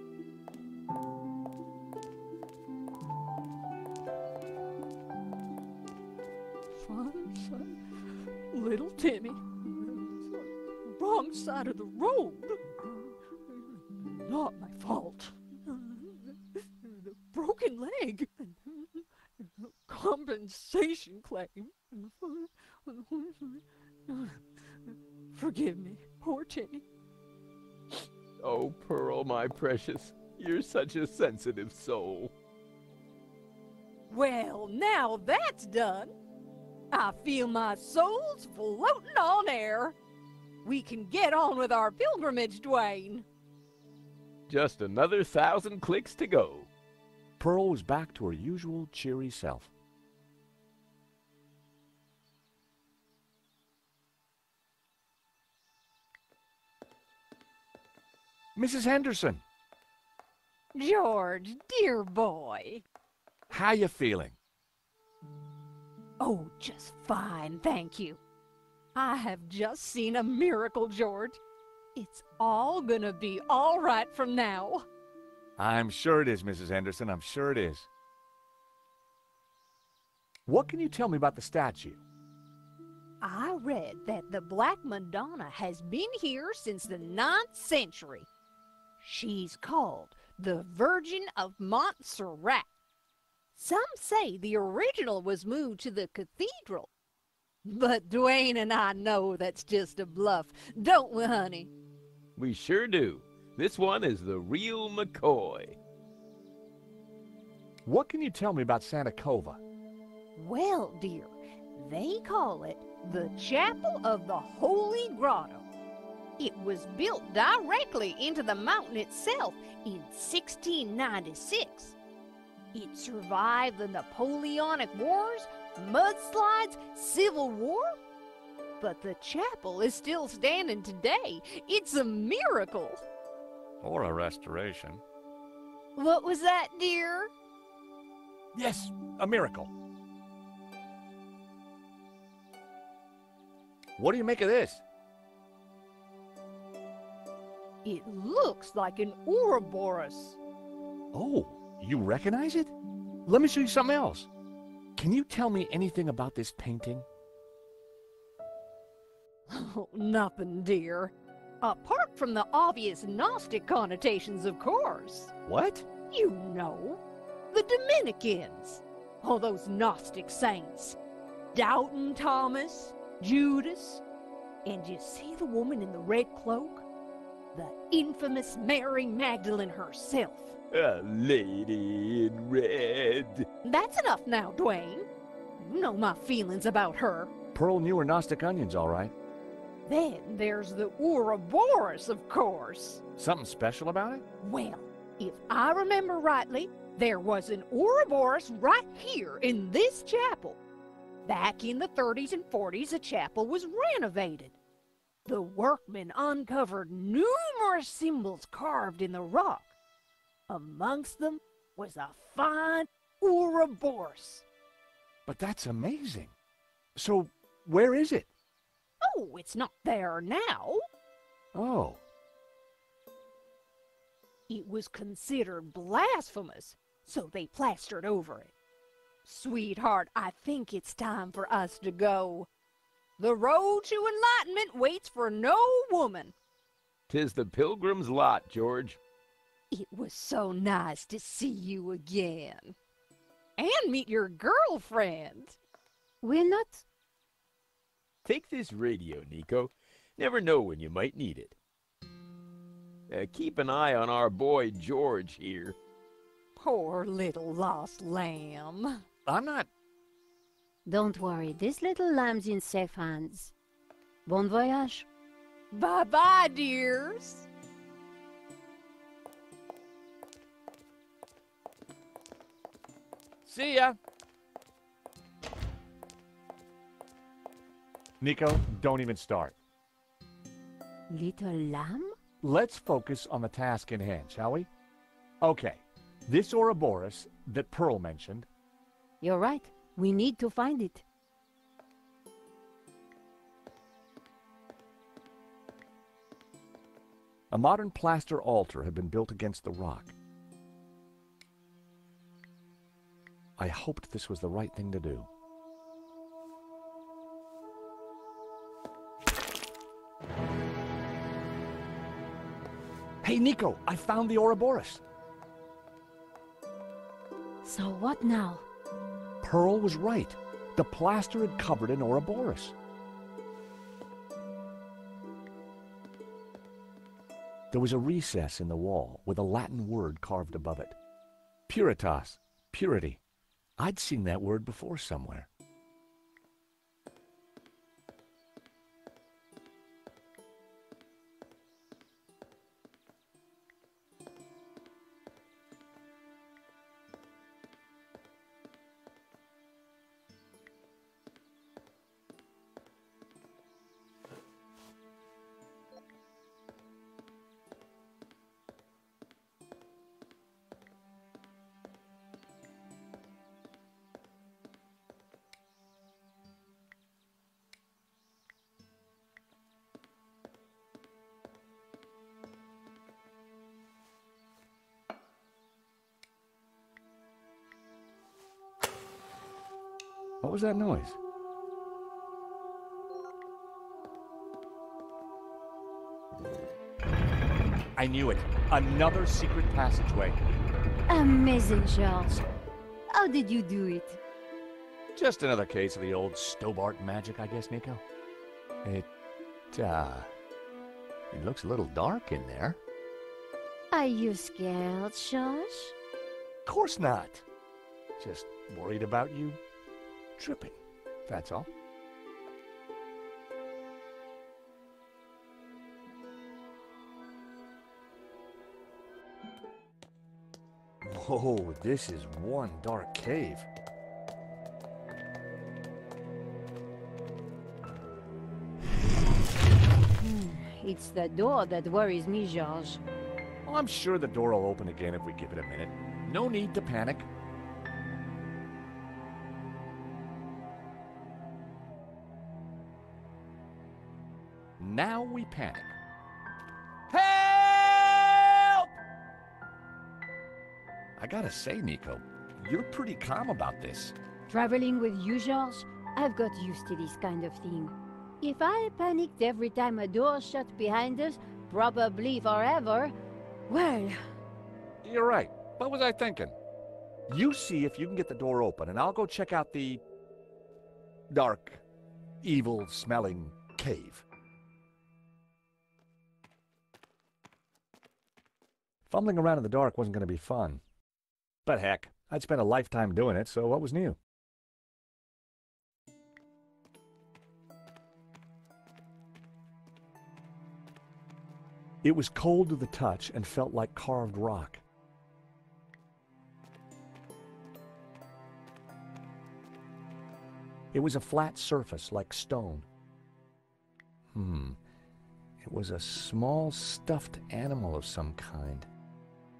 Son, little Timmy. Wrong side of the road. Not my fault. The broken leg. Compensation claim. Forgive me, poor Timmy. Oh, Pearl, my precious, you're such a sensitive soul. Well, now that's done. I feel my soul's floating on air. We can get on with our pilgrimage, Dwayne. Just another 1,000 clicks to go. Pearl was back to her usual cheery self. Mrs. Henderson, George, dear boy. how you feeling? Oh, just fine, thank you. I have just seen a miracle, George. It's all gonna be all right from now. I'm sure it is, Mrs. Henderson. I'm sure it is. What can you tell me about the statue? I read that the Black Madonna has been here since the 9th century. She's called the Virgin of Montserrat. Some say the original was moved to the cathedral. But Dwayne and I know that's just a bluff, don't we, honey? We sure do. This one is the real McCoy. What can you tell me about Santa Cova? Well, dear, they call it the Chapel of the Holy Grotto. It was built directly into the mountain itself in 1696. It survived the Napoleonic Wars, mudslides, Civil War. But the chapel is still standing today. It's a miracle. Or a restoration. What was that, dear? Yes, a miracle. What do you make of this? It looks like an Ouroboros. Oh, you recognize it? Let me show you something else. Can you tell me anything about this painting? Oh, nothing, dear. Apart from the obvious Gnostic connotations, of course. What? You know, the Dominicans. All those Gnostic saints. Doubting Thomas, Judas. And you see the woman in the red cloak? The infamous Mary Magdalene herself. A lady in red. That's enough now, Dwayne. You know my feelings about her. Pearl knew her Gnostic onions, all right. Then there's the Ouroboros, of course. Something special about it? Well, if I remember rightly, there was an Ouroboros right here in this chapel. Back in the 30s and 40s, the chapel was renovated. The workmen uncovered numerous symbols carved in the rock. Amongst them was a fine Ouroboros. But that's amazing. So, where is it? Oh, it's not there now. Oh. It was considered blasphemous, so they plastered over it. Sweetheart, I think it's time for us to go. The road to enlightenment waits for no woman. 'Tis the pilgrim's lot, George. It was so nice to see you again. And meet your girlfriend. We're not... Take this radio, Nico. Never know when you might need it. Keep an eye on our boy George here. Poor little lost lamb. I'm not... Don't worry, this little lamb's in safe hands. Bon voyage. Bye-bye, dears. See ya. Nico, don't even start. Little lamb? Let's focus on the task in hand, shall we? Okay, this Ouroboros that Pearl mentioned. You're right. We need to find it. A modern plaster altar had been built against the rock. I hoped this was the right thing to do. Hey, Nico, I found the Ouroboros. So what now? Pearl was right. The plaster had covered an Ouroboros. There was a recess in the wall with a Latin word carved above it. Puritas, purity. I'd seen that word before somewhere. What was that noise? I knew it. Another secret passageway. Amazing, George. How did you do it? Just another case of the old Stobart magic, I guess, Nico. It looks a little dark in there. Are you scared, George? Of course not. Just worried about you tripping, that's all. Whoa, this is one dark cave. It's the door that worries me, George. Well, I'm sure the door will open again if we give it a minute. No need to panic. Now we panic. Help! I gotta say, Nico, you're pretty calm about this. Traveling with you, George, I've got used to this kind of thing. If I panicked every time a door shut behind us, probably forever, well... You're right. What was I thinking? You see if you can get the door open, and I'll go check out the dark, evil-smelling cave. Fumbling around in the dark wasn't going to be fun. But heck, I'd spent a lifetime doing it, so what was new? It was cold to the touch and felt like carved rock. It was a flat surface like stone. It was a small stuffed animal of some kind.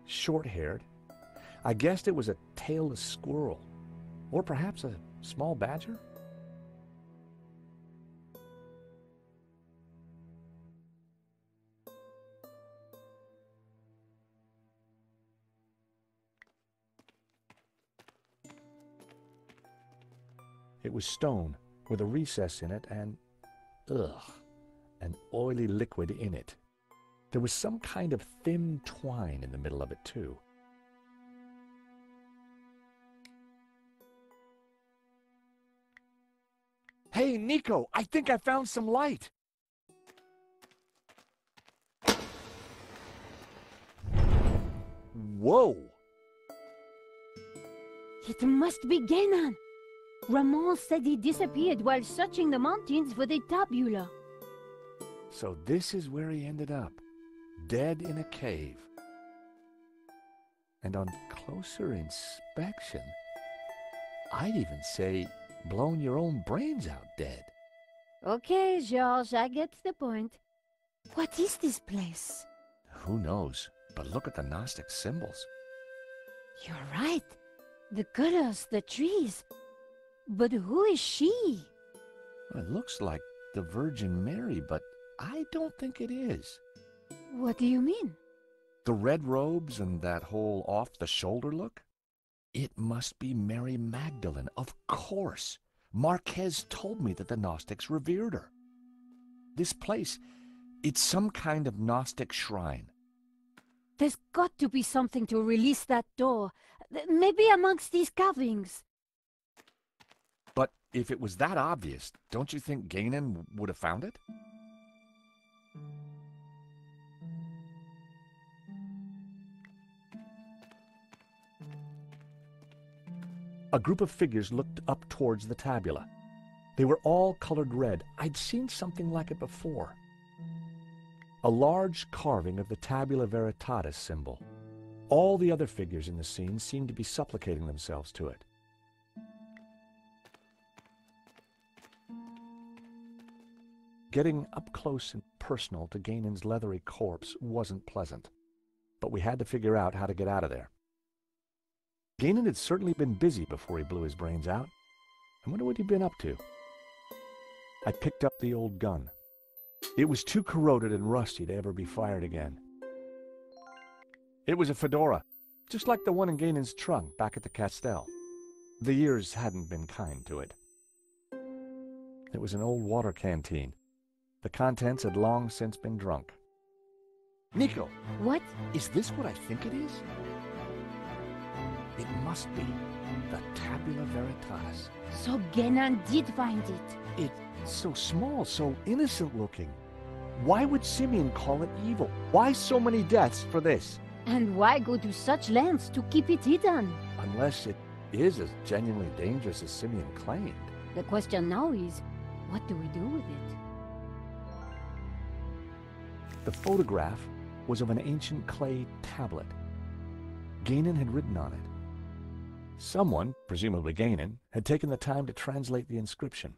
Short-haired. I guessed it was a tailless squirrel. Or perhaps a small badger? It was stone, with a recess in it and... an oily liquid in it. There was some kind of thin twine in the middle of it, too. Hey, Nico, I think I found some light. Whoa! It must be Ganon. Ramon said he disappeared while searching the mountains for the tabula. So this is where he ended up, dead in a cave. And on closer inspection, I'd even say blown your own brains out dead. Okay, George, I get the point. What is this place? Who knows? But look at the Gnostic symbols. You're right. The colors, the trees. But who is she? It looks like the Virgin Mary, but I don't think it is. What do you mean? The red robes and that whole off-the-shoulder look? It must be Mary Magdalene, of course. Marquez told me that the Gnostics revered her. This place, it's some kind of Gnostic shrine. There's got to be something to release that door. Maybe amongst these carvings. But if it was that obvious, don't you think Ganon would have found it? A group of figures looked up towards the tabula. They were all colored red. I'd seen something like it before. A large carving of the Tabula Veritatis symbol. All the other figures in the scene seemed to be supplicating themselves to it. Getting up close and personal to Ganon's leathery corpse wasn't pleasant, but we had to figure out how to get out of there. Ganon had certainly been busy before he blew his brains out. I wonder what he'd been up to. I picked up the old gun. It was too corroded and rusty to ever be fired again. It was a fedora, just like the one in Ganon's trunk back at the Castel. The years hadn't been kind to it. It was an old water canteen. The contents had long since been drunk. Nico! What? Is this what I think it is? It must be the Tabula Veritatis. So Ganon did find it. It's so small, so innocent looking. Why would Simeon call it evil? Why so many deaths for this? And why go to such lengths to keep it hidden? Unless it is as genuinely dangerous as Simeon claimed. The question now is, what do we do with it? The photograph was of an ancient clay tablet. Ganon had written on it. Someone, presumably Ganon, had taken the time to translate the inscription.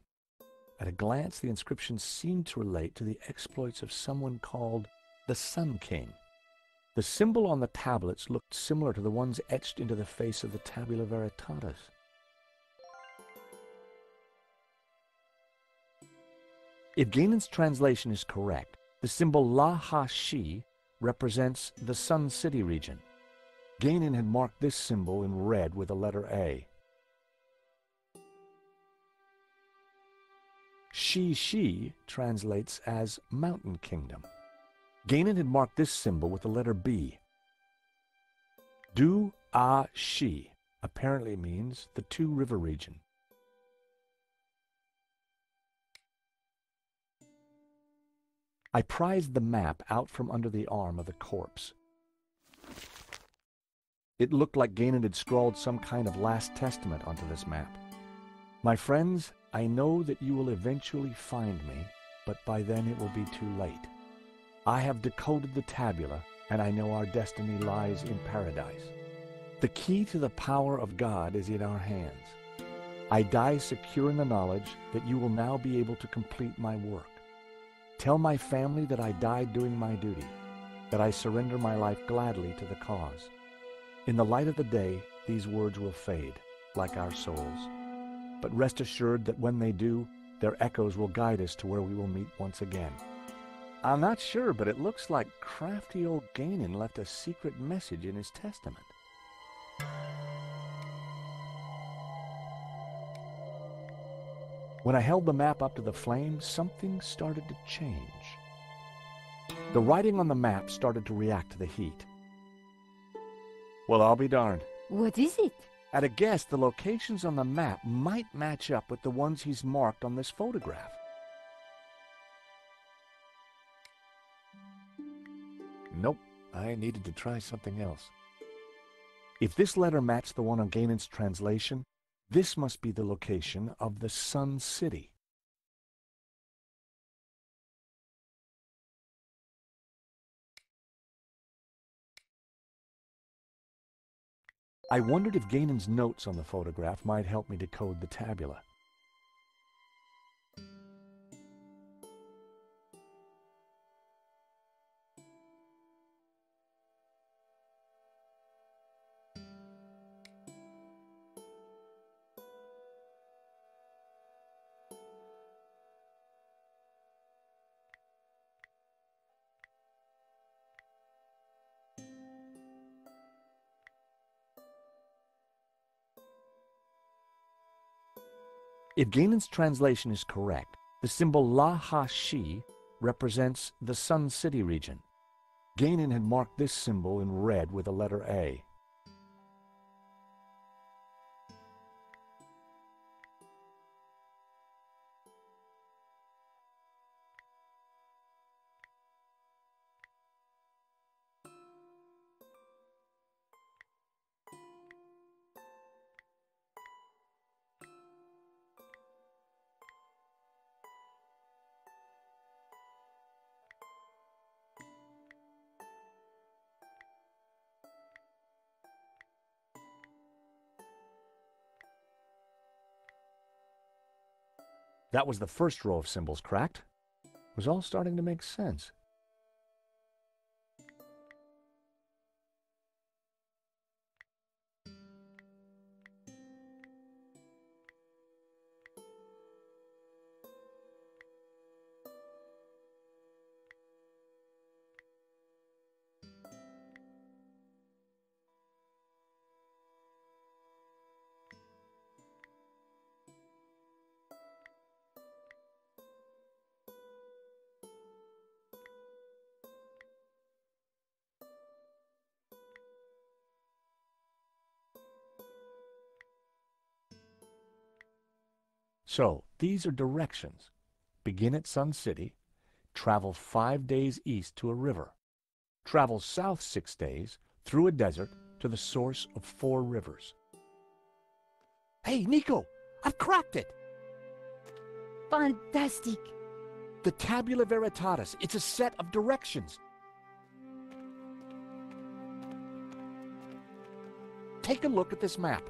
At a glance, the inscription seemed to relate to the exploits of someone called the Sun King. The symbol on the tablets looked similar to the ones etched into the face of the Tabula Veritatis. If Ganon's translation is correct, the symbol La-Ha-Shi represents the Sun City region. Ganon had marked this symbol in red with the letter A. Shi translates as Mountain Kingdom. Ganon had marked this symbol with the letter B. Du-A-Shi apparently means the Two River region. I prized the map out from under the arm of the corpse. It looked like Ganon had scrawled some kind of last testament onto this map. My friends, I know that you will eventually find me, but by then it will be too late. I have decoded the tabula, and I know our destiny lies in paradise. The key to the power of God is in our hands. I die secure in the knowledge that you will now be able to complete my work. Tell my family that I died doing my duty, that I surrender my life gladly to the cause. In the light of the day, these words will fade, like our souls. But rest assured that when they do, their echoes will guide us to where we will meet once again. I'm not sure, but it looks like crafty old Ganon left a secret message in his testament. When I held the map up to the flame, something started to change. The writing on the map started to react to the heat. Well, I'll be darned. What is it? At a guess, the locations on the map might match up with the ones he's marked on this photograph. Nope, I needed to try something else. If this letter matched the one on Ganon's translation, this must be the location of the Sun City. I wondered if Ganon's notes on the photograph might help me decode the tabula. If Ganon's translation is correct, the symbol La-Ha-Shi represents the Sun City region. Ganon had marked this symbol in red with the letter A. That was the first row of symbols cracked. It was all starting to make sense. So, these are directions. Begin at Sun City, travel 5 days east to a river, travel south 6 days through a desert to the source of 4 rivers. Hey, Nico, I've cracked it! Fantastic! The Tabula Veritatis, it's a set of directions. Take a look at this map.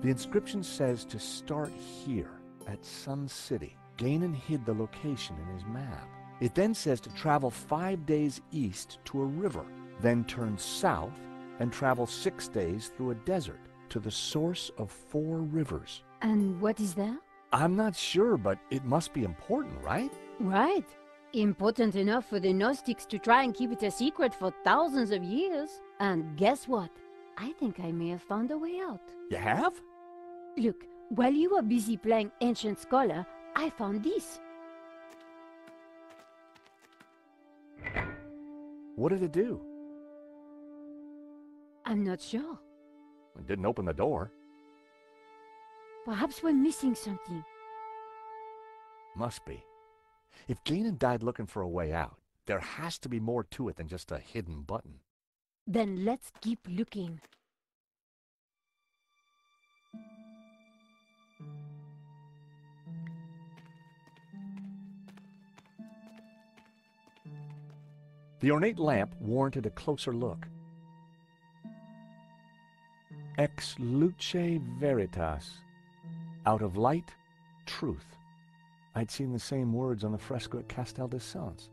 The inscription says to start here at Sun City. Ganon hid the location in his map. It then says to travel 5 days east to a river, then turn south and travel 6 days through a desert to the source of 4 rivers. And what is that? I'm not sure, but it must be important, right? Right. Important enough for the Gnostics to try and keep it a secret for thousands of years. And guess what? I think I may have found a way out. You have? Look, while you were busy playing Ancient Scholar, I found this. What did it do? I'm not sure. It didn't open the door. Perhaps we're missing something. Must be. If Ganon died looking for a way out, there has to be more to it than just a hidden button. Then let's keep looking. The ornate lamp warranted a closer look. Ex luce veritas. Out of light, truth. I'd seen the same words on the fresco at Castel de Sens.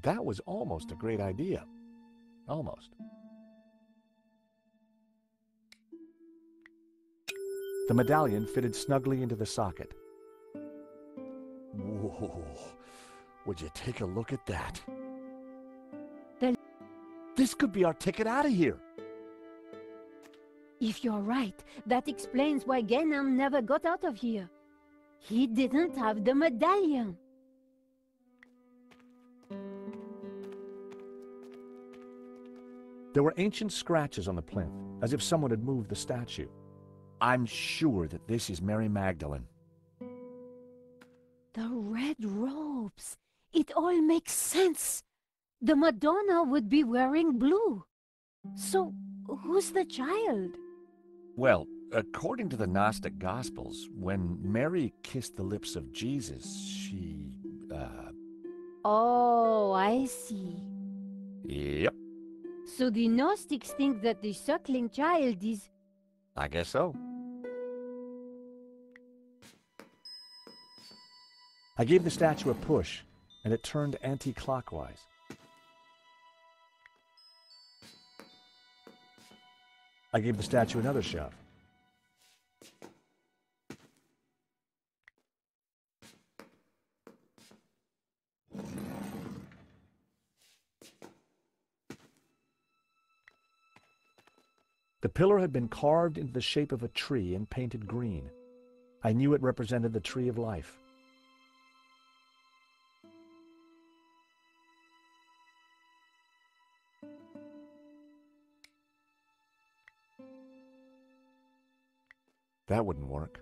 That was almost a great idea. Almost. The medallion fitted snugly into the socket. Whoa, would you take a look at that? This could be our ticket out of here. If you're right, that explains why Ganon never got out of here. He didn't have the medallion. There were ancient scratches on the plinth, as if someone had moved the statue. I'm sure that this is Mary Magdalene. The red robes. It all makes sense. The Madonna would be wearing blue. So, who's the child? Well, according to the Gnostic Gospels, when Mary kissed the lips of Jesus, she, Oh, I see. Yep, So the Gnostics think that the suckling child is... I guess so. I gave the statue a push, and it turned anti-clockwise. I gave the statue another shove. The pillar had been carved into the shape of a tree and painted green. I knew it represented the tree of life. That wouldn't work.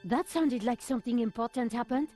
That sounded like something important happened.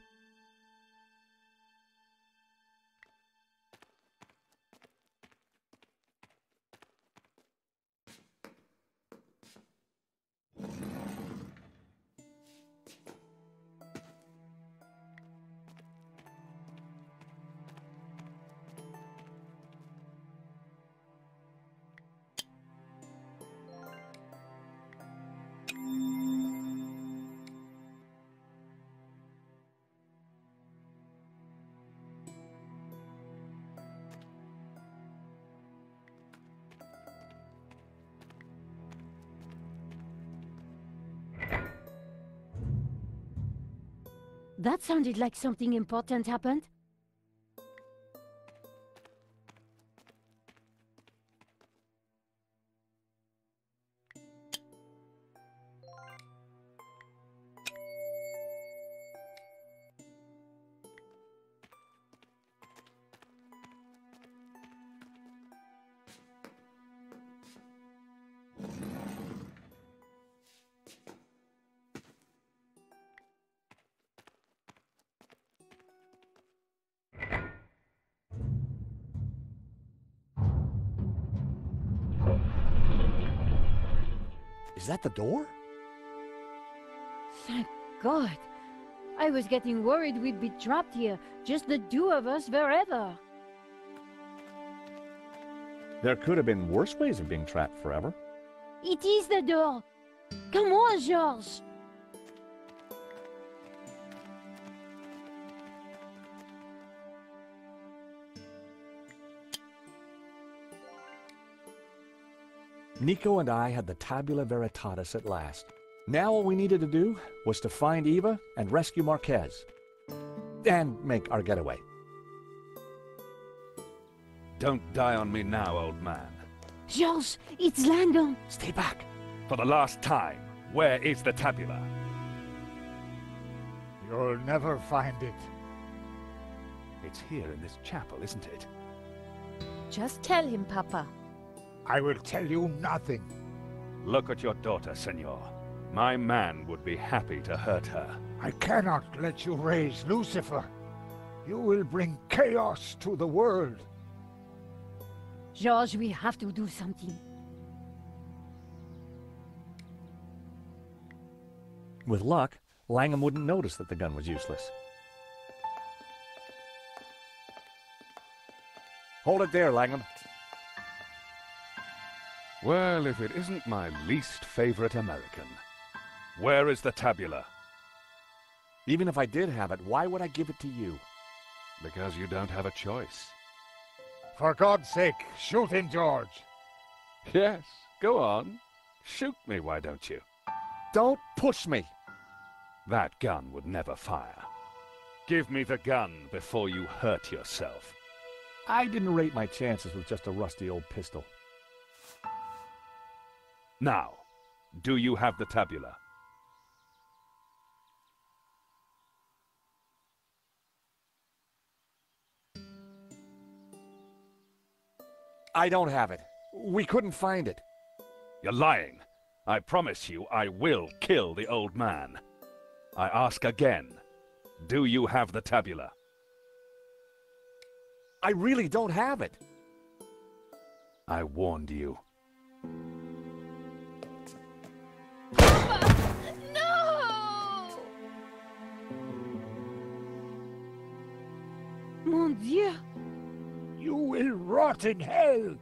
That sounded like something important happened. Is that the door? Thank God. I was getting worried we'd be trapped here, just the two of us forever. There could have been worse ways of being trapped forever. It is the door. Come on, Georges. Nico and I had the Tabula Veritatis at last. Now all we needed to do was to find Eva and rescue Marquez. And make our getaway. Don't die on me now, old man. Georges, it's Langdon. Stay back. For the last time, where is the tabula? You'll never find it. It's here in this chapel, isn't it? Just tell him, Papa. I will tell you nothing. Look at your daughter, senor. My man would be happy to hurt her. I cannot let you raise Lucifer. You will bring chaos to the world. Georges, we have to do something. With luck, Langham wouldn't notice that the gun was useless. Hold it there, Langham. Well, if it isn't my least favorite American. Where is the tabula? Even if I did have it, why would I give it to you? Because you don't have a choice. For God's sake, shoot him, George. Yes, go on. Shoot me, why don't you? Don't push me. That gun would never fire. Give me the gun before you hurt yourself. I didn't rate my chances with just a rusty old pistol. Now, do you have the tabula? I don't have it. We couldn't find it. You're lying. I promise you I will kill the old man. I ask again, do you have the tabula? I really don't have it. I warned you. No! Mon Dieu! You will rot in hell.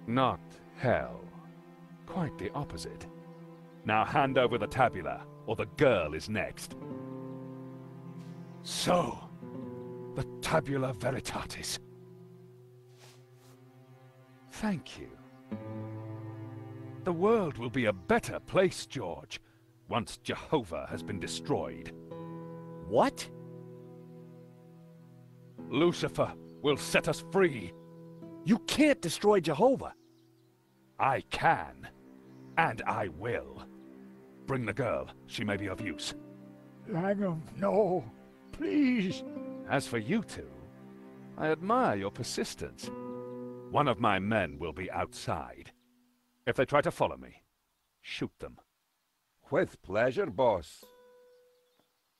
Not hell. Quite the opposite. Now hand over the tabula, or the girl is next. So, the Tabula Veritatis. Thank you. The world will be a better place, George, once Jehovah has been destroyed. What? Lucifer will set us free. You can't destroy Jehovah. I can, and I will. Bring the girl. She may be of use. Langham, no. Please. As for you two, I admire your persistence. One of my men will be outside. If they try to follow me, shoot them. With pleasure, boss.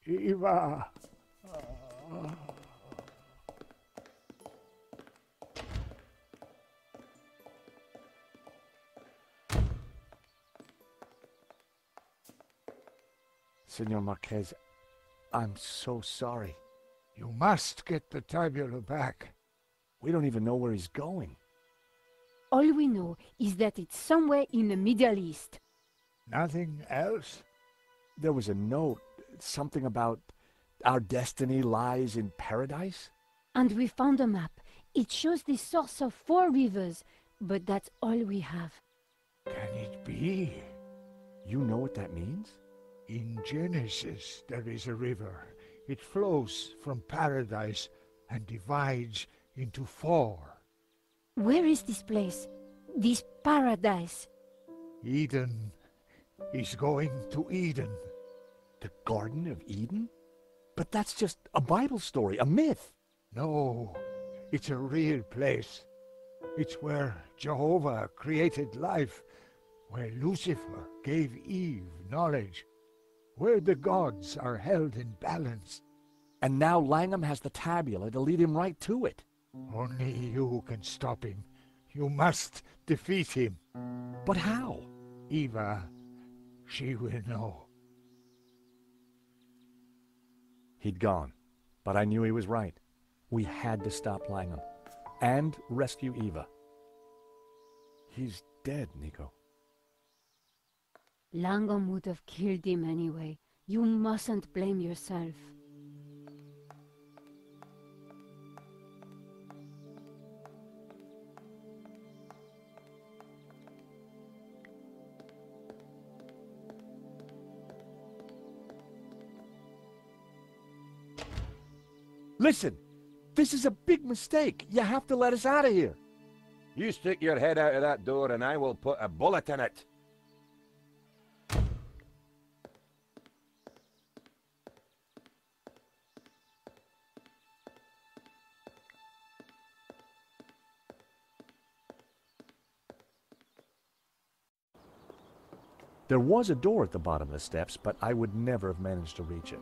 Eva. Senor Marquez, I'm so sorry. You must get the tabula back. We don't even know where he's going. All we know is that it's somewhere in the Middle East. Nothing else? There was a note, something about our destiny lies in paradise? And we found a map. It shows the source of 4 rivers, but that's all we have. Can it be? You know what that means? In Genesis, there is a river. It flows from paradise and divides into 4. Where is this place? This paradise? Eden is going to Eden. The Garden of Eden? But that's just a Bible story, a myth. No, it's a real place. It's where Jehovah created life, where Lucifer gave Eve knowledge, where the gods are held in balance. And now Langham has the tabula to lead him right to it. Only you can stop him. You must defeat him. But how? Eva, she will know. He'd gone, but I knew he was right. We had to stop Langham and rescue Eva. He's dead, Nico. Langham would have killed him anyway. You mustn't blame yourself. Listen, this is a big mistake. You have to let us out of here. You stick your head out of that door and I will put a bullet in it. There was a door at the bottom of the steps, but I would never have managed to reach it.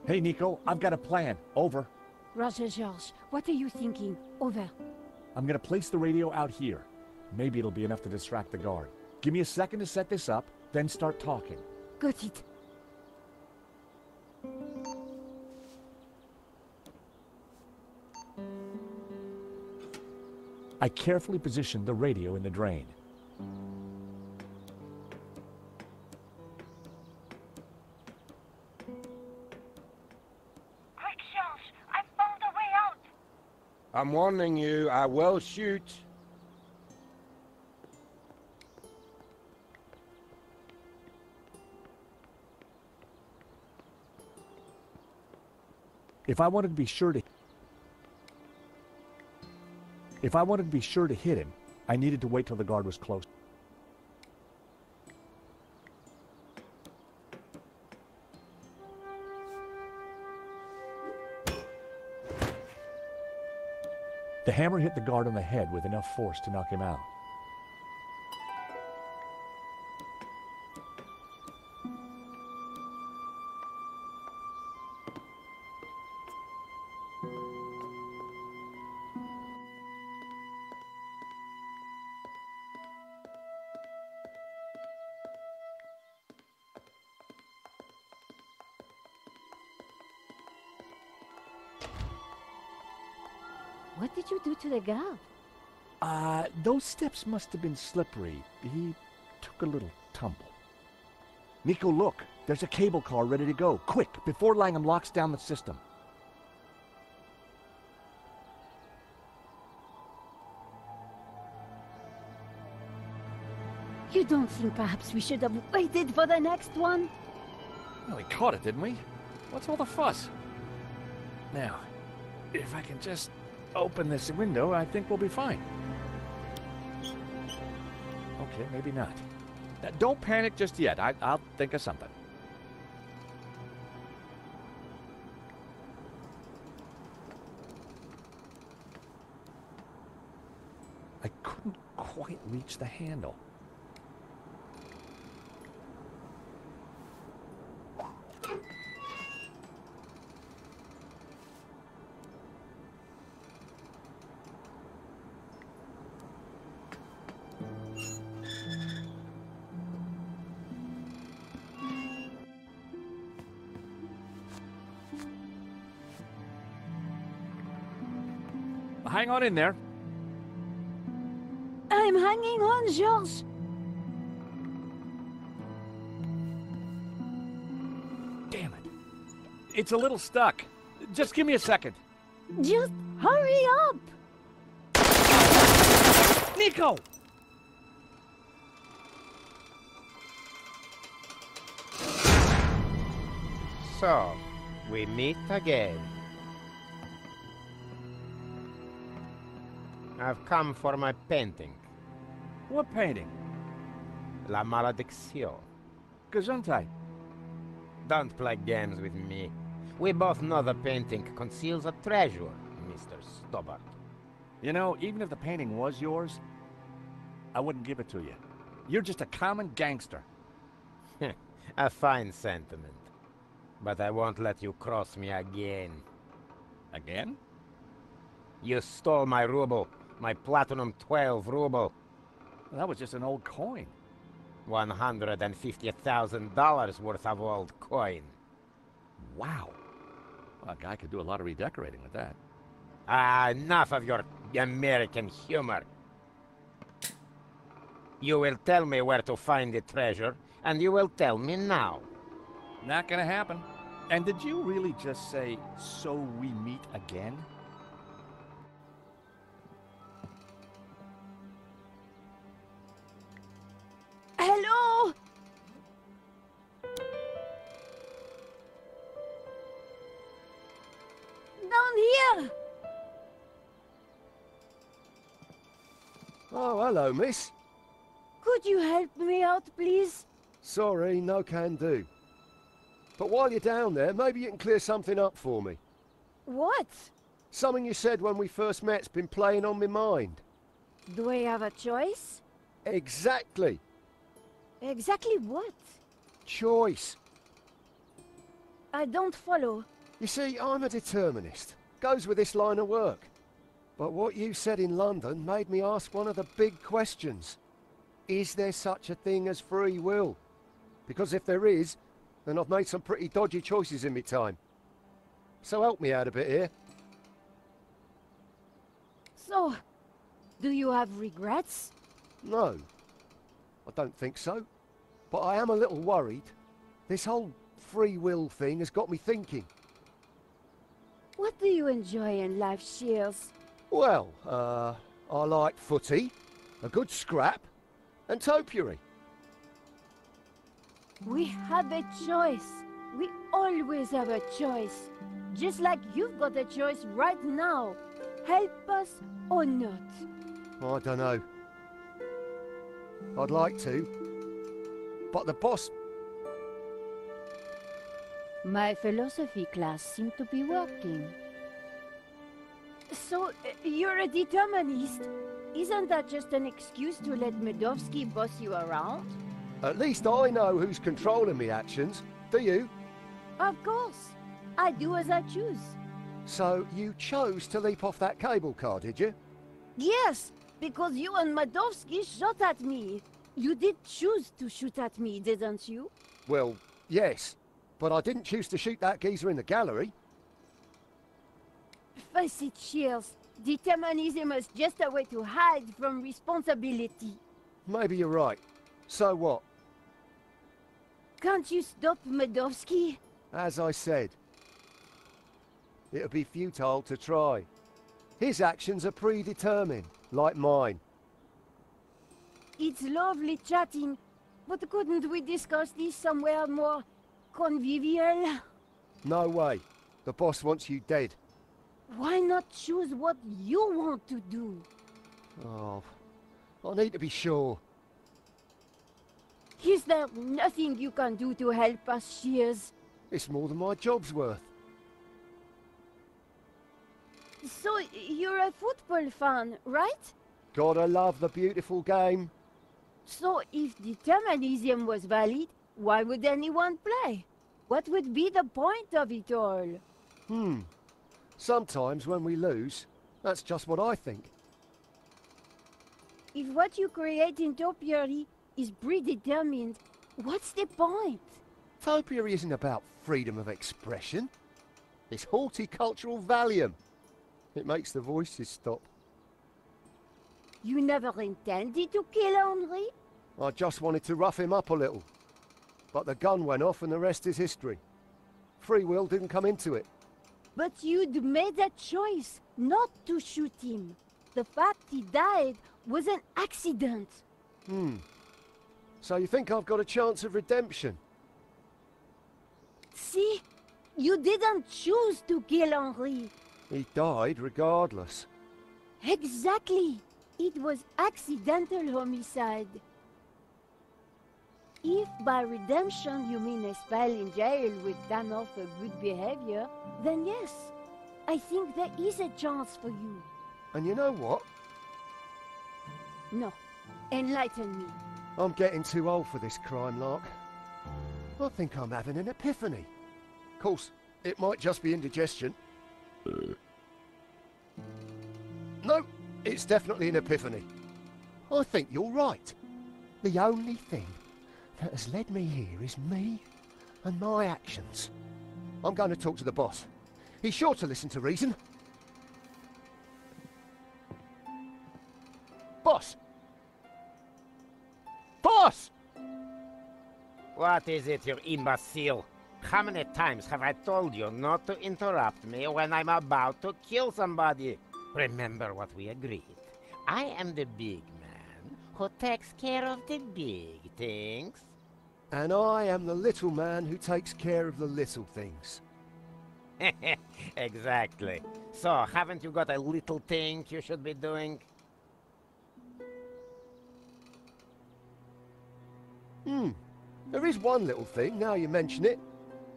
Hey, Nico, I've got a plan. Over. Roger, George, what are you thinking? Over. I'm gonna place the radio out here. Maybe it'll be enough to distract the guard. Give me a second to set this up, then start talking. Got it. I carefully positioned the radio in the drain. I'm warning you, I will shoot. If I wanted to be sure to hit him, I needed to wait till the guard was close. The hammer hit the guard on the head with enough force to knock him out. What did you do to the guard? Those steps must have been slippery. He took a little tumble. Nico, look! There's a cable car ready to go. Quick, before Langham locks down the system. You don't think perhaps we should have waited for the next one? Well, we caught it, didn't we? What's all the fuss? Now, if I can just open this window, I think we'll be fine. Okay, maybe not. Don't panic just yet. I'll think of something. I couldn't quite reach the handle. Hang on in there. I'm hanging on, George. Damn it. It's a little stuck. Just give me a second. Just hurry up. Nico! So, we meet again. I've come for my painting. What painting? La Maledicción. Gesundheit. Don't play games with me. We both know the painting conceals a treasure, Mr. Stobbart. You know, even if the painting was yours, I wouldn't give it to you. You're just a common gangster. A fine sentiment. But I won't let you cross me again. Again? You stole my ruble. My Platinum 12 ruble. Well, that was just an old coin. $150,000 worth of old coin. Wow. Well, a guy could do a lot of redecorating with that. Ah, enough of your American humor. You will tell me where to find the treasure, and you will tell me now. Not gonna happen. And did you really just say, so we meet again? Hello? Down here! Oh, hello, miss. Could you help me out, please? Sorry, no can do. But while you're down there, maybe you can clear something up for me. What? Something you said when we first met's been playing on my mind. Do I have a choice? Exactly. Exactly what? Choice. I don't follow. You see, I'm a determinist. Goes with this line of work. But what you said in London made me ask one of the big questions. Is there such a thing as free will? Because if there is, then I've made some pretty dodgy choices in my time. So help me out a bit here. So, do you have regrets? No, I don't think so. But I am a little worried. This whole free will thing has got me thinking. What do you enjoy in life, Shields? Well, I like footy, a good scrap, and topiary. We have a choice. We always have a choice. Just like you've got a choice right now. Help us or not. I don't know. I'd like to. But the boss... My philosophy class seemed to be working. So, you're a determinist. Isn't that just an excuse to let Medovsky boss you around? At least I know who's controlling me actions. Do you? Of course. I do as I choose. So you chose to leap off that cable car, did you? Yes, because you and Medovsky shot at me. You did choose to shoot at me, didn't you? Well, yes. But I didn't choose to shoot that geezer in the gallery. Face it, Shields. Determinism is just a way to hide from responsibility. Maybe you're right. So what? Can't you stop Medovsky? As I said, it'd be futile to try. His actions are predetermined, like mine. It's lovely chatting, but couldn't we discuss this somewhere more convivial? No way. The boss wants you dead. Why not choose what you want to do? Oh, I need to be sure. Is there nothing you can do to help us, Shears? It's more than my job's worth. So, you're a football fan, right? Gotta love the beautiful game. So, if determinism was valid, why would anyone play? What would be the point of it all? Sometimes when we lose, that's just what I think. If what you create in topiary is predetermined, what's the point? Topiary isn't about freedom of expression. It's horticultural Valium. It makes the voices stop. You never intended to kill Henri? I just wanted to rough him up a little. But the gun went off and the rest is history. Free will didn't come into it. But you'd made that choice not to shoot him. The fact he died was an accident. So you think I've got a chance of redemption? See? You didn't choose to kill Henri. He died regardless. Exactly. It was accidental homicide. If by redemption you mean a spell in jail with time off for good behavior, then yes, I think there is a chance for you. And you know what? No. Enlighten me. I'm getting too old for this crime lark. I think I'm having an epiphany. Of course, it might just be indigestion. No, it's definitely an epiphany. I think you're right. The only thing that has led me here is me and my actions. I'm going to talk to the boss. He's sure to listen to reason. Boss! Boss! What is it, you imbecile? How many times have I told you not to interrupt me when I'm about to kill somebody? Remember what we agreed. I am the big man who takes care of the big things. And I am the little man who takes care of the little things. Exactly. So, haven't you got a little thing you should be doing? There is one little thing, now you mention it.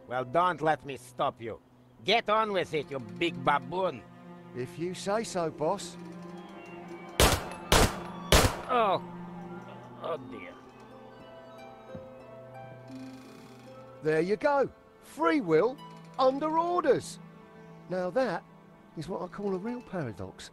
Well, don't let me stop you. Get on with it, you big baboon. If you say so, boss. Oh dear. There you go. Free will under orders. Now that is what I call a real paradox.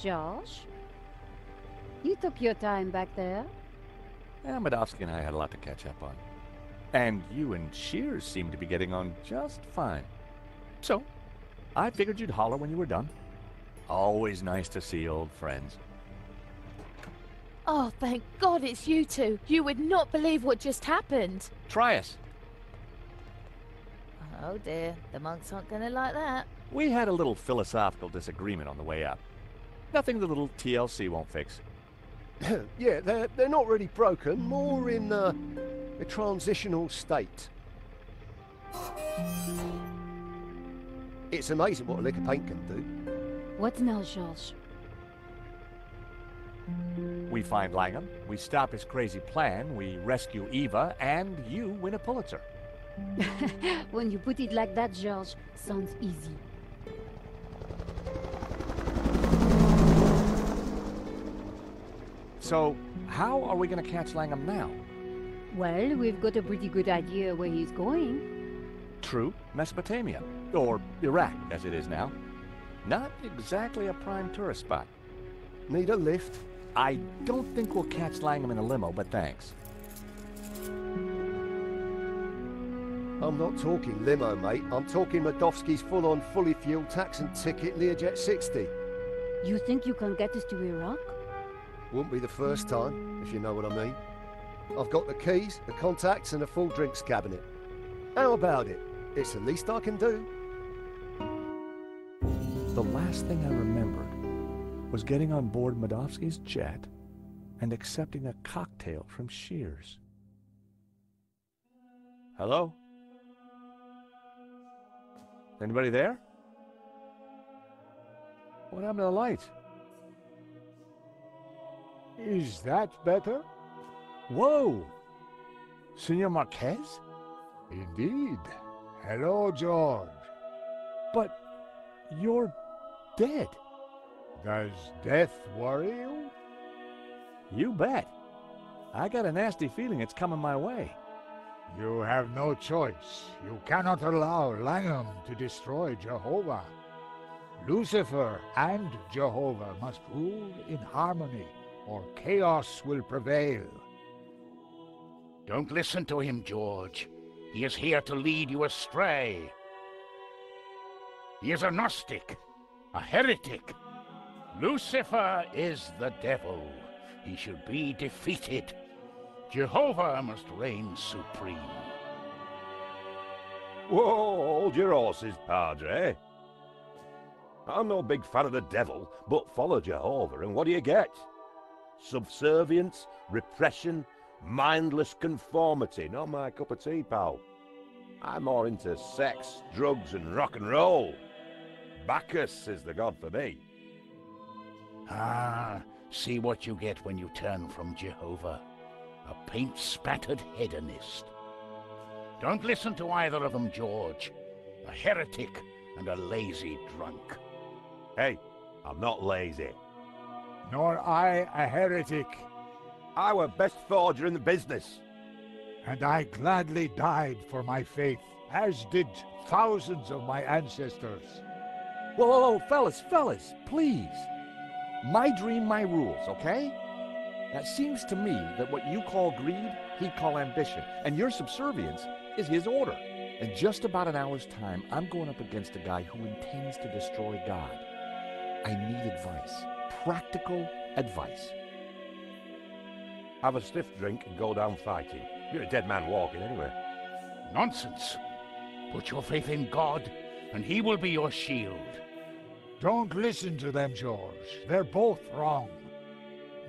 George? You took your time back there. Medovsky and I had a lot to catch up on. And you and Shears seem to be getting on just fine. So, I figured you'd holler when you were done. Always nice to see old friends. Oh, thank God it's you two. You would not believe what just happened. Try us. Oh dear, the monks aren't going to like that. We had a little philosophical disagreement on the way up. Nothing the little TLC won't fix. Yeah, they're not really broken, more in a transitional state. It's amazing what a lick of paint can do. What now, George? We find Langham, we stop his crazy plan, we rescue Eva, and you win a Pulitzer. When you put it like that, George, sounds easy. So, how are we going to catch Langham now? Well, we've got a pretty good idea where he's going. True, Mesopotamia. Or Iraq, as it is now. Not exactly a prime tourist spot. Need a lift? I don't think we'll catch Langham in a limo, but thanks. I'm not talking limo, mate. I'm talking Medovsky's full-on, fully fueled tax and ticket Learjet 60. You think you can get us to Iraq? Wouldn't be the first time, if you know what I mean. I've got the keys, the contacts, and a full drinks cabinet. How about it? It's the least I can do. The last thing I remembered was getting on board Medovsky's jet and accepting a cocktail from Shears. Hello? Anybody there? What happened to the lights? Is that better? Whoa! Senor Marquez? Indeed. Hello, George. But you're dead. Does death worry you? You bet. I got a nasty feeling it's coming my way. You have no choice. You cannot allow Langham to destroy Jehovah. Lucifer and Jehovah must rule in harmony, or chaos will prevail. Don't listen to him, George. He is here to lead you astray. He is a Gnostic, a heretic. Lucifer is the devil. He should be defeated. Jehovah must reign supreme. Whoa, hold your horses, Padre. I'm no big fan of the devil, but follow Jehovah, and what do you get? Subservience, repression, mindless conformity. Not my cup of tea, pal. I'm more into sex, drugs, and rock and roll. Bacchus is the god for me. Ah, see what you get when you turn from Jehovah. A paint-spattered hedonist. Don't listen to either of them, George. A heretic and a lazy drunk. Hey, I'm not lazy. Nor I a heretic. I were best forger in the business. And I gladly died for my faith, as did thousands of my ancestors. Whoa, whoa, whoa, fellas, please. My dream, my rules, okay? Now, it seems to me that what you call greed, he'd call ambition, and your subservience is his order. In just about an hour's time, I'm going up against a guy who intends to destroy God. I need advice. Practical advice. Have a stiff drink and go down fighting. You're a dead man walking anyway. Nonsense. Put your faith in God, and he will be your shield. Don't listen to them, George. They're both wrong.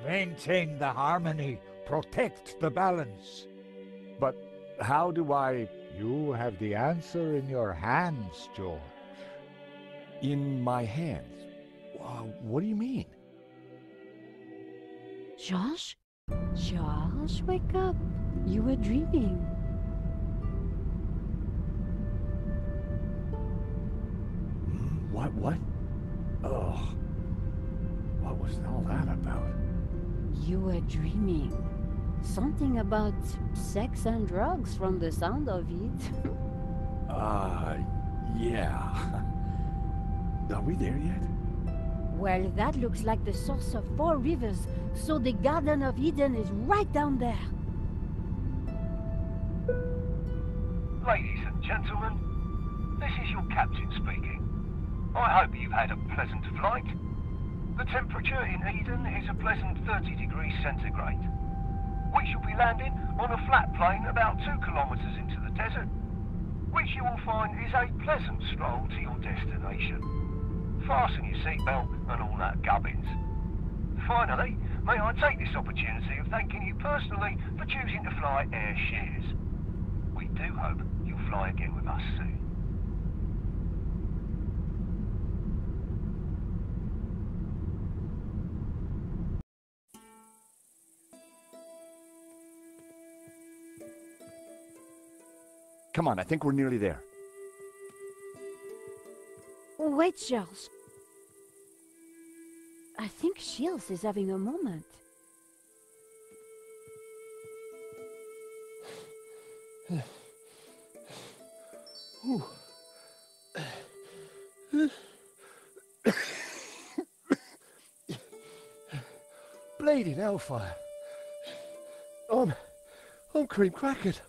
Maintain the harmony. Protect the balance. But how do I... You have the answer in your hands, George. In my hands? What do you mean? George? George, wake up. You were dreaming. What? Oh. What was all that about? You were dreaming. Something about sex and drugs from the sound of it. Yeah. Are we there yet? Well, that looks like the source of 4 rivers, so the Garden of Eden is right down there. Ladies and gentlemen, this is your captain speaking. I hope you've had a pleasant flight. The temperature in Eden is a pleasant 30 degrees centigrade. We shall be landing on a flat plain about 2 kilometres into the desert, which you will find is a pleasant stroll to your destination. Fasten your seatbelt and all that gubbins. Finally, may I take this opportunity of thanking you personally for choosing to fly Air Shears. We do hope you'll fly again with us soon. Come on, I think we're nearly there. Wait, Charles. I think Shields is having a moment. Bleeding hellfire. I'm cream crackered.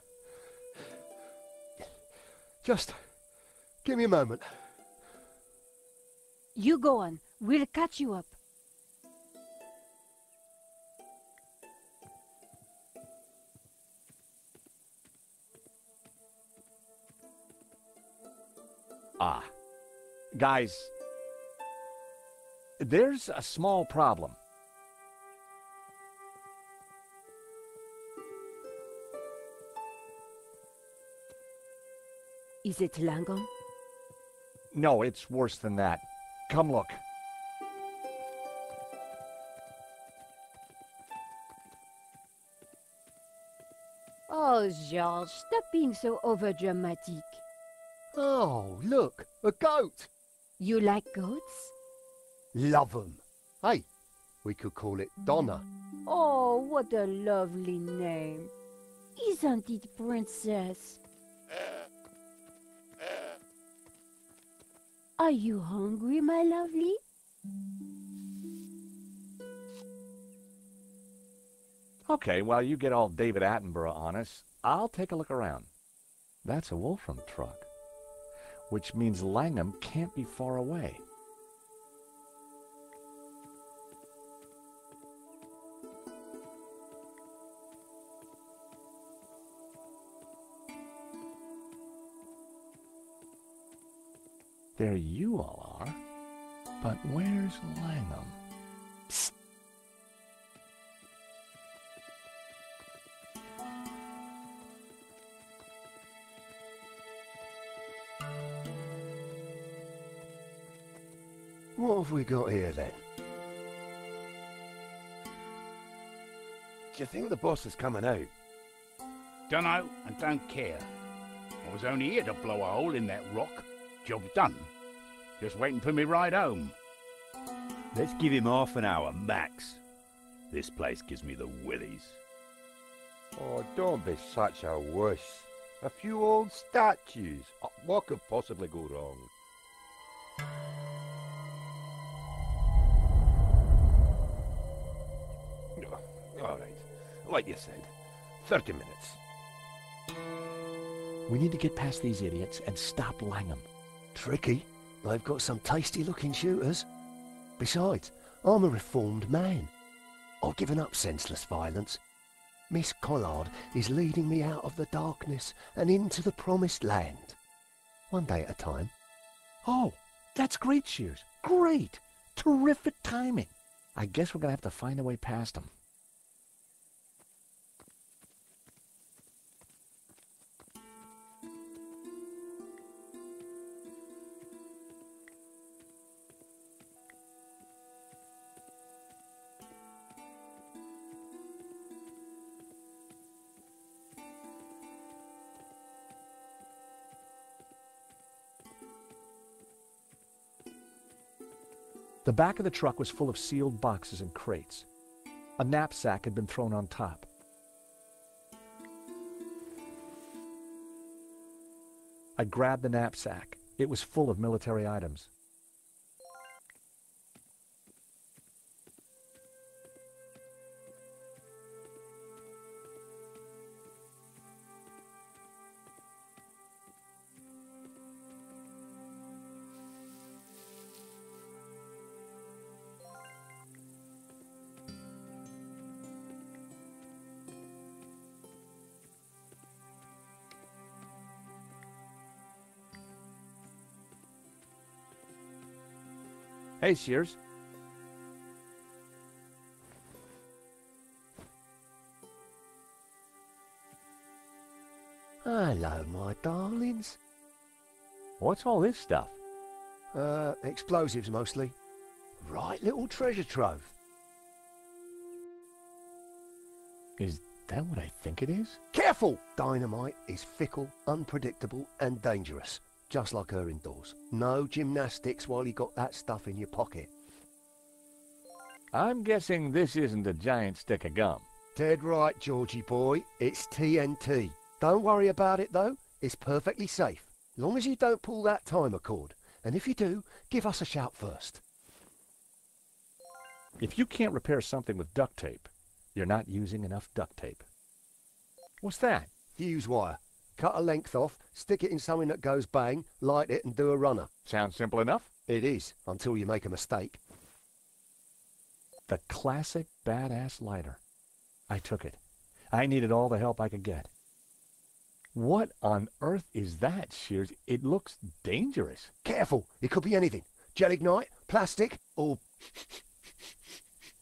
Just give me a moment. You go on. We'll catch you up. Guys, there's a small problem. Is it Langon? No, it's worse than that. Come look. Oh, George, stop being so overdramatic. Oh, look, a goat. You like goats? Love 'em. Hey, we could call it Donna. Oh, what a lovely name. Isn't it, Princess? Are you hungry, my lovely? Okay, while you get all David Attenborough on us, I'll take a look around. That's a Wolfram truck, which means Langham can't be far away. There you all are. But where's Langham? Psst. What have we got here then? Do you think the boss is coming out? Dunno, and don't care. I was only here to blow a hole in that rock. Job done. Just waiting for me ride home. Let's give him half an hour, max. This place gives me the willies. Oh, don't be such a wuss. A few old statues. What could possibly go wrong? All right. Like you said, 30 minutes. We need to get past these idiots and stop Langham. Tricky. They've got some tasty-looking shooters. Besides, I'm a reformed man. I've given up senseless violence. Miss Collard is leading me out of the darkness and into the promised land. One day at a time. Oh, that's great, Shears. Great. Terrific timing. I guess we're going to have to find a way past them. The back of the truck was full of sealed boxes and crates. A knapsack had been thrown on top. I grabbed the knapsack. It was full of military items. Hey, Shears. Hello, my darlings. What's all this stuff? Explosives mostly. Right little treasure trove. Is that what I think it is? Careful! Dynamite is fickle, unpredictable, and dangerous. Just like her indoors. No gymnastics while you got that stuff in your pocket. I'm guessing this isn't a giant stick of gum. Dead right, Georgie boy. It's TNT. Don't worry about it, though. It's perfectly safe. Long as you don't pull that timer cord. And if you do, give us a shout first. If you can't repair something with duct tape, you're not using enough duct tape. What's that? Fuse wire. Cut a length off, stick it in something that goes bang, light it and do a runner. Sounds simple enough. It is, until you make a mistake. The classic badass lighter. I took it. I needed all the help I could get. What on earth is that, Shears? It looks dangerous. Careful, it could be anything. Gelignite, plastic, or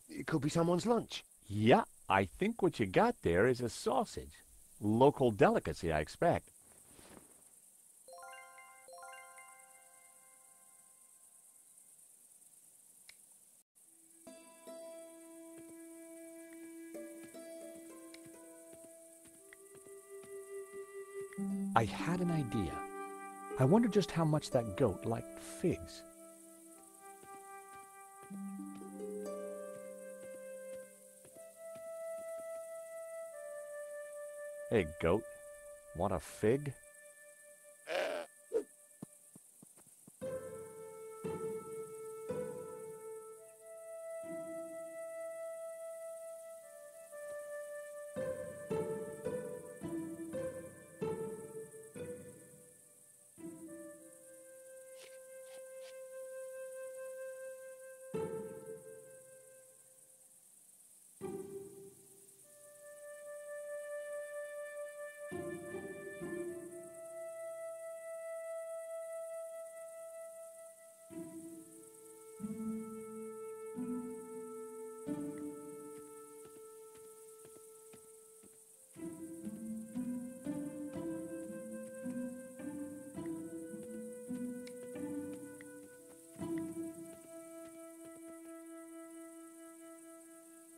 it could be someone's lunch. Yeah, I think what you got there is a sausage. Local delicacy, I expect. I had an idea. I wonder just how much that goat liked figs. Hey, goat. Want a fig?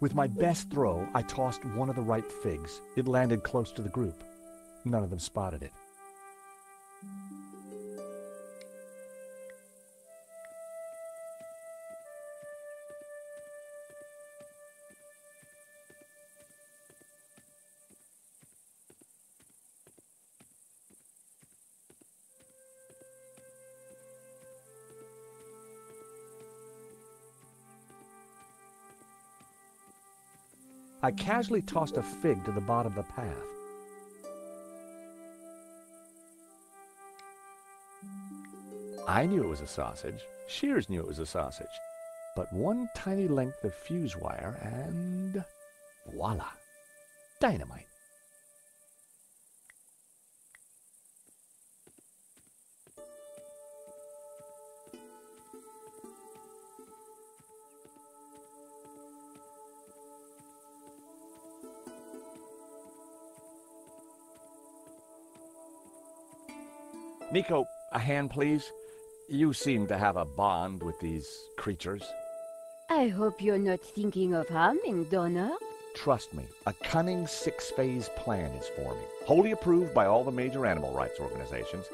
With my best throw, I tossed one of the ripe figs. It landed close to the group. None of them spotted it. I casually tossed a fig to the bottom of the path. I knew it was a sausage. Shears knew it was a sausage. But one tiny length of fuse wire and voila, dynamite. Nico, a hand, please. You seem to have a bond with these creatures. I hope you're not thinking of harming Donner. Trust me, a cunning six-phase plan is forming, wholly approved by all the major animal rights organizations.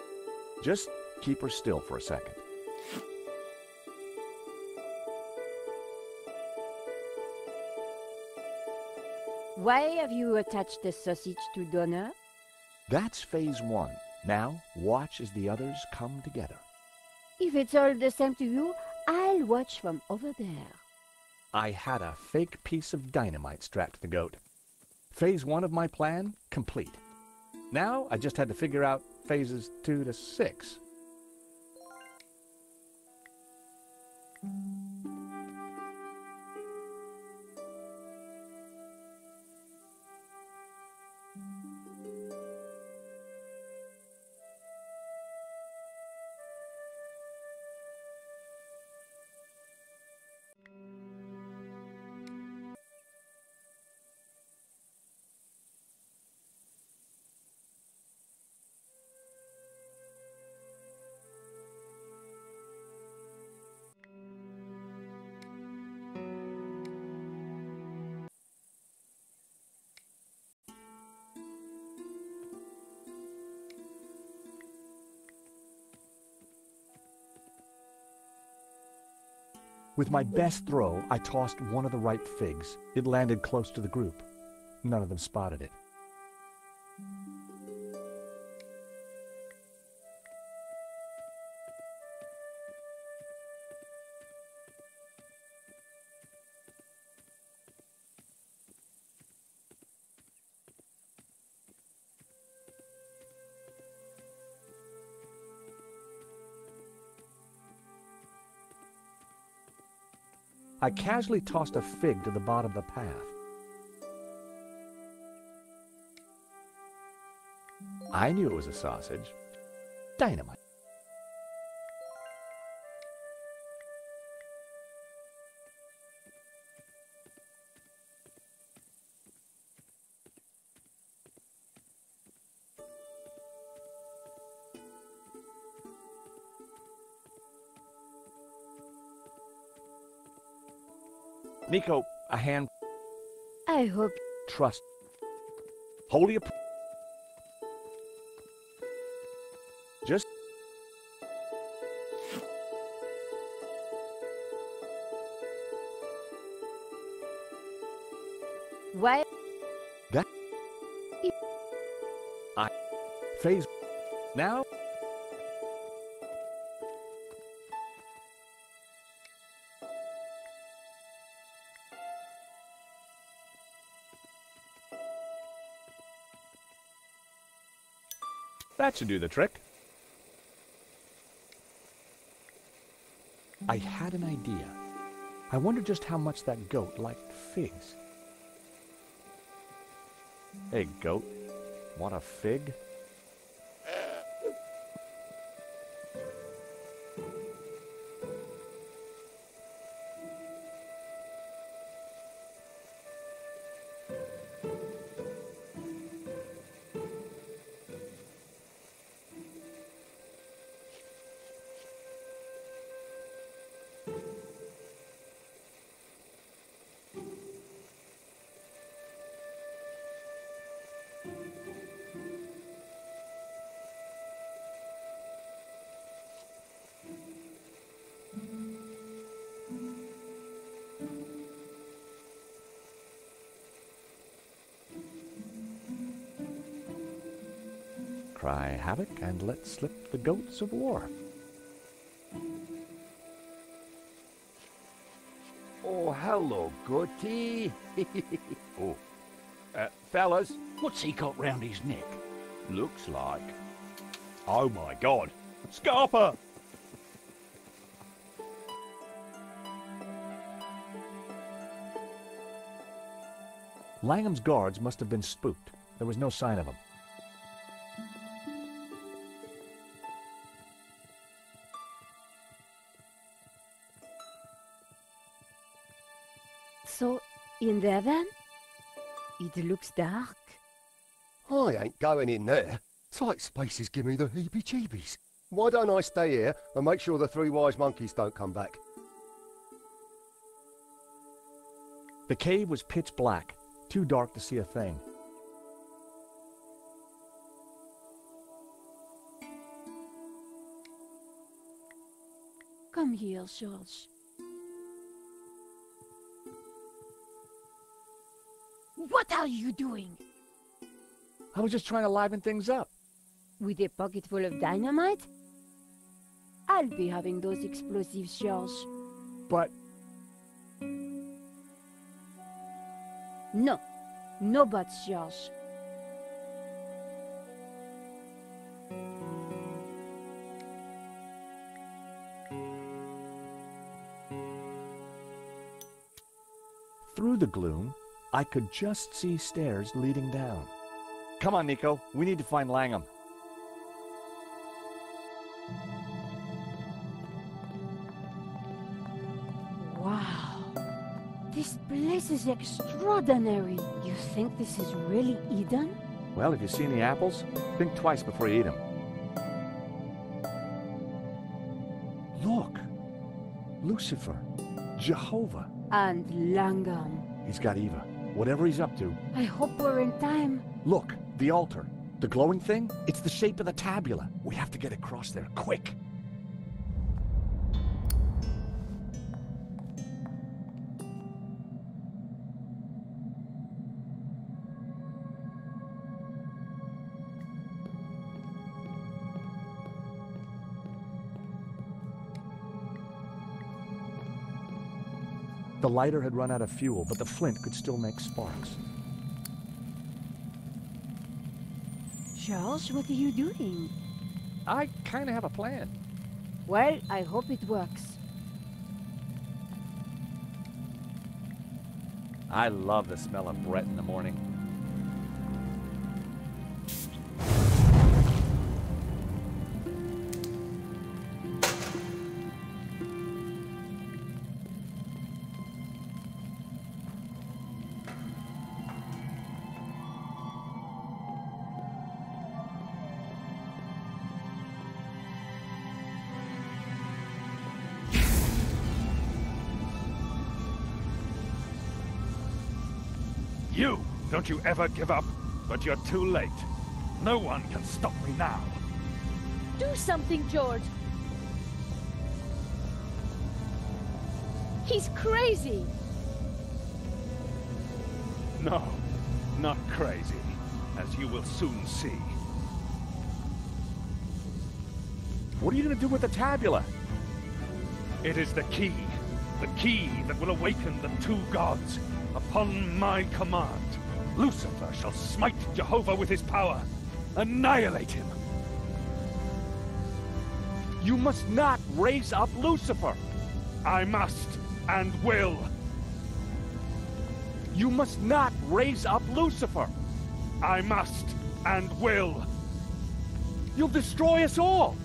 Just keep her still for a second. Why have you attached the sausage to Donner? That's phase one. Now, watch as the others come together. If it's all the same to you, I'll watch from over there. I had a fake piece of dynamite strapped to the goat. Phase one of my plan, complete. Now, I just had to figure out phases 2 to 6. With my best throw, I tossed one of the ripe figs. It landed close to the group. None of them spotted it. I casually tossed a fig to the bottom of the path. I knew it was a sausage. Dynamite. Nico, a hand. I hope. Trust. Wholly approved. Just. Why? That. I. Phase. Now. That should do the trick. I had an idea. I wonder just how much that goat liked figs. Hey, goat, want a fig? cry havoc and let slip the goats of war. Oh, hello, Goatee. Oh, fellas. What's he got round his neck? Looks like... Oh my God, Scarpa! Langham's guards must have been spooked. There was no sign of him. So, in there then? It looks dark. I ain't going in there. Tight spaces give me the heebie-jeebies. Why don't I stay here and make sure the three wise monkeys don't come back? The cave was pitch black, too dark to see a thing. Come here, George. What are you doing? I was just trying to liven things up. With a pocket full of dynamite? I'll be having those explosives, George. But... No. No buts, George. Through the gloom, I could just see stairs leading down. Come on, Nico. We need to find Langham. Wow. This place is extraordinary. You think this is really Eden? Well, if you see any apples, think twice before you eat them. Look! Lucifer. Jehovah. And Langham. He's got Eva. Whatever he's up to. I hope we're in time. Look, the altar. The glowing thing? It's the shape of the tabula. We have to get across there, quick. The lighter had run out of fuel, but the flint could still make sparks. Charles, what are you doing? I kind of have a plan. Well, I hope it works. I love the smell of Brett in the morning. You! Don't you ever give up, but you're too late. No one can stop me now. Do something, George! He's crazy! No, not crazy, as you will soon see. What are you going to do with the tabula? It is the key that will awaken the two gods. Upon my command, Lucifer shall smite Jehovah with his power, annihilate him. You must not raise up Lucifer. I must and will. You must not raise up Lucifer. I must and will. You'll destroy us all.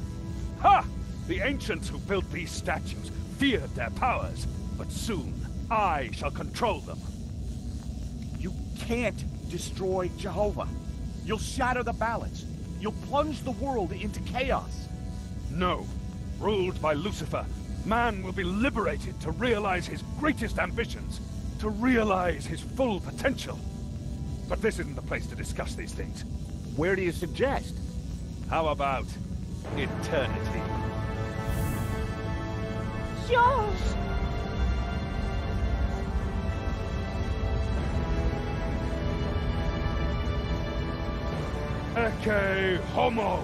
Ha! The ancients who built these statues feared their powers, but soon I shall control them. You can't destroy Jehovah. You'll shatter the balance. You'll plunge the world into chaos. No. Ruled by Lucifer, man will be liberated to realize his greatest ambitions, to realize his full potential. But this isn't the place to discuss these things. Where do you suggest? How about eternity? George! Ecce homo!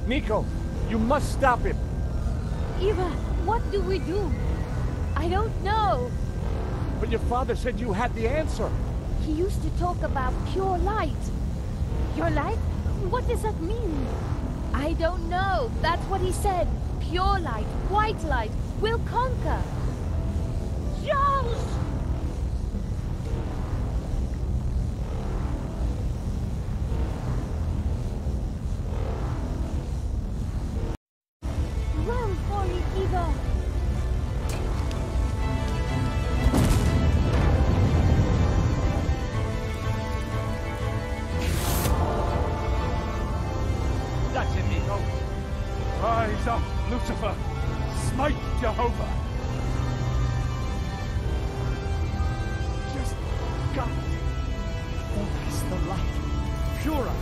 Nico, you must stop him. Eva, what do we do? I don't know. But your father said you had the answer. He used to talk about pure light. Pure light? What does that mean? I don't know. That's what he said. Pure light, white light, will conquer. Charles! Run for it, Eva! That's it, Nico. Rise up, Lucifer. Smite Jehovah. Just got it. Focus the light. Pura,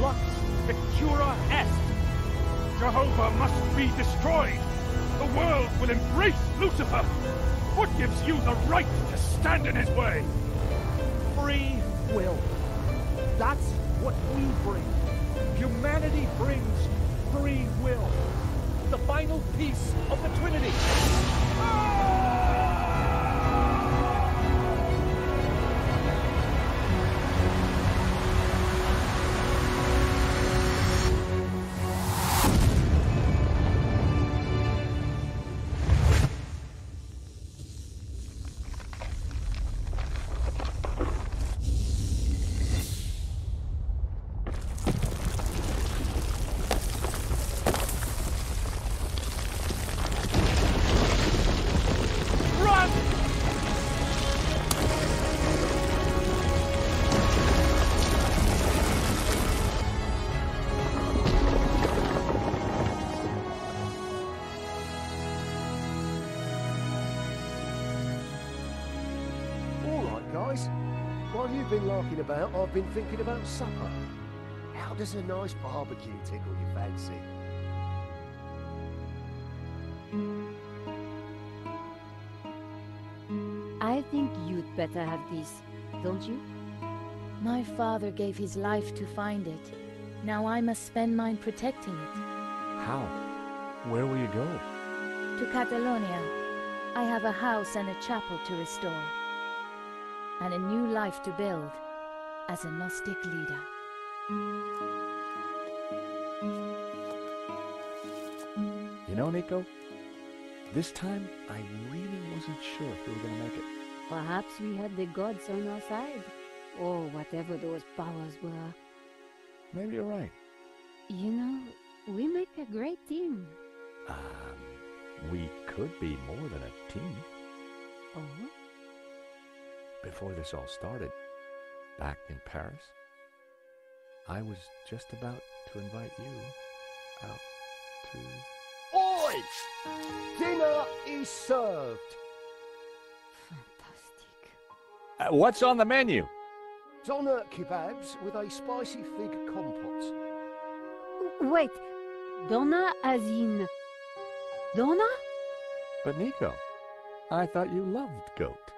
lux, pictura est. Jehovah must be destroyed. The world will embrace Lucifer. What gives you the right to stand in his way? Free will. That's what we bring. Humanity brings free will. The final piece of the Trinity. Guys, while you've been larking about, I've been thinking about supper. How does a nice barbecue tickle your fancy? I think you'd better have this, don't you? My father gave his life to find it. Now I must spend mine protecting it. How? Where will you go? To Catalonia. I have a house and a chapel to restore. And a new life to build as a Gnostic leader. You know, Nico, this time I really wasn't sure if we were going to make it. Perhaps we had the gods on our side, or whatever those powers were. Maybe you're right. You know, we make a great team. We could be more than a team. Oh? Before this all started, back in Paris, I was just about to invite you out to... Oi! Dinner is served. Fantastic. What's on the menu? Doner kebabs with a spicy fig compote. Wait, Donna as in... Donna? But Nico, I thought you loved goat.